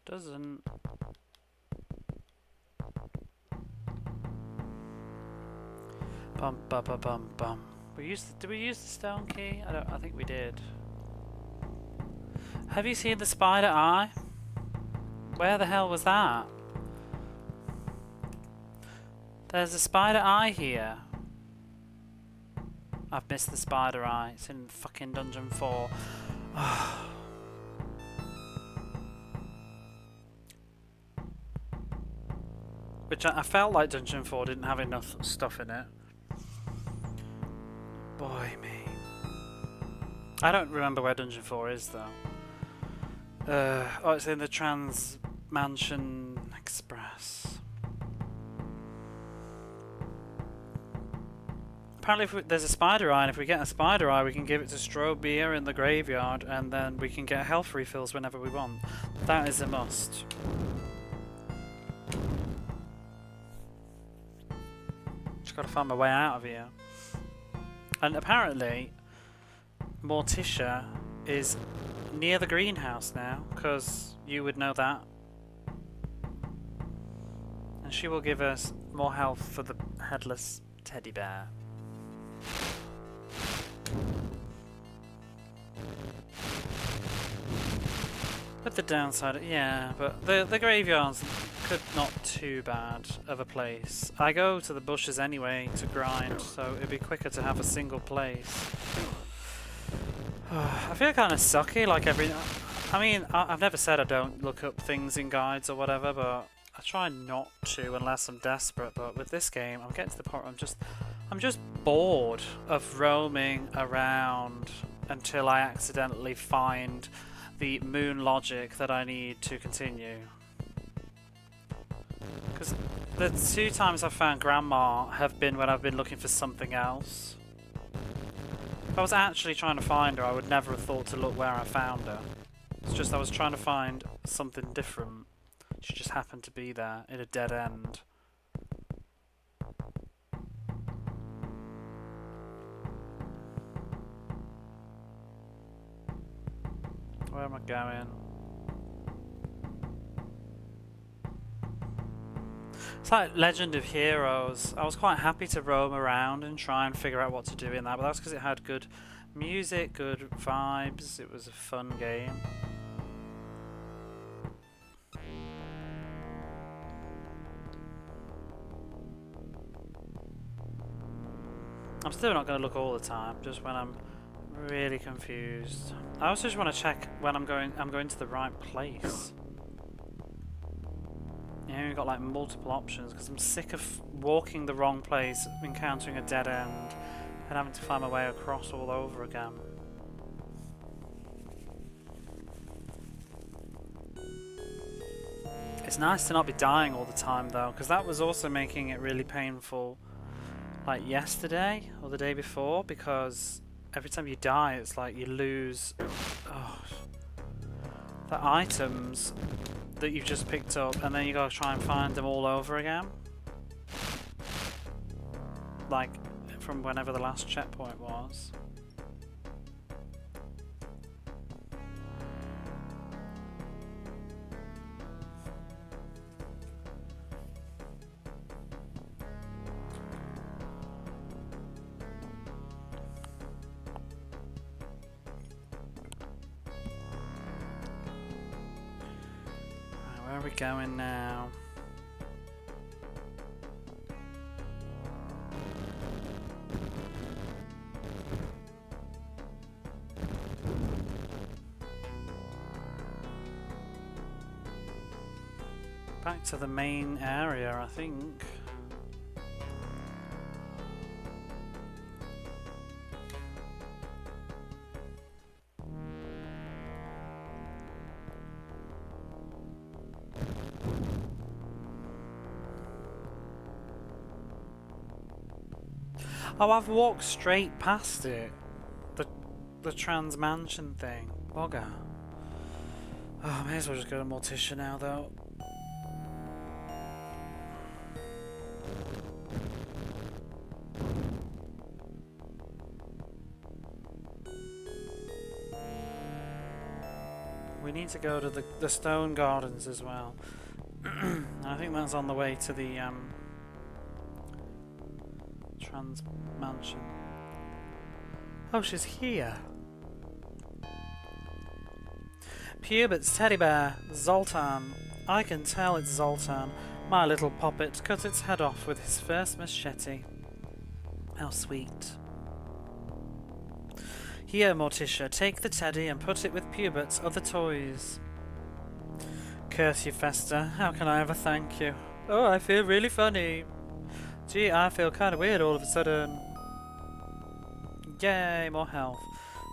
Doesn't. Bum bum bum bum bum. Did we use the stone key? I think we did. Have you seen the spider eye? Where the hell was that? There's a spider eye here. I've missed the spider eye. It's in fucking dungeon 4. Which I felt like dungeon 4 didn't have enough stuff in it. Boy me. I don't remember where dungeon 4 is though. Oh, it's in the Trans Mansion Express. apparently there's a spider eye, and if we get a spider eye, we can give it to Strobia in the graveyard, and then we can get health refills whenever we want. That is a must. Just gotta find my way out of here. And apparently, Morticia is near the greenhouse now, because you would know that. And she will give us more health for the headless teddy bear. But the downside, yeah, but the graveyard's not too bad of a place. I go to the bushes anyway to grind, so it'd be quicker to have a single place. I feel kind of sucky, like I mean, I've never said I don't look up things in guides or whatever, but I try not to unless I'm desperate. But with this game, I'm getting to the point where I'm just bored of roaming around until I accidentally find the moon logic that I need to continue. Because the 2 times I've found Grandma have been when I've been looking for something else. If I was actually trying to find her, I would never have thought to look where I found her. It's just I was trying to find something different. She just happened to be there in a dead end. Where am I going? It's like Legend of Heroes. I was quite happy to roam around and try and figure out what to do in that, but that's because it had good music, good vibes. It was a fun game. I'm still not going to look all the time, just when I'm really confused. I also just want to check when I'm going to the right place. Yeah, we've got like multiple options because I'm sick of walking the wrong place, encountering a dead end, and having to find my way across all over again. It's nice to not be dying all the time though, because that was also making it really painful, like yesterday or the day before, because every time you die it's like you lose the items that you've just picked up, and then you gotta try and find them all over again, like from whenever the last checkpoint was. Where are we going now? Back to the main area, I think. Oh, I've walked straight past it. The trans mansion thing. Bugger. Oh, I may as well just go to Morticia now, though. We need to go to the Stone Gardens as well. I think that's on the way to the trans mansion. Oh, she's here. Pubert's teddy bear, Zoltan. I can tell it's Zoltan. My little poppet cut its head off with his first machete. How sweet. Here, Morticia, take the teddy and put it with Pubert's other toys. Curse you, Fester. How can I ever thank you? Oh, I feel really funny. Gee, I feel kind of weird all of a sudden. Yay, more health.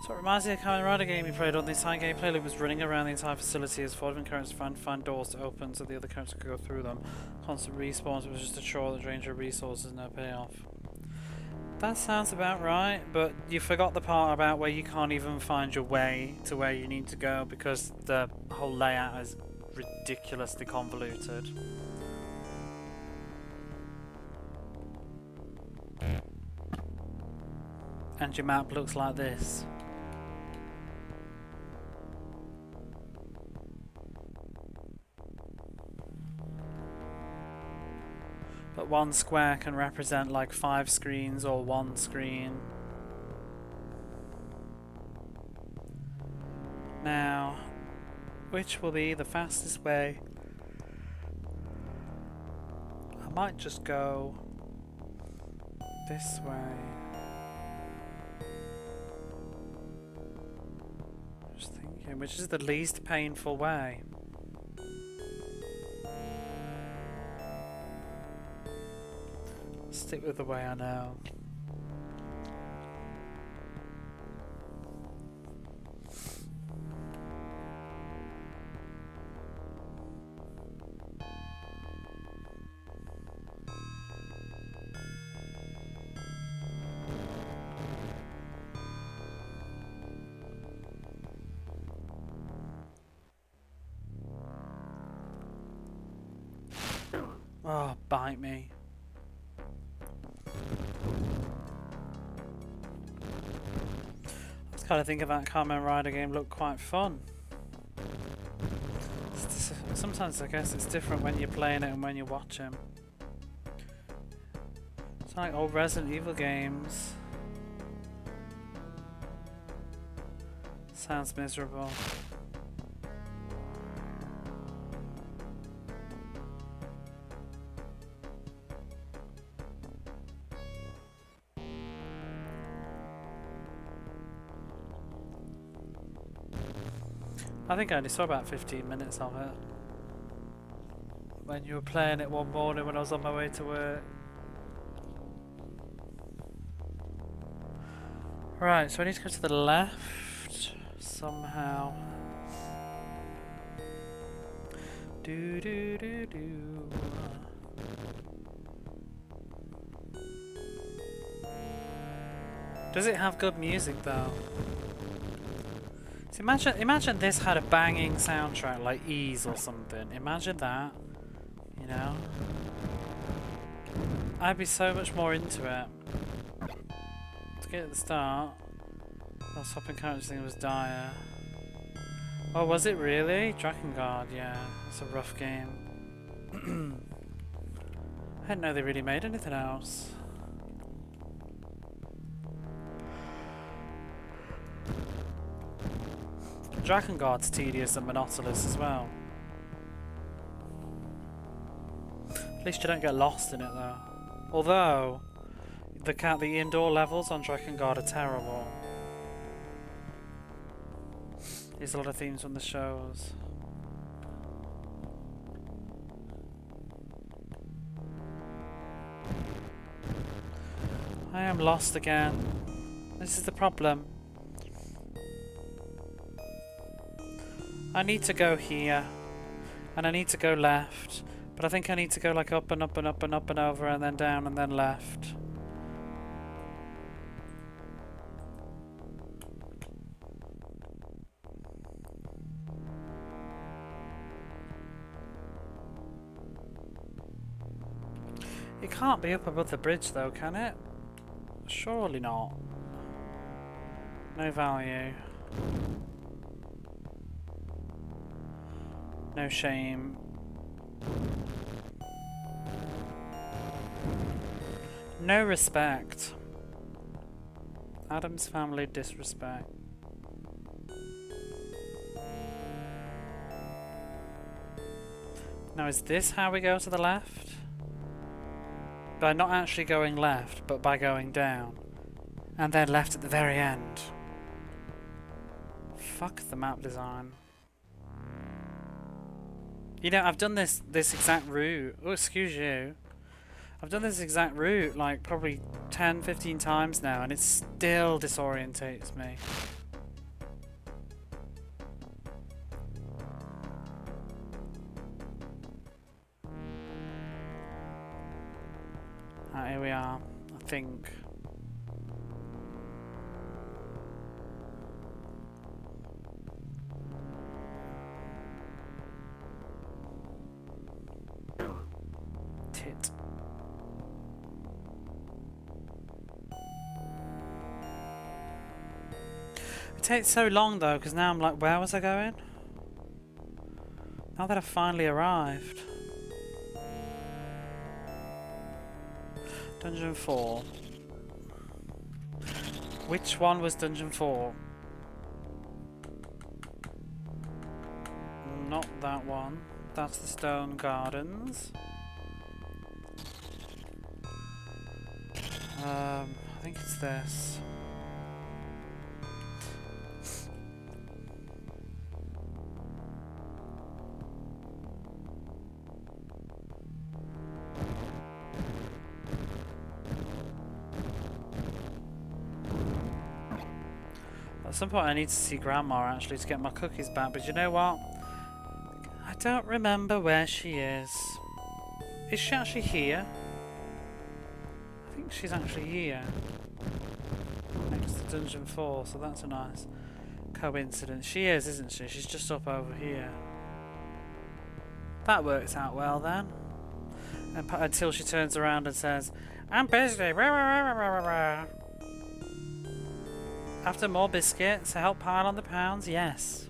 So it reminds me of the Kamen Rider game we played on. The entire gameplay loop was running around the entire facility as 4 different characters trying to find doors to open so the other characters could go through them. Constant respawns, it was just a chore that drained your resources, no payoff. That sounds about right, but you forgot the part about where you can't even find your way to where you need to go because the whole layout is ridiculously convoluted. And your map looks like this. But one square can represent like 5 screens or 1 screen. Now, which will be the fastest way? I might just go this way. Just thinking, which is the least painful way? Stick with the way I know. Oh, bite me. I was kind of thinking that Kamen Rider game looked quite fun. Sometimes I guess it's different when you're playing it and when you watch them. It's like old Resident Evil games. Sounds miserable. I think I only saw about 15 minutes of it when you were playing it one morning when I was on my way to work. Right, so I need to go to the left somehow. Do do do do. Does it have good music though? So imagine this had a banging soundtrack like Ease or something. Imagine that, you know? I'd be so much more into it. To get at the start, the swapping characters thing was dire. Oh, was it really? Drakengard, yeah. It's a rough game. I didn't know they really made anything else. Drakengard's tedious and monotonous as well. At least you don't get lost in it though. Although, the indoor levels on Drakengard are terrible. There's a lot of themes from the shows. I am lost again. This is the problem. I need to go here, and I need to go left, but I think I need to go like up and up and up and up and over and then down and then left. It can't be up above the bridge though, can it? Surely not. No value. No shame. No respect. Addams family disrespect. Now is this how we go to the left? By not actually going left, but by going down. And then left at the very end. Fuck the map design. You know, I've done this exact route. Oh, excuse you. I've done this exact route like probably 10, 15 times now, and it still disorientates me. Here we are, I think. takes so long though, because now I'm like, where was I going? Now that I've finally arrived. Dungeon 4. Which one was Dungeon 4? Not that one. That's the Stone Gardens. I think it's this. At some point I need to see Grandma actually to get my cookies back, but you know what? I don't remember where she is. Is she actually here? I think she's actually here. Next to Dungeon 4, so that's a nice coincidence. She is, isn't she? She's just up over here. That works out well then. And until she turns around and says, I'm busy. Rah, rah, rah, rah, rah, rah. After more biscuits to help pile on the pounds? Yes.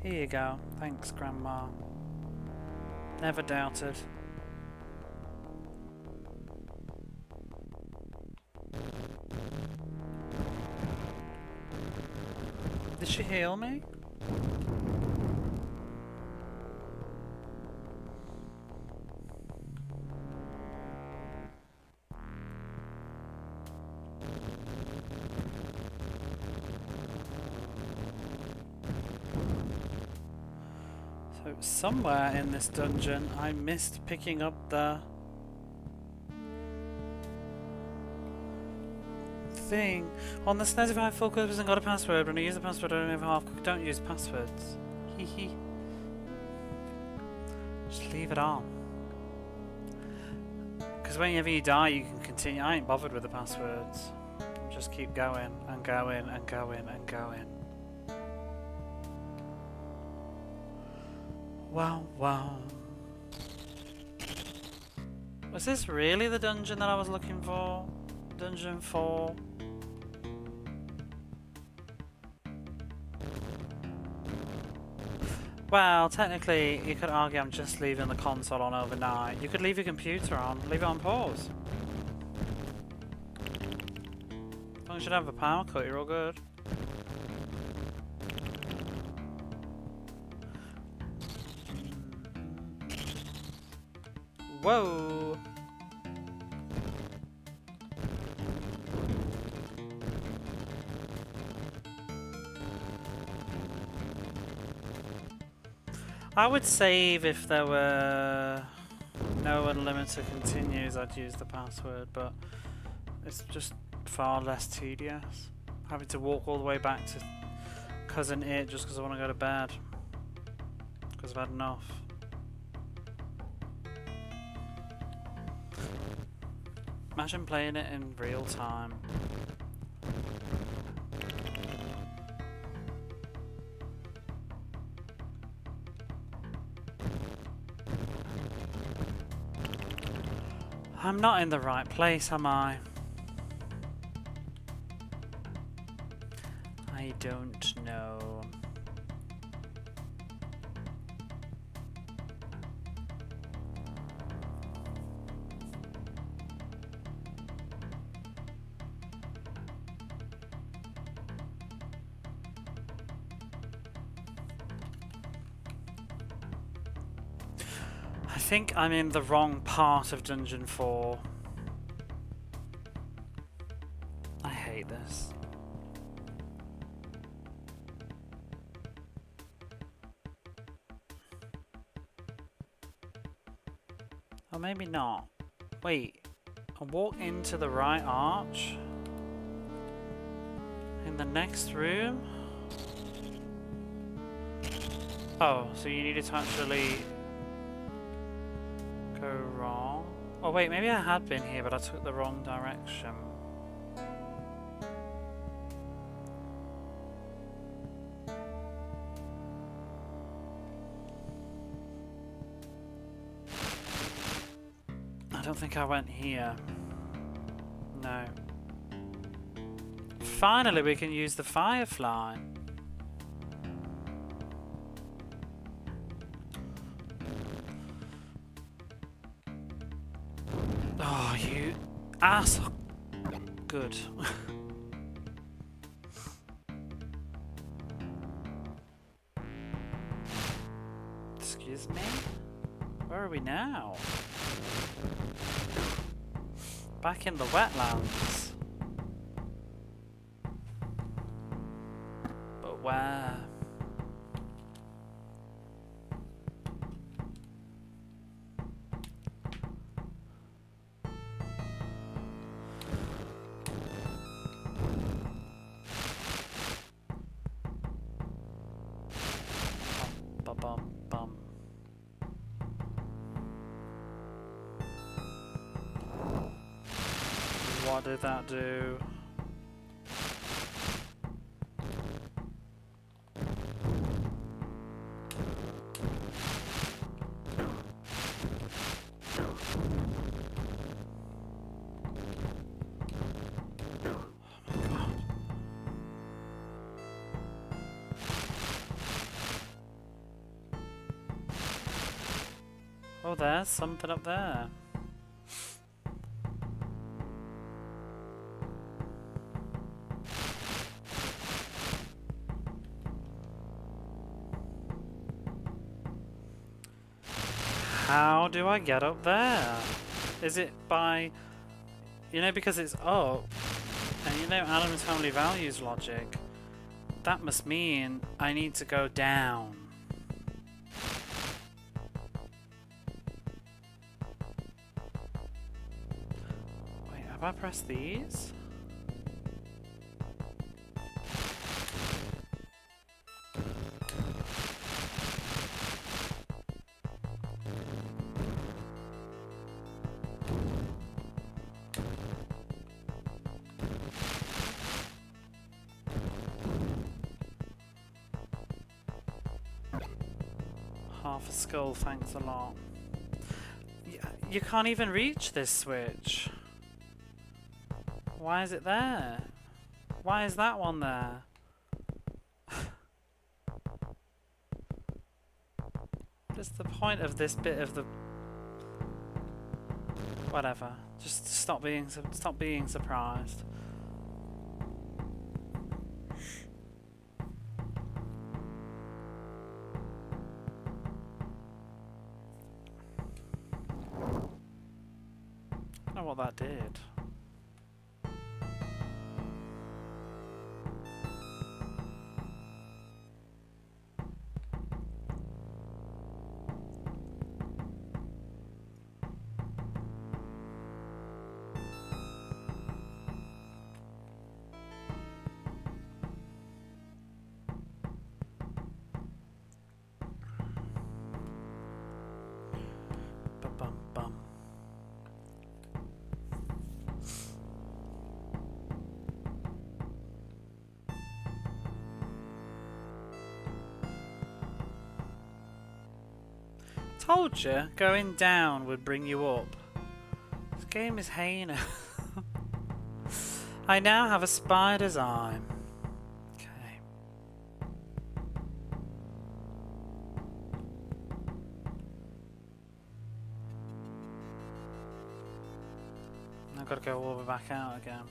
Here you go. Thanks, Grandma. Never doubted. Did she heal me? So somewhere in this dungeon I missed picking up the thing. On the SNES if I have full cookies and got a password, when I use the password I don't have half cookies. Don't use passwords. Hee hee. Just leave it on. Because whenever you die you can continue. I ain't bothered with the passwords. Just keep going and going and going and going. Wow, wow. Was this really the dungeon that I was looking for? Dungeon 4? Well, technically, you could argue I'm just leaving the console on overnight. You could leave your computer on, leave it on pause. As long as you don't have a power cut, you're all good. Whoa! I would save if there were no unlimited continues. I'd use the password, but it's just far less tedious having to walk all the way back to Cousin It just because I want to go to bed because I've had enough. Imagine playing it in real time. I'm not in the right place, am I? I don't know. I think I'm in the wrong part of Dungeon 4. I hate this. Or maybe not. Wait, I walk into the right arch? In the next room? Oh, so you needed to actually go wrong. Oh wait, maybe I had been here but I took the wrong direction. I don't think I went here. No. Finally, we can use the firefly. Oh, you asshole. Good. Excuse me? Where are we now? Back in the wetlands. But where? Bum bum. What did that do? Oh, there's something up there. How do I get up there? Is it by... You know, because it's up, and you know Addams family values logic, that must mean I need to go down. Wait, have I pressed these? Half a skull, thanks a lot. You can't even reach this switch. Why is it there? Why is that one there? What is the point of this bit of the... Whatever. Just stop being surprised. I don't know what that did. Bum bum. Told you, going down would bring you up. This game is heinous. I now have a spider's eye. Okay. I've got to go all the way back out again.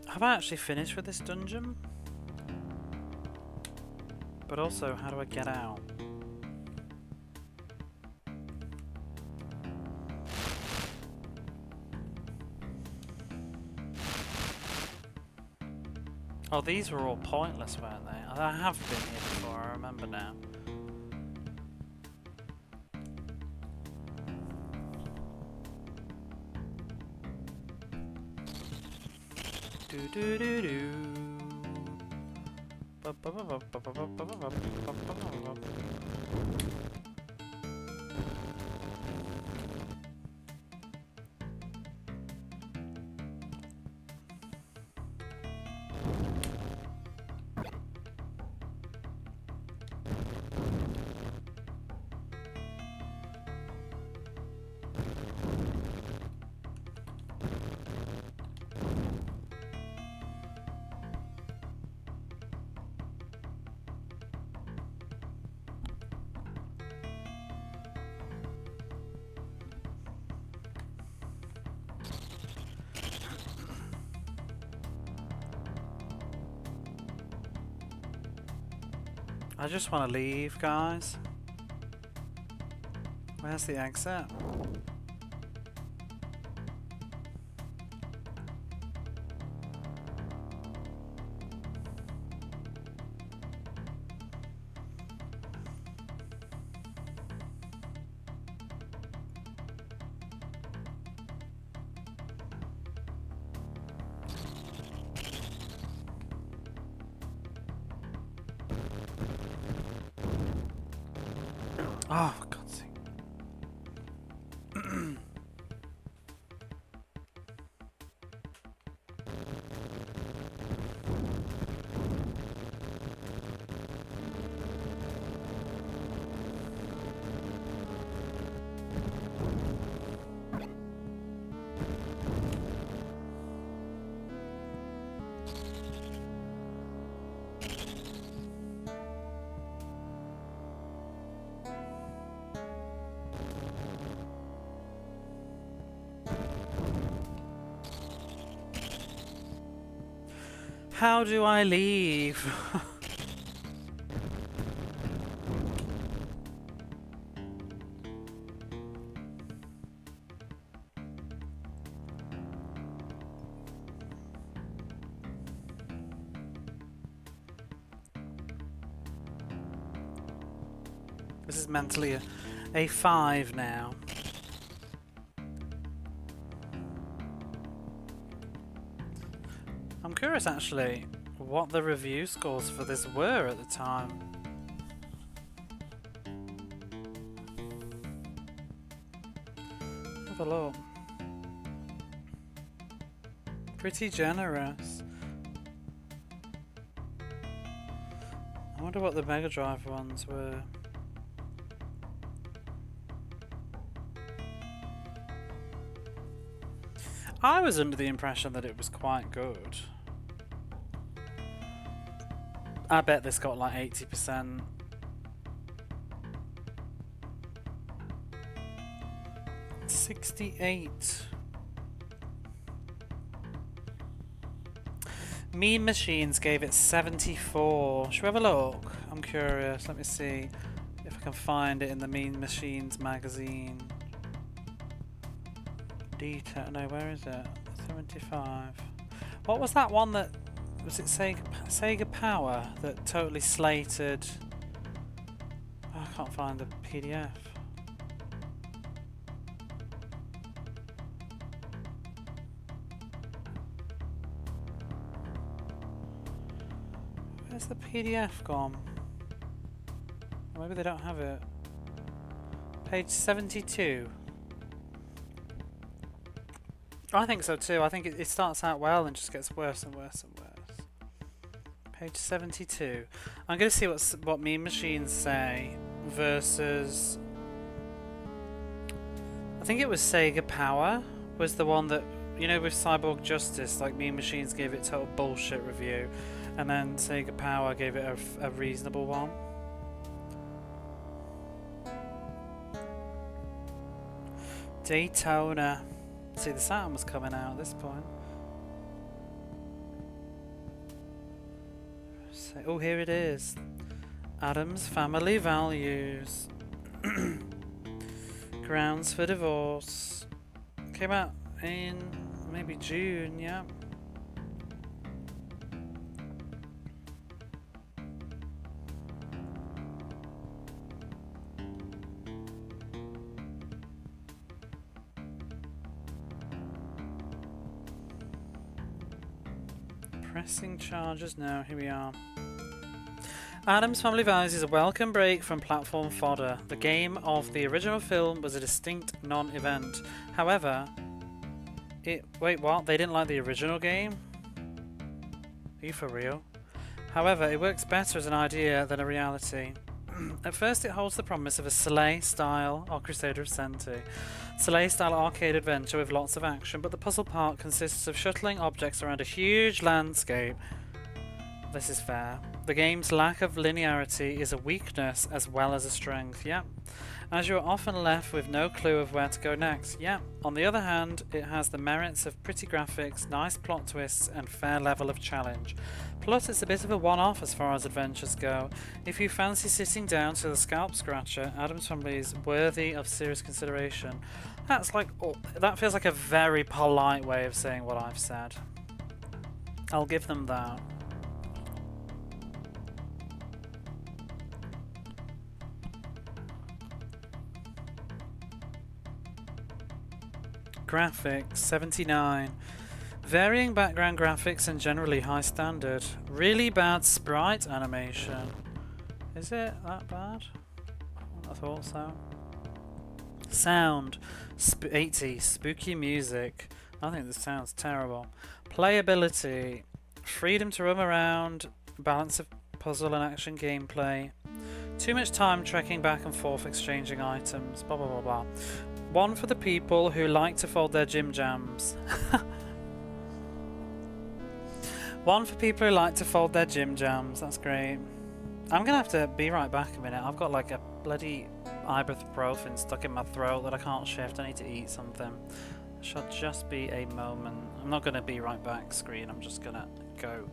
Have I actually finished with this dungeon? But also, how do I get out? Oh, these were all pointless, weren't they? I have been here before, I remember now. Do do do do. I just want to leave, guys. Where's the exit? Oh, for God's sake. How do I leave? This is mentally a 5 now. I'm curious actually what the review scores for this were at the time. Have a look. Pretty generous. I wonder what the Mega Drive ones were. I was under the impression that it was quite good. I bet this got like 80%. $68. Mean Machines gave it 74. Should we have a look? I'm curious. Let me see if I can find it in the Mean Machines magazine. Detail. No, where is it? 75. What was that one that was it? Sega Power that totally slated. Oh, I can't find the PDF. Where's the PDF gone? Or maybe they don't have it. Page 72. I think so too. I think it starts out well and just gets worse and worse and worse. Page 72. I'm going to see what Mean Machines say versus... I think it was Sega Power was the one that, you know, with Cyborg Justice, like Mean Machines gave it total bullshit review and then Sega Power gave it a reasonable one. Daytona. See, the Saturn was coming out at this point. So, oh, here it is. Addams Family Values. Grounds for Divorce. Came out in maybe June, yeah. Pressing charges now, here we are. Addams Family Values is a welcome break from platform fodder. The game of the original film was a distinct non-event. However, wait, what? They didn't like the original game? Are you for real? However, it works better as an idea than a reality. At first, it holds the promise of a Soleil-style or Crusader of Senti. Soleil-style arcade adventure with lots of action, but the puzzle part consists of shuttling objects around a huge landscape. This is fair. The game's lack of linearity is a weakness as well as a strength, yep. As you are often left with no clue of where to go next, yep. On the other hand, it has the merits of pretty graphics, nice plot twists, and fair level of challenge. Plus, it's a bit of a one-off as far as adventures go. If you fancy sitting down to the scalp scratcher, Addams Family is worthy of serious consideration. That's like, that feels like a very polite way of saying what I've said. I'll give them that. Graphics, 79. Varying background graphics and generally high standard. Really bad sprite animation. Is it that bad? I thought so. Sound, 80. Spooky music. I think this sounds terrible. Playability, freedom to roam around, balance of puzzle and action gameplay. Too much time trekking back and forth exchanging items. Blah blah blah blah. One for the people who like to fold their gym jams. One for people who like to fold their gym jams. That's great. I'm gonna have to be right back a minute. I've got like a bloody ibuprofen stuck in my throat that I can't shift. I need to eat something. Shall just be a moment. I'm not gonna be right back screen. I'm just gonna go.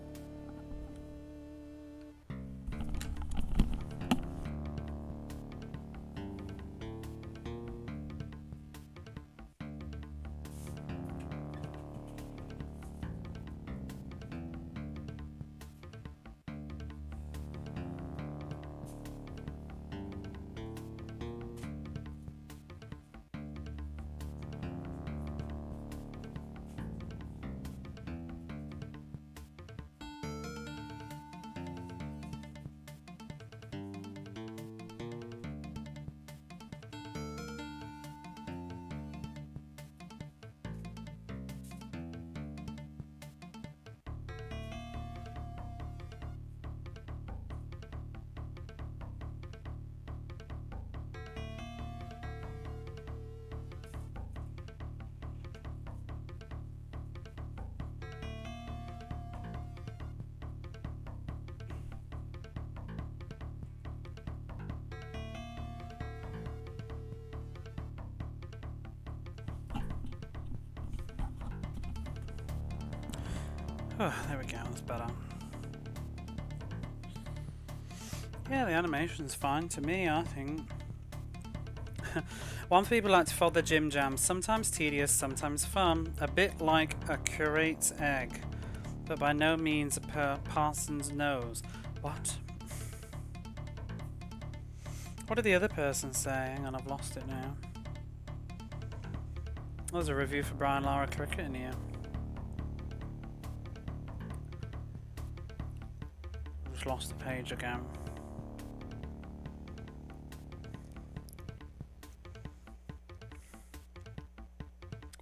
Oh, there we go, that's better. Yeah, the animation's fine to me, I think. One for people like to fold their gym jams, sometimes tedious, sometimes fun, a bit like a curate's egg, but by no means a parson's nose. What? What did the other person say? Hang on, I've lost it now. There's a review for Brian Lara Cricket in here. Just lost the page again.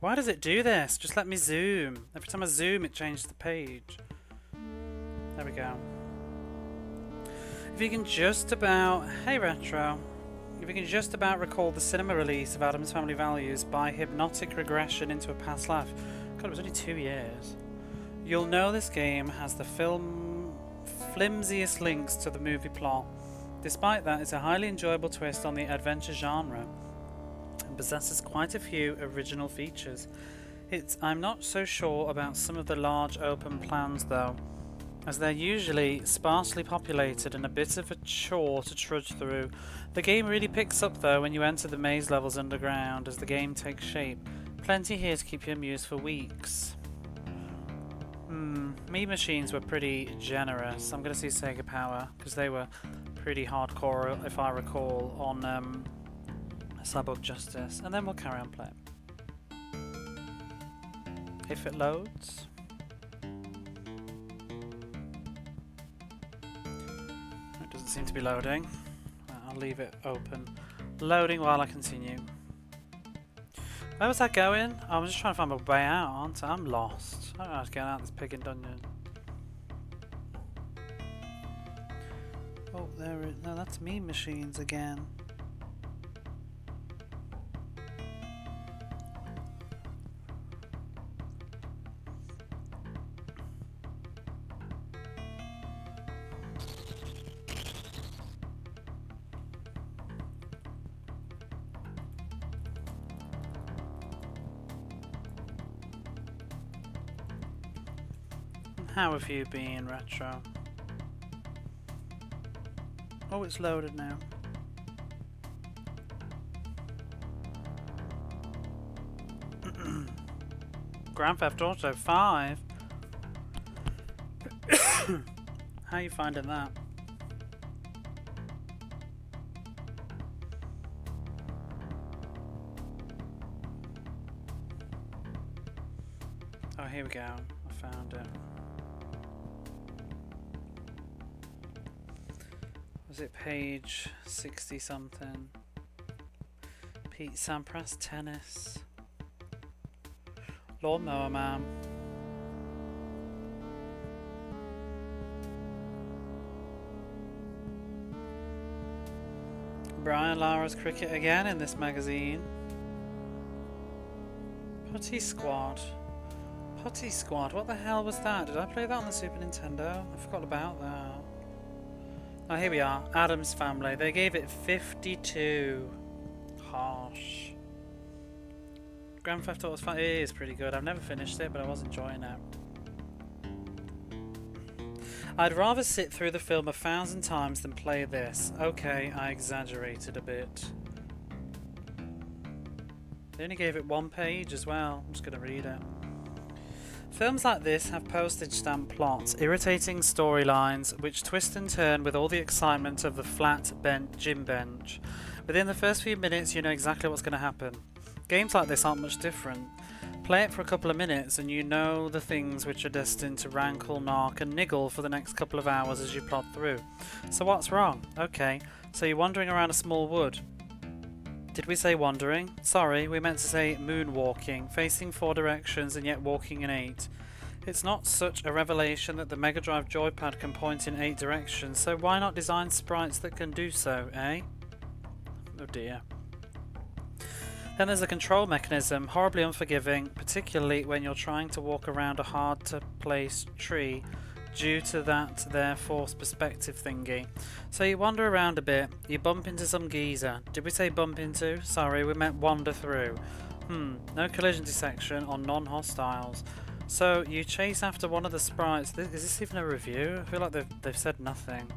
Why does it do this? Just let me zoom. Every time I zoom it changes the page. There we go. If you can just about... Hey Retro. If you can just about recall the cinema release of Addams Family Values by hypnotic regression into a past life. God, it was only 2 years. You'll know this game has the flimsiest links to the movie plot. Despite that, it's a highly enjoyable twist on the adventure genre and possesses quite a few original features. I'm not so sure about some of the large open plans though, as they're usually sparsely populated and a bit of a chore to trudge through. The game really picks up though when you enter the maze levels underground as the game takes shape. Plenty here to keep you amused for weeks. Mean Machines were pretty generous. I'm going to see Sega Power because they were pretty hardcore, if I recall, on Cyborg Justice, and then we'll carry on playing. If it loads. seem to be loading. I'll leave it open. Loading while I continue. Where was I going? I was just trying to find my way out, aren't I? I'm lost. I don't know how to get out of this pigging dungeon. Oh, there it is. No, that's Mean Machines again. How have you been, Retro? Oh, it's loaded now. Grand Theft Auto 5? How are you finding that? Oh, here we go. I found it. Was it page 60 something? Pete Sampras tennis. Lawnmower Man. Brian Lara's cricket again in this magazine. Putty Squad. Putty Squad, what the hell was that? Did I play that on the Super Nintendo? I forgot about that. Oh, here we are. Addams Family. They gave it 52. Harsh. Grand Theft Auto 5 is pretty good. I've never finished it, but I was enjoying it. I'd rather sit through the film 1,000 times than play this. Okay, I exaggerated a bit. They only gave it 1 page as well. I'm just going to read it. Films like this have postage stamp plots, irritating storylines, which twist and turn with all the excitement of the flat gym bench. Within the first few minutes you know exactly what's going to happen. Games like this aren't much different. Play it for a couple of minutes and you know the things which are destined to rankle, narc and niggle for the next couple of hours as you plod through. So what's wrong? Okay, so you're wandering around a small wood. Did we say wandering? Sorry, we meant to say moonwalking, facing 4 directions and yet walking in 8. It's not such a revelation that the Mega Drive joypad can point in 8 directions, so why not design sprites that can do so, eh? Oh dear. Then there's a control mechanism, horribly unforgiving, particularly when you're trying to walk around a hard-to-place tree due to that there forced perspective thingy. So you wander around a bit, you bump into some geezer. Did we say bump into? Sorry, we meant wander through. No collision detection on non-hostiles. So you chase after one of the sprites. Is this even a review? I feel like they've said nothing.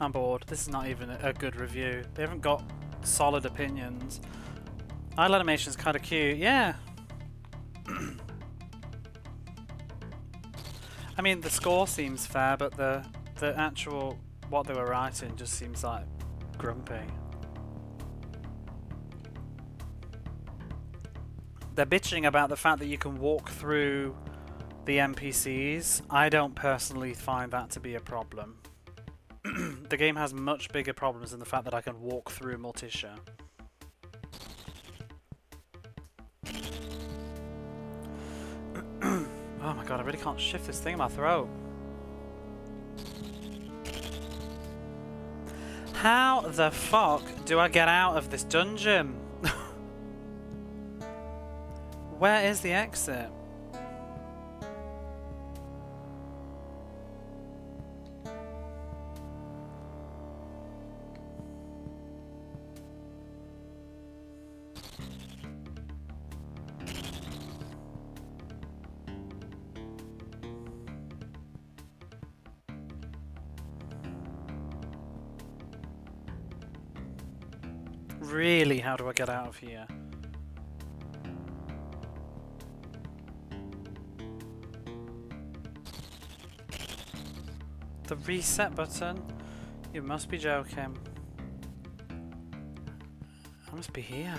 I'm bored. This is not even a good review. They haven't got solid opinions. Idle animation's kind of cute. Yeah. I mean, the score seems fair, but the actual what they were writing just seems like grumpy. They're bitching about the fact that you can walk through the NPCs. I don't personally find that to be a problem. The game has much bigger problems than the fact that I can walk through Morticia. Oh my god, I really can't shift this thing in my throat. How the fuck do I get out of this dungeon? Where is the exit? Really, how do I get out of here? The reset button? You must be joking. I must be here.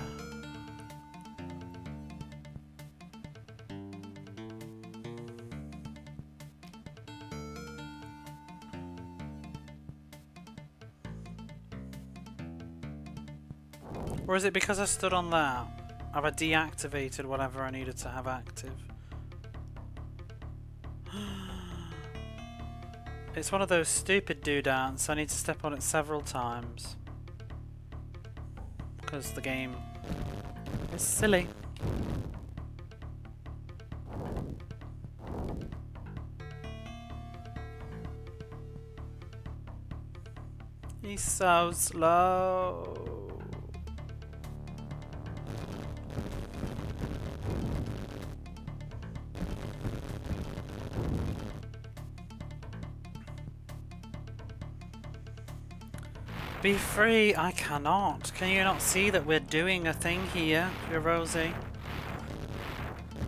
Or is it because I stood on that? Have I deactivated whatever I needed to have active? It's one of those stupid doodads. I need to step on it several times. Because the game is silly. He's so slow. Be free, I cannot. Can you not see that we're doing a thing here, dear Rosie?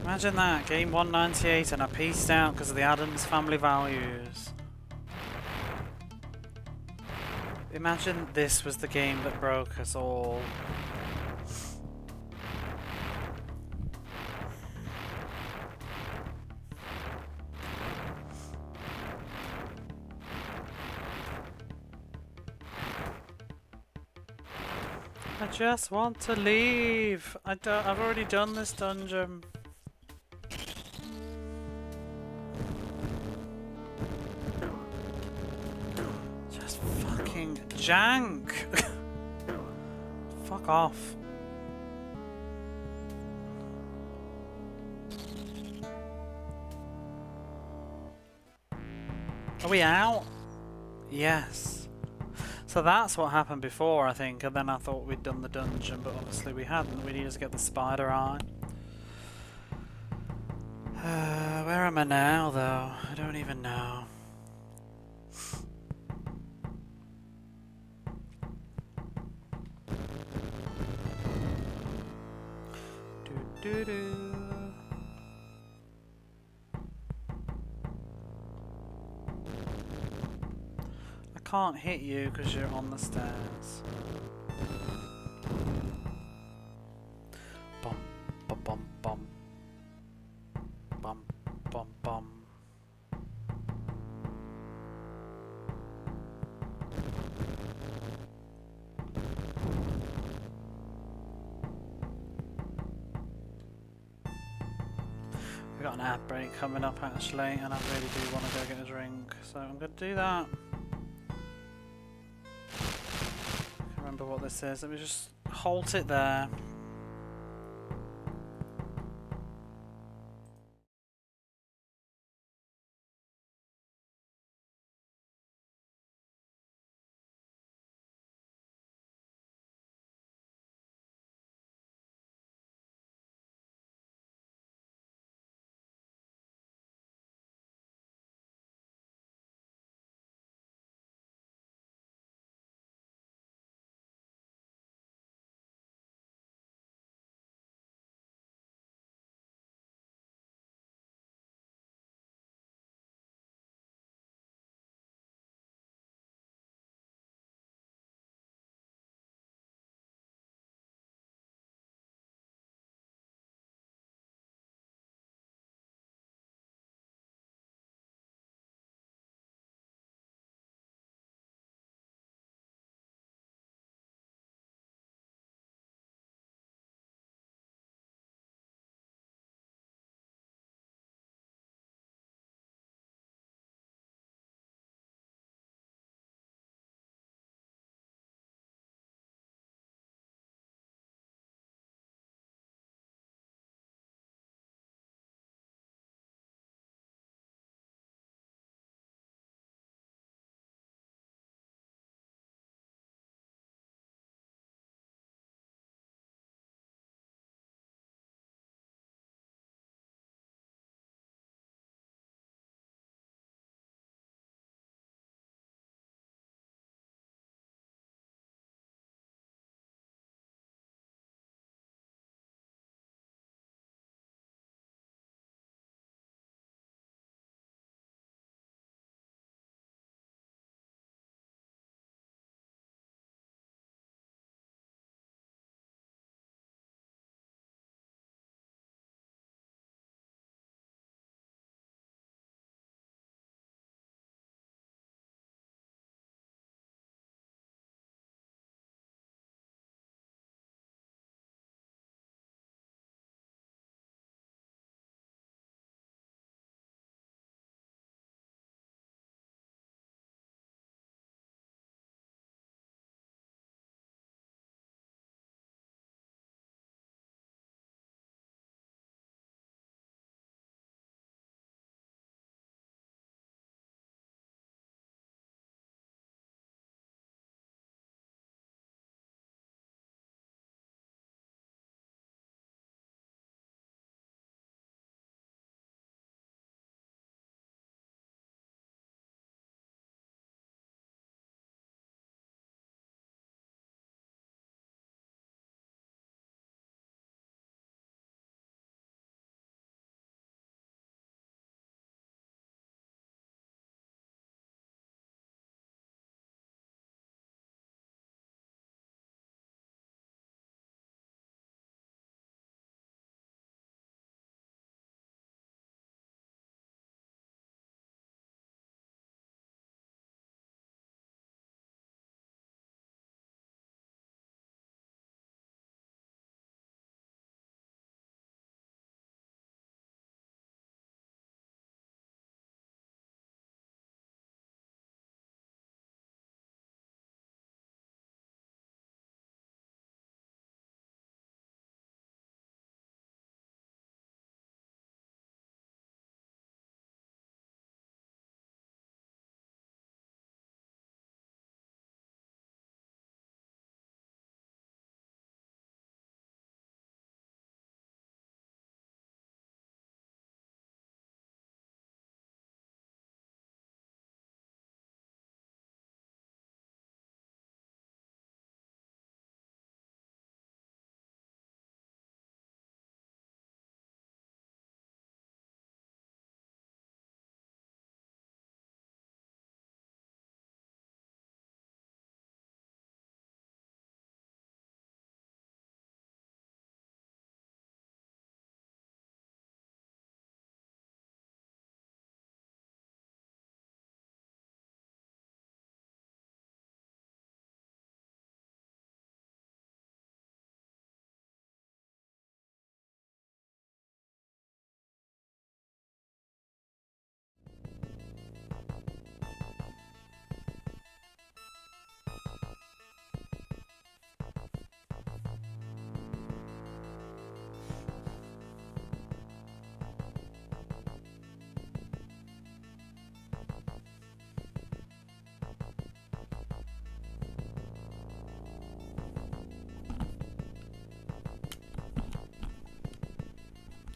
Imagine that, game 198 and I pieced out because of the Addams family values. Imagine this was the game that broke us all. I just want to leave. I've already done this dungeon. Just fucking jank. Fuck off. Are we out? Yes. So that's what happened before, I think, and then I thought we'd done the dungeon, but obviously we hadn't. We needed to get the spider eye. Where am I now, though? I don't even know. Doo-doo-doo. I can't hit you because you're on the stairs. Bum, bum, bum, bum. Bum, bum, bum. We've got an ad break coming up actually, and I really do want to go get a drink, so I'm going to do that. Can't remember what this is. Let me just halt it there.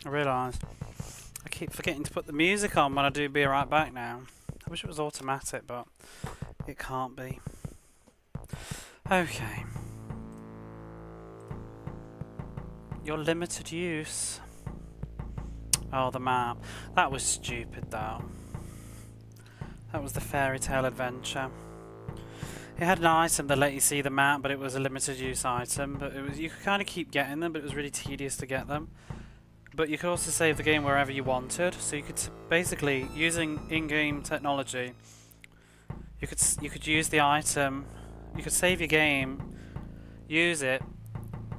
I realise I keep forgetting to put the music on when I do Be Right Back now. I wish it was automatic, but it can't be. Okay. Your limited use. Oh, the map. That was stupid, though. That was the fairy tale adventure. It had an item that let you see the map, but it was a limited use item. But it was, you could kind of keep getting them, but it was really tedious to get them. But you could also save the game wherever you wanted. So you could basically, using in-game technology, you could use the item. You could save your game, use it,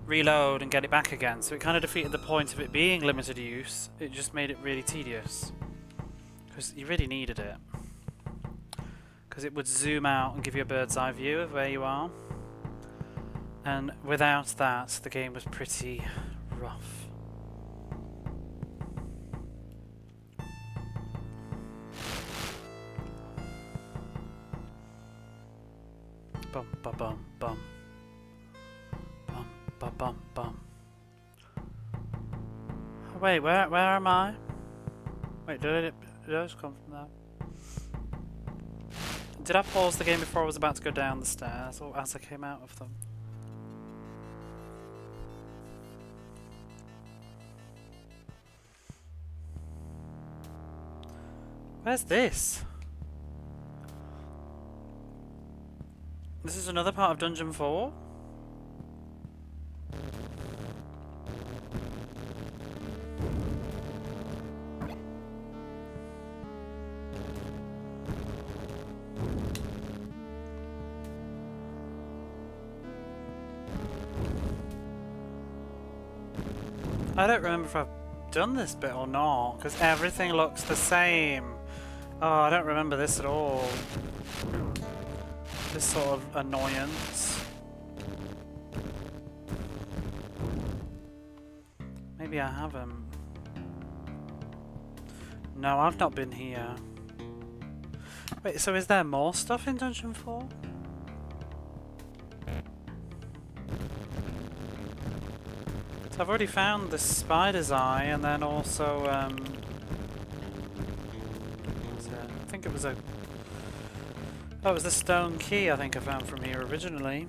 reload, and get it back again. So it kind of defeated the point of it being limited use. It just made it really tedious because you really needed it. Because it would zoom out and give you a bird's eye view of where you are. And without that, the game was pretty rough. Bum ba bum bum. Bum ba bum bum. Wait, where am I? Wait, did I just come from there? Did I pause the game before I was about to go down the stairs, or as I came out of them? Where's this? This is another part of Dungeon 4? I don't remember if I've done this bit or not, because everything looks the same. Oh, I don't remember this at all. This sort of annoyance. Maybe I haven't. No, I've not been here. Wait, so is there more stuff in Dungeon 4? So I've already found the spider's eye, and then also, I think it was a... Oh, it was the stone key I think I found from here originally.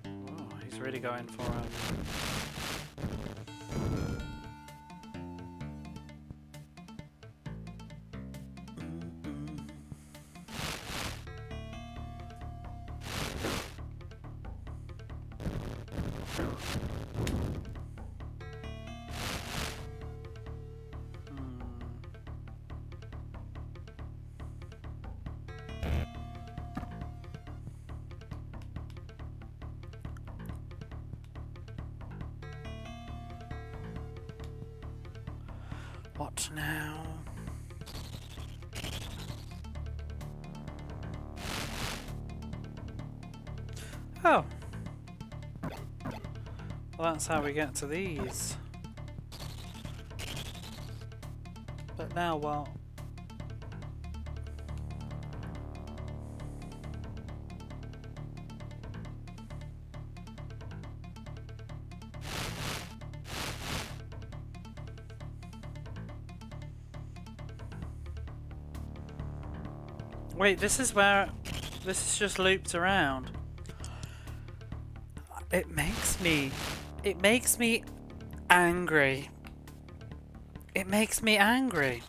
Oh, he's really going for it. What now? Oh. Well, that's how we get to these. But now what? Wait, this is where... This is just looped around. It makes me angry. It makes me angry.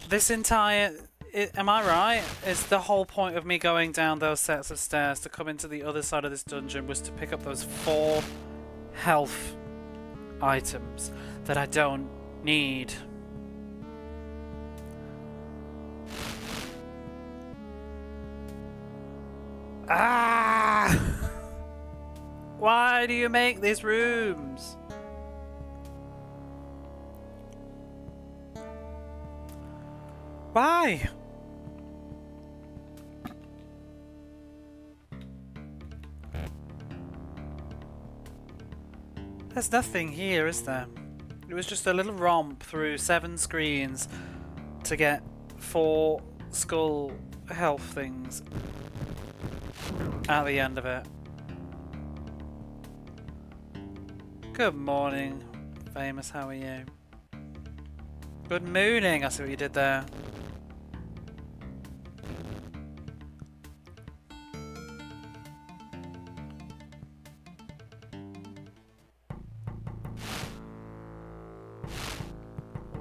This entire... am I right? Is the whole point of me going down those sets of stairs to come into the other side of this dungeon was to pick up those 4 health items that I don't need. Ah! Why do you make these rooms? Why? There's nothing here, is there? It was just a little romp through 7 screens to get 4 skull health things. at the end of it. Good morning, famous. How are you? Good mooning. I see what you did there.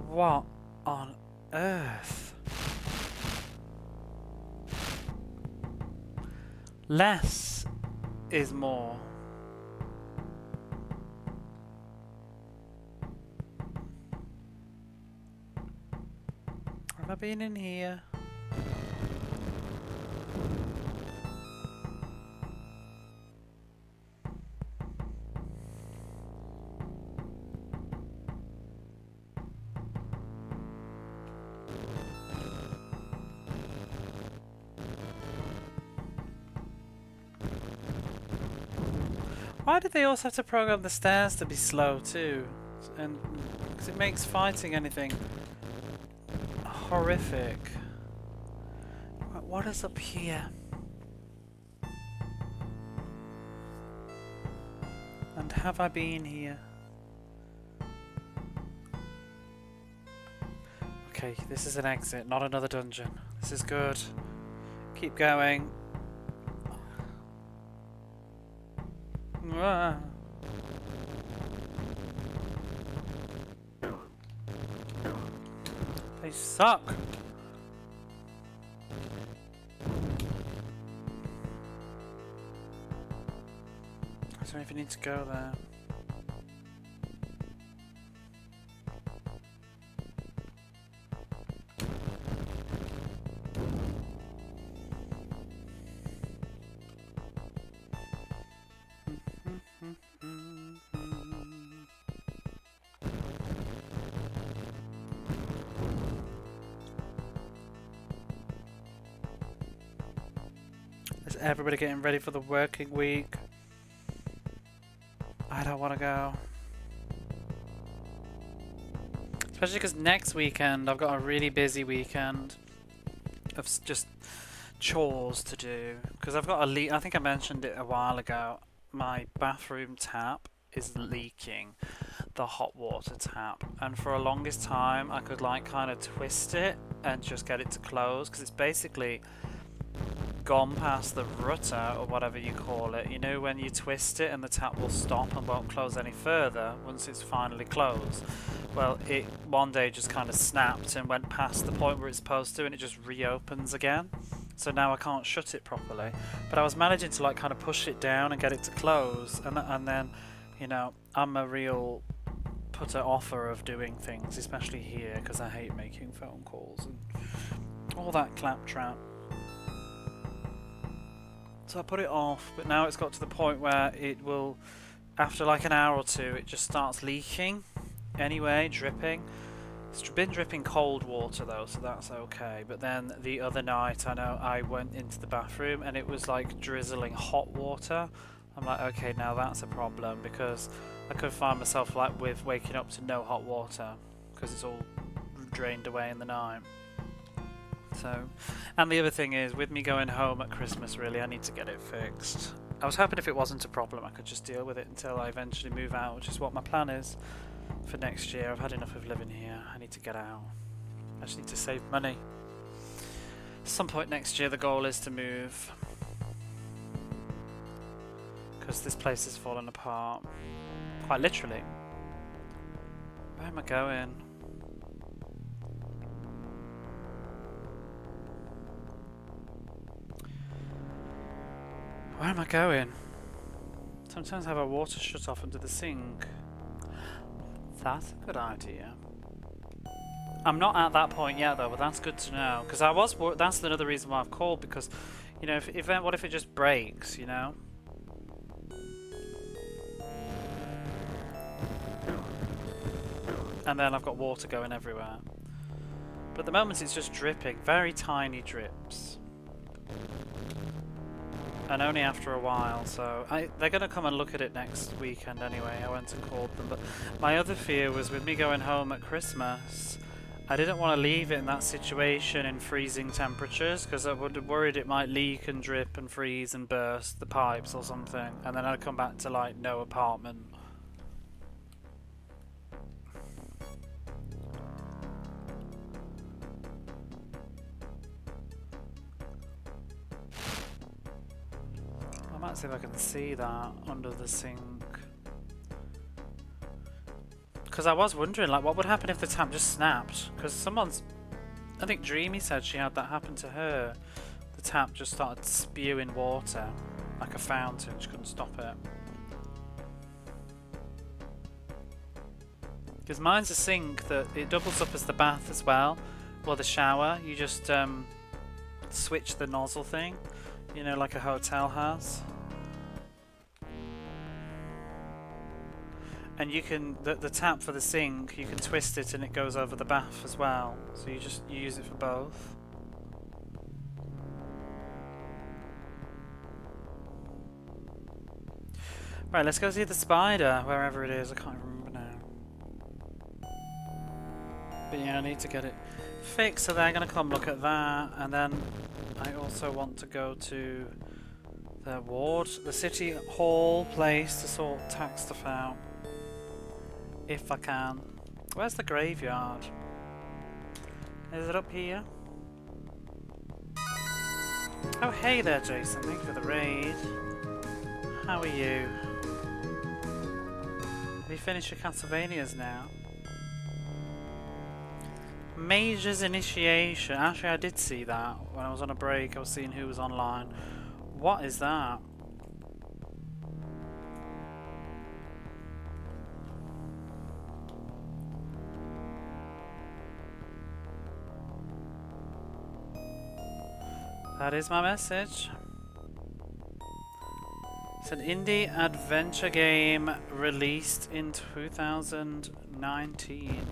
What on earth? Less is more. Have I been in here? Why did they also have to program the stairs to be slow too? And because it makes fighting anything horrific. What is up here? And have I been here? Okay, this is an exit, not another dungeon. This is good. Keep going. Ah. They suck. I don't even need to go there. Is everybody getting ready for the working week? I don't want to go. Especially because next weekend I've got a really busy weekend of just chores to do. Because I've got a leak. I think I mentioned it a while ago. My bathroom tap is leaking, the hot water tap, and for a longest time I could like kind of twist it and just get it to close because it's basically gone past the rutter or whatever you call it. You know, when you twist it and the tap will stop and won't close any further once it's finally closed. Well, it one day just kind of snapped and went past the point where it's supposed to, and it just reopens again. So now I can't shut it properly. But I was managing to like kind of push it down and get it to close, and then, you know, I'm a real putter offer of doing things, especially here, because I hate making phone calls and all that claptrap. So I put it off, but now it's got to the point where it will, after like an hour or two, it just starts leaking anyway, dripping. It's been dripping cold water though, so that's okay. But then the other night, I know I went into the bathroom and it was like drizzling hot water. I'm like, okay, now that's a problem, because I could find myself like with waking up to no hot water because it's all drained away in the night. So, and the other thing is, with me going home at Christmas, really, I need to get it fixed. I was hoping if it wasn't a problem, I could just deal with it until I eventually move out, which is what my plan is for next year. I've had enough of living here. I need to get out. I just need to save money. At some point next year, the goal is to move, because this place is falling apart. Quite literally. Where am I going? Where am I going? Sometimes I have our water shut off under the sink. That's a good idea. I'm not at that point yet though, but that's good to know, because I was. That's another reason why I've called, because, you know, what if it just breaks, you know? And then I've got water going everywhere. But at the moment it's just dripping, very tiny drips. And only after a while, so they're going to come and look at it next weekend anyway. I went and called them. But my other fear was with me going home at Christmas, I didn't want to leave it in that situation in freezing temperatures because I would have worried it might leak and drip and freeze and burst the pipes or something, and then I'd come back to like no apartment. I might see if I can see that under the sink. Because I was wondering, like, what would happen if the tap just snapped? Because someone's... I think Dreamy said she had that happen to her. The tap just started spewing water, like a fountain. She couldn't stop it. Because mine's a sink that it doubles up as the bath as well, or the shower. You just switch the nozzle thing, you know, like a hotel has. And you can, the tap for the sink, you can twist it and it goes over the bath as well. So you use it for both. Right, let's go see the spider, wherever it is. I can't remember now. But yeah, I need to get it fixed, so they're going to come look at that. And then I also want to go to the ward, the city hall place to sort tax stuff out. If I can. Where's the graveyard? Is it up here? Oh hey there Jason, thank you for the raid. How are you? Have you finished your Castlevanias now? Major's Initiation. Actually I did see that when I was on a break. I was seeing who was online. What is that? That is my message. It's an indie adventure game released in 2019.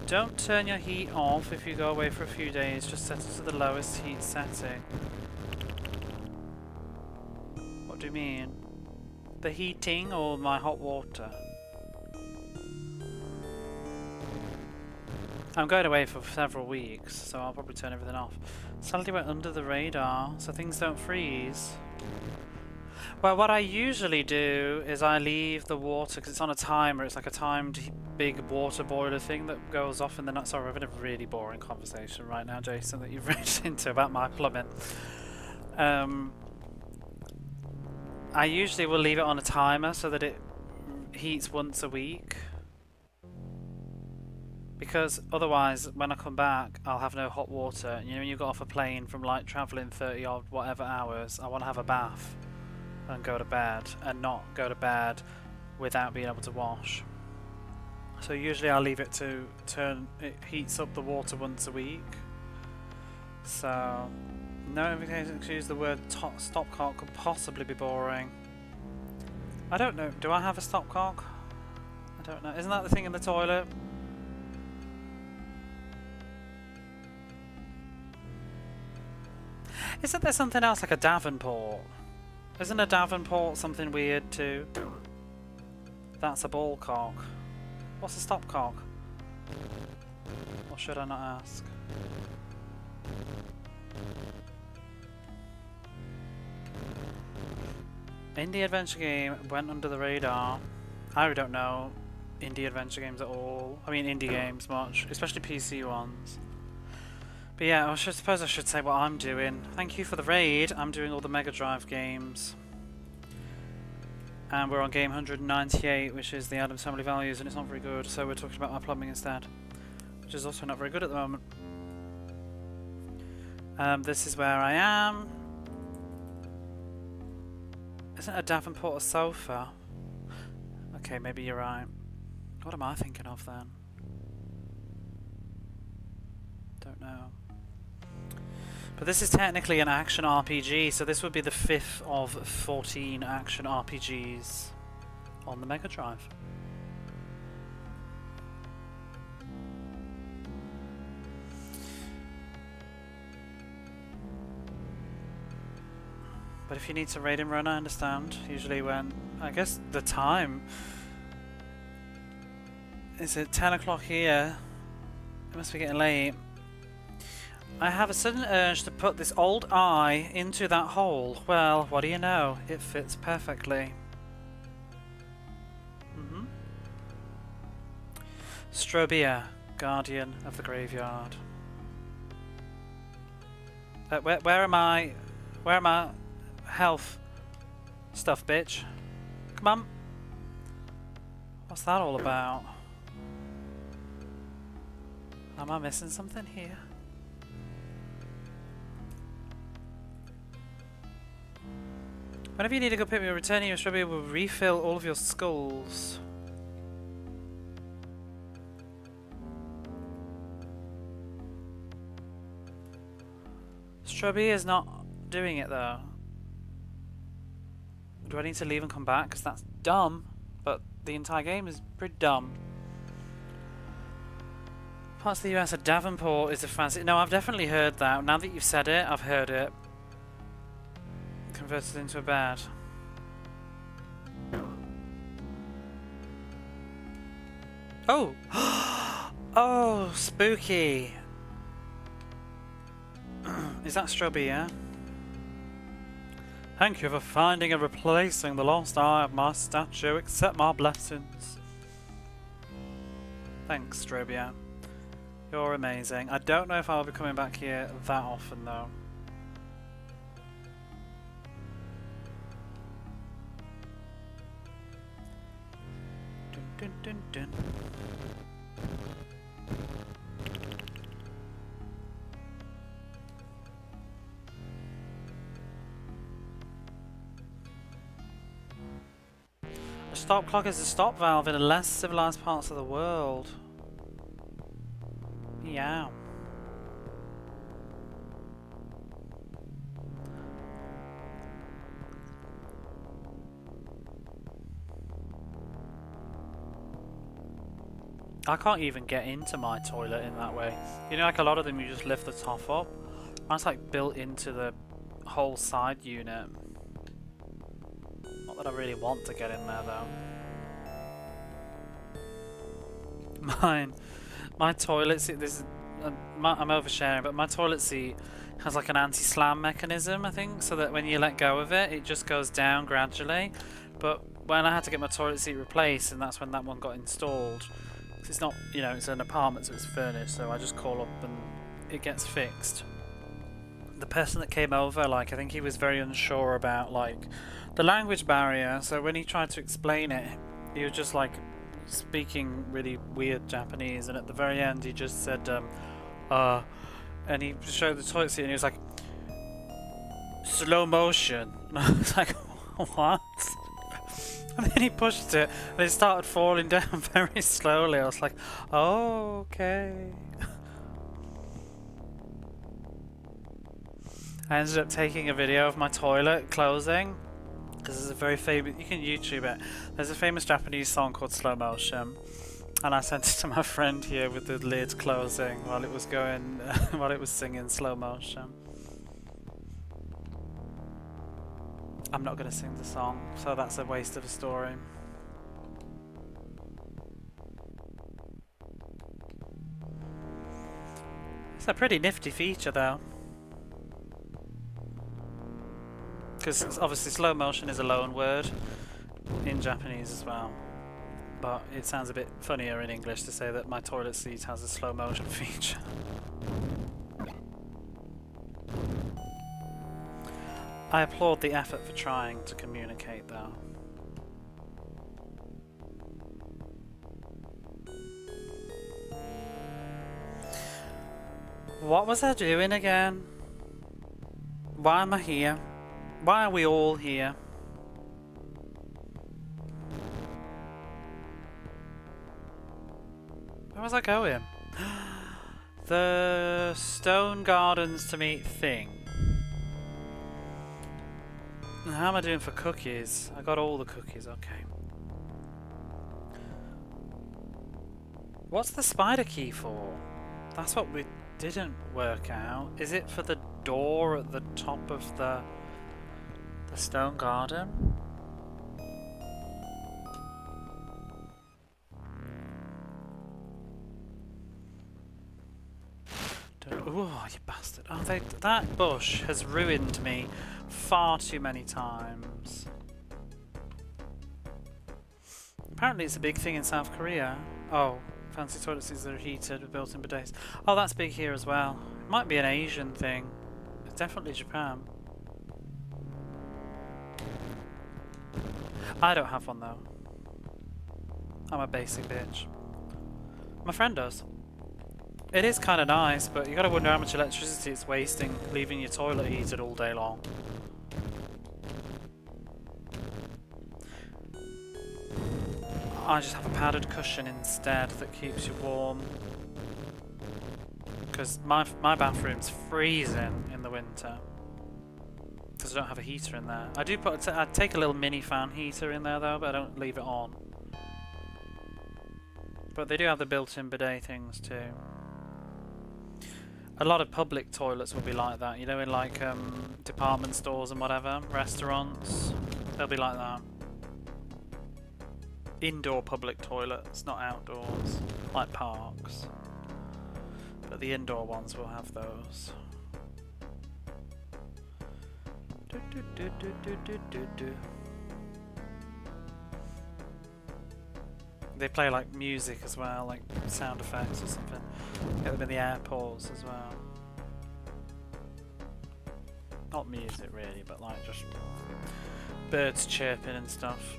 Don't turn your heat off if you go away for a few days, just set it to the lowest heat setting. What do you mean? The heating or my hot water? I'm going away for several weeks, so I'll probably turn everything off. Suddenly went under the radar, so things don't freeze. Well, what I usually do is I leave the water, because it's on a timer, it's like a timed big water boiler thing that goes off in the night. Sorry, we're having a really boring conversation right now, Jason, that you've reached into about my plumbing. I usually will leave it on a timer so that it heats once a week. Because otherwise, when I come back, I'll have no hot water. You know, when you got off a plane from like travelling 30 odd whatever hours, I want to have a bath and go to bed, and not go to bed without being able to wash. So usually I'll leave it to turn, it heats up the water once a week. So, no invitation to use the word stopcock could possibly be boring. I don't know, do I have a stopcock? I don't know, isn't that the thing in the toilet? Isn't there something else like a Davenport? Isn't a Davenport something weird too? That's a ball cock. What's a stopcock? Or should I not ask? Indie adventure game went under the radar. I don't know indie adventure games at all. I mean indie games much, especially PC ones. But yeah, I suppose I should say what I'm doing. Thank you for the raid. I'm doing all the Mega Drive games. And we're on game 198, which is the Addams Family Values, and it's not very good, so we're talking about my plumbing instead. Which is also not very good at the moment. This is where I am. Isn't a Davenport a sofa? Okay, maybe you're right. What am I thinking of then? Don't know. But this is technically an action RPG, so this would be the 5th of 14 action RPGs on the Mega Drive. But if you need to raid and run, I understand. Usually when, I guess the time, is it 10 o'clock here? must be getting late. I have a sudden urge to put this old eye into that hole. Well, what do you know? It fits perfectly. Strobia, guardian of the graveyard. Where am I? Where am I? Health stuff, bitch. Come on. What's that all about? Am I missing something here? Whenever you need a good pip, returning your strawberry will refill all of your skulls. Strawberry is not doing it though. Do I need to leave and come back? Because that's dumb. But the entire game is pretty dumb. Parts of the US, a Davenport is a fancy... No, I've definitely heard that. Now that you've said it, I've heard it. Converted into a bed. Oh! Oh, spooky! Is that Strobia? Yeah? Thank you for finding and replacing the lost eye of my statue. Accept my blessings. Thanks, Strobia. You're amazing. I don't know if I'll be coming back here that often, though. Dun, dun, dun, dun. A stop clock is a stop valve in less civilized parts of the world. Yeah. I can't even get into my toilet in that way. You know, like a lot of them, you just lift the top up. That's like built into the whole side unit. Not that I really want to get in there though. My toilet seat, this is, I'm oversharing, but my toilet seat has like an anti-slam mechanism, I think, so that when you let go of it, it just goes down gradually. But when I had to get my toilet seat replaced, and that's when that one got installed, it's not, you know, it's an apartment, so it's furnished, so I just call up and it gets fixed. The person that came over, like, I think he was very unsure about, like, the language barrier, so when he tried to explain it, he was just, like, speaking really weird Japanese, and at the very end he just said, and he showed the toilet seat, and he was like, slow motion. And I was like, what? And then he pushed it, and it started falling down very slowly. I was like, oh, okay. I ended up taking a video of my toilet closing, because there's a very famous, you can YouTube it, there's a famous Japanese song called Slow Motion, and I sent it to my friend here with the lid closing while it was going, while it was singing Slow Motion. I'm not going to sing the song, so that's a waste of a story. It's a pretty nifty feature though. Because obviously slow motion is a loan word in Japanese as well. But it sounds a bit funnier in English to say that my toilet seat has a slow motion feature. I applaud the effort for trying to communicate though. What was I doing again? Why am I here? Why are we all here? Where was I going? The Stone Gardens to meet thing. How am I doing for cookies? I got all the cookies, okay. What's the spider key for? That's what we didn't work out. Is it for the door at the top of the stone garden? Oh, you bastard. Oh, that bush has ruined me far too many times. Apparently it's a big thing in South Korea. Oh, fancy toilets that are heated with built-in bidets. Oh, that's big here as well. It might be an Asian thing. It's definitely Japan. I don't have one though. I'm a basic bitch. My friend does. It is kind of nice, but you gotta wonder how much electricity it's wasting leaving your toilet heated all day long. I just have a padded cushion instead that keeps you warm. Because my bathroom's freezing in the winter. Because I don't have a heater in there. I do I take a little mini fan heater in there though, but I don't leave it on. But they do have the built-in bidet things too. A lot of public toilets will be like that, you know, in like department stores and whatever, restaurants, they'll be like that. Indoor public toilets, not outdoors, like parks. But the indoor ones will have those. They play like music as well, like sound effects or something. Get them in the airports as well. Not music really, but like just birds chirping and stuff.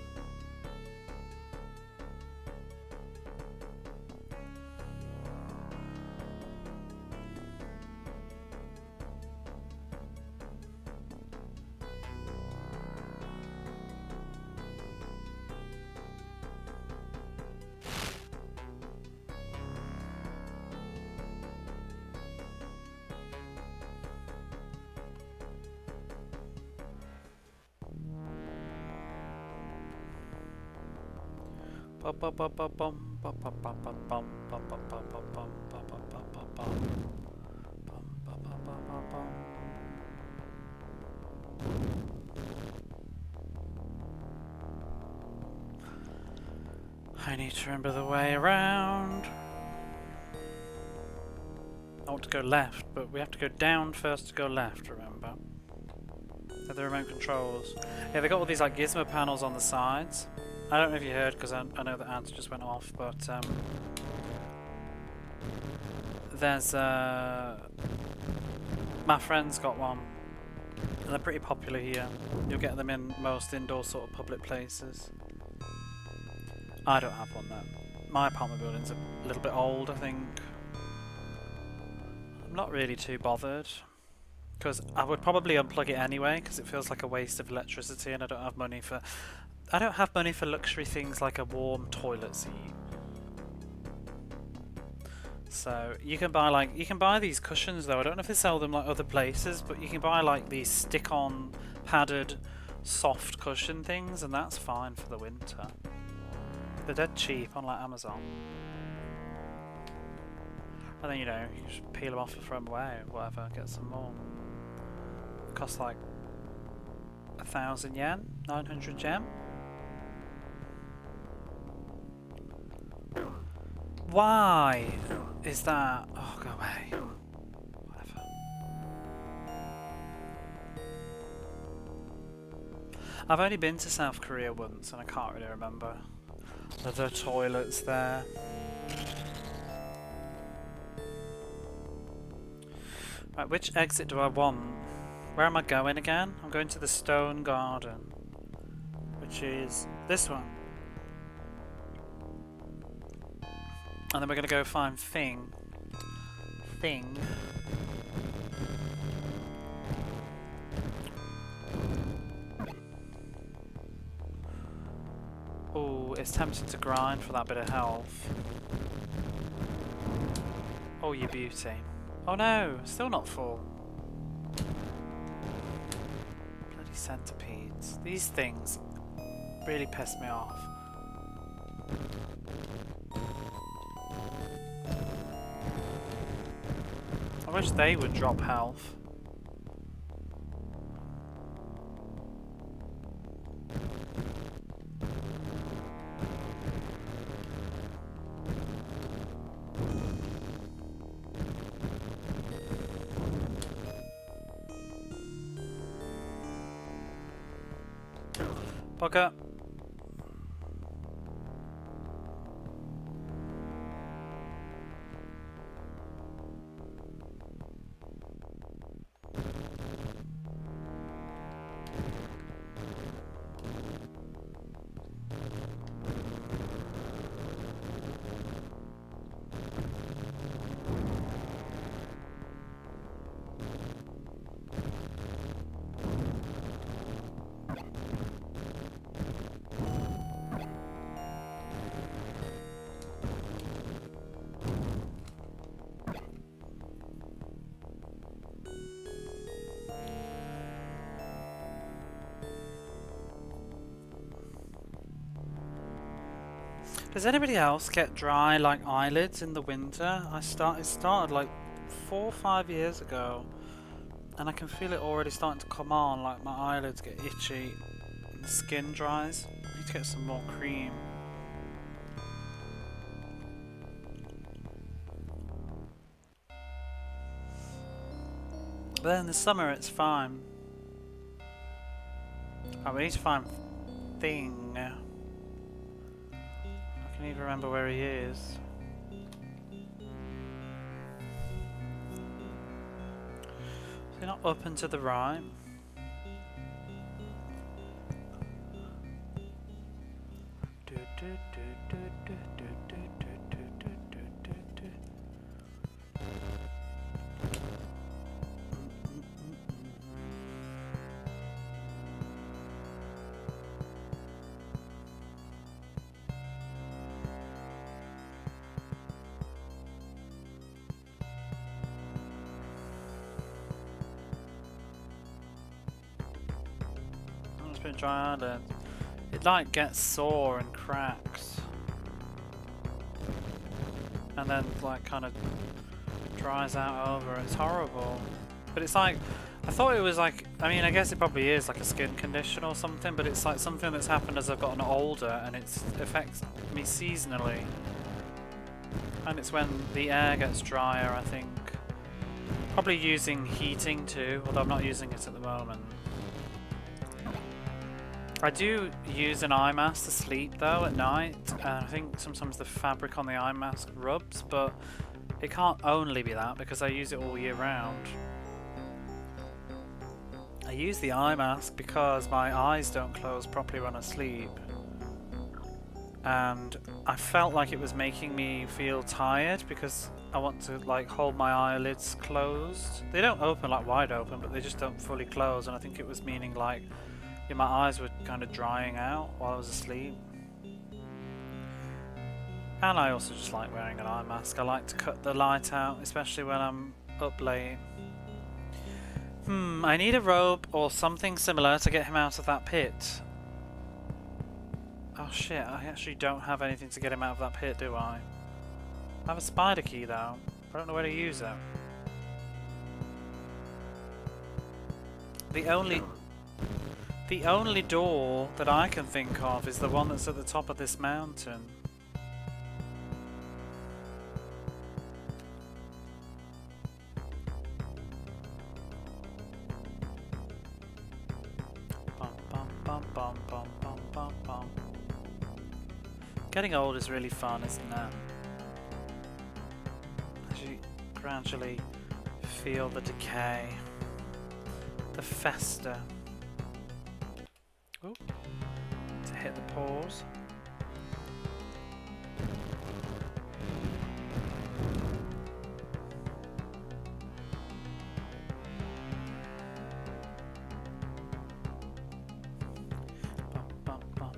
I need to remember the way around. I want to go left, but we have to go down first to go left, remember? They're the remote controls. Yeah, they got all these like gizmo panels on the sides. I don't know if you heard, because I know the ads just went off, but there's my friend's got one, and they're pretty popular here. You'll get them in most indoor sort of public places. I don't have one though. My apartment building's a little bit old, I think. I'm not really too bothered, because I would probably unplug it anyway, because it feels like a waste of electricity, and I don't have money for luxury things like a warm toilet seat. So you can buy these cushions though. I don't know if they sell them like other places, but you can buy like these stick-on padded soft cushion things, and that's fine for the winter. They're dead cheap on like Amazon. And then, you know, you just peel them off and throw them away or whatever, get some more. It costs like 1,000 yen, 900 yen. Why is that? Oh, go away. Whatever. I've only been to South Korea once and I can't really remember. The toilets there. Right, which exit do I want? Where am I going again? I'm going to the Stone Garden, which is this one. And then we're going to go find Thing. Oh, it's tempting to grind for that bit of health. Oh, you beauty. Oh no, still not full. Bloody centipedes. These things really piss me off. I wish they would drop health. Bugger. Does anybody else get dry like eyelids in the winter? It started like 4 or 5 years ago, and I can feel it already starting to come on. Like my eyelids get itchy, and the skin dries. I need to get some more cream. But then in the summer it's fine. Oh, we need to find Thing. I can't even remember where he is. Is he not up and to the right? Dry eyelid. It like gets sore and cracks, and then like kind of dries out over. It's horrible. But it's like, I thought it was like, I mean, I guess it probably is like a skin condition or something, but it's like something that's happened as I've gotten older, and it affects me seasonally. And it's when the air gets drier, I think. Probably using heating too, although I'm not using it at the moment. I do use an eye mask to sleep though at night, and I think sometimes the fabric on the eye mask rubs, but it can't only be that because I use it all year round. I use the eye mask because my eyes don't close properly when I sleep, and I felt like it was making me feel tired because I want to like hold my eyelids closed. They don't open like wide open, but they just don't fully close, and I think it was meaning like my eyes were kind of drying out while I was asleep. And I also just like wearing an eye mask. I like to cut the light out, especially when I'm up late. I need a rope or something similar to get him out of that pit. Oh shit, I actually don't have anything to get him out of that pit, do I? I have a spider key though. I don't know where to use it. The only door that I can think of is the one that's at the top of this mountain. Bum, bum, bum, bum, bum, bum, bum, bum. Getting old is really fun, isn't it? As you gradually feel the decay, the fester. Ooh. To hit the pause. Bum, bum, bum.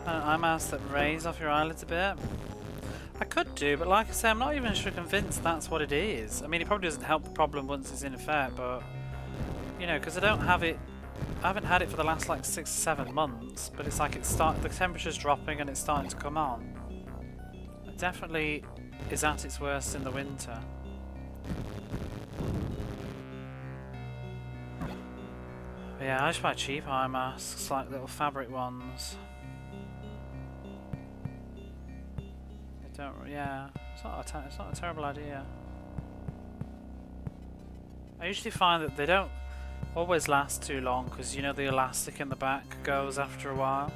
I'm asked that raise off your eyelids a bit. I could do, but like I say, I'm not even sure convinced that's what it is. I mean, it probably doesn't help the problem once it's in effect, but you know, because I don't have it. I haven't had it for the last like 6 or 7 months, but it's like the temperature's dropping and it's starting to come on. It definitely is at its worst in the winter. But yeah, I just buy cheap eye masks, like little fabric ones. Yeah, it's not a terrible idea. I usually find that they don't always last too long because you know the elastic in the back goes after a while.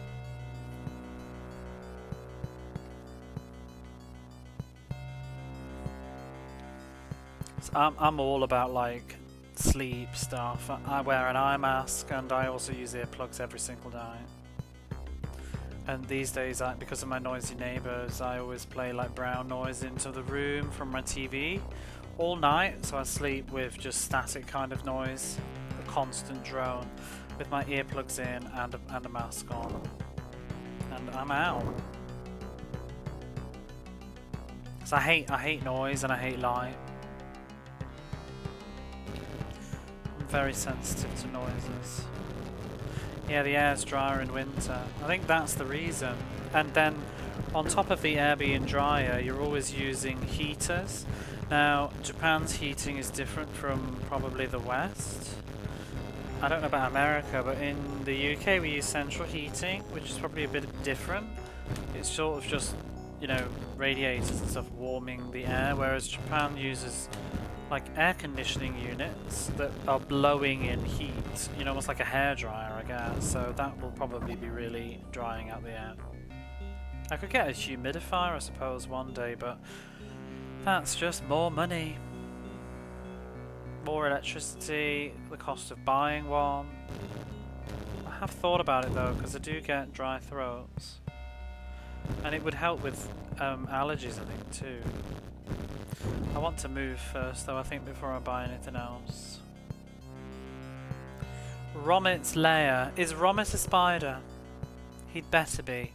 So I'm all about like sleep stuff. I wear an eye mask and I also use earplugs every single night. And these days, because of my noisy neighbours, I always play like brown noise into the room from my TV all night, so I sleep with just static kind of noise, a constant drone, with my earplugs in and a mask on. And I'm out. Because I hate noise and I hate light. I'm very sensitive to noises. Yeah, the air's drier in winter. I think that's the reason. And then, on top of the air being drier, you're always using heaters. Now, Japan's heating is different from probably the West. I don't know about America, but in the UK we use central heating, which is probably a bit different. It's sort of just, you know, radiators and stuff warming the air, whereas Japan uses like air conditioning units that are blowing in heat, you know, almost like a hairdryer, I guess. So that will probably be really drying out the air. I could get a humidifier, I suppose, one day, but that's just more money. More electricity, the cost of buying one. I have thought about it though, because I do get dry throats. And it would help with allergies, I think, too. I want to move first though, I think, before I buy anything else. Romit's lair. Is Romit a spider? He'd better be.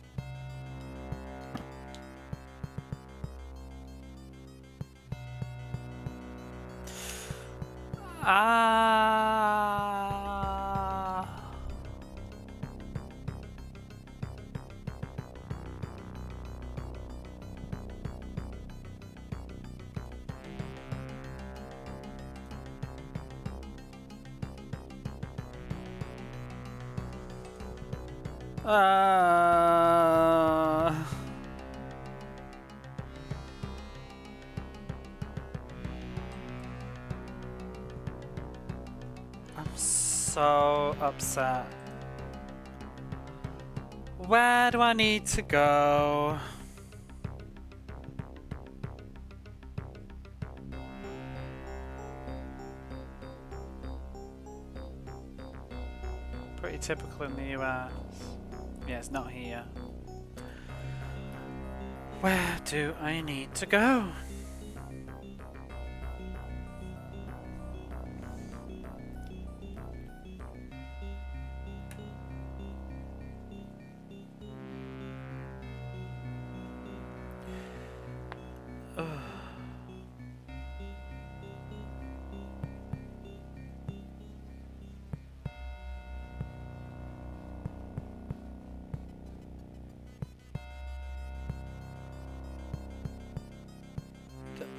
I'm so upset. Where do I need to go? Pretty typical in the US. Yeah, it's not here. Where do I need to go?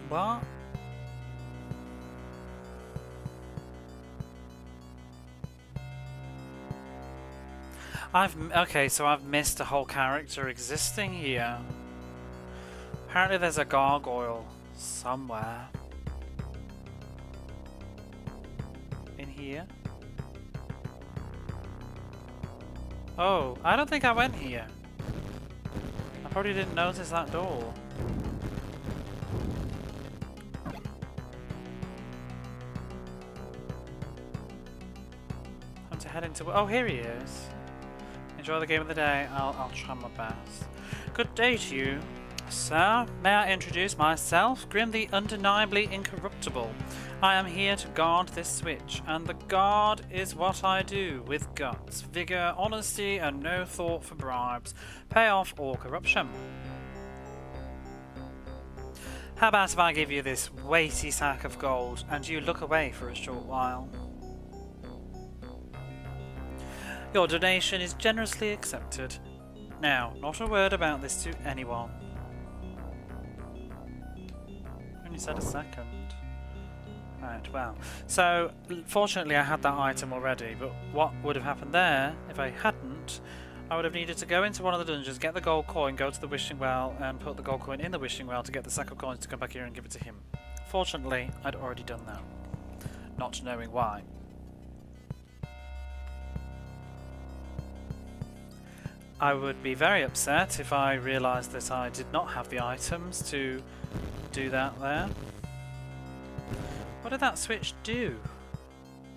What? Okay, so I've missed a whole character existing here. Apparently there's a gargoyle somewhere. In here? Oh, I don't think I went here. I probably didn't notice that door. Head into. Oh, here he is. Enjoy the game of the day. I'll try my best. Good day to you, sir. May I introduce myself? Grim the undeniably incorruptible. I am here to guard this switch, and the guard is what I do with guts, vigor, honesty, and no thought for bribes, payoff, or corruption. How about if I give you this weighty sack of gold, and you look away for a short while? Your donation is generously accepted. Now, not a word about this to anyone. Only said a second. Right, well. So, fortunately I had that item already, but what would have happened there if I hadn't? I would have needed to go into one of the dungeons, get the gold coin, go to the wishing well, and put the gold coin in the wishing well to get the sack of coins to come back here and give it to him. Fortunately, I'd already done that. not knowing why. I would be very upset if I realised that I did not have the items to do that there. What did that switch do?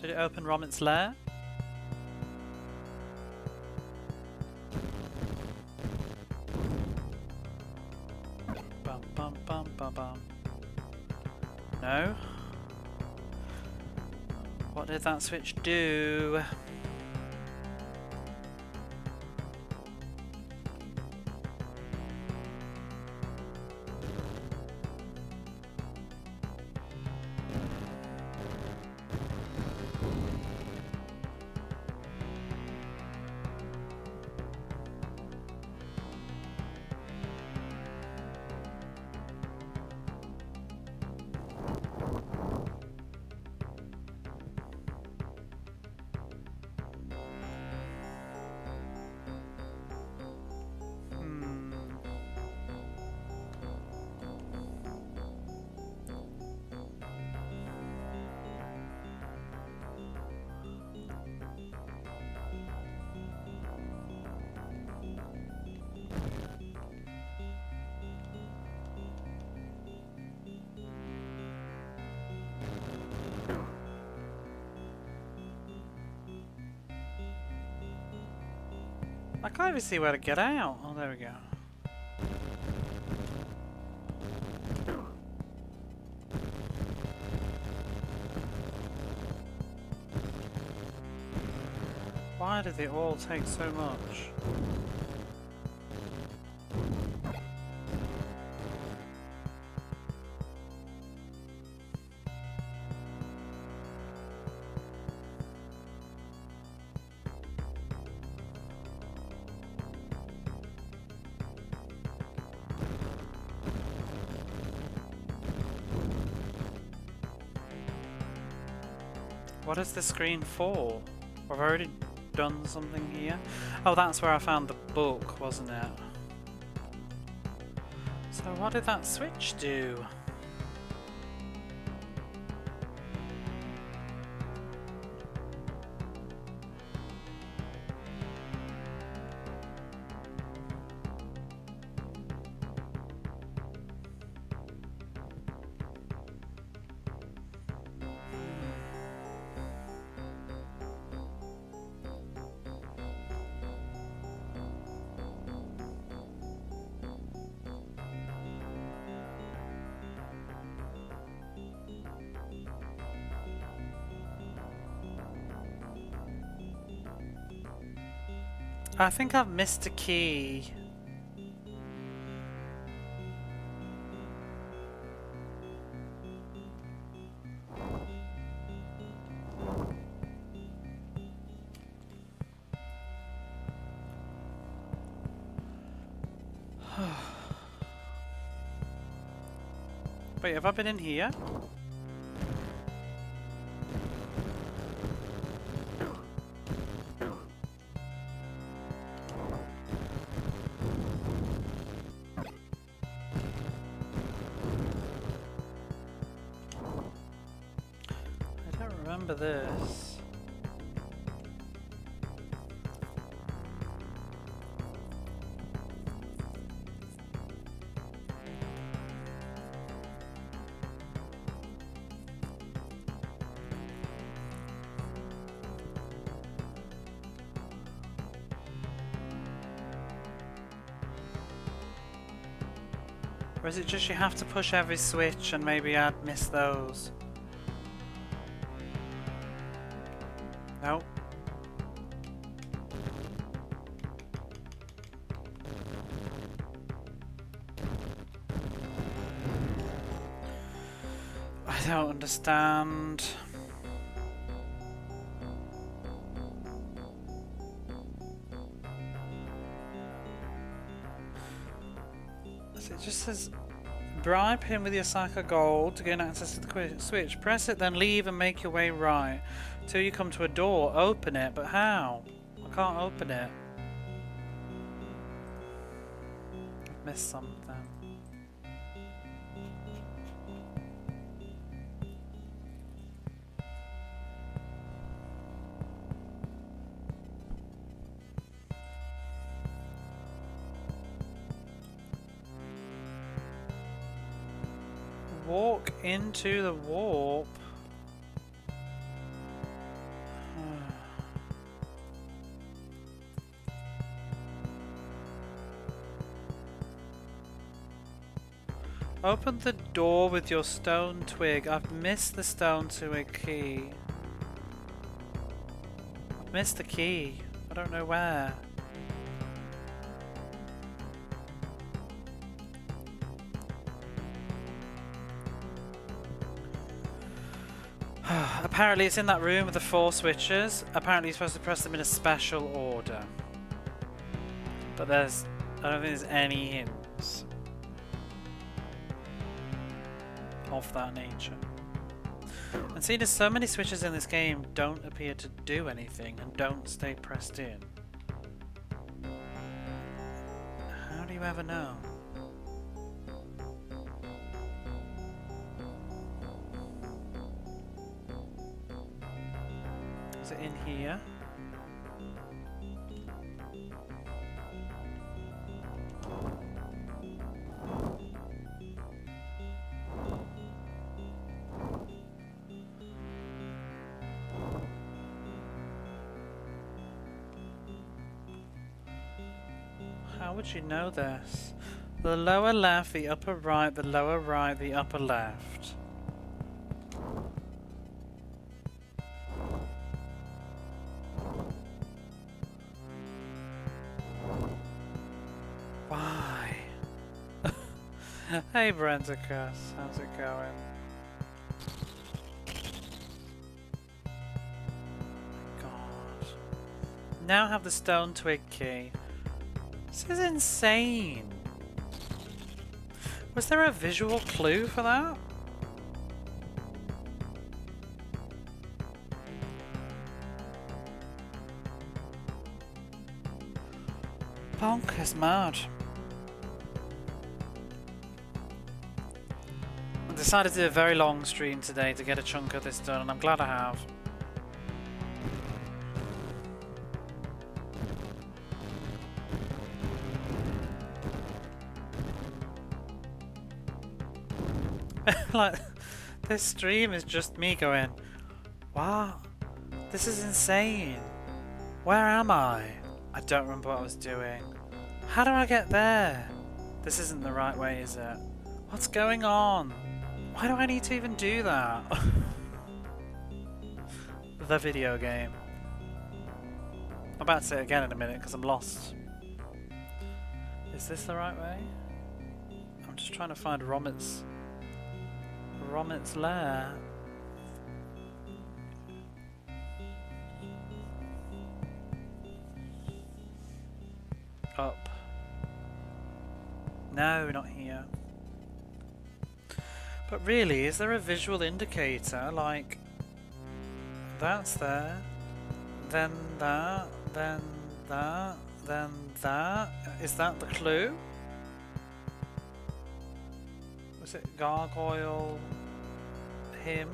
Did it open Romit's lair? Bum bum bum bum bum. No? What did that switch do? I can't even see where to get out. Oh, there we go. Why did they all take so much? What is the screen for? I've already done something here. Oh, that's where I found the book, wasn't it? So what did that switch do? I think I've missed a key. Wait, have I been in here? Remember this. Or is it just you have to push every switch and maybe I'd miss those? No. I don't understand. So it just says bribe him with your sack of gold to gain access to the switch. Press it, then leave and make your way right. Till you come to a door, open it. But how? I can't open it. I've missed something. walk into the warp. Open the door with your stone twig. I've missed the stone twig key. I've missed the key. I don't know where. Apparently it's in that room with the 4 switches. Apparently you're supposed to press them in a special order. But I don't think there's any hints of that nature. And seeing as so many switches in this game don't appear to do anything and don't stay pressed in, how do you ever know? Is it in here? How would you know this? The lower left, the upper right, the lower right, the upper left. Why? Hey Brenticus, how's it going? God. Now have the stone twig key. This is insane. Was there a visual clue for that? Bonkers mad. I decided to do a very long stream today to get a chunk of this done, and I'm glad I have. Like, this stream is just me going, what? This is insane. Where am I? I don't remember what I was doing. How do I get there? This isn't the right way, is it? What's going on? Why do I need to even do that? The video game. I'm about to say it again in a minute because I'm lost. Is this the right way? I'm just trying to find Romit's lair. Up. No, not here. But really, is there a visual indicator? Like, that's there, then that, then that, then that. Is that the clue? Was it gargoyle? Him?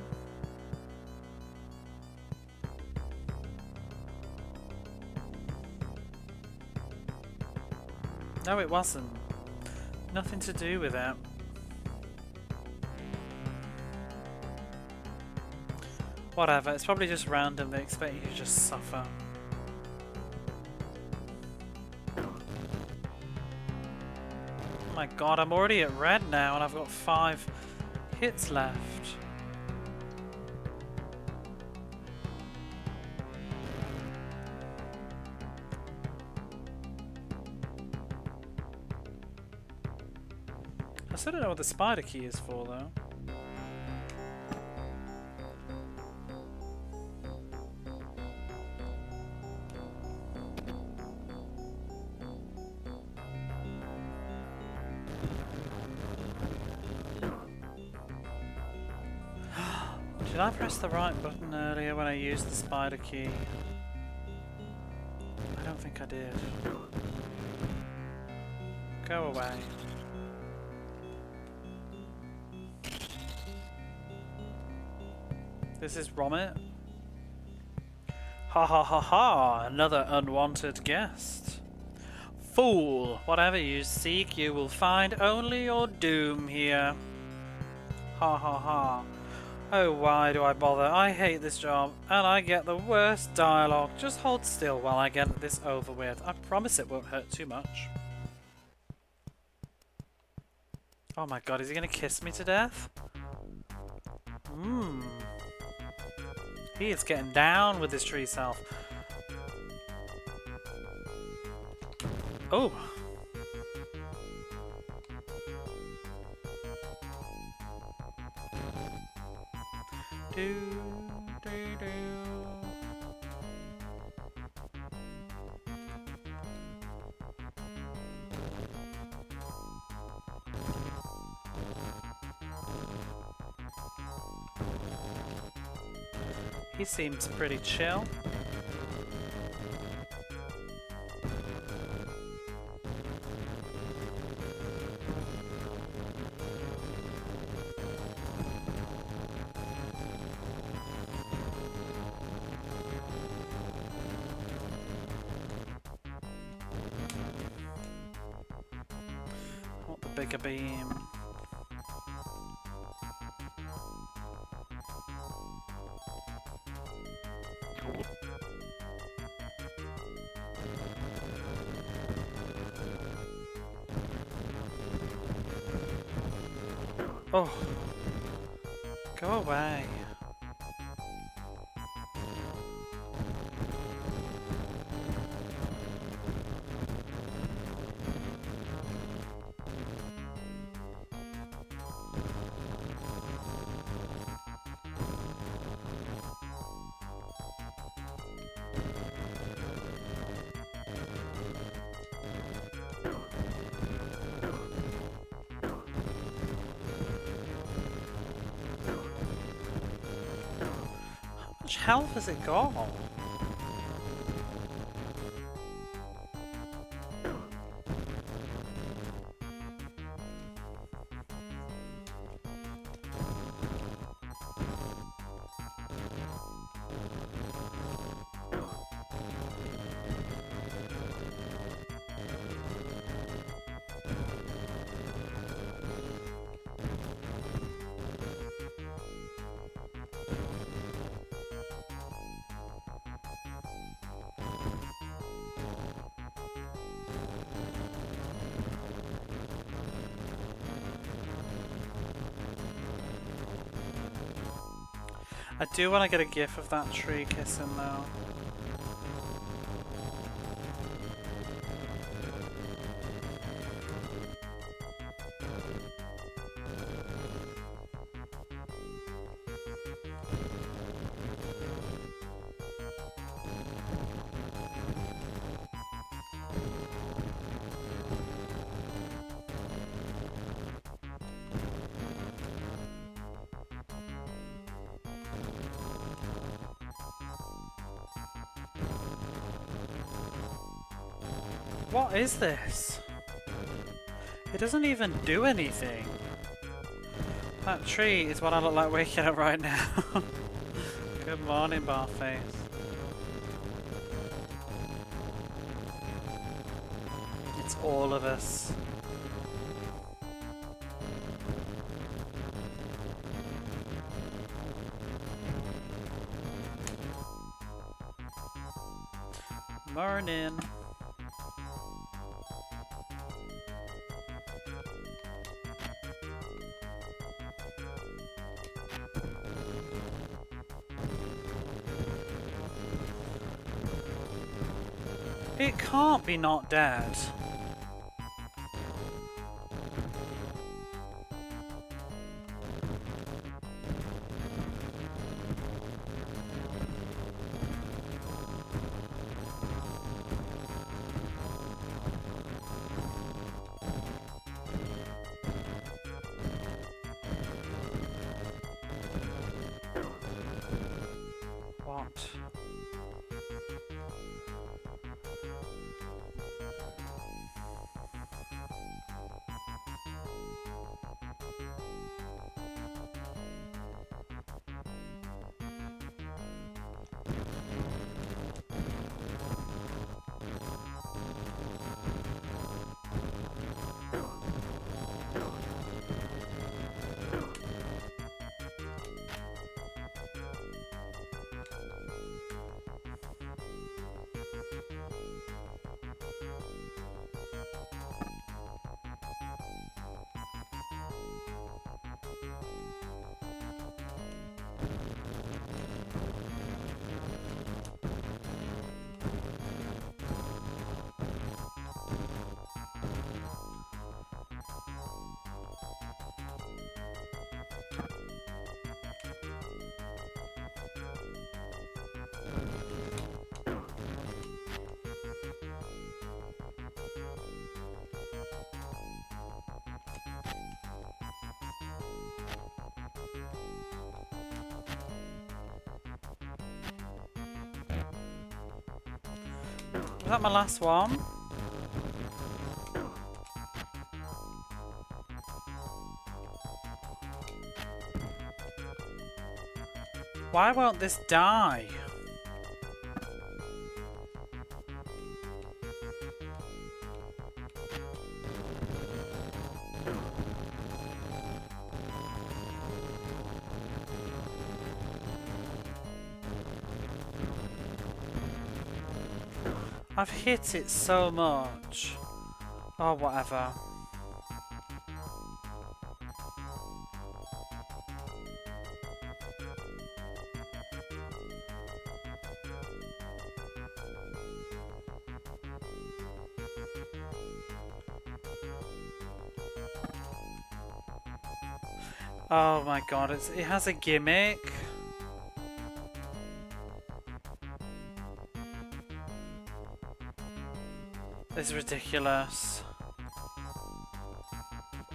No, it wasn't. Nothing to do with it. Whatever, it's probably just random. They expect you to just suffer. Oh my god, I'm already at red now and I've got 5 hits left. I still don't know what the spider key is for though. Did I press the right button earlier when I used the spider key? I don't think I did. Go away. This is Romit. Ha ha ha ha! Another unwanted guest. Fool! Whatever you seek, you will find only your doom here. Ha ha ha. Oh, why do I bother? I hate this job, and I get the worst dialogue. Just hold still while I get this over with. I promise it won't hurt too much. Oh my god, is he gonna kiss me to death? Mmm. He is getting down with his tree self. Oh. Do, do, do. He seems pretty chill. What the bigger beam? Oh, go away. How much health has it got? I do want to get a gif of that tree kissing though. What is this? It doesn't even do anything. That tree is what I look like waking up right now. Good morning, Barface. It's all of us. Morning. It can't be not dead. What? Was that my last one? Why won't this die? I've hit it so much. Oh, whatever. Oh my god, it has a gimmick. It's ridiculous.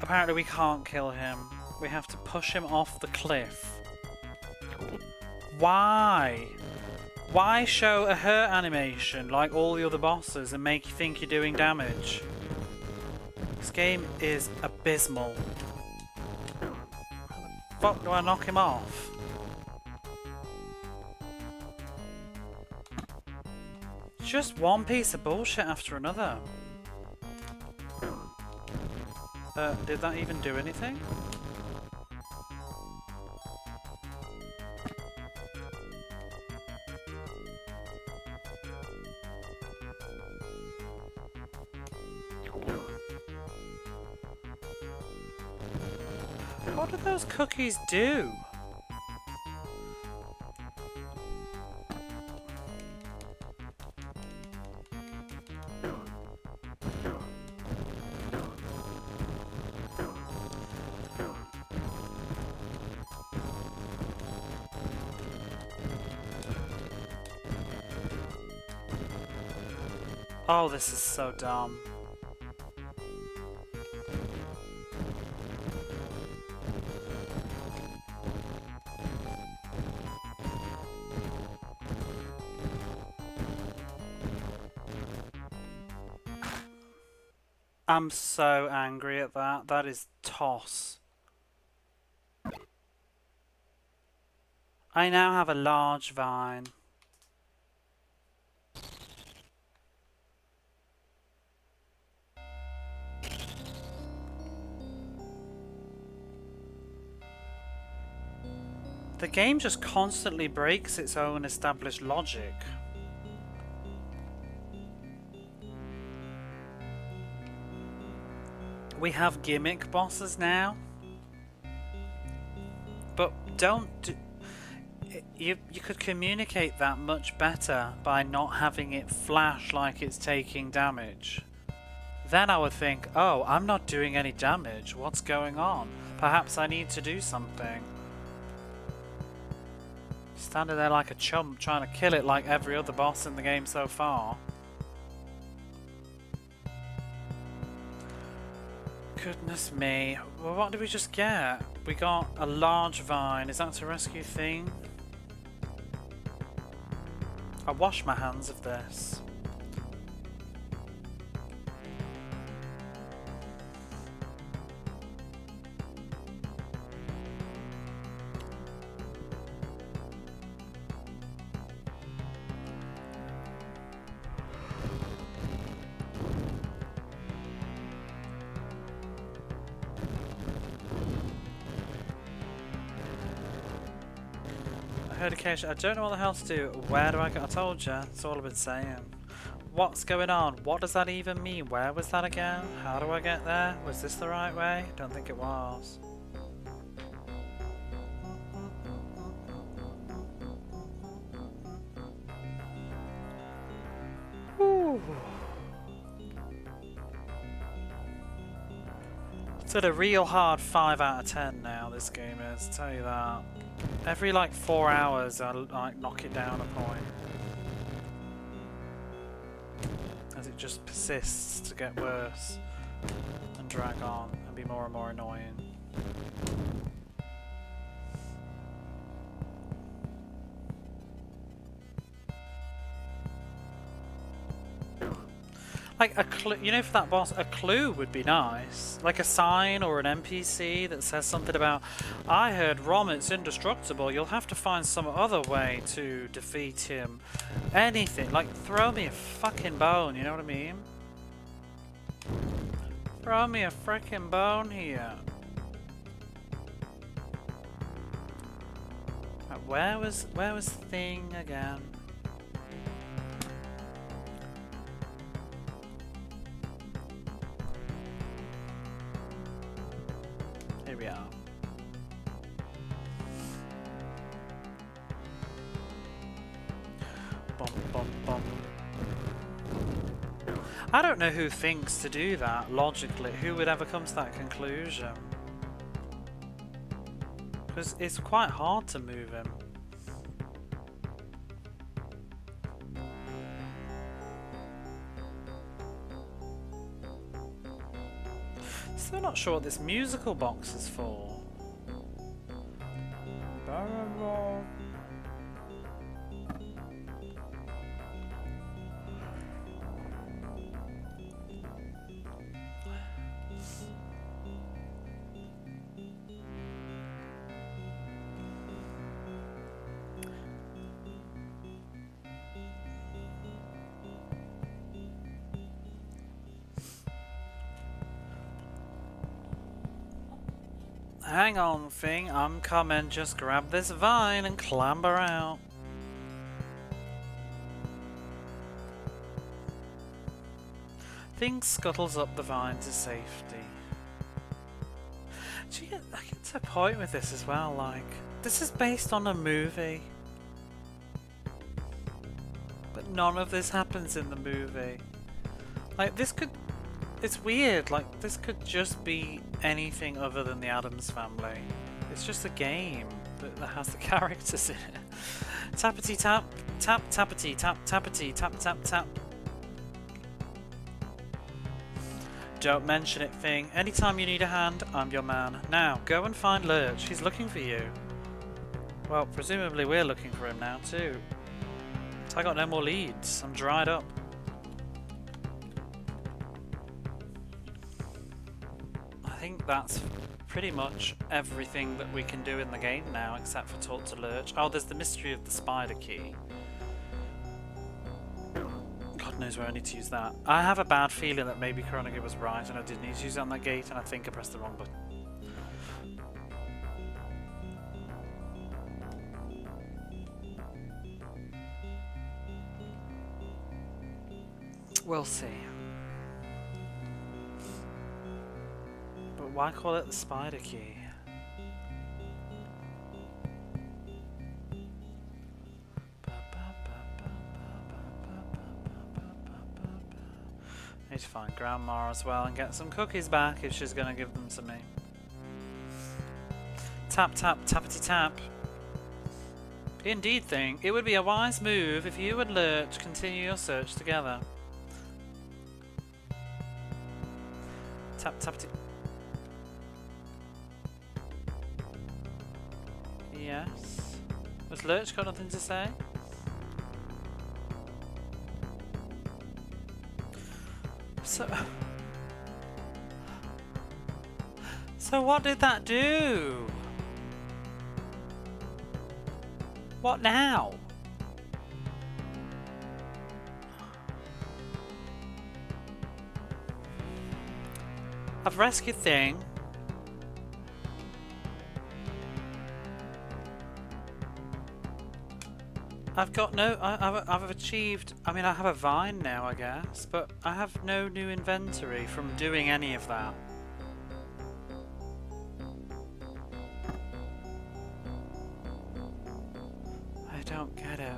Apparently we can't kill him. We have to push him off the cliff. Why? Why show a hurt animation like all the other bosses and make you think you're doing damage? This game is abysmal. How the fuck do I knock him off? Just one piece of bullshit after another. Did that even do anything? What do those cookies do? Oh, this is so dumb. I'm so angry at that. That is toss. I now have a large vine. The game just constantly breaks its own established logic. We have gimmick bosses now, but you could communicate that much better by not having it flash like it's taking damage. Then I would think, oh, I'm not doing any damage. What's going on? Perhaps I need to do something. Standing there like a chump trying to kill it like every other boss in the game so far. Goodness me. Well, what did we just get? We got a large vine. Is that to rescue thing? I wash my hands of this. I don't know what the hell to do. Where do I go? I told you. That's all I've been saying. What's going on? What does that even mean? Where was that again? How do I get there? Was this the right way? Don't think it was. Whew. It's at a real hard 5 out of 10 now, this game is, I'll tell you that. Every like 4 hours I like knock it down a point. As it just persists to get worse and drag on and be more and more annoying. Like a clue, you know, for that boss, a clue would be nice. Like a sign or an NPC that says something about, I heard Romit's indestructible, you'll have to find some other way to defeat him. Anything, like throw me a fucking bone, you know what I mean? Throw me a frickin' bone here. Right, where was Thing again? Here we are. Bum, bum, bum. I don't know who thinks to do that logically. Who would ever come to that conclusion? Because it's quite hard to move him. Still not sure what this musical box is for. Hang on, Thing, I'm coming. Just grab this vine and clamber out. Thing scuttles up the vine to safety. I get to a point with this as well, like, this is based on a movie. But none of this happens in the movie. Like, this could... It's weird, like, this could just be anything other than the Addams family. It's just a game that has the characters in it. Tappity tap, tap tappity tap, tappity tap tap tap. Don't mention it, Thing. Anytime you need a hand, I'm your man. Now, go and find Lurch. He's looking for you. Well, presumably we're looking for him now, too. I got no more leads. I'm dried up. I think that's pretty much everything that we can do in the game now, except for talk to Lurch. Oh, there's the mystery of the spider key. God knows where I need to use that. I have a bad feeling that maybe Kronika was right and I did need to use it on that gate, and I think I pressed the wrong button. We'll see. But why call it the spider key? Need to find Grandma as well and get some cookies back if she's gonna give them to me. Tap tap tappity tap. Indeed, Thing. It would be a wise move if you and Lurch continue your search together. Tap tappity. Yes. Has Lurch got nothing to say? So what did that do? What now? I've rescued Thing. I've got no... I've achieved... I mean, I have a vine now, I guess, but I have no new inventory from doing any of that. I don't get it.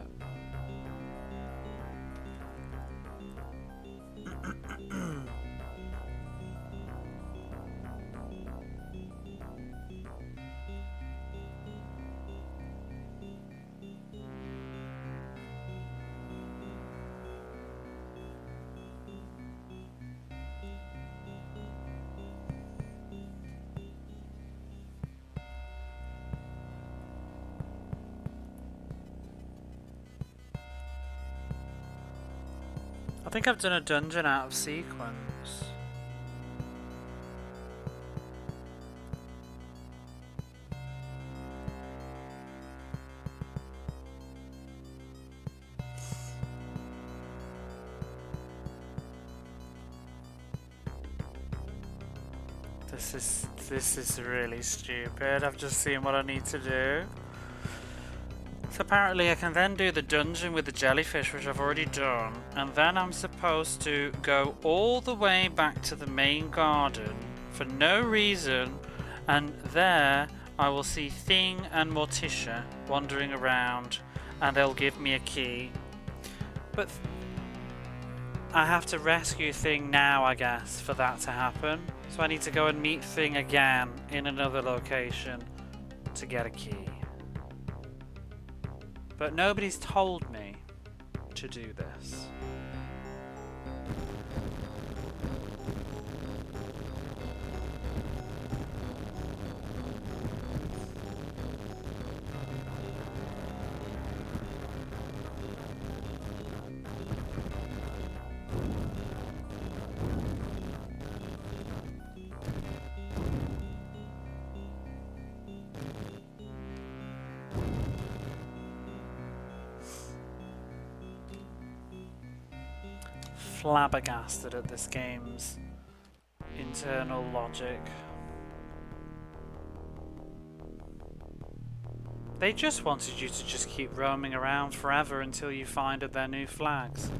think I've done a dungeon out of sequence. This is really stupid. I've just seen what I need to do. So apparently I can then do the dungeon with the jellyfish, which I've already done, and then I'm supposed to go all the way back to the main garden for no reason, and there I will see Thing and Morticia wandering around, and they'll give me a key. But I have to rescue Thing now, I guess, for that to happen. So I need to go and meet Thing again in another location to get a key. But nobody's told me to do this. Flabbergasted at this game's internal logic. They just wanted you to just keep roaming around forever until you find their new flags.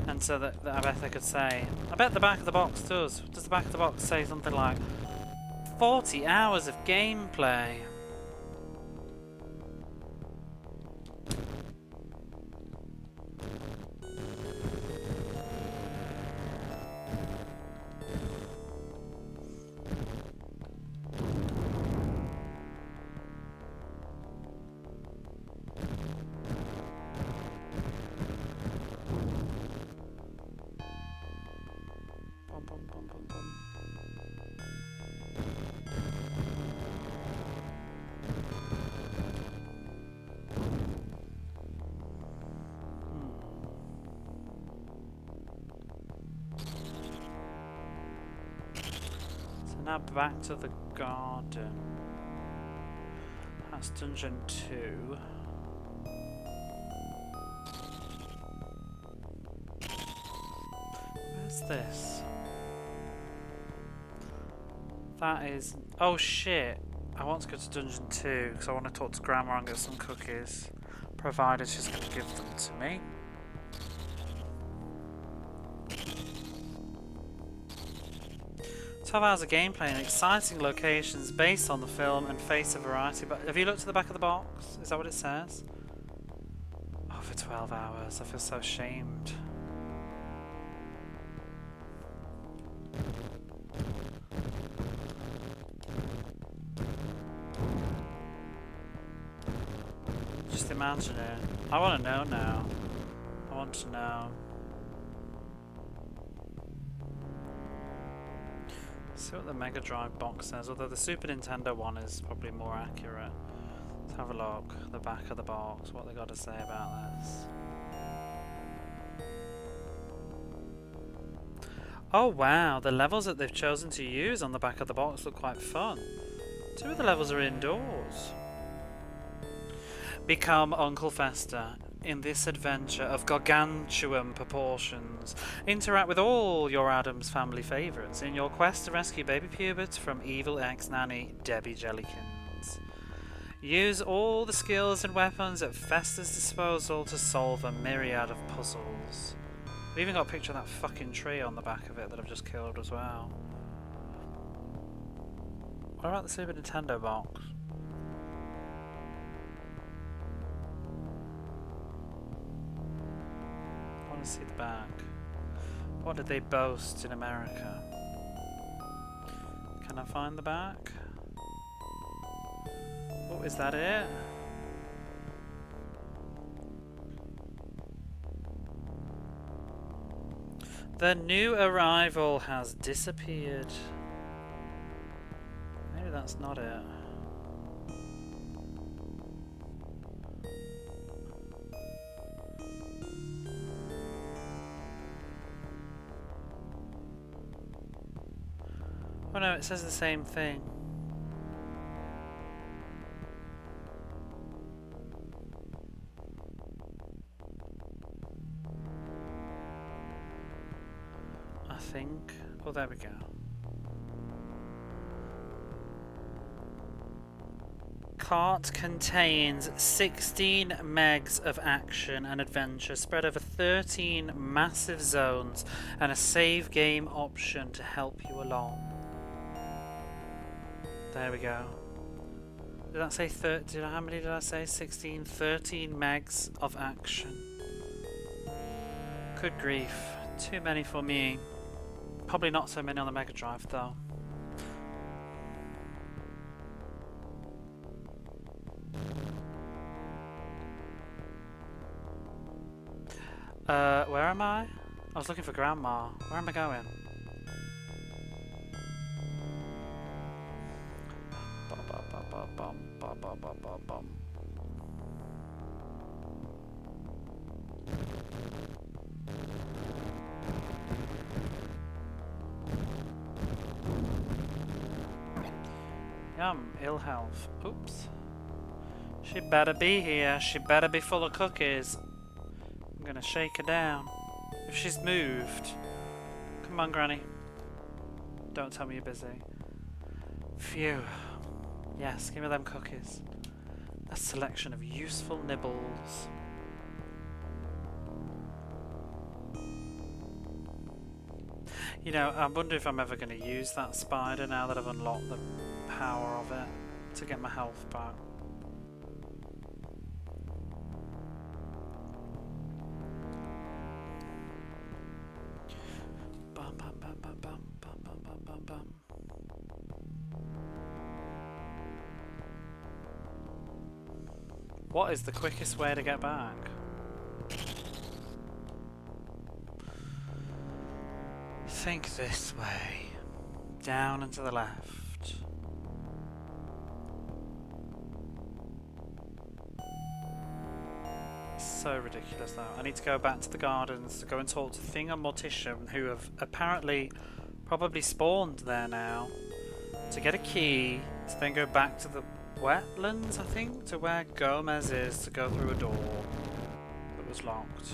And so that I bet they could say, I bet the back of the box does. Does the back of the box say something like 40 hours of gameplay? Now back to the garden. That's dungeon 2. Where's this? That is... Oh shit! I want to go to dungeon 2 because I want to talk to Grandma and get some cookies. Provided she's going to give them to me. Hours of gameplay and exciting locations based on the film and face a variety. But have you looked at the back of the box? Is that what it says? Oh, for 12 hours. I feel so ashamed. Just imagine it. I want to know now. I want to know. See what the Mega Drive box says, although the Super Nintendo one is probably more accurate. Let's have a look, the back of the box, what they got to say about this. Oh wow, the levels that they've chosen to use on the back of the box look quite fun. 2 of the levels are indoors. Become Uncle Fester in this adventure of gargantuan proportions. Interact with all your Addams family favourites in your quest to rescue baby Pubert from evil ex-nanny Debbie Jellykins. Use all the skills and weapons at Fester's disposal to solve a myriad of puzzles. We even got a picture of that fucking tree on the back of it that I've just killed as well. What about the Super Nintendo box? I want to see the back. What did they boast in America? Can I find the back? Oh, is that it? The new arrival has disappeared. Maybe that's not it. Oh no, it says the same thing. I think. Oh, there we go. Cart contains 16 megs of action and adventure spread over 13 massive zones and a save game option to help you along. There we go. Did I say 30? How many did I say? 16? 13 megs of action. Good grief. Too many for me. Probably not so many on the Mega Drive though. Where am I? I was looking for Grandma. Where am I going? Yum, ill health. Oops. She better be here. She better be full of cookies. I'm gonna shake her down. If she's moved. Come on, Granny. Don't tell me you're busy. Phew. Yes, give me them cookies. A selection of useful nibbles. You know, I wonder if I'm ever going to use that spider now that I've unlocked the power of it to get my health back. Bum, bum, bum, bum, bum, bum, bum, bum, bum. What is the quickest way to get back? Think this way. Down and to the left. So ridiculous though. I need to go back to the gardens to go and talk to Thing and Mortician, who have apparently probably spawned there now, to get a key to then go back to the wetlands, I think, to where Gomez is, to go through a door that was locked.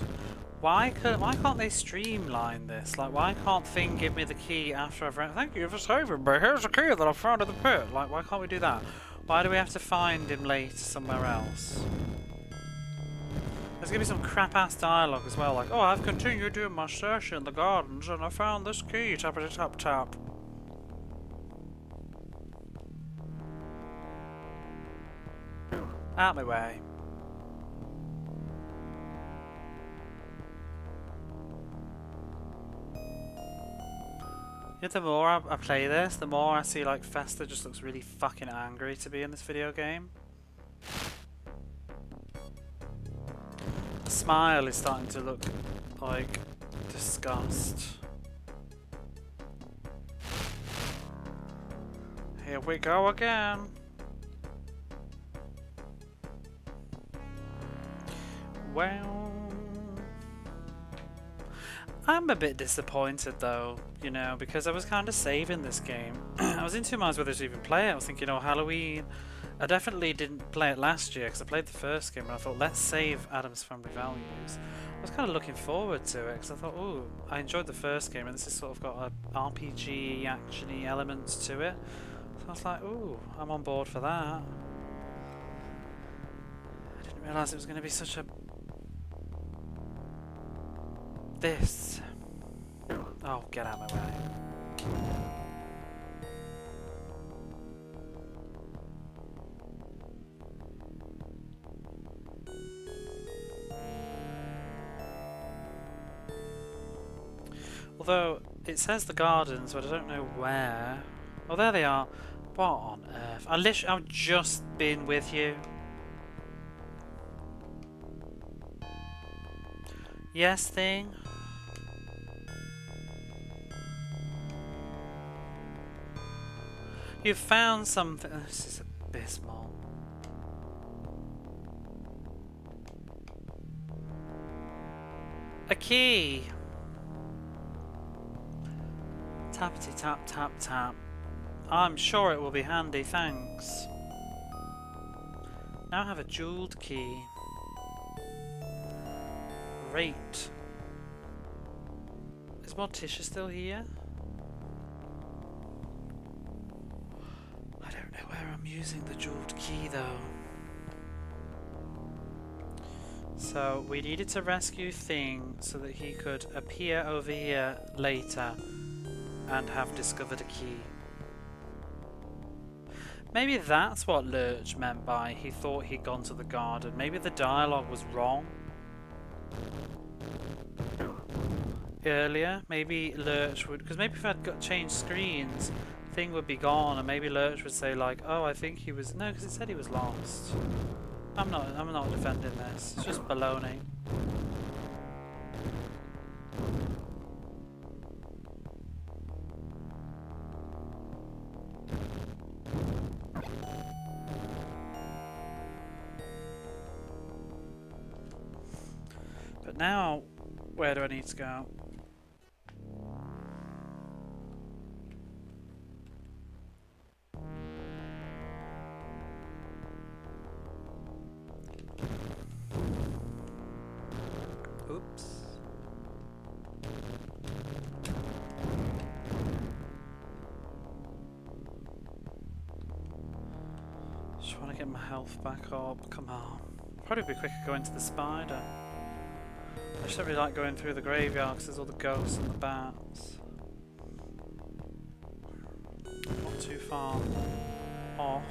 Why can't they streamline this? Like, why can't Thing give me the key after I've read? Thank you for saving me. Here's a key that I found in the pit. Like, why can't we do that? Why do we have to find him later somewhere else? There's gonna be some crap-ass dialogue as well, like, oh, I've continued doing my search in the gardens and I found this key. Tappity tap tap. Out my way. Yeah, the more I play this, the more I see like Fester just looks really fucking angry to be in this video game. The smile is starting to look like disgust. Here we go again. Well, I'm a bit disappointed though, you know, because I was kind of saving this game. I was in two minds whether to even play it. I was thinking, oh, Halloween. I definitely didn't play it last year because I played the first game and I thought, let's save Addams Family Values. I was kind of looking forward to it because I thought, oh, I enjoyed the first game and this has sort of got a RPG, action-y elements to it. So I was like, ooh, I'm on board for that. I didn't realise it was going to be such a... This. Oh, get out of my way. Although, it says the gardens, but I don't know where. Oh, there they are. What on earth? I've just been with you. Yes, Thing? You found something. This is abysmal. A key. Tappity tap tap tap. I'm sure it will be handy, thanks. Now I have a jeweled key. Great. Is Morticia still here? I don't know where I'm using the jeweled key though. So we needed to rescue Thing so that he could appear over here later and have discovered a key. Maybe that's what Lurch meant by he thought he'd gone to the garden. Maybe the dialogue was wrong. Earlier, maybe Lurch would, because maybe if I'd got changed screens, Thing would be gone, and maybe Lurch would say like, "Oh, I think he was." No, because it said he was lost. I'm not defending this. It's just baloney. But now, where do I need to go? Oops. Just want to get my health back up. Come on. Probably be quicker going to the spider. I just don't really like going through the graveyard because there's all the ghosts and the bats. Not too far off.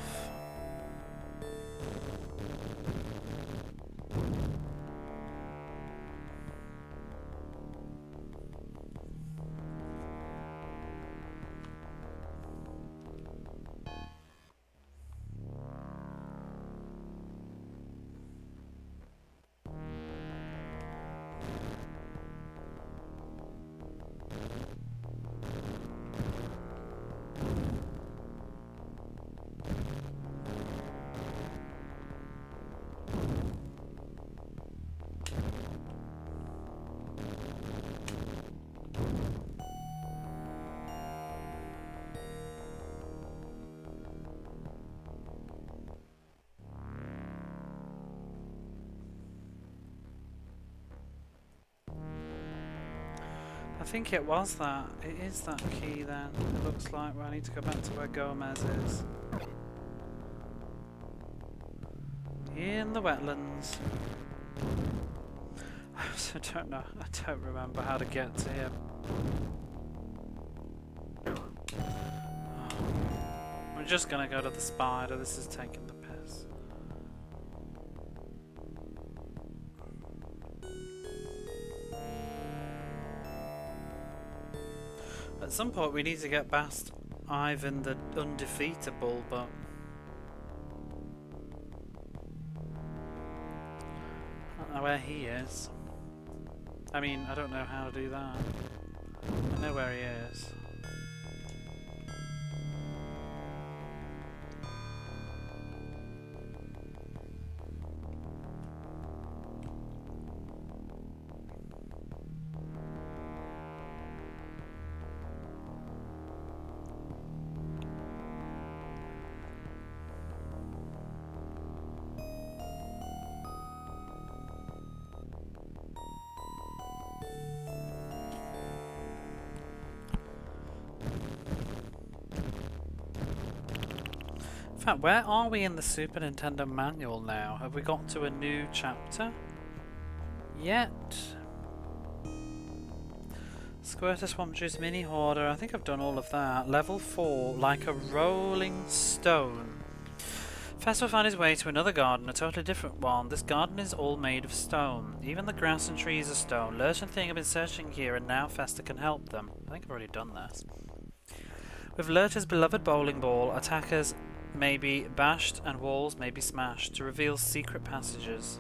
I think it was that. It is that key then. It looks like where I need to go back to where Gomez is. In the wetlands. I also don't know. I don't remember how to get to him. I'm just gonna go to the spider. This is taking the piss. At some point we need to get past Ivan the undefeatable, but I don't know where he is. I mean, I don't know how to do that. I know where he is. In fact, where are we in the Super Nintendo manual now? Have we got to a new chapter yet? Squirter Swamp Juice Mini Hoarder. I think I've done all of that. Level 4, like a rolling stone. Fest will find his way to another garden, a totally different one. This garden is all made of stone. Even the grass and trees are stone. Lurch and Thing have been searching here, and now Festa can help them. I think I've already done this. With Lurch's beloved bowling ball, attackers may be bashed and walls may be smashed to reveal secret passages.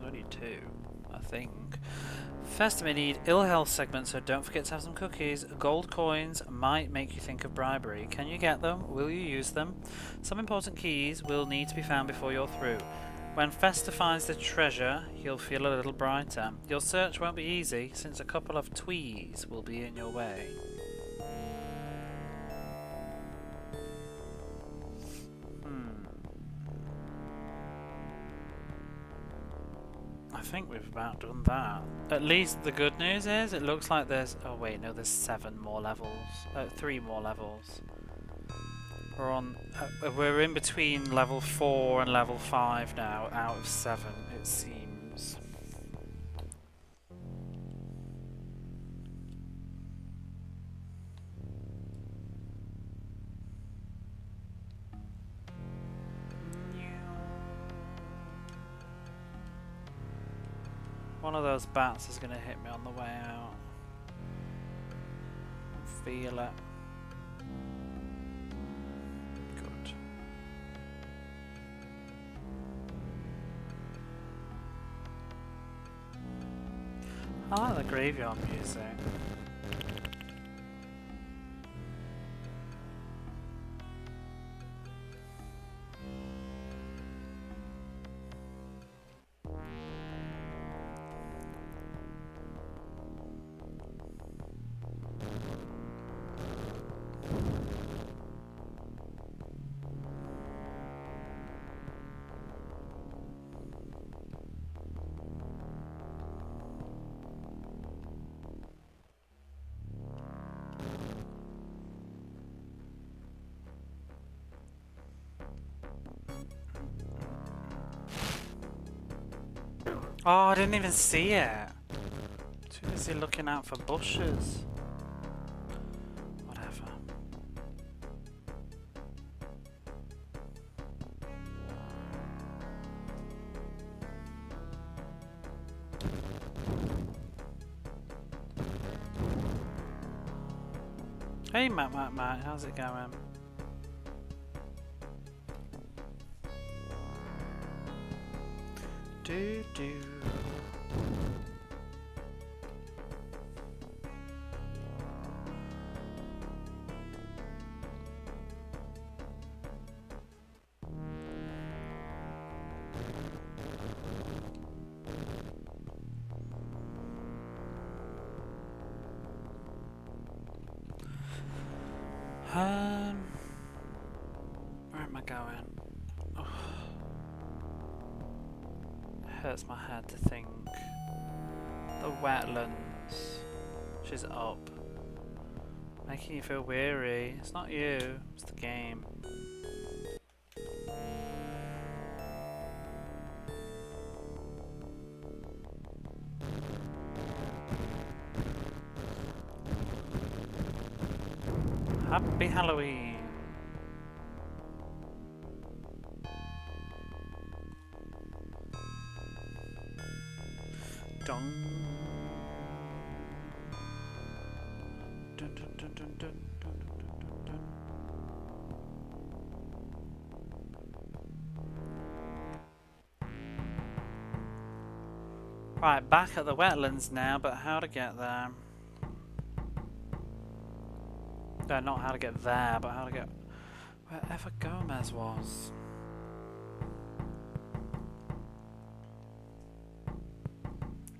Only 2, I think. Festa may need ill health segments, so don't forget to have some cookies. Gold coins might make you think of bribery. Can you get them? Will you use them? Some important keys will need to be found before you're through. When Festa finds the treasure, he'll feel a little brighter. Your search won't be easy, since a couple of twees will be in your way. think we've about done that. At least the good news is it looks like there's... Oh wait, no, there's 7 more levels. 3 more levels. We're on... we're in between level 4 and level 5 now, out of 7, it seems. One of those bats is going to hit me on the way out. Feel it. Good. I like the graveyard music. Oh, I didn't even see it. Too busy looking out for bushes. Whatever. Hey, Matt, how's it going? Do. Where am I going? Oh. Hurts my head to think. The wetlands. She's up. Making you feel weary. It's not you, it's the game. Happy Halloween! Dun. Dun, dun, dun, dun, dun, dun, dun, dun. Right, back at the wetlands now, but how to get there? Not how to get there, but how to get wherever Gomez was.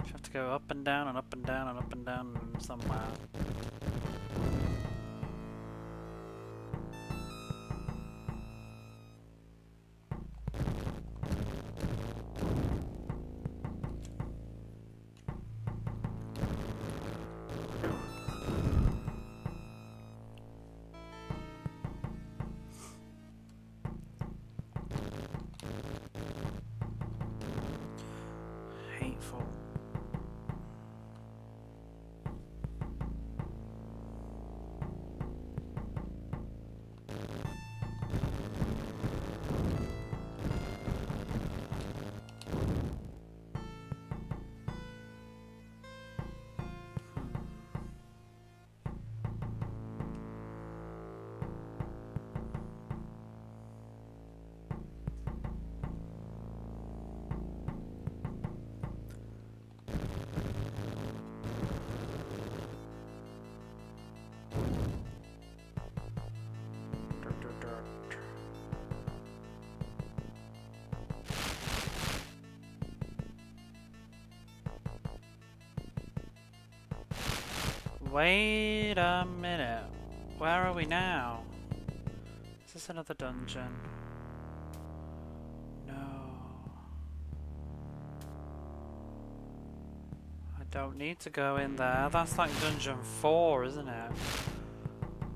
You have to go up and down and up and down and up and down somewhere. Hateful. Wait a minute. Where are we now? Is this another dungeon? No. Don't need to go in there. That's like dungeon 4, isn't it?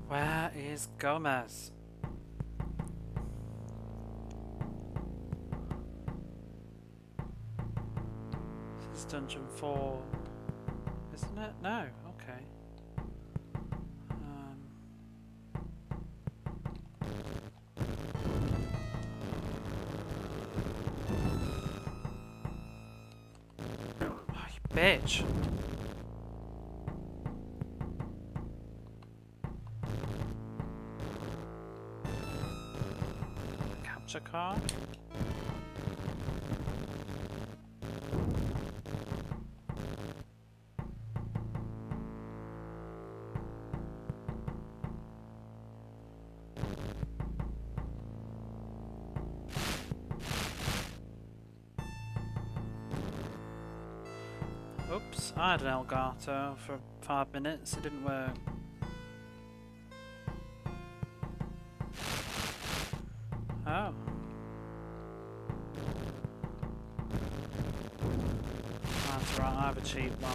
Where is Gomez? This is dungeon 4, isn't it? No, okay. Oh, you bitch. Capture card? Oops, I had an Elgato for 5 minutes, it didn't work. Oh. That's right, I have a cheap one.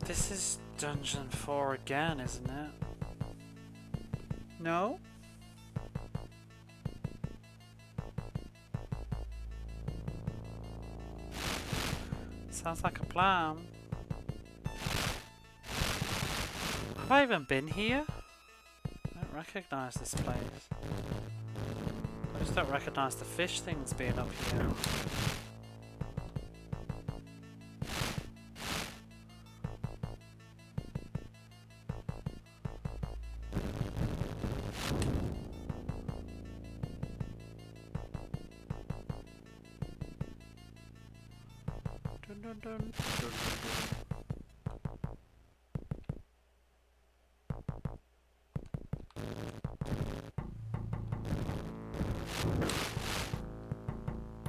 This is dungeon 4 again, isn't it? No? Sounds like a plan. Have I even been here? I don't recognise this place. I just don't recognise the fish things being up here. Dun, dun, dun, dun, dun.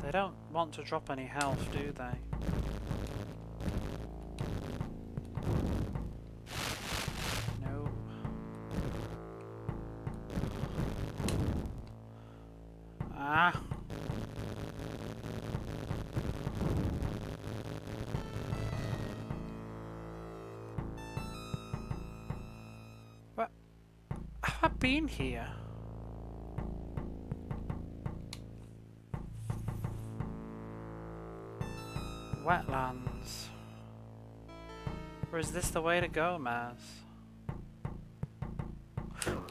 They don't want to drop any health, do they? No. Ah. What? Have I been here? Wetlands. Or is this the way to go, Maz? Oh.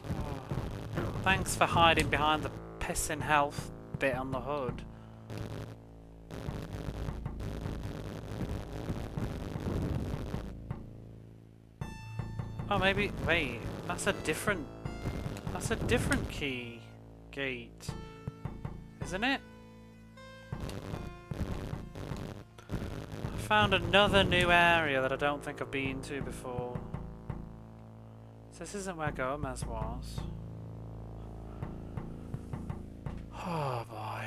Thanks for hiding behind the pissing health bit on the hood. Oh, maybe... Wait, that's a different key gate, isn't it? I found another new area that I don't think I've been to before. So this isn't where Gomez was. Oh boy.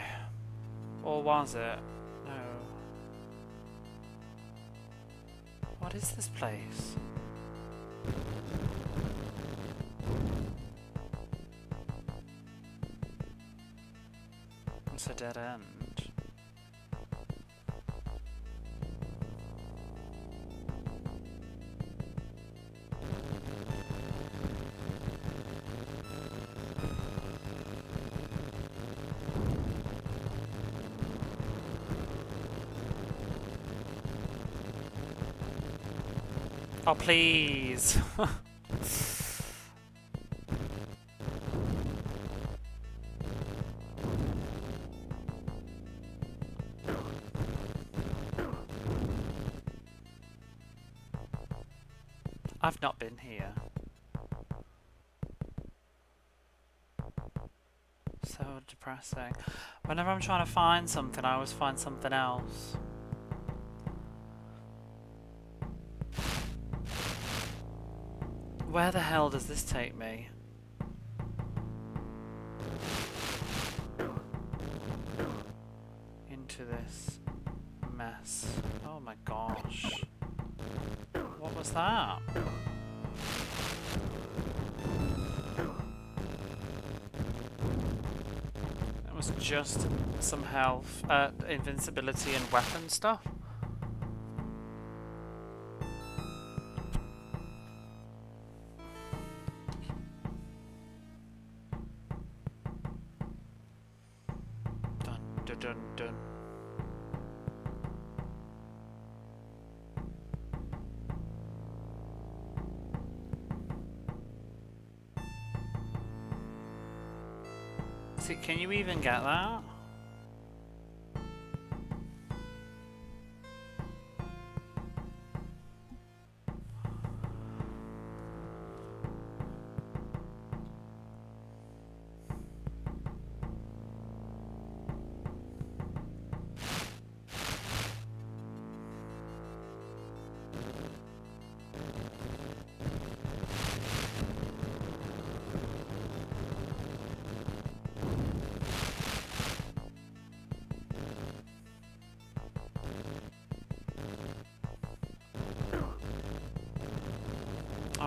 Or was it? No. What is this place? It's a dead end. Oh, please. I've not been here. So depressing. Whenever I'm trying to find something, I always find something else. Where the hell does this take me? Into this mess. Oh my gosh. What was that? was just some health, invincibility and weapon stuff. Dun dun dun dun. See, can you even get that?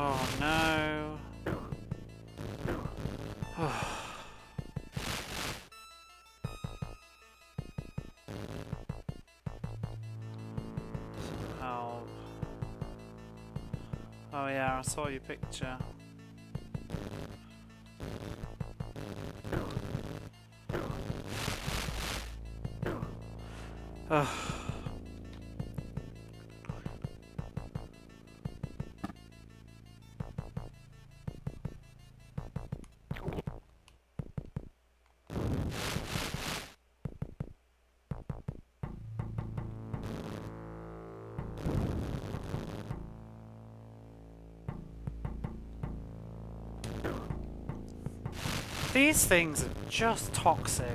Oh no. Help. Oh yeah, I saw your picture. Ugh. These things are just toxic.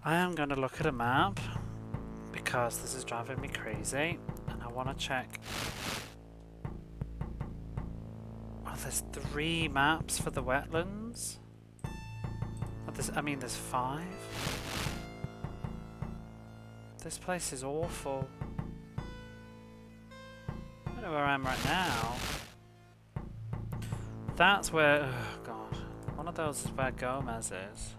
I am going to look at a map because this is driving me crazy and I want to check. Oh, there's 3 maps for the wetlands. Oh, there's 5. This place is awful. I don't know where I am right now. That's where... oh god. One of those is where Gomez is.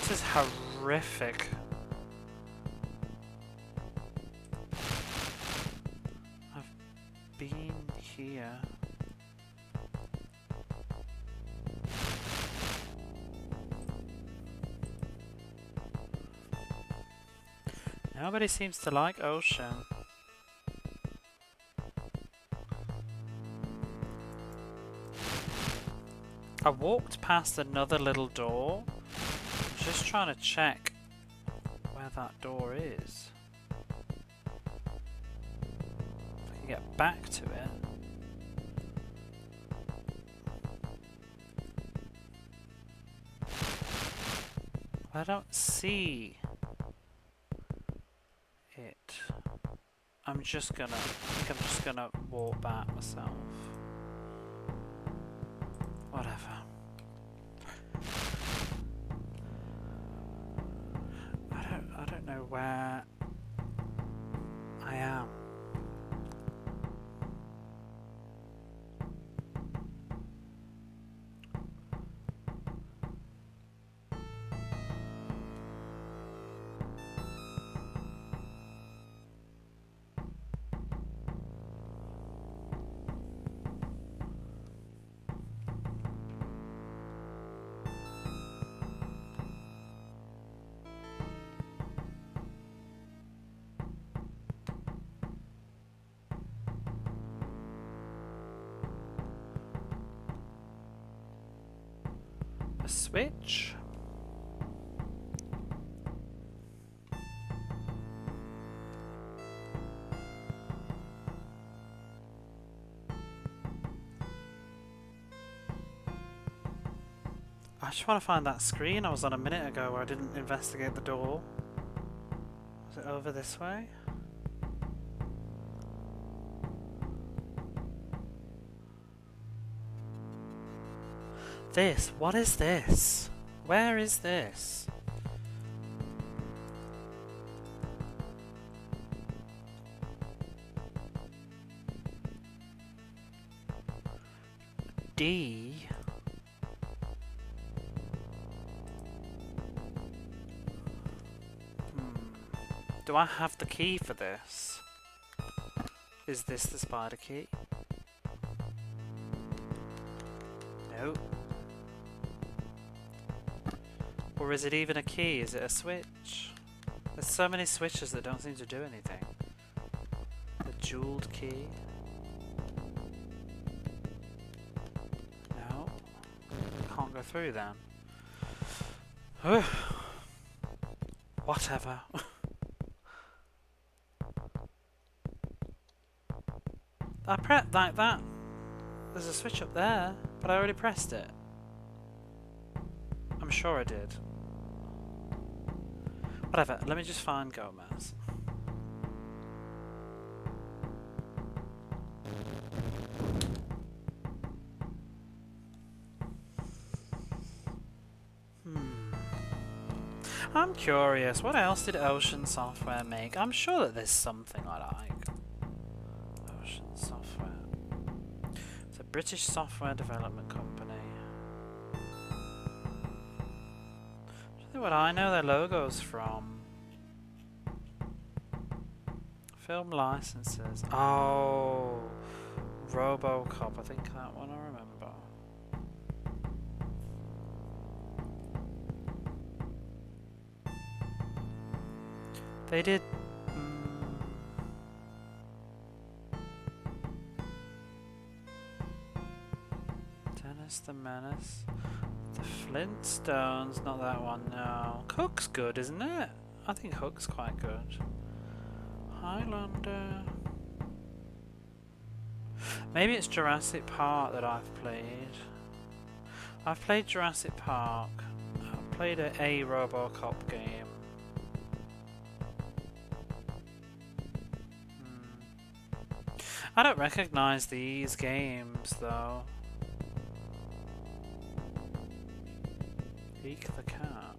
This is horrific. I've been here. Nobody seems to like ocean. I walked past another little door. Just trying to check where that door is. If I can get back to it. I don't see it. I think I'm just gonna walk back myself. Whatever. I don't know where I am. Switch. I just want to find that screen I was on a minute ago where I didn't investigate the door. Is it over this way? This? What is this? Where is this? D? Do I have the key for this? Is this the spider key? No. Or is it even a key? Is it a switch? There's so many switches that don't seem to do anything. The jeweled key. No. Can't go through then. Whatever. I pressed like that. There's a switch up there, but I already pressed it. I'm sure I did. Whatever, let me just find Gomez. I'm curious, what else did Ocean Software make? I'm sure that there's something I like. Ocean Software. It's a British software development company. What I know their logo's from. Film licenses. Oh, RoboCop. I think that one I remember. They did. Dennis the Menace. The Flintstones, not that one, no. Hook's good, isn't it? I think Hook's quite good. Highlander. Maybe it's Jurassic Park that I've played. I've played Jurassic Park. I've played a RoboCop game. I don't recognise these games though. Eek the cat.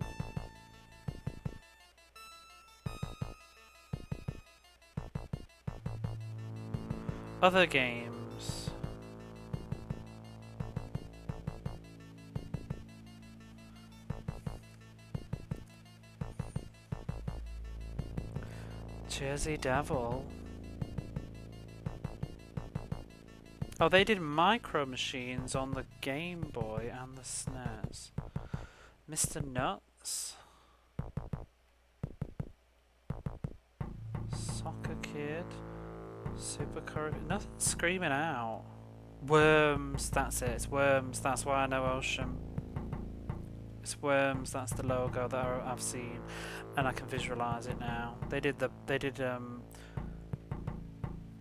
Other games. Jersey Devil. Oh, they did Micro Machines on the Game Boy and the SNES. Mr. Nuts. Soccer Kid. Super Curry. Nothing screaming out. Worms, that's it. It's Worms. That's why I know Ocean. It's Worms. That's the logo that I've seen, and I can visualize it now. They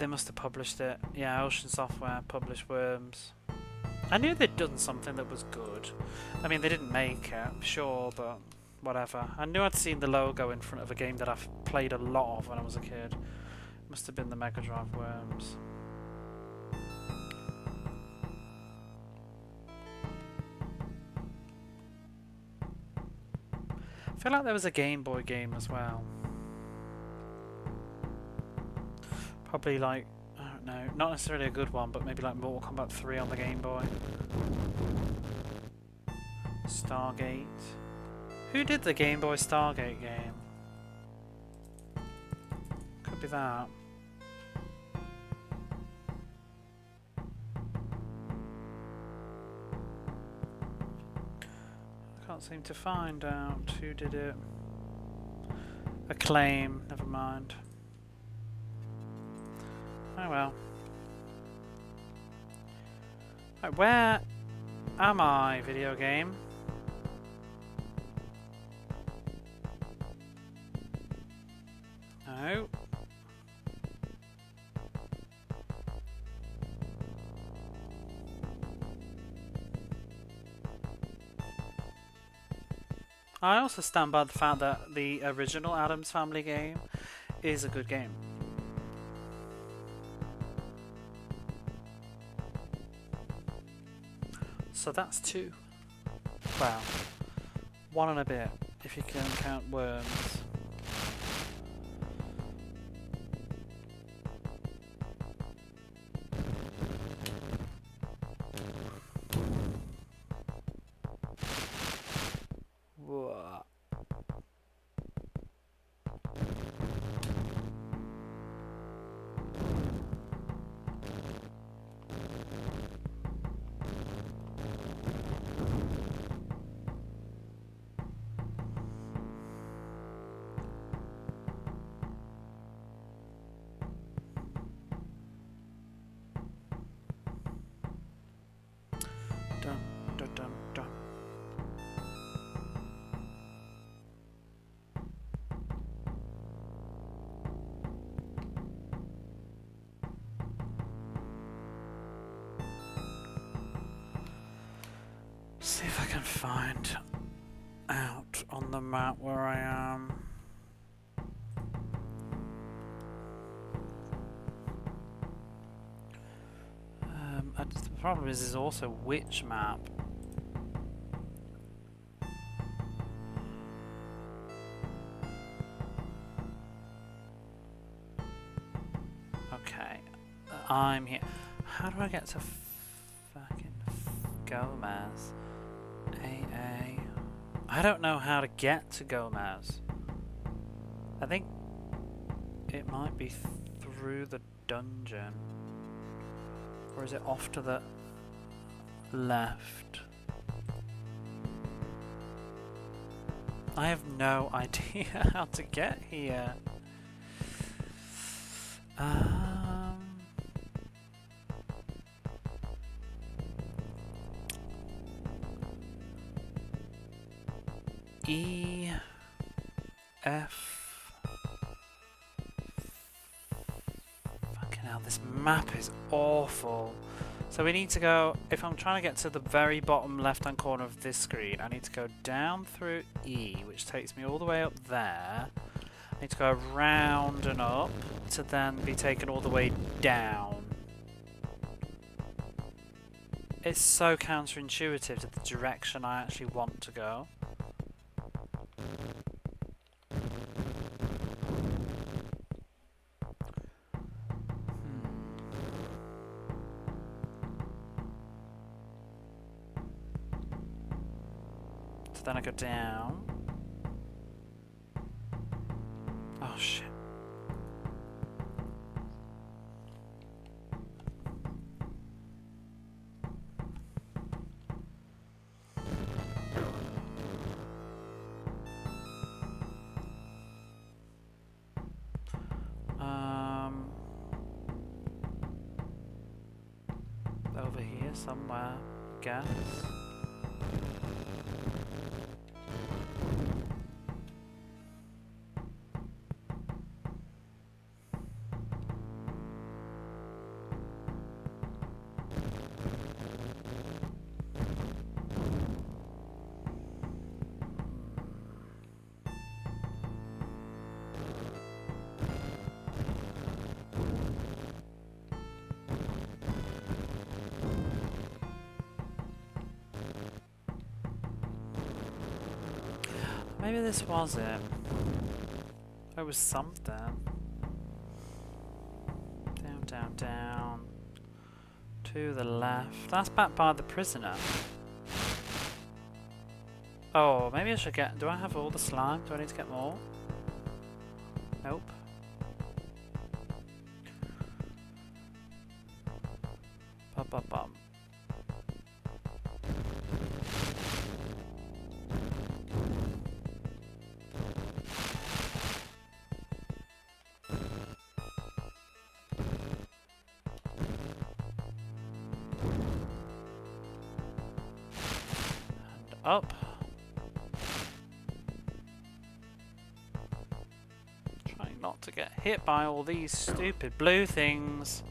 must have published it. Yeah, Ocean Software published Worms. I knew they'd done something that was good. I mean, they didn't make it, sure, but whatever. I knew I'd seen the logo in front of a game that I've played a lot of when I was a kid. Must have been the Mega Drive Worms. I feel like there was a Game Boy game as well. Probably like, I don't know, not necessarily a good one, but maybe like Mortal Kombat 3 on the Game Boy. Stargate. Who did the Game Boy Stargate game? Could be that. I can't seem to find out who did it. Acclaim, never mind. Oh well. Right, where am I, video game? No. I also stand by the fact that the original Addams Family game is a good game. So that's 2. Well, 1 and a bit, if you can count worms. Whoa. Dun, dun, dun, dun. See if I can find out on the map where I am. The problem is also which map. Okay, I'm here. How do I get to fucking Gomez? AA. I don't know how to get to Gomez. I think it might be through the dungeon. Or is it off to the left? I have no idea how to get here. E F. Fucking hell, this map is awful. So we need to go, if I'm trying to get to the very bottom left hand corner of this screen, I need to go down through E, which takes me all the way up there. I need to go around and up to then be taken all the way down. It's so counterintuitive to the direction I actually want to go. So then I go down. Oh shit. Over here somewhere, I guess. Maybe this was it. It was something. Down, down, down. To the left. That's back by the prisoner. Oh, maybe I should get... Do I have all the slime? Do I need to get more? Nope. Bum, bum, bum. Up. Trying not to get hit by all these stupid blue things.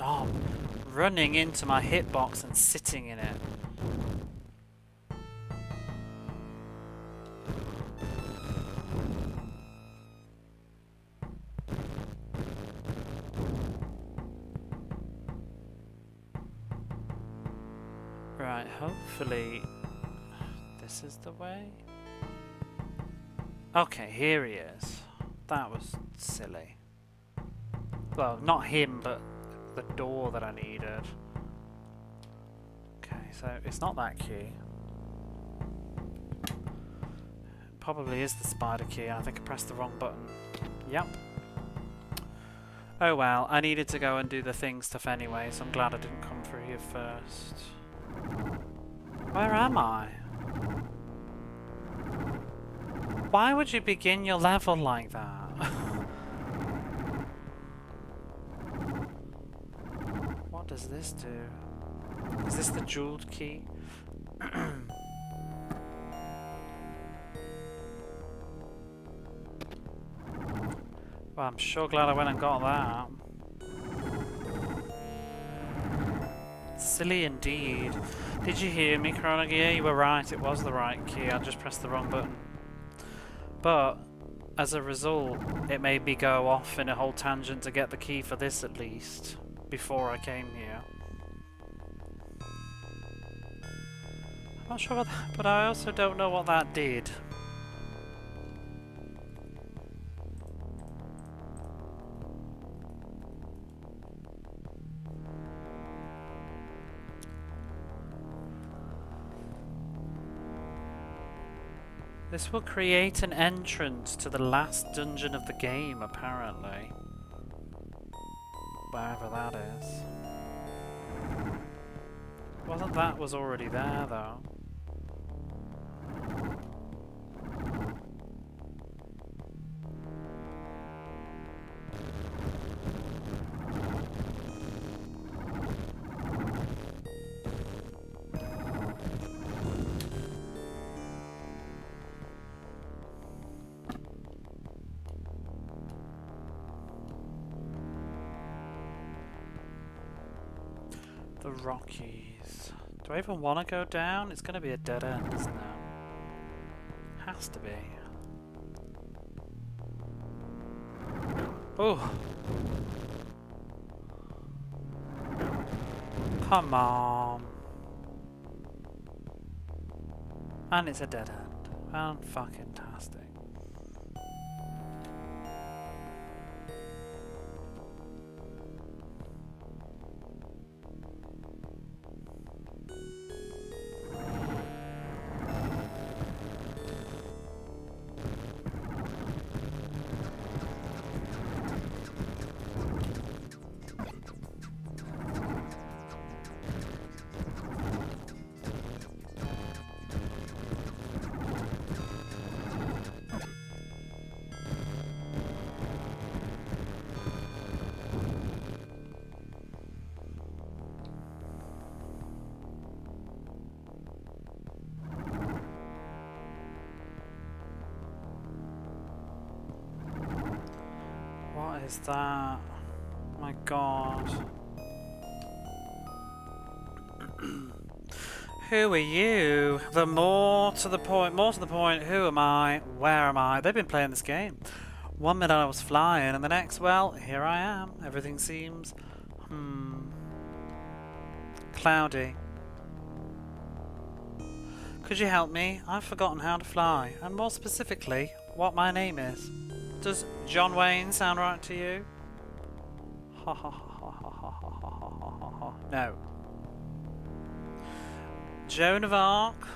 stop running into my hitbox and sitting in it. Right, hopefully this is the way. Okay, here he is. That was silly. Well, not him, but the door that I needed. Okay, so it's not that key. It probably is the spider key. I think I pressed the wrong button. Yep. Oh well, I needed to go and do the thing stuff anyway, so I'm glad I didn't come through here first. Where am I? Why would you begin your level like that? What does this do? Is this the jeweled key? Well, I'm sure glad I went and got that. Silly indeed. Did you hear me, Chronogear? You were right, it was the right key. I just pressed the wrong button. But, as a result, it made me go off in a whole tangent to get the key for this at least, before I came here. I'm not sure what that, but I also don't know what that did. This will create an entrance to the last dungeon of the game, apparently. Wherever that is. Wasn't that was already there, though? The Rockies. Do I even want to go down? It's going to be a dead end, isn't it? Has to be. Oh! Come on! And it's a dead end. Fan-fucking-tastic. What is that? My god. Who are you? The more to the point, who am I? Where am I? They've been playing this game. 1 minute I was flying, and the next, well, here I am. Everything seems, cloudy. Could you help me? I've forgotten how to fly, and more specifically, what my name is. Does John Wayne sound right to you? Ha ha ha ha ha ha ha ha ha ha. No. Joan of Arc?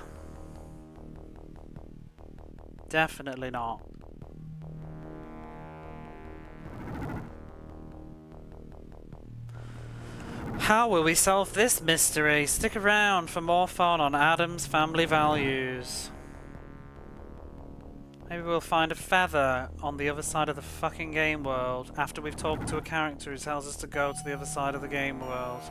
Definitely not. How will we solve this mystery? Stick around for more fun on Addams Family Values. Maybe we'll find a feather on the other side of the fucking game world after we've talked to a character who tells us to go to the other side of the game world.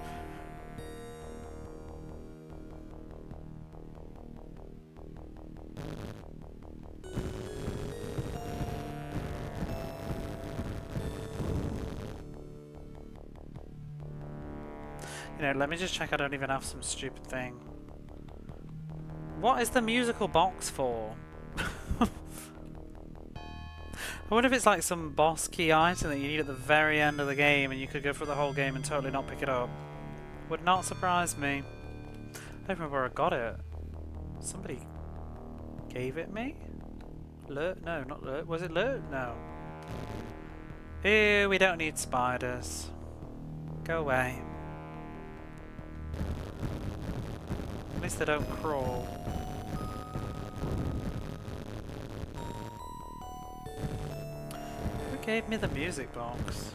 You know, let me just check I don't even have some stupid thing. What is the musical box for? I wonder if it's like some boss key item that you need at the very end of the game and you could go through the whole game and totally not pick it up. Would not surprise me. I don't remember where I got it. Somebody gave it me? Lurt? No, not Lurt. Was it Lurt? No. Ew, we don't need spiders. Go away. At least they don't crawl. Who gave me the music box?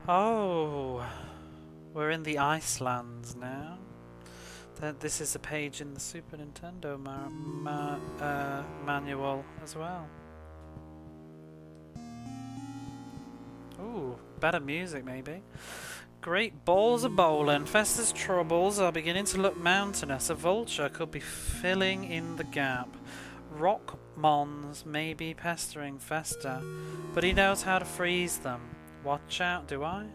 Oh, we're in the Icelands now. This is a page in the Super Nintendo manual as well. Ooh, better music maybe. Great balls of bowling. Festa's troubles are beginning to look mountainous. A vulture could be filling in the gap. Rock mons may be pestering Festa, but he knows how to freeze them. Watch out, do I?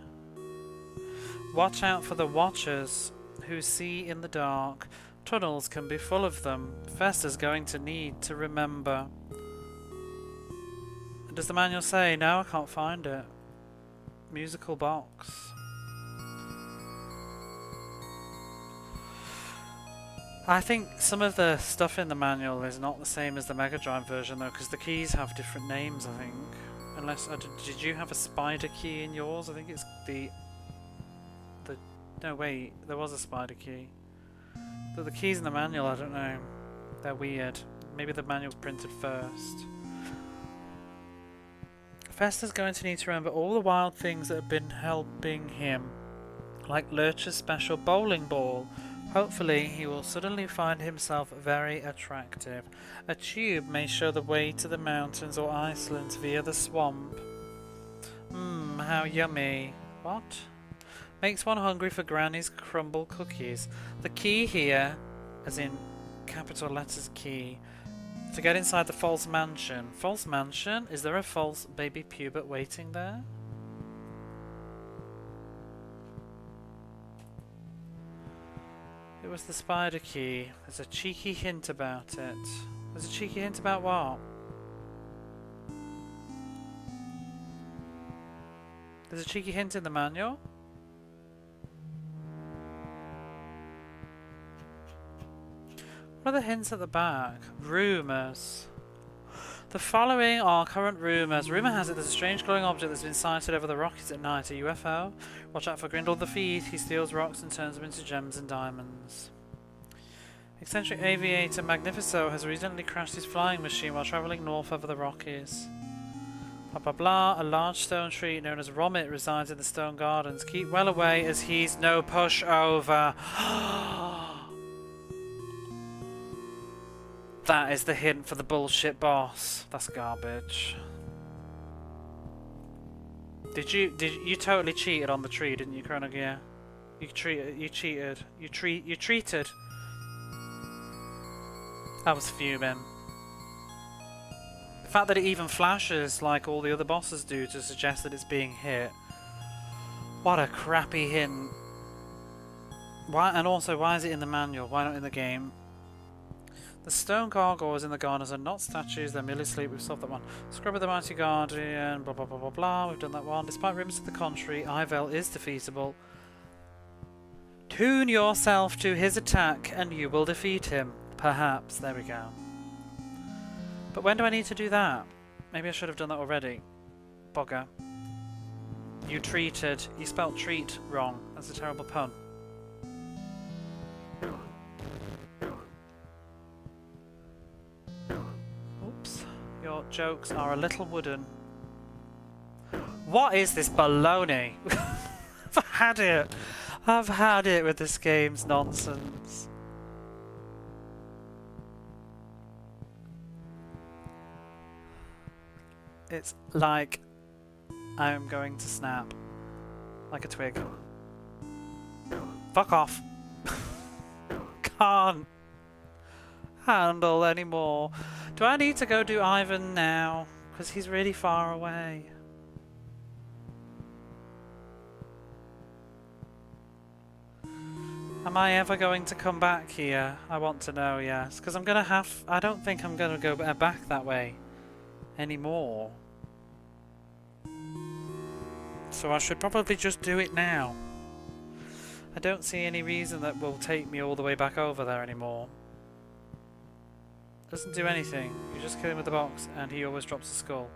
Watch out for the watchers who see in the dark. Tunnels can be full of them. Festa's going to need to remember. Does the manual say? No, I can't find it. Musical box. I think some of the stuff in the manual is not the same as the Mega Drive version though, because the keys have different names, I think. Unless, did you have a spider key in yours? I think it's the no wait, there was a spider key. But the keys in the manual, I don't know. They're weird. Maybe the manual's printed first. Festa's going to need to remember all the wild things that have been helping him. Like Lurch's special bowling ball. Hopefully he will suddenly find himself very attractive. A tube may show the way to the mountains or Iceland via the swamp. Mmm, how yummy. What? Makes one hungry for Granny's crumble cookies. The key here, as in capital letters key, to get inside the false mansion. False mansion? Is there a false baby pubert waiting there? It was the spider key. There's a cheeky hint about it. There's a cheeky hint about what? There's a cheeky hint in the manual? What are the hints at the back? Rumours. The following are current rumours. Rumour has it there's a strange glowing object that's been sighted over the Rockies at night. A UFO? Watch out for Grindle the Thief. He steals rocks and turns them into gems and diamonds. Eccentric aviator Magnifico has recently crashed his flying machine while travelling north over the Rockies. Blah blah blah. A large stone tree known as Romit resides in the stone gardens. Keep well away as he's no pushover. That is the hint for the bullshit boss. That's garbage. Did you totally cheated on the tree, didn't you, Chrono Gear? You cheated. You treated. I was fuming. The fact that it even flashes like all the other bosses do to suggest that it's being hit. What a crappy hint. Why? And also, why is it in the manual? Why not in the game? The stone gargoyles in the gardens are not statues, they're merely asleep. We've solved that one. Scrub of the Mighty Guardian, blah blah blah blah blah. We've done that one. Despite rumours to the contrary, Ivel is defeatable. Tune yourself to his attack and you will defeat him. Perhaps. There we go. But when do I need to do that? Maybe I should have done that already. Bugger. You treated. You spelt treat wrong. That's a terrible pun. Oops. Your jokes are a little wooden. What is this baloney? I've had it. I've had it with this game's nonsense. It's like I'm going to snap. Like a twig. Fuck off. Can't. handle anymore. Do I need to go do Ivan now? Because he's really far away. Am I ever going to come back here? I want to know, yes. Because I'm going to have... I don't think I'm going to go back that way anymore. So I should probably just do it now. I don't see any reason that will take me all the way back over there anymore. Doesn't do anything. You just kill him with the box and he always drops a skull.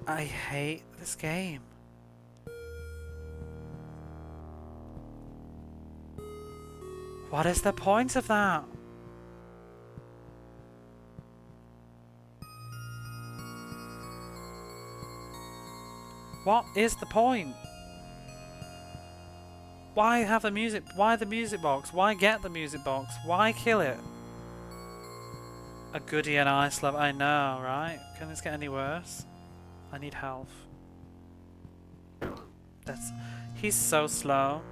I hate this game. What is the point of that? What is the point? Why have the music? Why the music box? Why get the music box? Why kill it? A goodie and ice love. I know, right? Can this get any worse? I need health. He's so slow.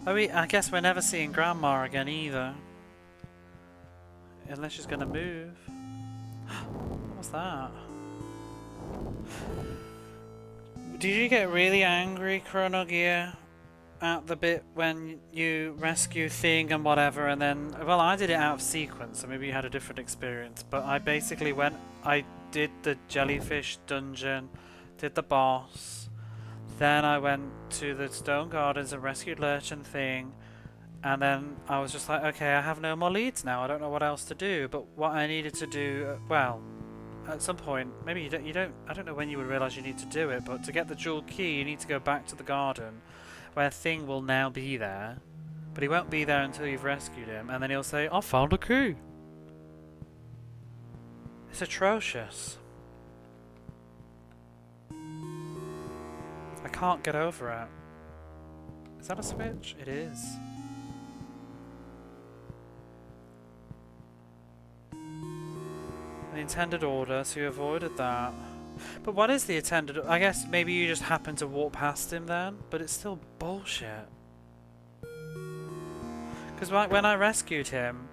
Oh, I guess we're never seeing Grandma again either. Unless she's gonna move. What's that? Did you get really angry, Chrono Gear, at the bit when you rescue Thing and whatever, and then... Well, I did it out of sequence, so maybe you had a different experience, but I basically I did the jellyfish dungeon, did the boss, then I went to the Stone Gardens and rescued Lurch and Thing, and then I was just like, okay, I have no more leads now, I don't know what else to do, but what I needed to do, well, at some point, maybe you don't, I don't know when you would realise you need to do it, but to get the jewel key you need to go back to the garden, where Thing will now be there, but he won't be there until you've rescued him, and then he'll say, I found a key. It's atrocious. I can't get over it. Is that a switch? It is. The intended order, so you avoided that. But what is the intended... I guess maybe you just happened to walk past him then, but it's still bullshit. Because when I rescued him,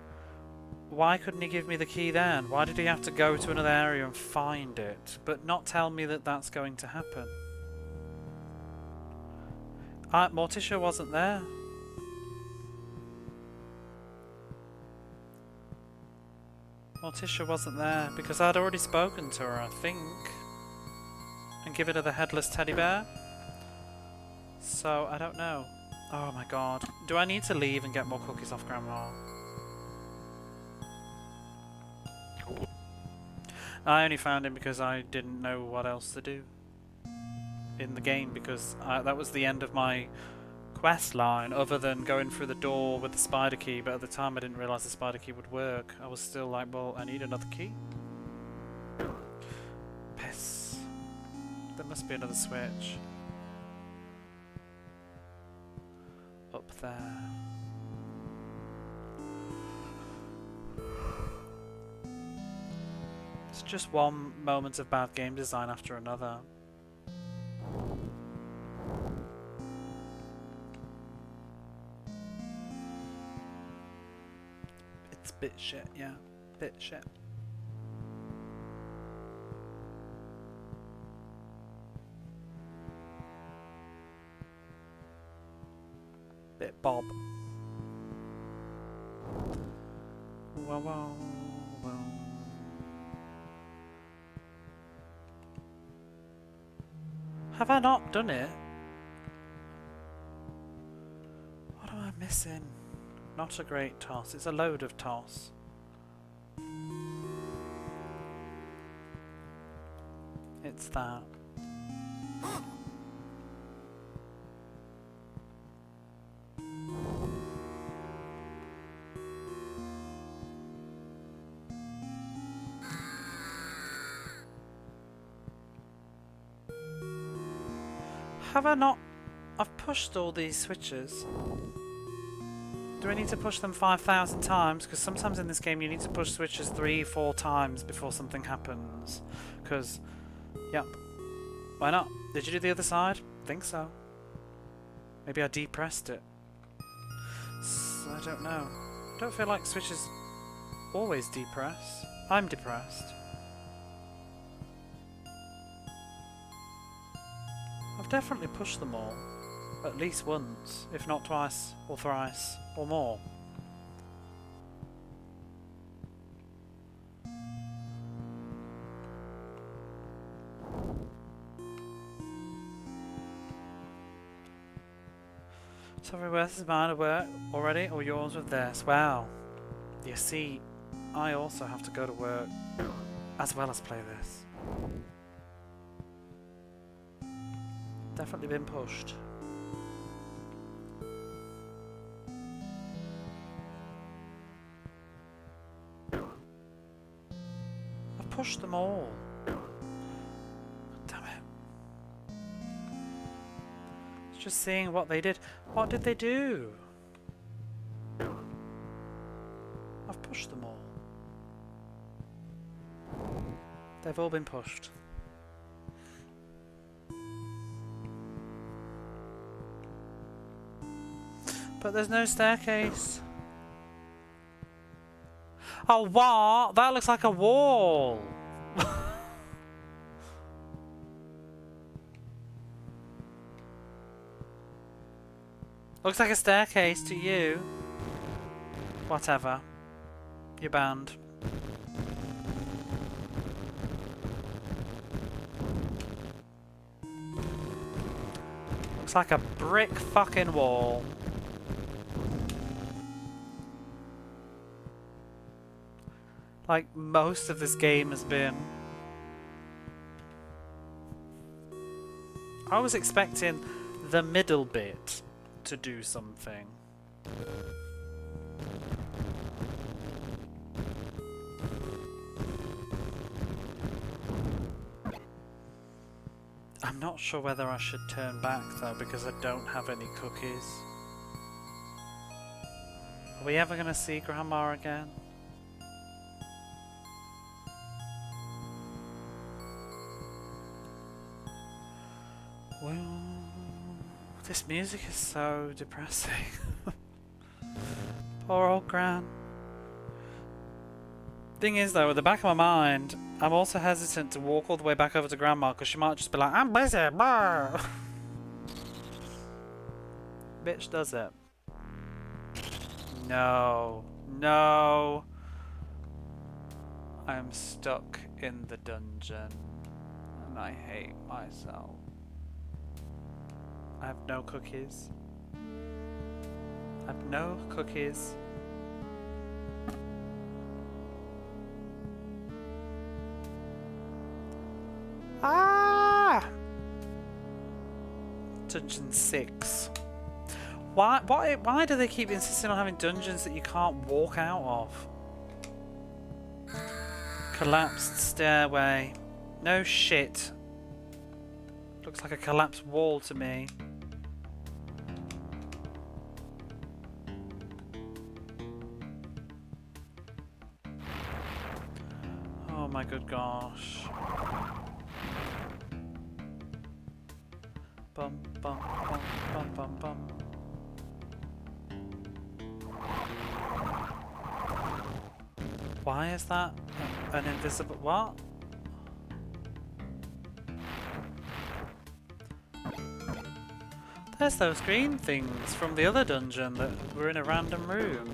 why couldn't he give me the key then? Why did he have to go to another area and find it, but not tell me that that's going to happen? Morticia wasn't there. Morticia wasn't there because I'd already spoken to her, I think, and given her the headless teddy bear. So I don't know. Oh my god. Do I need to leave and get more cookies off Grandma? I only found him because I didn't know what else to do in the game, because that was the end of my quest line, other than going through the door with the spider key, but at the time I didn't realise the spider key would work. I was still like, well, I need another key. Piss. There must be another switch. Up there. It's just one moment of bad game design after another. It's bit shit, yeah. Bit shit. Bit Bob. Whoa, whoa, whoa. Have I not done it? What am I missing? Not a great toss. It's a load of toss. It's that. Have I not... I've pushed all these switches. Do we need to push them 5,000 times? Because sometimes in this game you need to push switches 3-4 times before something happens. Because, yep. Why not? Did you do the other side? Think so. Maybe I depressed it. So, I don't know. I don't feel like switches always depress. I'm depressed. I've definitely pushed them all. At least once, if not twice, or thrice, or more. So reverse is mine already, or yours with this? Wow. You see, I also have to go to work, as well as play this. Definitely been pushed. I've pushed them all. Damn it. It's just seeing what they did. What did they do? I've pushed them all. They've all been pushed. But there's no staircase. Oh, what? That looks like a wall. Looks like a staircase to you. Whatever. You're banned. Looks like a brick fucking wall. Like most of this game has been. I was expecting the middle bit to do something. I'm not sure whether I should turn back though, because I don't have any cookies. Are we ever gonna see Grandma again? Well, this music is so depressing. Poor old Gran. Thing is though, at the back of my mind, I'm also hesitant to walk all the way back over to Grandma because she might just be like, I'm busy, brr. Bitch does it. No. No. I'm stuck in the dungeon and I hate myself. I have no cookies. I have no cookies. Ah! Dungeon 6. Why do they keep insisting on having dungeons that you can't walk out of? Collapsed stairway. No shit. Looks like a collapsed wall to me. Oh my good gosh. Bum bum bum bum bum bum. Why is that an invisible what? There's those green things from the other dungeon that were in a random room.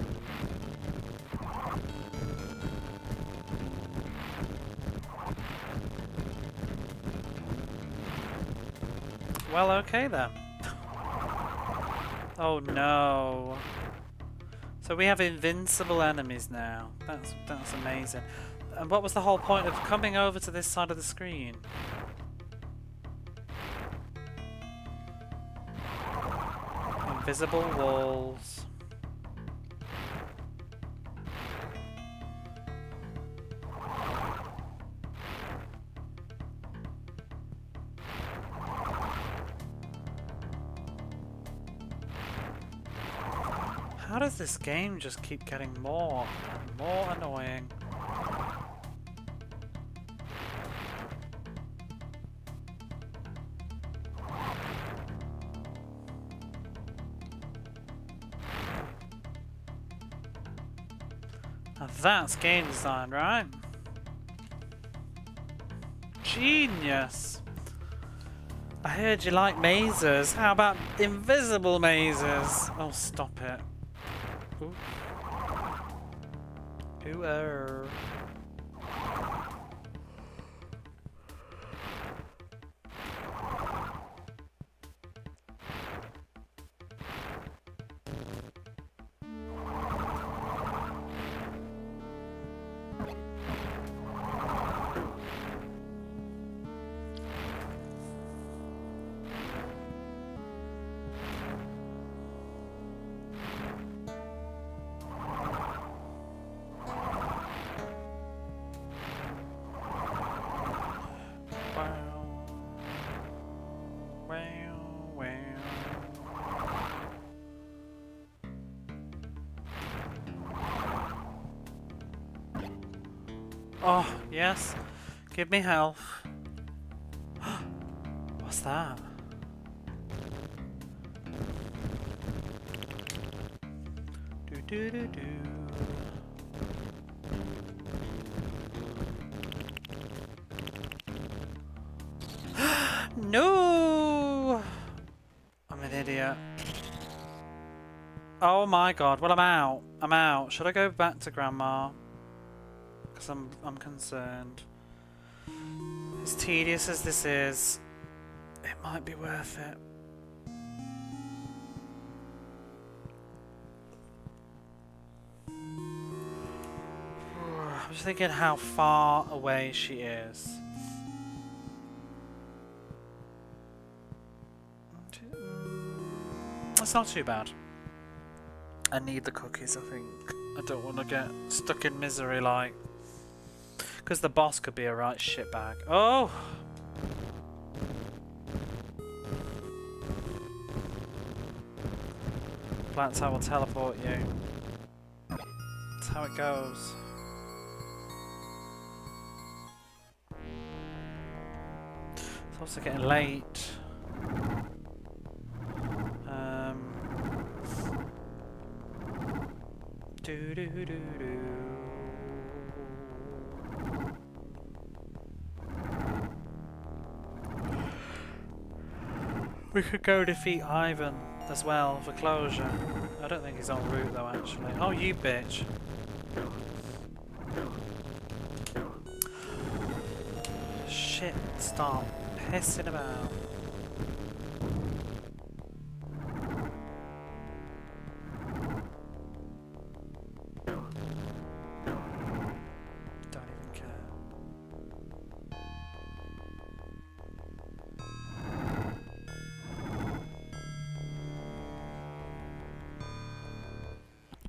Well, okay then. Oh no. So we have invincible enemies now. That's amazing. And what was the whole point of coming over to this side of the screen? Invisible walls. How does this game just keep getting more and more annoying? Now that's game design, right? Genius! I heard you like mazes. How about invisible mazes? Oh, stop it. Ooh. Ooh. Oh, yes. Give me health. What's that? Do do do do. No! I'm an idiot. Oh my god. Well, I'm out. I'm out. Should I go back to Grandma? Because I'm concerned. As tedious as this is, it might be worth it. I'm just thinking how far away she is. It's not too bad. I need the cookies, I think. I don't want to get stuck in misery like... Because the boss could be a right shitbag. Oh! That's how we'll teleport you. That's how it goes. It's also getting late. Do do do do. We could go defeat Ivan as well for closure. I don't think he's en route though, actually. Oh, you bitch. Shit, stop pissing about. Don't even care.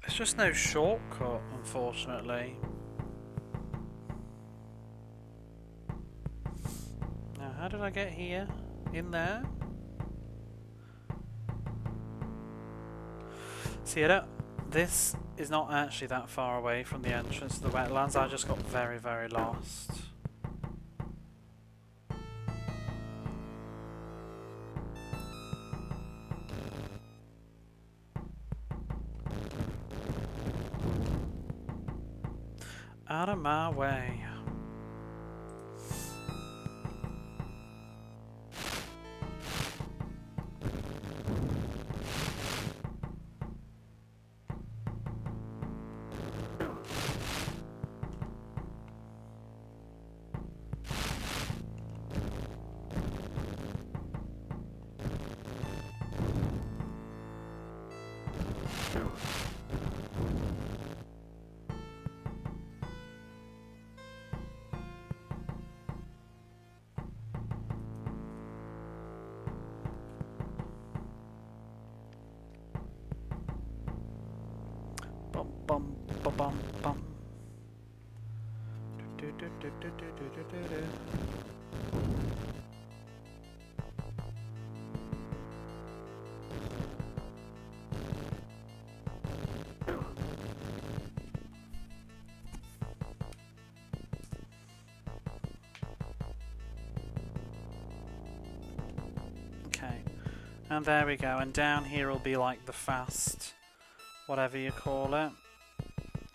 There's just no shortcut, unfortunately. Now, how did I get here? In there? See, this is not actually that far away from the entrance to the wetlands. I just got very, very lost. Out of my way. Bum bum bum bum bum. Do do do do do do do do do. And there we go, and down here will be like the fast, whatever you call it,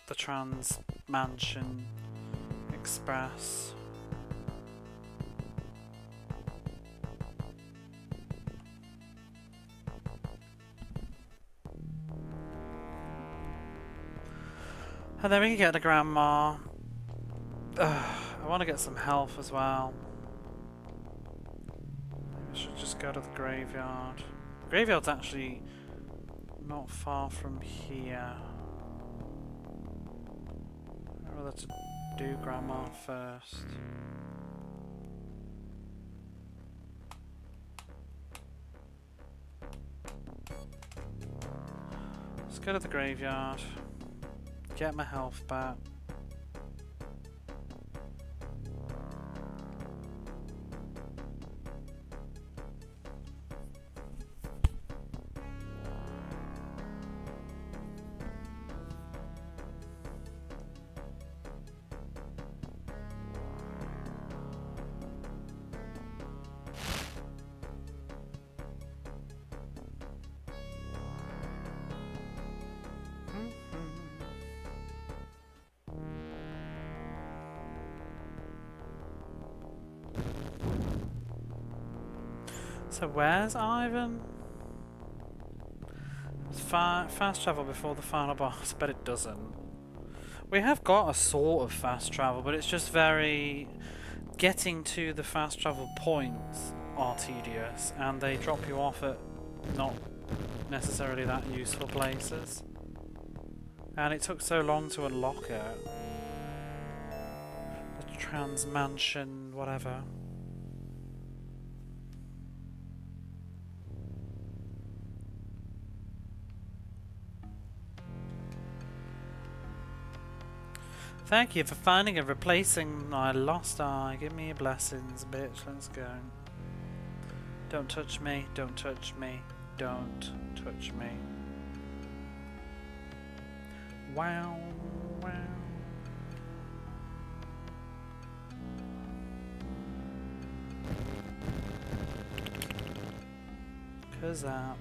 the Trans Mansion Express. And then we can get to Grandma. I want to get some health as well. Maybe I should just go to the graveyard. The graveyard's actually not far from here. I'd rather to do Grandma first. Let's go to the graveyard. Get my health back. So where's Ivan? Fast travel before the final boss, but it doesn't. We have got a sort of fast travel, but it's just very... Getting to the fast travel points are tedious, and they drop you off at not necessarily that useful places. And it took so long to unlock it. The Trans Mansion, whatever. Thank you for finding and replacing my lost eye. Give me your blessings, bitch. Let's go. Don't touch me. Don't touch me. Don't touch me. Wow. Wow. Kazap.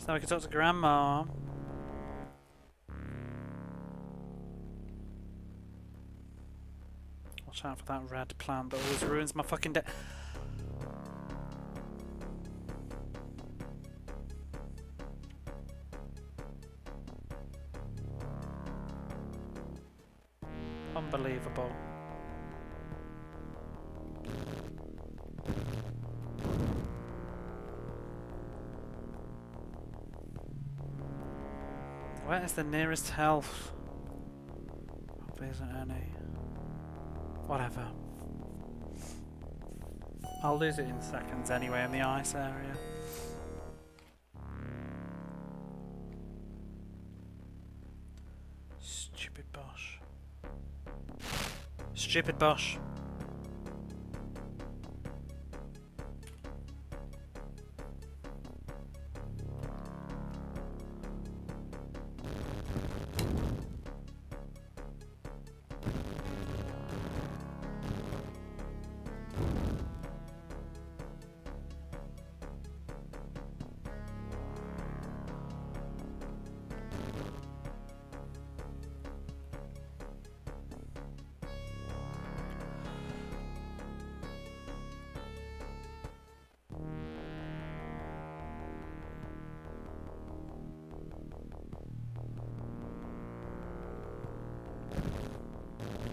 So now we can talk to Grandma. Watch out for that red plant that always ruins my fucking day. Unbelievable. Where is the nearest health? Hope there isn't any. Whatever. I'll lose it in seconds anyway in the ice area. Stupid Bosch. Stupid Bosch.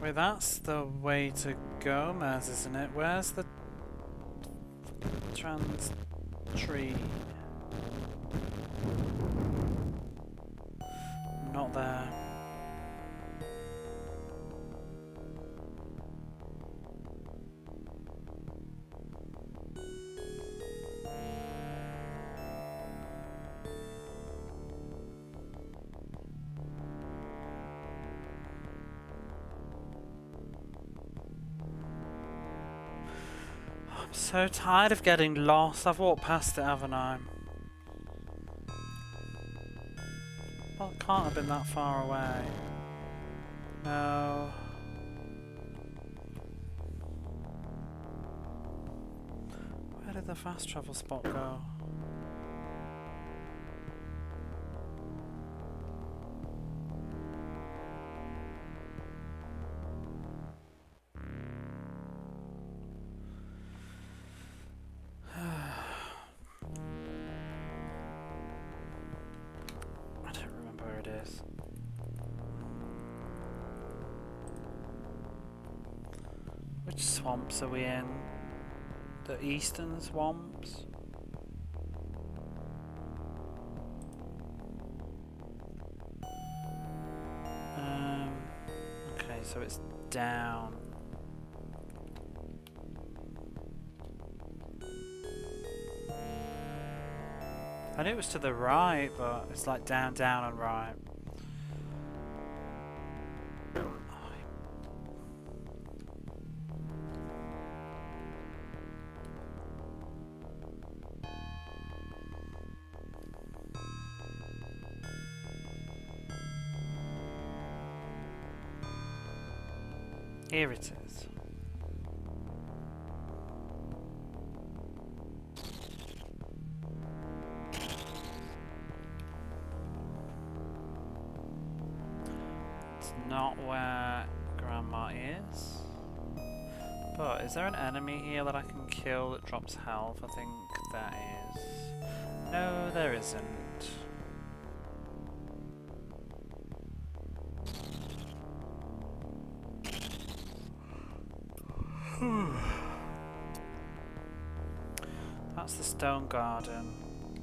Wait, that's the way to go, Maz, isn't it? Where's the trans tree? Not there. So tired of getting lost. I've walked past it, haven't I? Well, it can't have been that far away. No. Where did the fast travel spot go? I don't remember where it is. Which swamps are we in? The eastern swamps? Okay, so it's down. I knew it was to the right, but it's like down, down, and right. Here it is. It's not where Grandma is. But is there an enemy here that I can kill that drops health? I think there is. No, there isn't. That's the stone garden.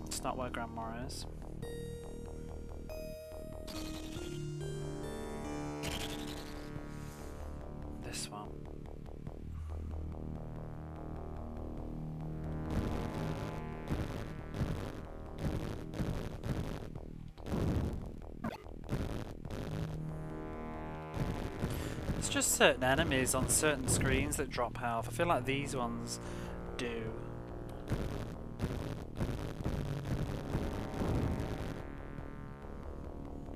It's not where Grandma is. This one. It's just certain enemies on certain screens that drop health. I feel like these ones do.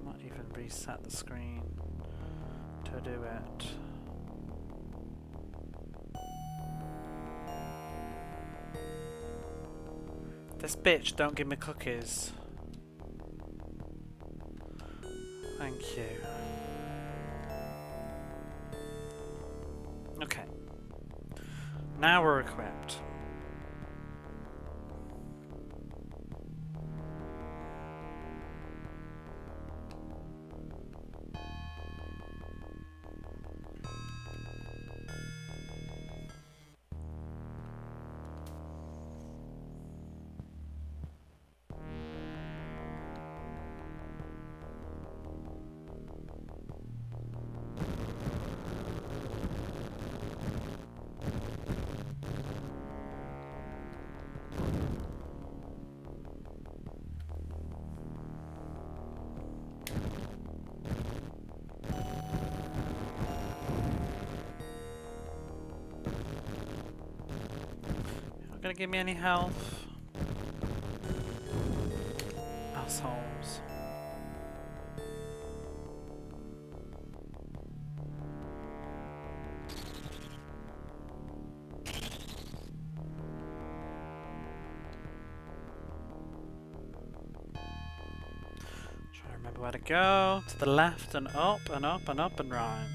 Might even reset the screen to do it. This bitch don't give me cookies. Thank you. Okay. Now we're equipped. Gonna give me any health? Assholes. Trying to remember where to go. To the left and up and up and up and right.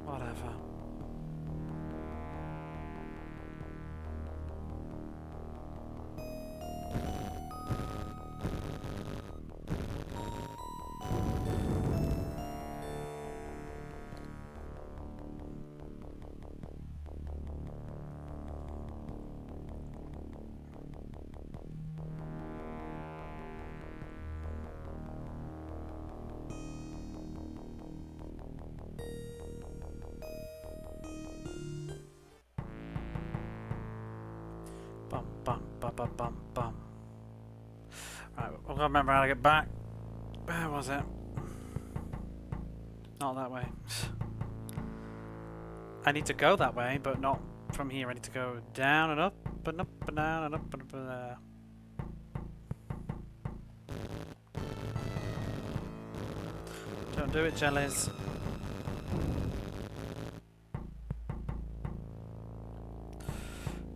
Whatever. Bum bum bum bum bum bum. Right, I've got to remember how to get back. Where was it? Not that way. I need to go that way, but not from here. I need to go down and up and up and down and up and up and there. Don't do it, jellies.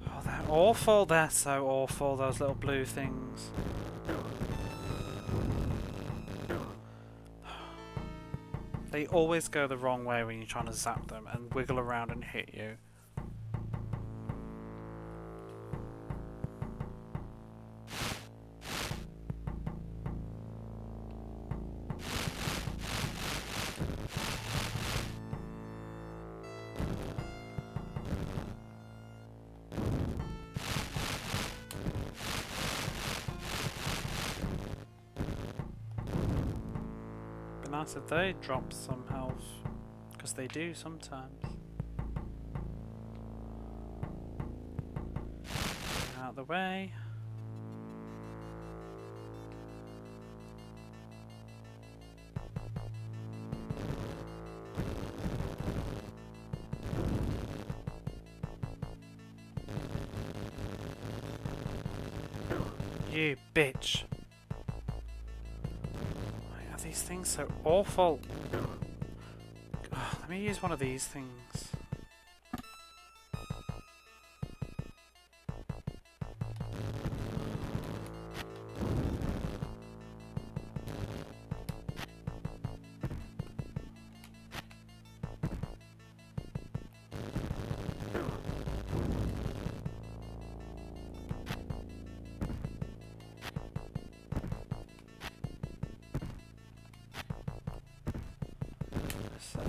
Oh, they're awful. They're so awful, those little blue things. They always go the wrong way when you're trying to zap them and wiggle around and hit you. Nice if they drop some health, because they do sometimes. Out of the way. You bitch. These things so awful. Oh, let me use one of these things.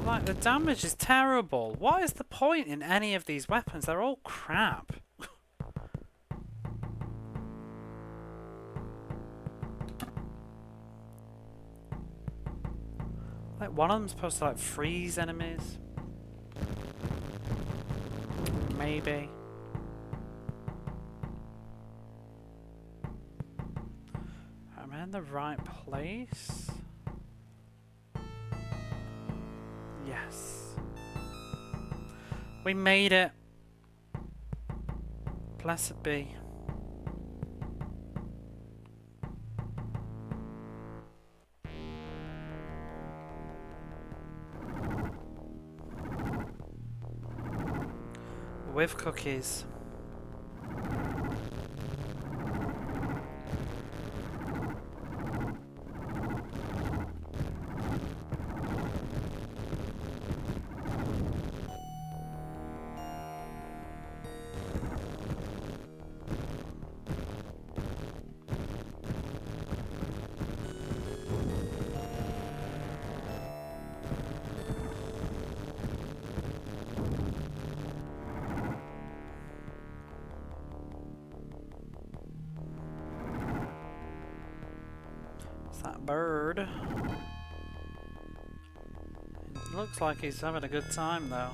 Like, the damage is terrible. What is the point in any of these weapons? They're all crap. Like, one of them's supposed to, like, freeze enemies. Maybe. Am I in the right place? Yes. We made it. Blessed be. With cookies. That bird. It looks like he's having a good time though.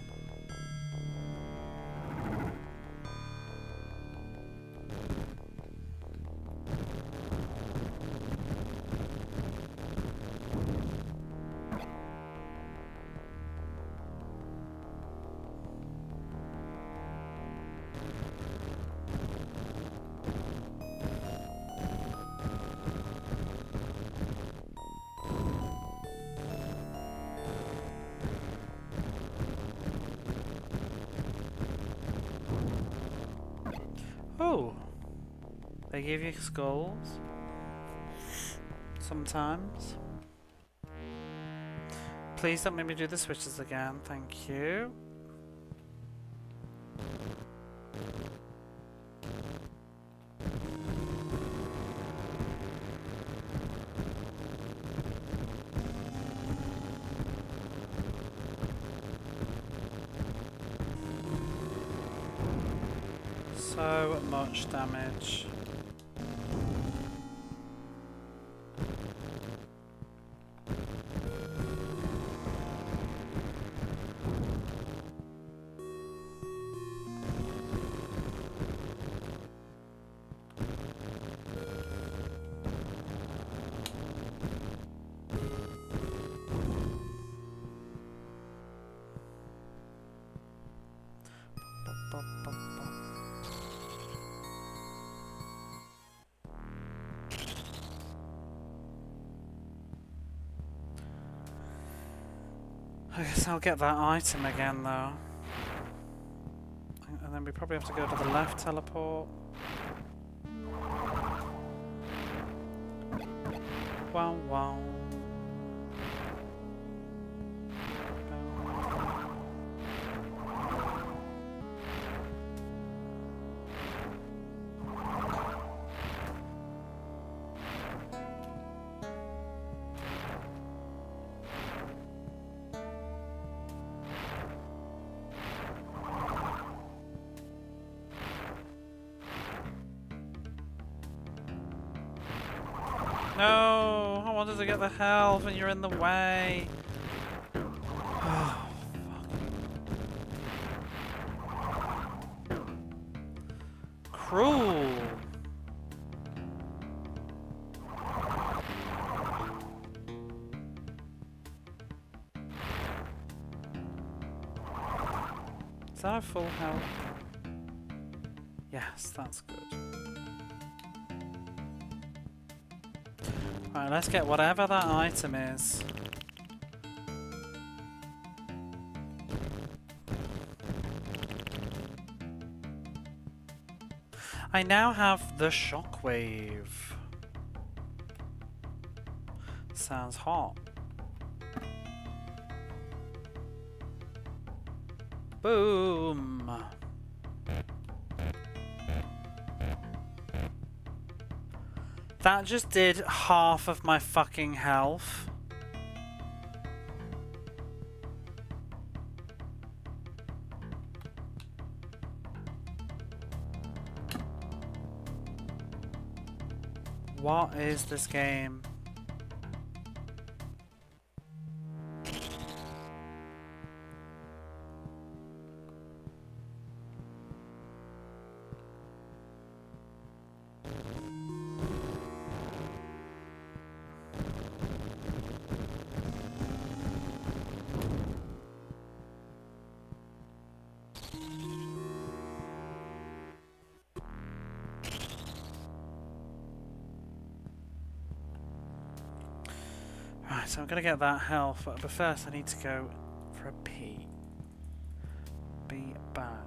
Oh, they give you skulls sometimes. Please don't make me do the switches again, thank you. So much damage. I guess I'll get that item again though. And then we probably have to go to the left teleport. Wow, wow. No! I wanted to get the health and you're in the way. Oh, fuck. Cruel. Is that a full health? Yes, that's good. Right, let's get whatever that item is. I now have the shockwave. Sounds hot. Boom! That just did half of my fucking health. What is this game? Right, so I'm gonna get that health, but first I need to go for a pee. Be back.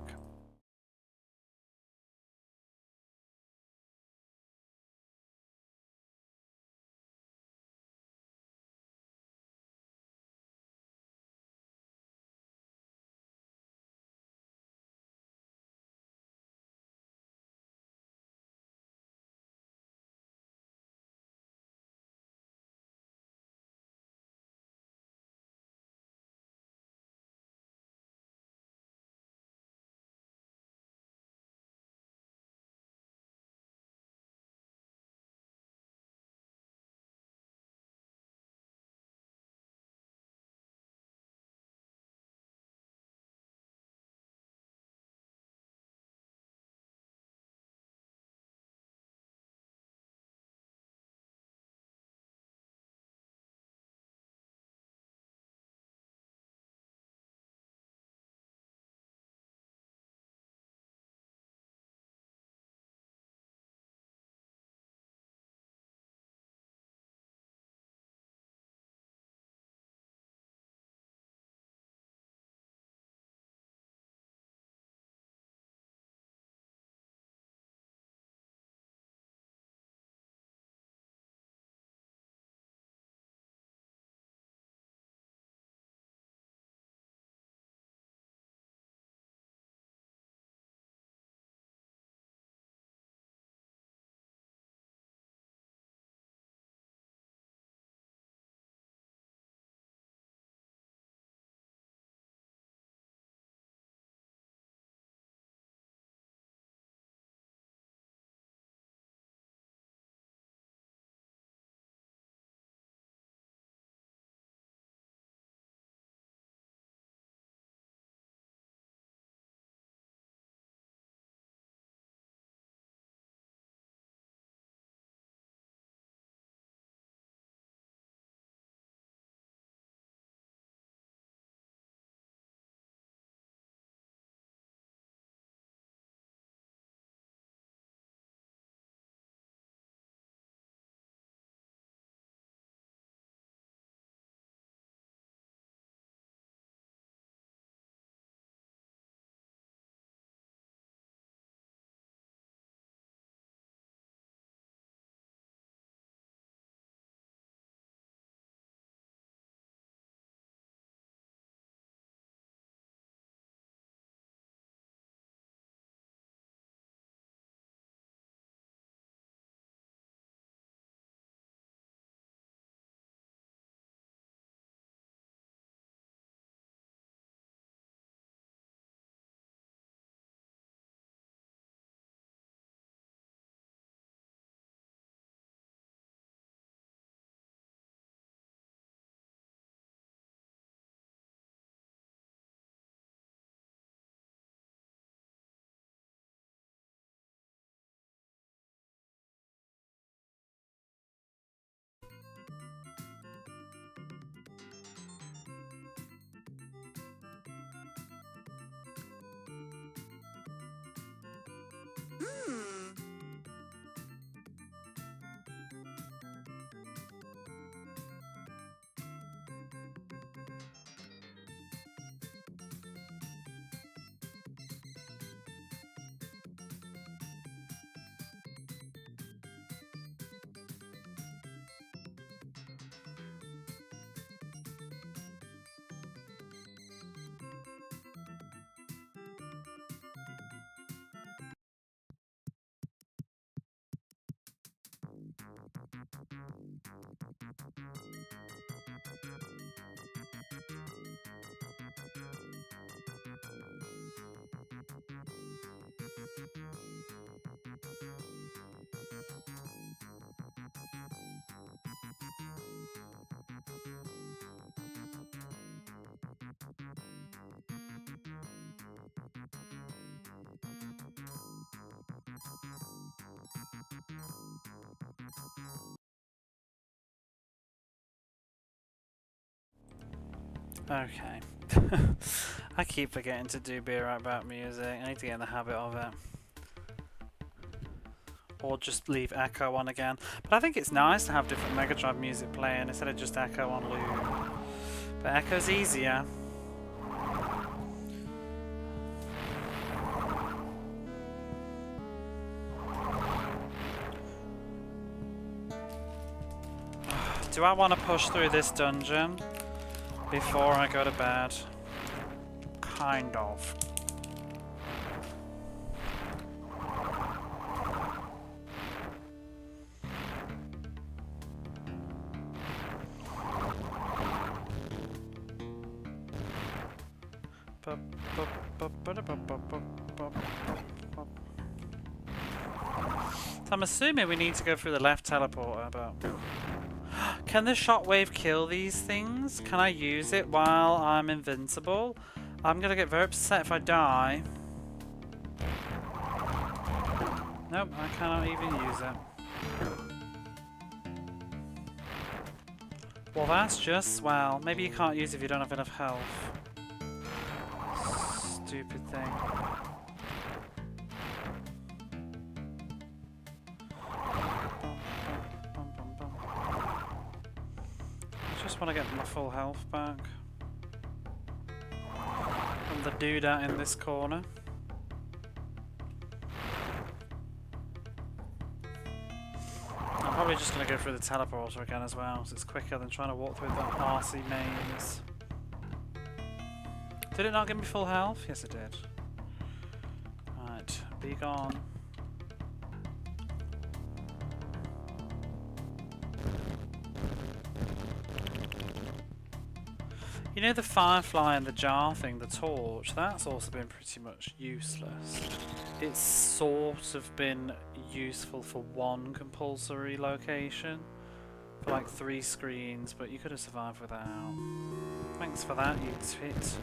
Okay. I keep forgetting to do Be Right Back music. I need to get in the habit of it. Or just leave Echo on again. But I think it's nice to have different Mega Drive music playing instead of just Echo on loop. But Echo's easier. Do I want to push through this dungeon before I go to bed? Kind of. So I'm assuming we need to go through the left teleporter, but... Can the shockwave kill these things? Can I use it while I'm invincible? I'm gonna get very upset if I die. Nope, I cannot even use it. Well, that's just swell. Maybe you can't use it if you don't have enough health. Stupid thing. I just want to get my full health back. And the doodad in this corner. I'm probably just going to go through the teleporter again as well, so it's quicker than trying to walk through the RC maze. Did it not give me full health? Yes it did. Right, be gone. You know the firefly and the jar thing, the torch, that's also been pretty much useless. It's sort of been useful for one compulsory location, for like 3 screens, but you could have survived without. Thanks for that, you tit.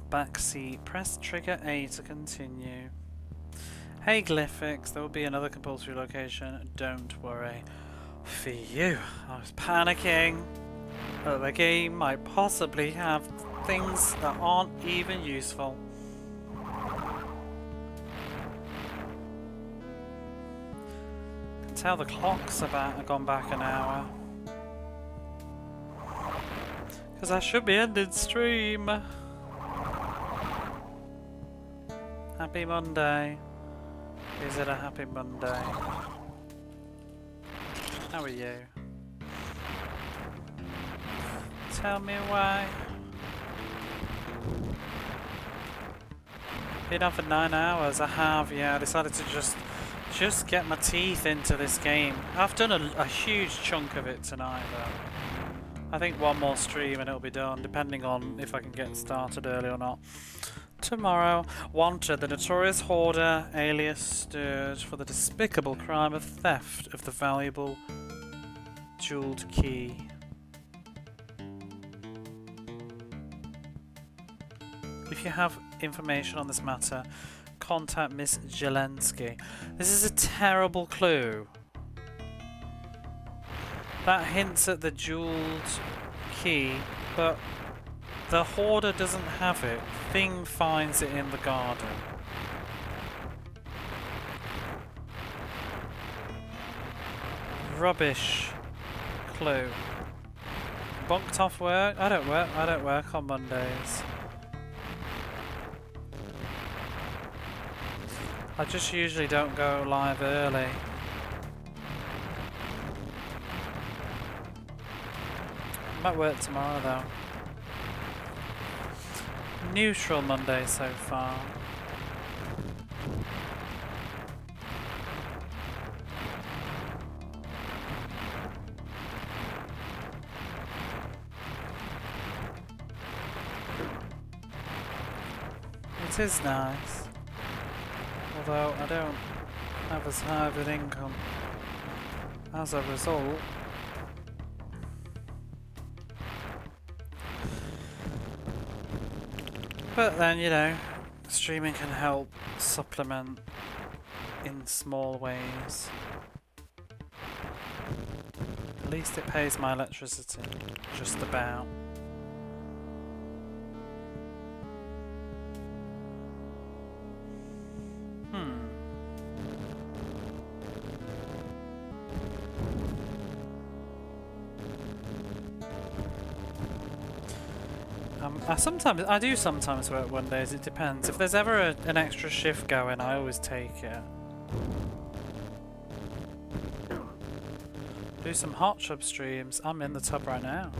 Backseat, press trigger A to continue. Hey Glyphix, there will be another compulsory location, don't worry. For you, I was panicking that the game might possibly have things that aren't even useful. I can tell the clock's gone back an hour. Because I should be ending stream. Happy Monday. Is it a happy Monday? How are you? Tell me why. Been on for 9 hours. I have, yeah. I decided to just get my teeth into this game. I've done a huge chunk of it tonight though. I think one more stream and it'll be done, depending on if I can get started early or not. Tomorrow, wanted, the notorious hoarder alias stirred for the despicable crime of theft of the valuable jeweled key. If you have information on this matter, contact Miss Jelensky. This is a terrible clue. That hints at the jeweled key, but the hoarder doesn't have it. Thing finds it in the garden. Rubbish clue. Bunked off work? I don't work on Mondays. I just usually don't go live early. Might work tomorrow though. Neutral Monday so far. It is nice. Although I don't have as high of an income as a result. But then, you know, streaming can help supplement in small ways. At least it pays my electricity, just about. I do sometimes work one days, it depends. If there's ever an extra shift going, I always take it. Do some hot tub streams. I'm in the tub right now.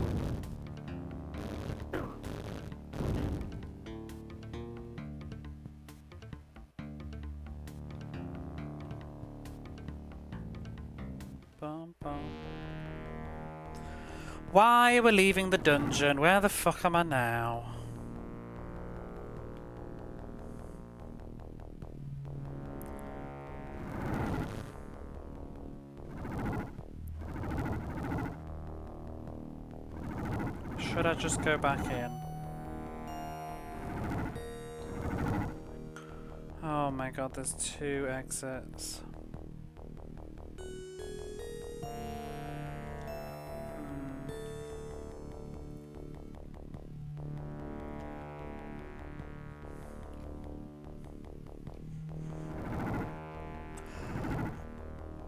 Bum, bum. Why we're leaving the dungeon? Where the fuck am I now? Should I just go back in? Oh my god, there's 2 exits.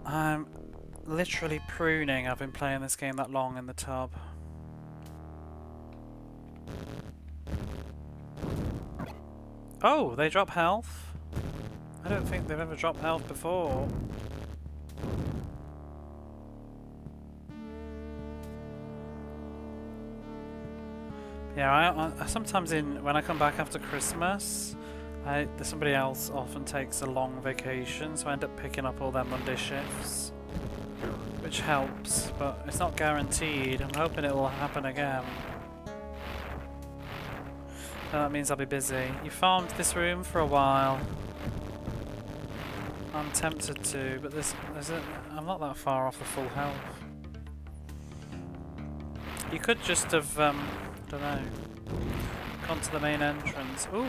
I'm literally pruning. I've been playing this game that long in the tub. Oh, they drop health? I don't think they've ever dropped health before. Yeah, I sometimes when I come back after Christmas, somebody else often takes a long vacation, so I end up picking up all their Monday shifts, which helps, but it's not guaranteed. I'm hoping it will happen again. That means I'll be busy. You farmed this room for a while. I'm tempted to, but I'm not that far off the full health. You could just have, I don't know, gone to the main entrance. Ooh!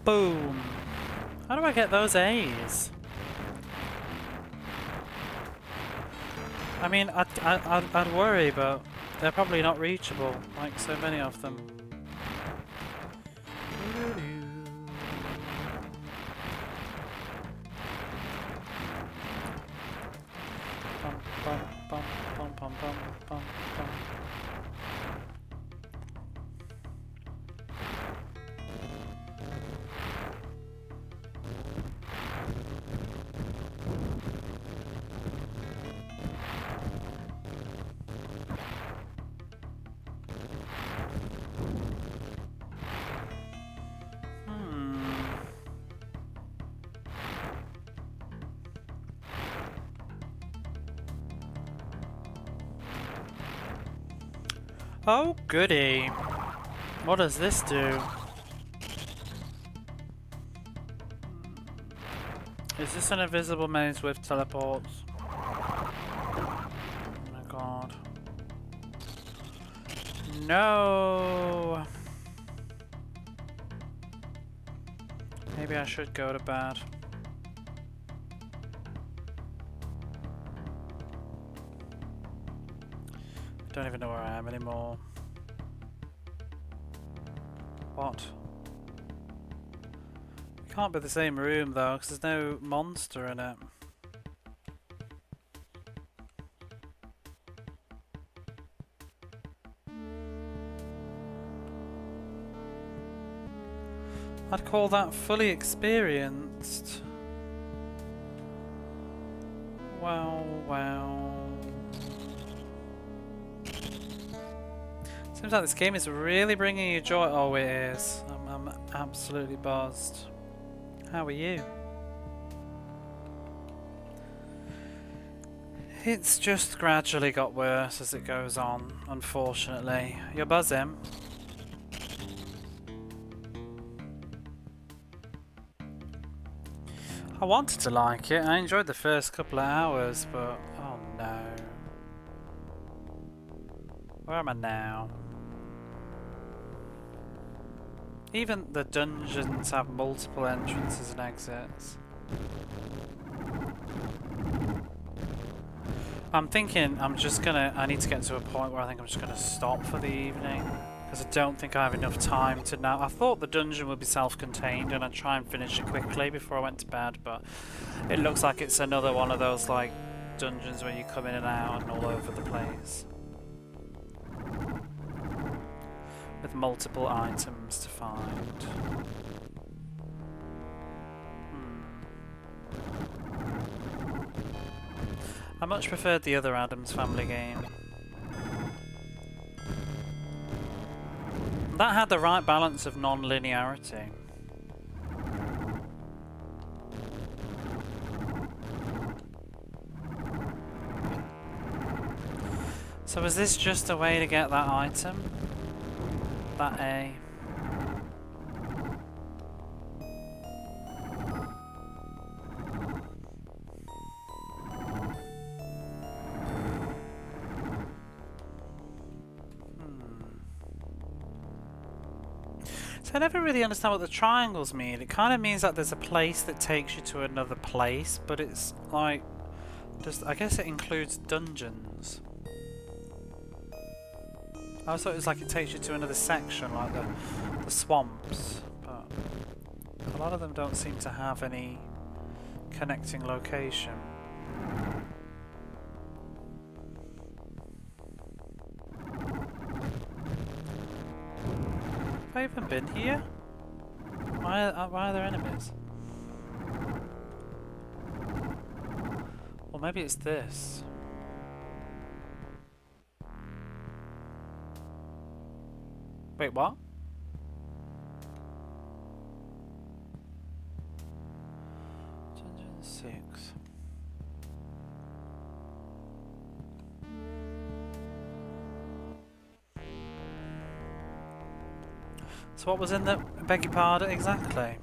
Boom! How do I get those A's? I mean, I'd worry, but they're probably not reachable, like so many of them. Bum, bum, bum, bum, bum, bum, bum. Oh, goody. What does this do? Is this an invisible maze with teleports? Oh my god. No! Maybe I should go to bed. I don't even know where I am anymore. What? It can't be the same room though, because there's no monster in it. I'd call that fully experienced. Wow, wow. Seems like this game is really bringing you joy. Oh, it is. I'm absolutely buzzed. How are you? It's just gradually got worse as it goes on, unfortunately. You're buzzing. I wanted to like it. I enjoyed the first couple of hours, but oh no. Where am I now? Even the dungeons have multiple entrances and exits. I'm thinking I need to get to a point where I think I'm just gonna stop for the evening. Because I don't think I have enough time to now. I thought the dungeon would be self-contained and I'd try and finish it quickly before I went to bed, but it looks like it's another one of those like dungeons where you come in and out and all over the place. With multiple items to find. I much preferred the other Addams Family game. That had the right balance of non-linearity. So is this just a way to get that item? That A? So I never really understand what the triangles mean. It kind of means that there's a place that takes you to another place, but it's like, I guess it includes dungeons. I always thought it was like it takes you to another section, like the swamps, but a lot of them don't seem to have any connecting location. Have I even been here? Why are there enemies? Or maybe it's this. Wait, what? Dungeon 6. So what was in the... beg your pardon, exactly?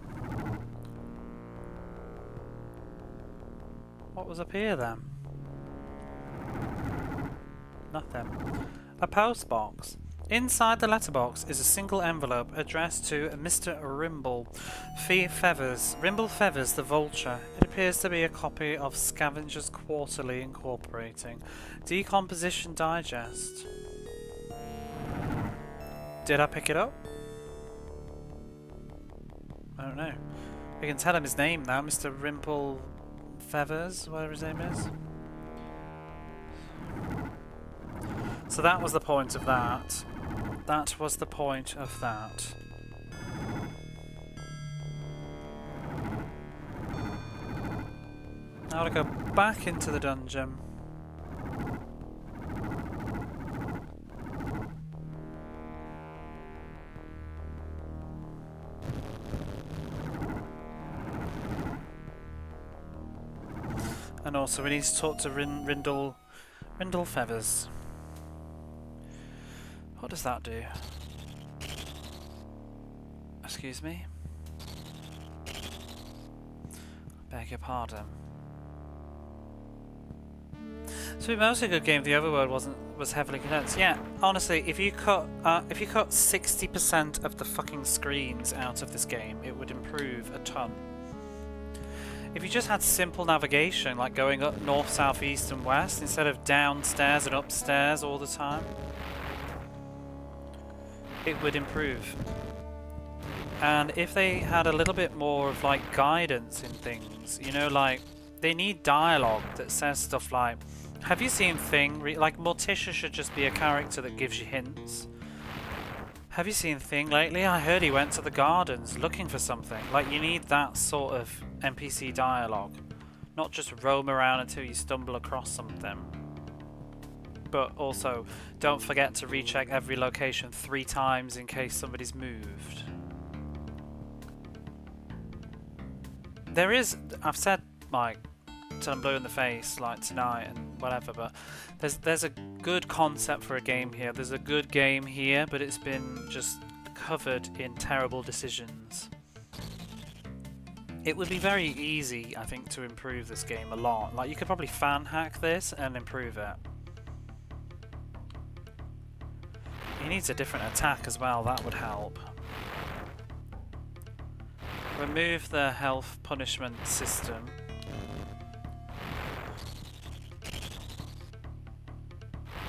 What was up here then? Nothing. A post box. Inside the letterbox is a single envelope addressed to Mr. Rimble Feathers. Rimble Feathers, the Vulture. It appears to be a copy of Scavengers Quarterly Incorporating. Decomposition Digest. Did I pick it up? I don't know. We can tell him his name now, Mr. Rimple Feathers, whatever his name is. So that was the point of that. That was the point of that. Now to go back into the dungeon. And also we need to talk to Rindle Feathers. What does that do? Excuse me? Beg your pardon. So it was mostly a good game if the overworld wasn't was heavily condensed. Yeah, honestly, if you cut 60% of the fucking screens out of this game, it would improve a ton. If you just had simple navigation, like going up north, south, east, and west, instead of downstairs and upstairs all the time, it would improve. And if they had a little bit more of like guidance in things, you know, like they need dialogue that says stuff like, have you seen Thing? Like Morticia should just be a character that gives you hints. Have you seen Thing lately? I heard he went to the gardens looking for something. Like, you need that sort of NPC dialogue. Not just roam around until you stumble across something. But also, don't forget to recheck every location 3 times in case somebody's moved. There is, I've said, like, till I'm blue in the face, like tonight and whatever, but there's a good concept for a game here. There's a good game here, but it's been just covered in terrible decisions. It would be very easy, I think, to improve this game a lot. Like, you could probably fan hack this and improve it. He needs a different attack as well, that would help. Remove the health punishment system.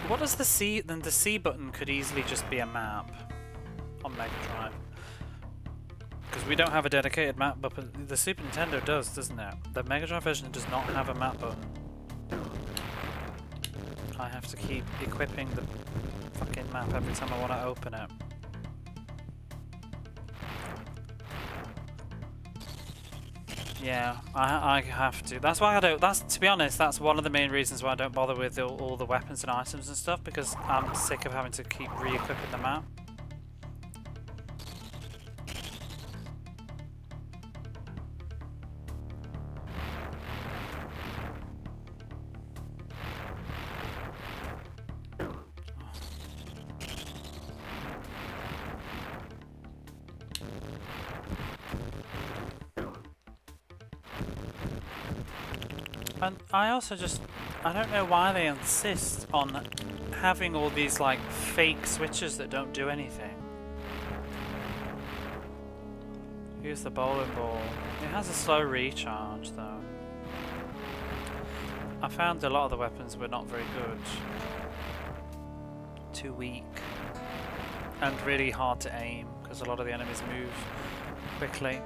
What does the C? Then the C button could easily just be a map on Mega Drive, because we don't have a dedicated map button. The Super Nintendo does, doesn't it? The Mega Drive version does not have a map button. I have to keep equipping the fucking map every time I want to open it. Yeah, I have to. That's why I don't. That's, to be honest, that's one of the main reasons why I don't bother with all the weapons and items and stuff, because I'm sick of having to keep re-equipping the map. And I also just, I don't know why they insist on having all these like fake switches that don't do anything. Use the bowling ball. It has a slow recharge though. I found a lot of the weapons were not very good. Too weak. And really hard to aim, because a lot of the enemies move quickly.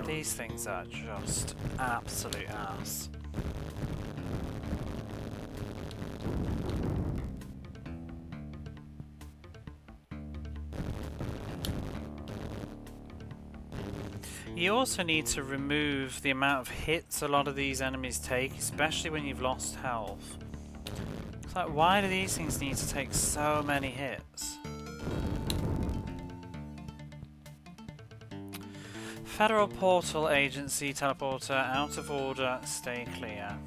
These things are just absolute ass. You also need to remove the amount of hits a lot of these enemies take, especially when you've lost health. It's like, why do these things need to take so many hits? Federal Portal Agency teleporter out of order, stay clear.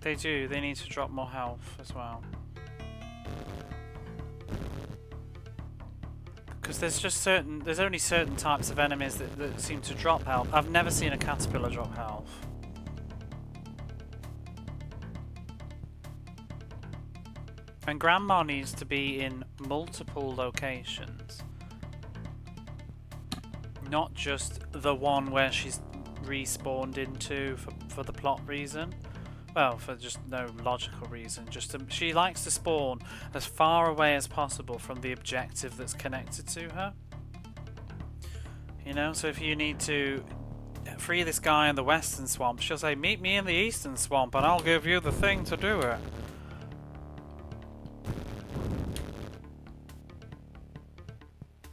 They do, they need to drop more health as well. Because there's only certain types of enemies that seem to drop health. I've never seen a caterpillar drop health. And Grandma needs to be in multiple locations. Not just the one where she's respawned into for the plot reason. Well, for just no logical reason. Just she likes to spawn as far away as possible from the objective that's connected to her. You know, so if you need to free this guy in the western swamp, she'll say, meet me in the eastern swamp and I'll give you the thing to do it.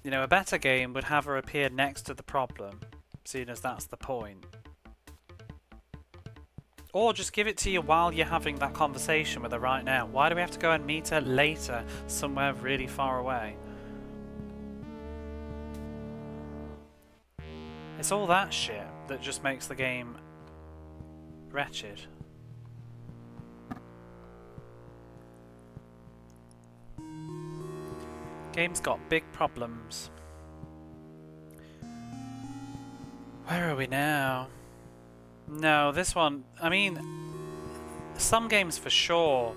You know, a better game would have her appear next to the problem, seeing as that's the point. Or just give it to you while you're having that conversation with her right now. Why do we have to go and meet her later somewhere really far away? It's all that shit that just makes the game wretched. Game's got big problems. Where are we now? No, this one, I mean, some games for sure,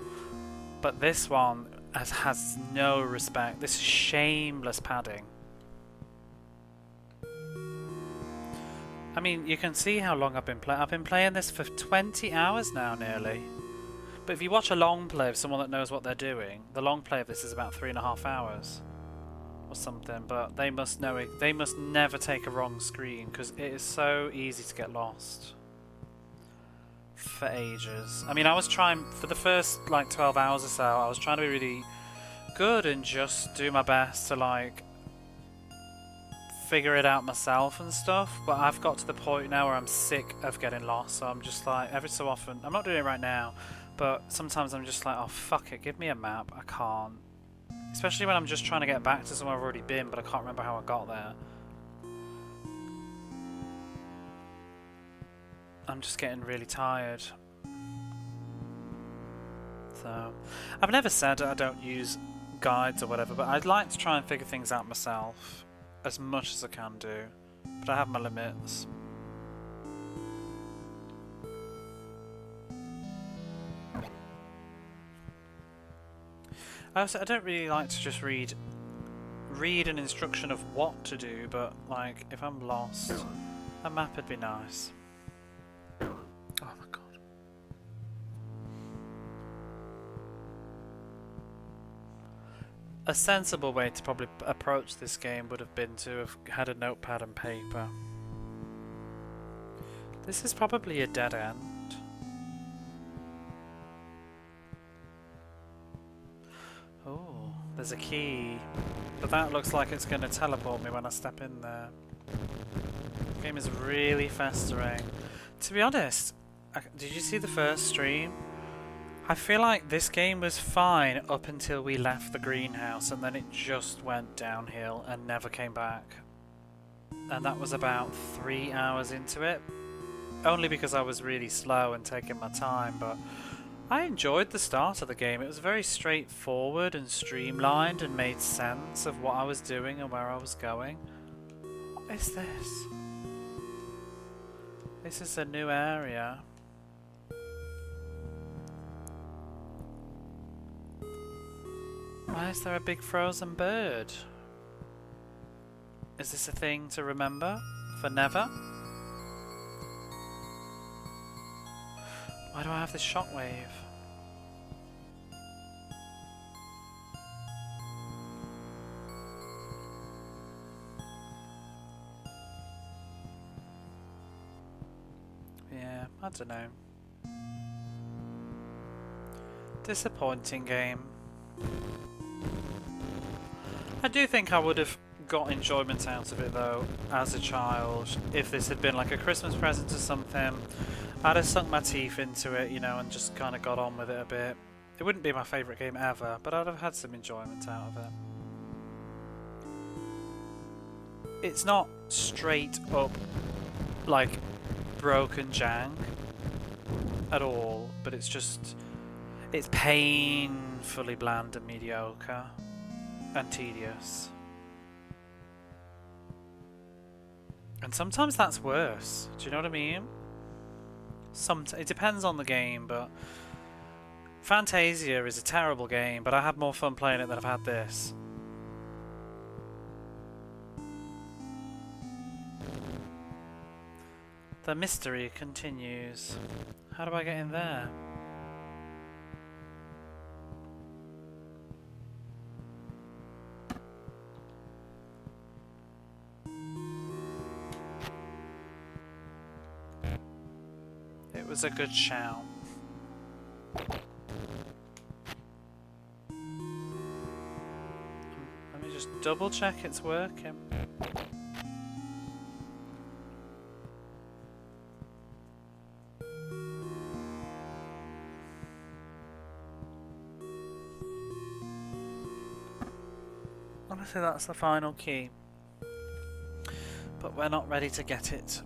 but this one has no respect. This is shameless padding. I mean, you can see how long I've been playing. I've been playing this for 20 hours now, nearly. But if you watch a long play of someone that knows what they're doing, the long play of this is about 3.5 hours. Or something, but they must know it. They must never take a wrong screen because it is so easy to get lost for ages. I mean, I was trying for the first like 12 hours or so. I was trying to be really good and just do my best to like figure it out myself and stuff. But I've got to the point now where I'm sick of getting lost. So I'm just like every so often. I'm not doing it right now, but sometimes I'm just like, oh fuck it, give me a map. I can't. Especially when I'm just trying to get back to somewhere I've already been, but I can't remember how I got there. I'm just getting really tired. So, I've never said I don't use guides or whatever, but I'd like to try and figure things out myself as much as I can do. But I have my limits. I don't really like to just read an instruction of what to do, but like if I'm lost, a map would be nice. Oh my god. A sensible way to probably approach this game would have been to have had a notepad and paper. This is probably a dead end. Oh, there's a key, but that looks like it's going to teleport me when I step in there. The game is really festering. To be honest, did you see the first stream? I feel like this game was fine up until we left the greenhouse, and then it just went downhill and never came back. And that was about 3 hours into it. Only because I was really slow and taking my time, but I enjoyed the start of the game. It was very straightforward and streamlined and made sense of what I was doing and where I was going. What is this? This is a new area. Why is there a big frozen bird? Is this a thing to remember for never? Why do I have this shockwave? Yeah, I don't know. Disappointing game. I do think I would have got enjoyment out of it though as a child if this had been like a Christmas present or something. I'd have sunk my teeth into it, you know, and just kind of got on with it a bit. It wouldn't be my favourite game ever, but I'd have had some enjoyment out of it. It's not straight up like broken Jang at all, but it's just, it's painfully bland and mediocre and tedious. And sometimes that's worse, do you know what I mean? It depends on the game, but Fantasia is a terrible game, but I had more fun playing it than I've had this. The mystery continues. How do I get in there? It was a good shout. Let me just double check it's working. So that's the final key. But we're not ready to get it.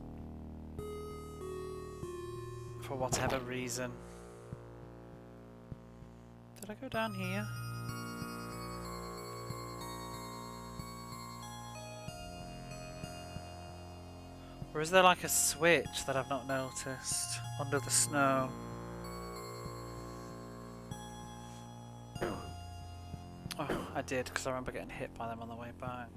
For whatever reason. Did I go down here? Or is there like a switch that I've not noticed under the snow? Oh, I did, because I remember getting hit by them on the way back.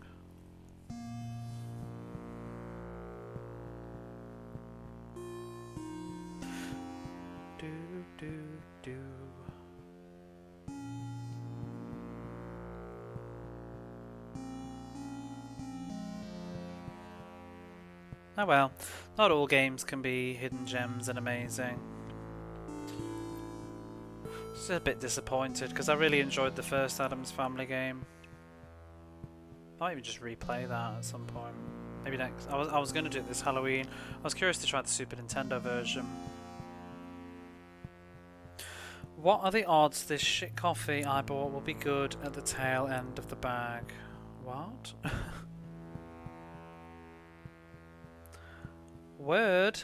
Do. Oh well, not all games can be hidden gems and amazing. Just a bit disappointed because I really enjoyed the first Addams Family game. Might even just replay that at some point. Maybe next. I was going to do it this Halloween. I was curious to try the Super Nintendo version. What are the odds this shit coffee I bought will be good at the tail end of the bag? What? Word?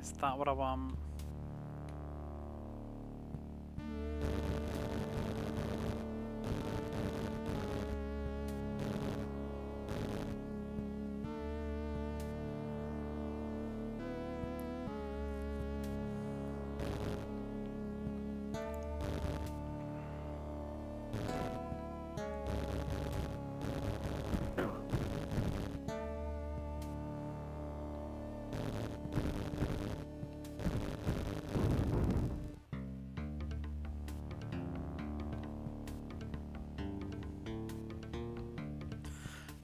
Is that what I want?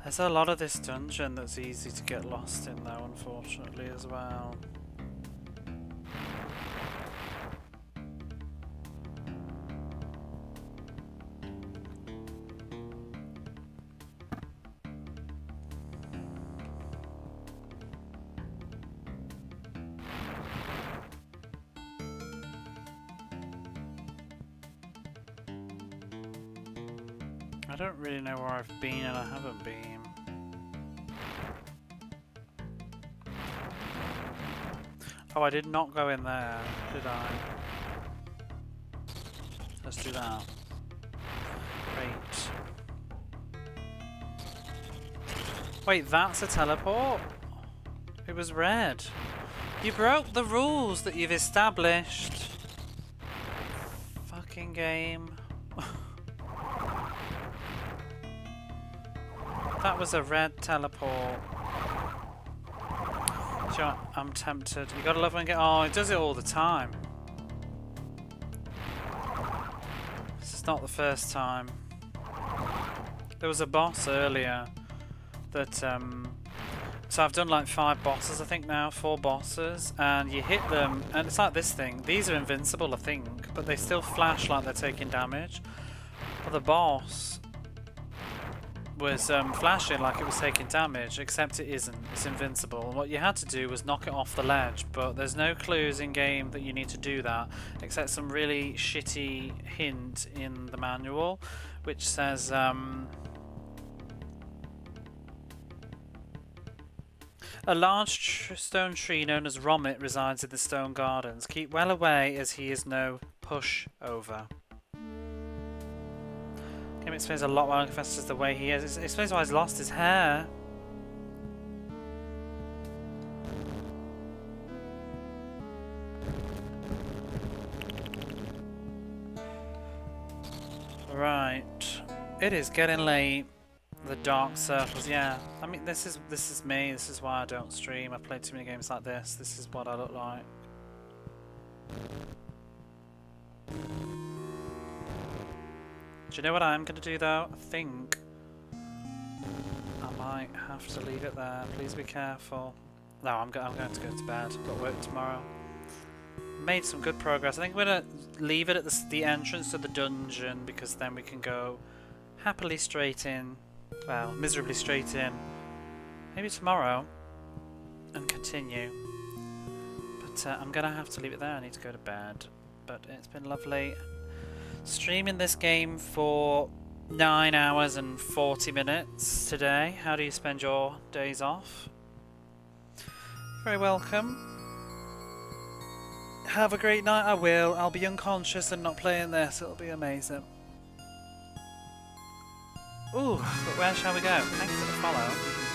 There's a lot of this dungeon that's easy to get lost in though, unfortunately, as well. I don't really know where I've been and I haven't been. Oh, I did not go in there, did I? Let's do that. Great. Wait, that's a teleport? It was red. You broke the rules that you've established. Fucking game. That was a red teleport. Sure, I'm tempted. You gotta love when get. Oh, it does it all the time. This is not the first time. There was a boss earlier that. So I've done like 5 bosses, I think now, 4 bosses, and you hit them, and it's like this thing. These are invincible, I think, but they still flash like they're taking damage. But the boss was flashing like it was taking damage, except it isn't. It's invincible. And what you had to do was knock it off the ledge, but there's no clues in game that you need to do that, except some really shitty hint in the manual, which says a large stone tree known as Rommet resides in the stone gardens. Keep well away as he is no pushover. Game explains a lot why confesses the way he is. It explains why he's lost his hair. Right. It is getting late. The dark circles, yeah. I mean, this is me. This is why I don't stream. I play too many games like this. This is what I look like. Do you know what I'm going to do though? I think I might have to leave it there. Please be careful. No, I'm going to go to bed. I've got work tomorrow. made some good progress. I think we're going to leave it at the entrance to the dungeon, because then we can go happily straight in, well, miserably straight in, maybe tomorrow, and continue. But I'm going to have to leave it there. I need to go to bed. But it's been lovely streaming this game for 9 hours and 40 minutes today. How do you spend your days off? Very welcome. Have a great night. I will. I'll be unconscious and not playing this. It'll be amazing. Ooh, but where shall we go? Thanks for the follow.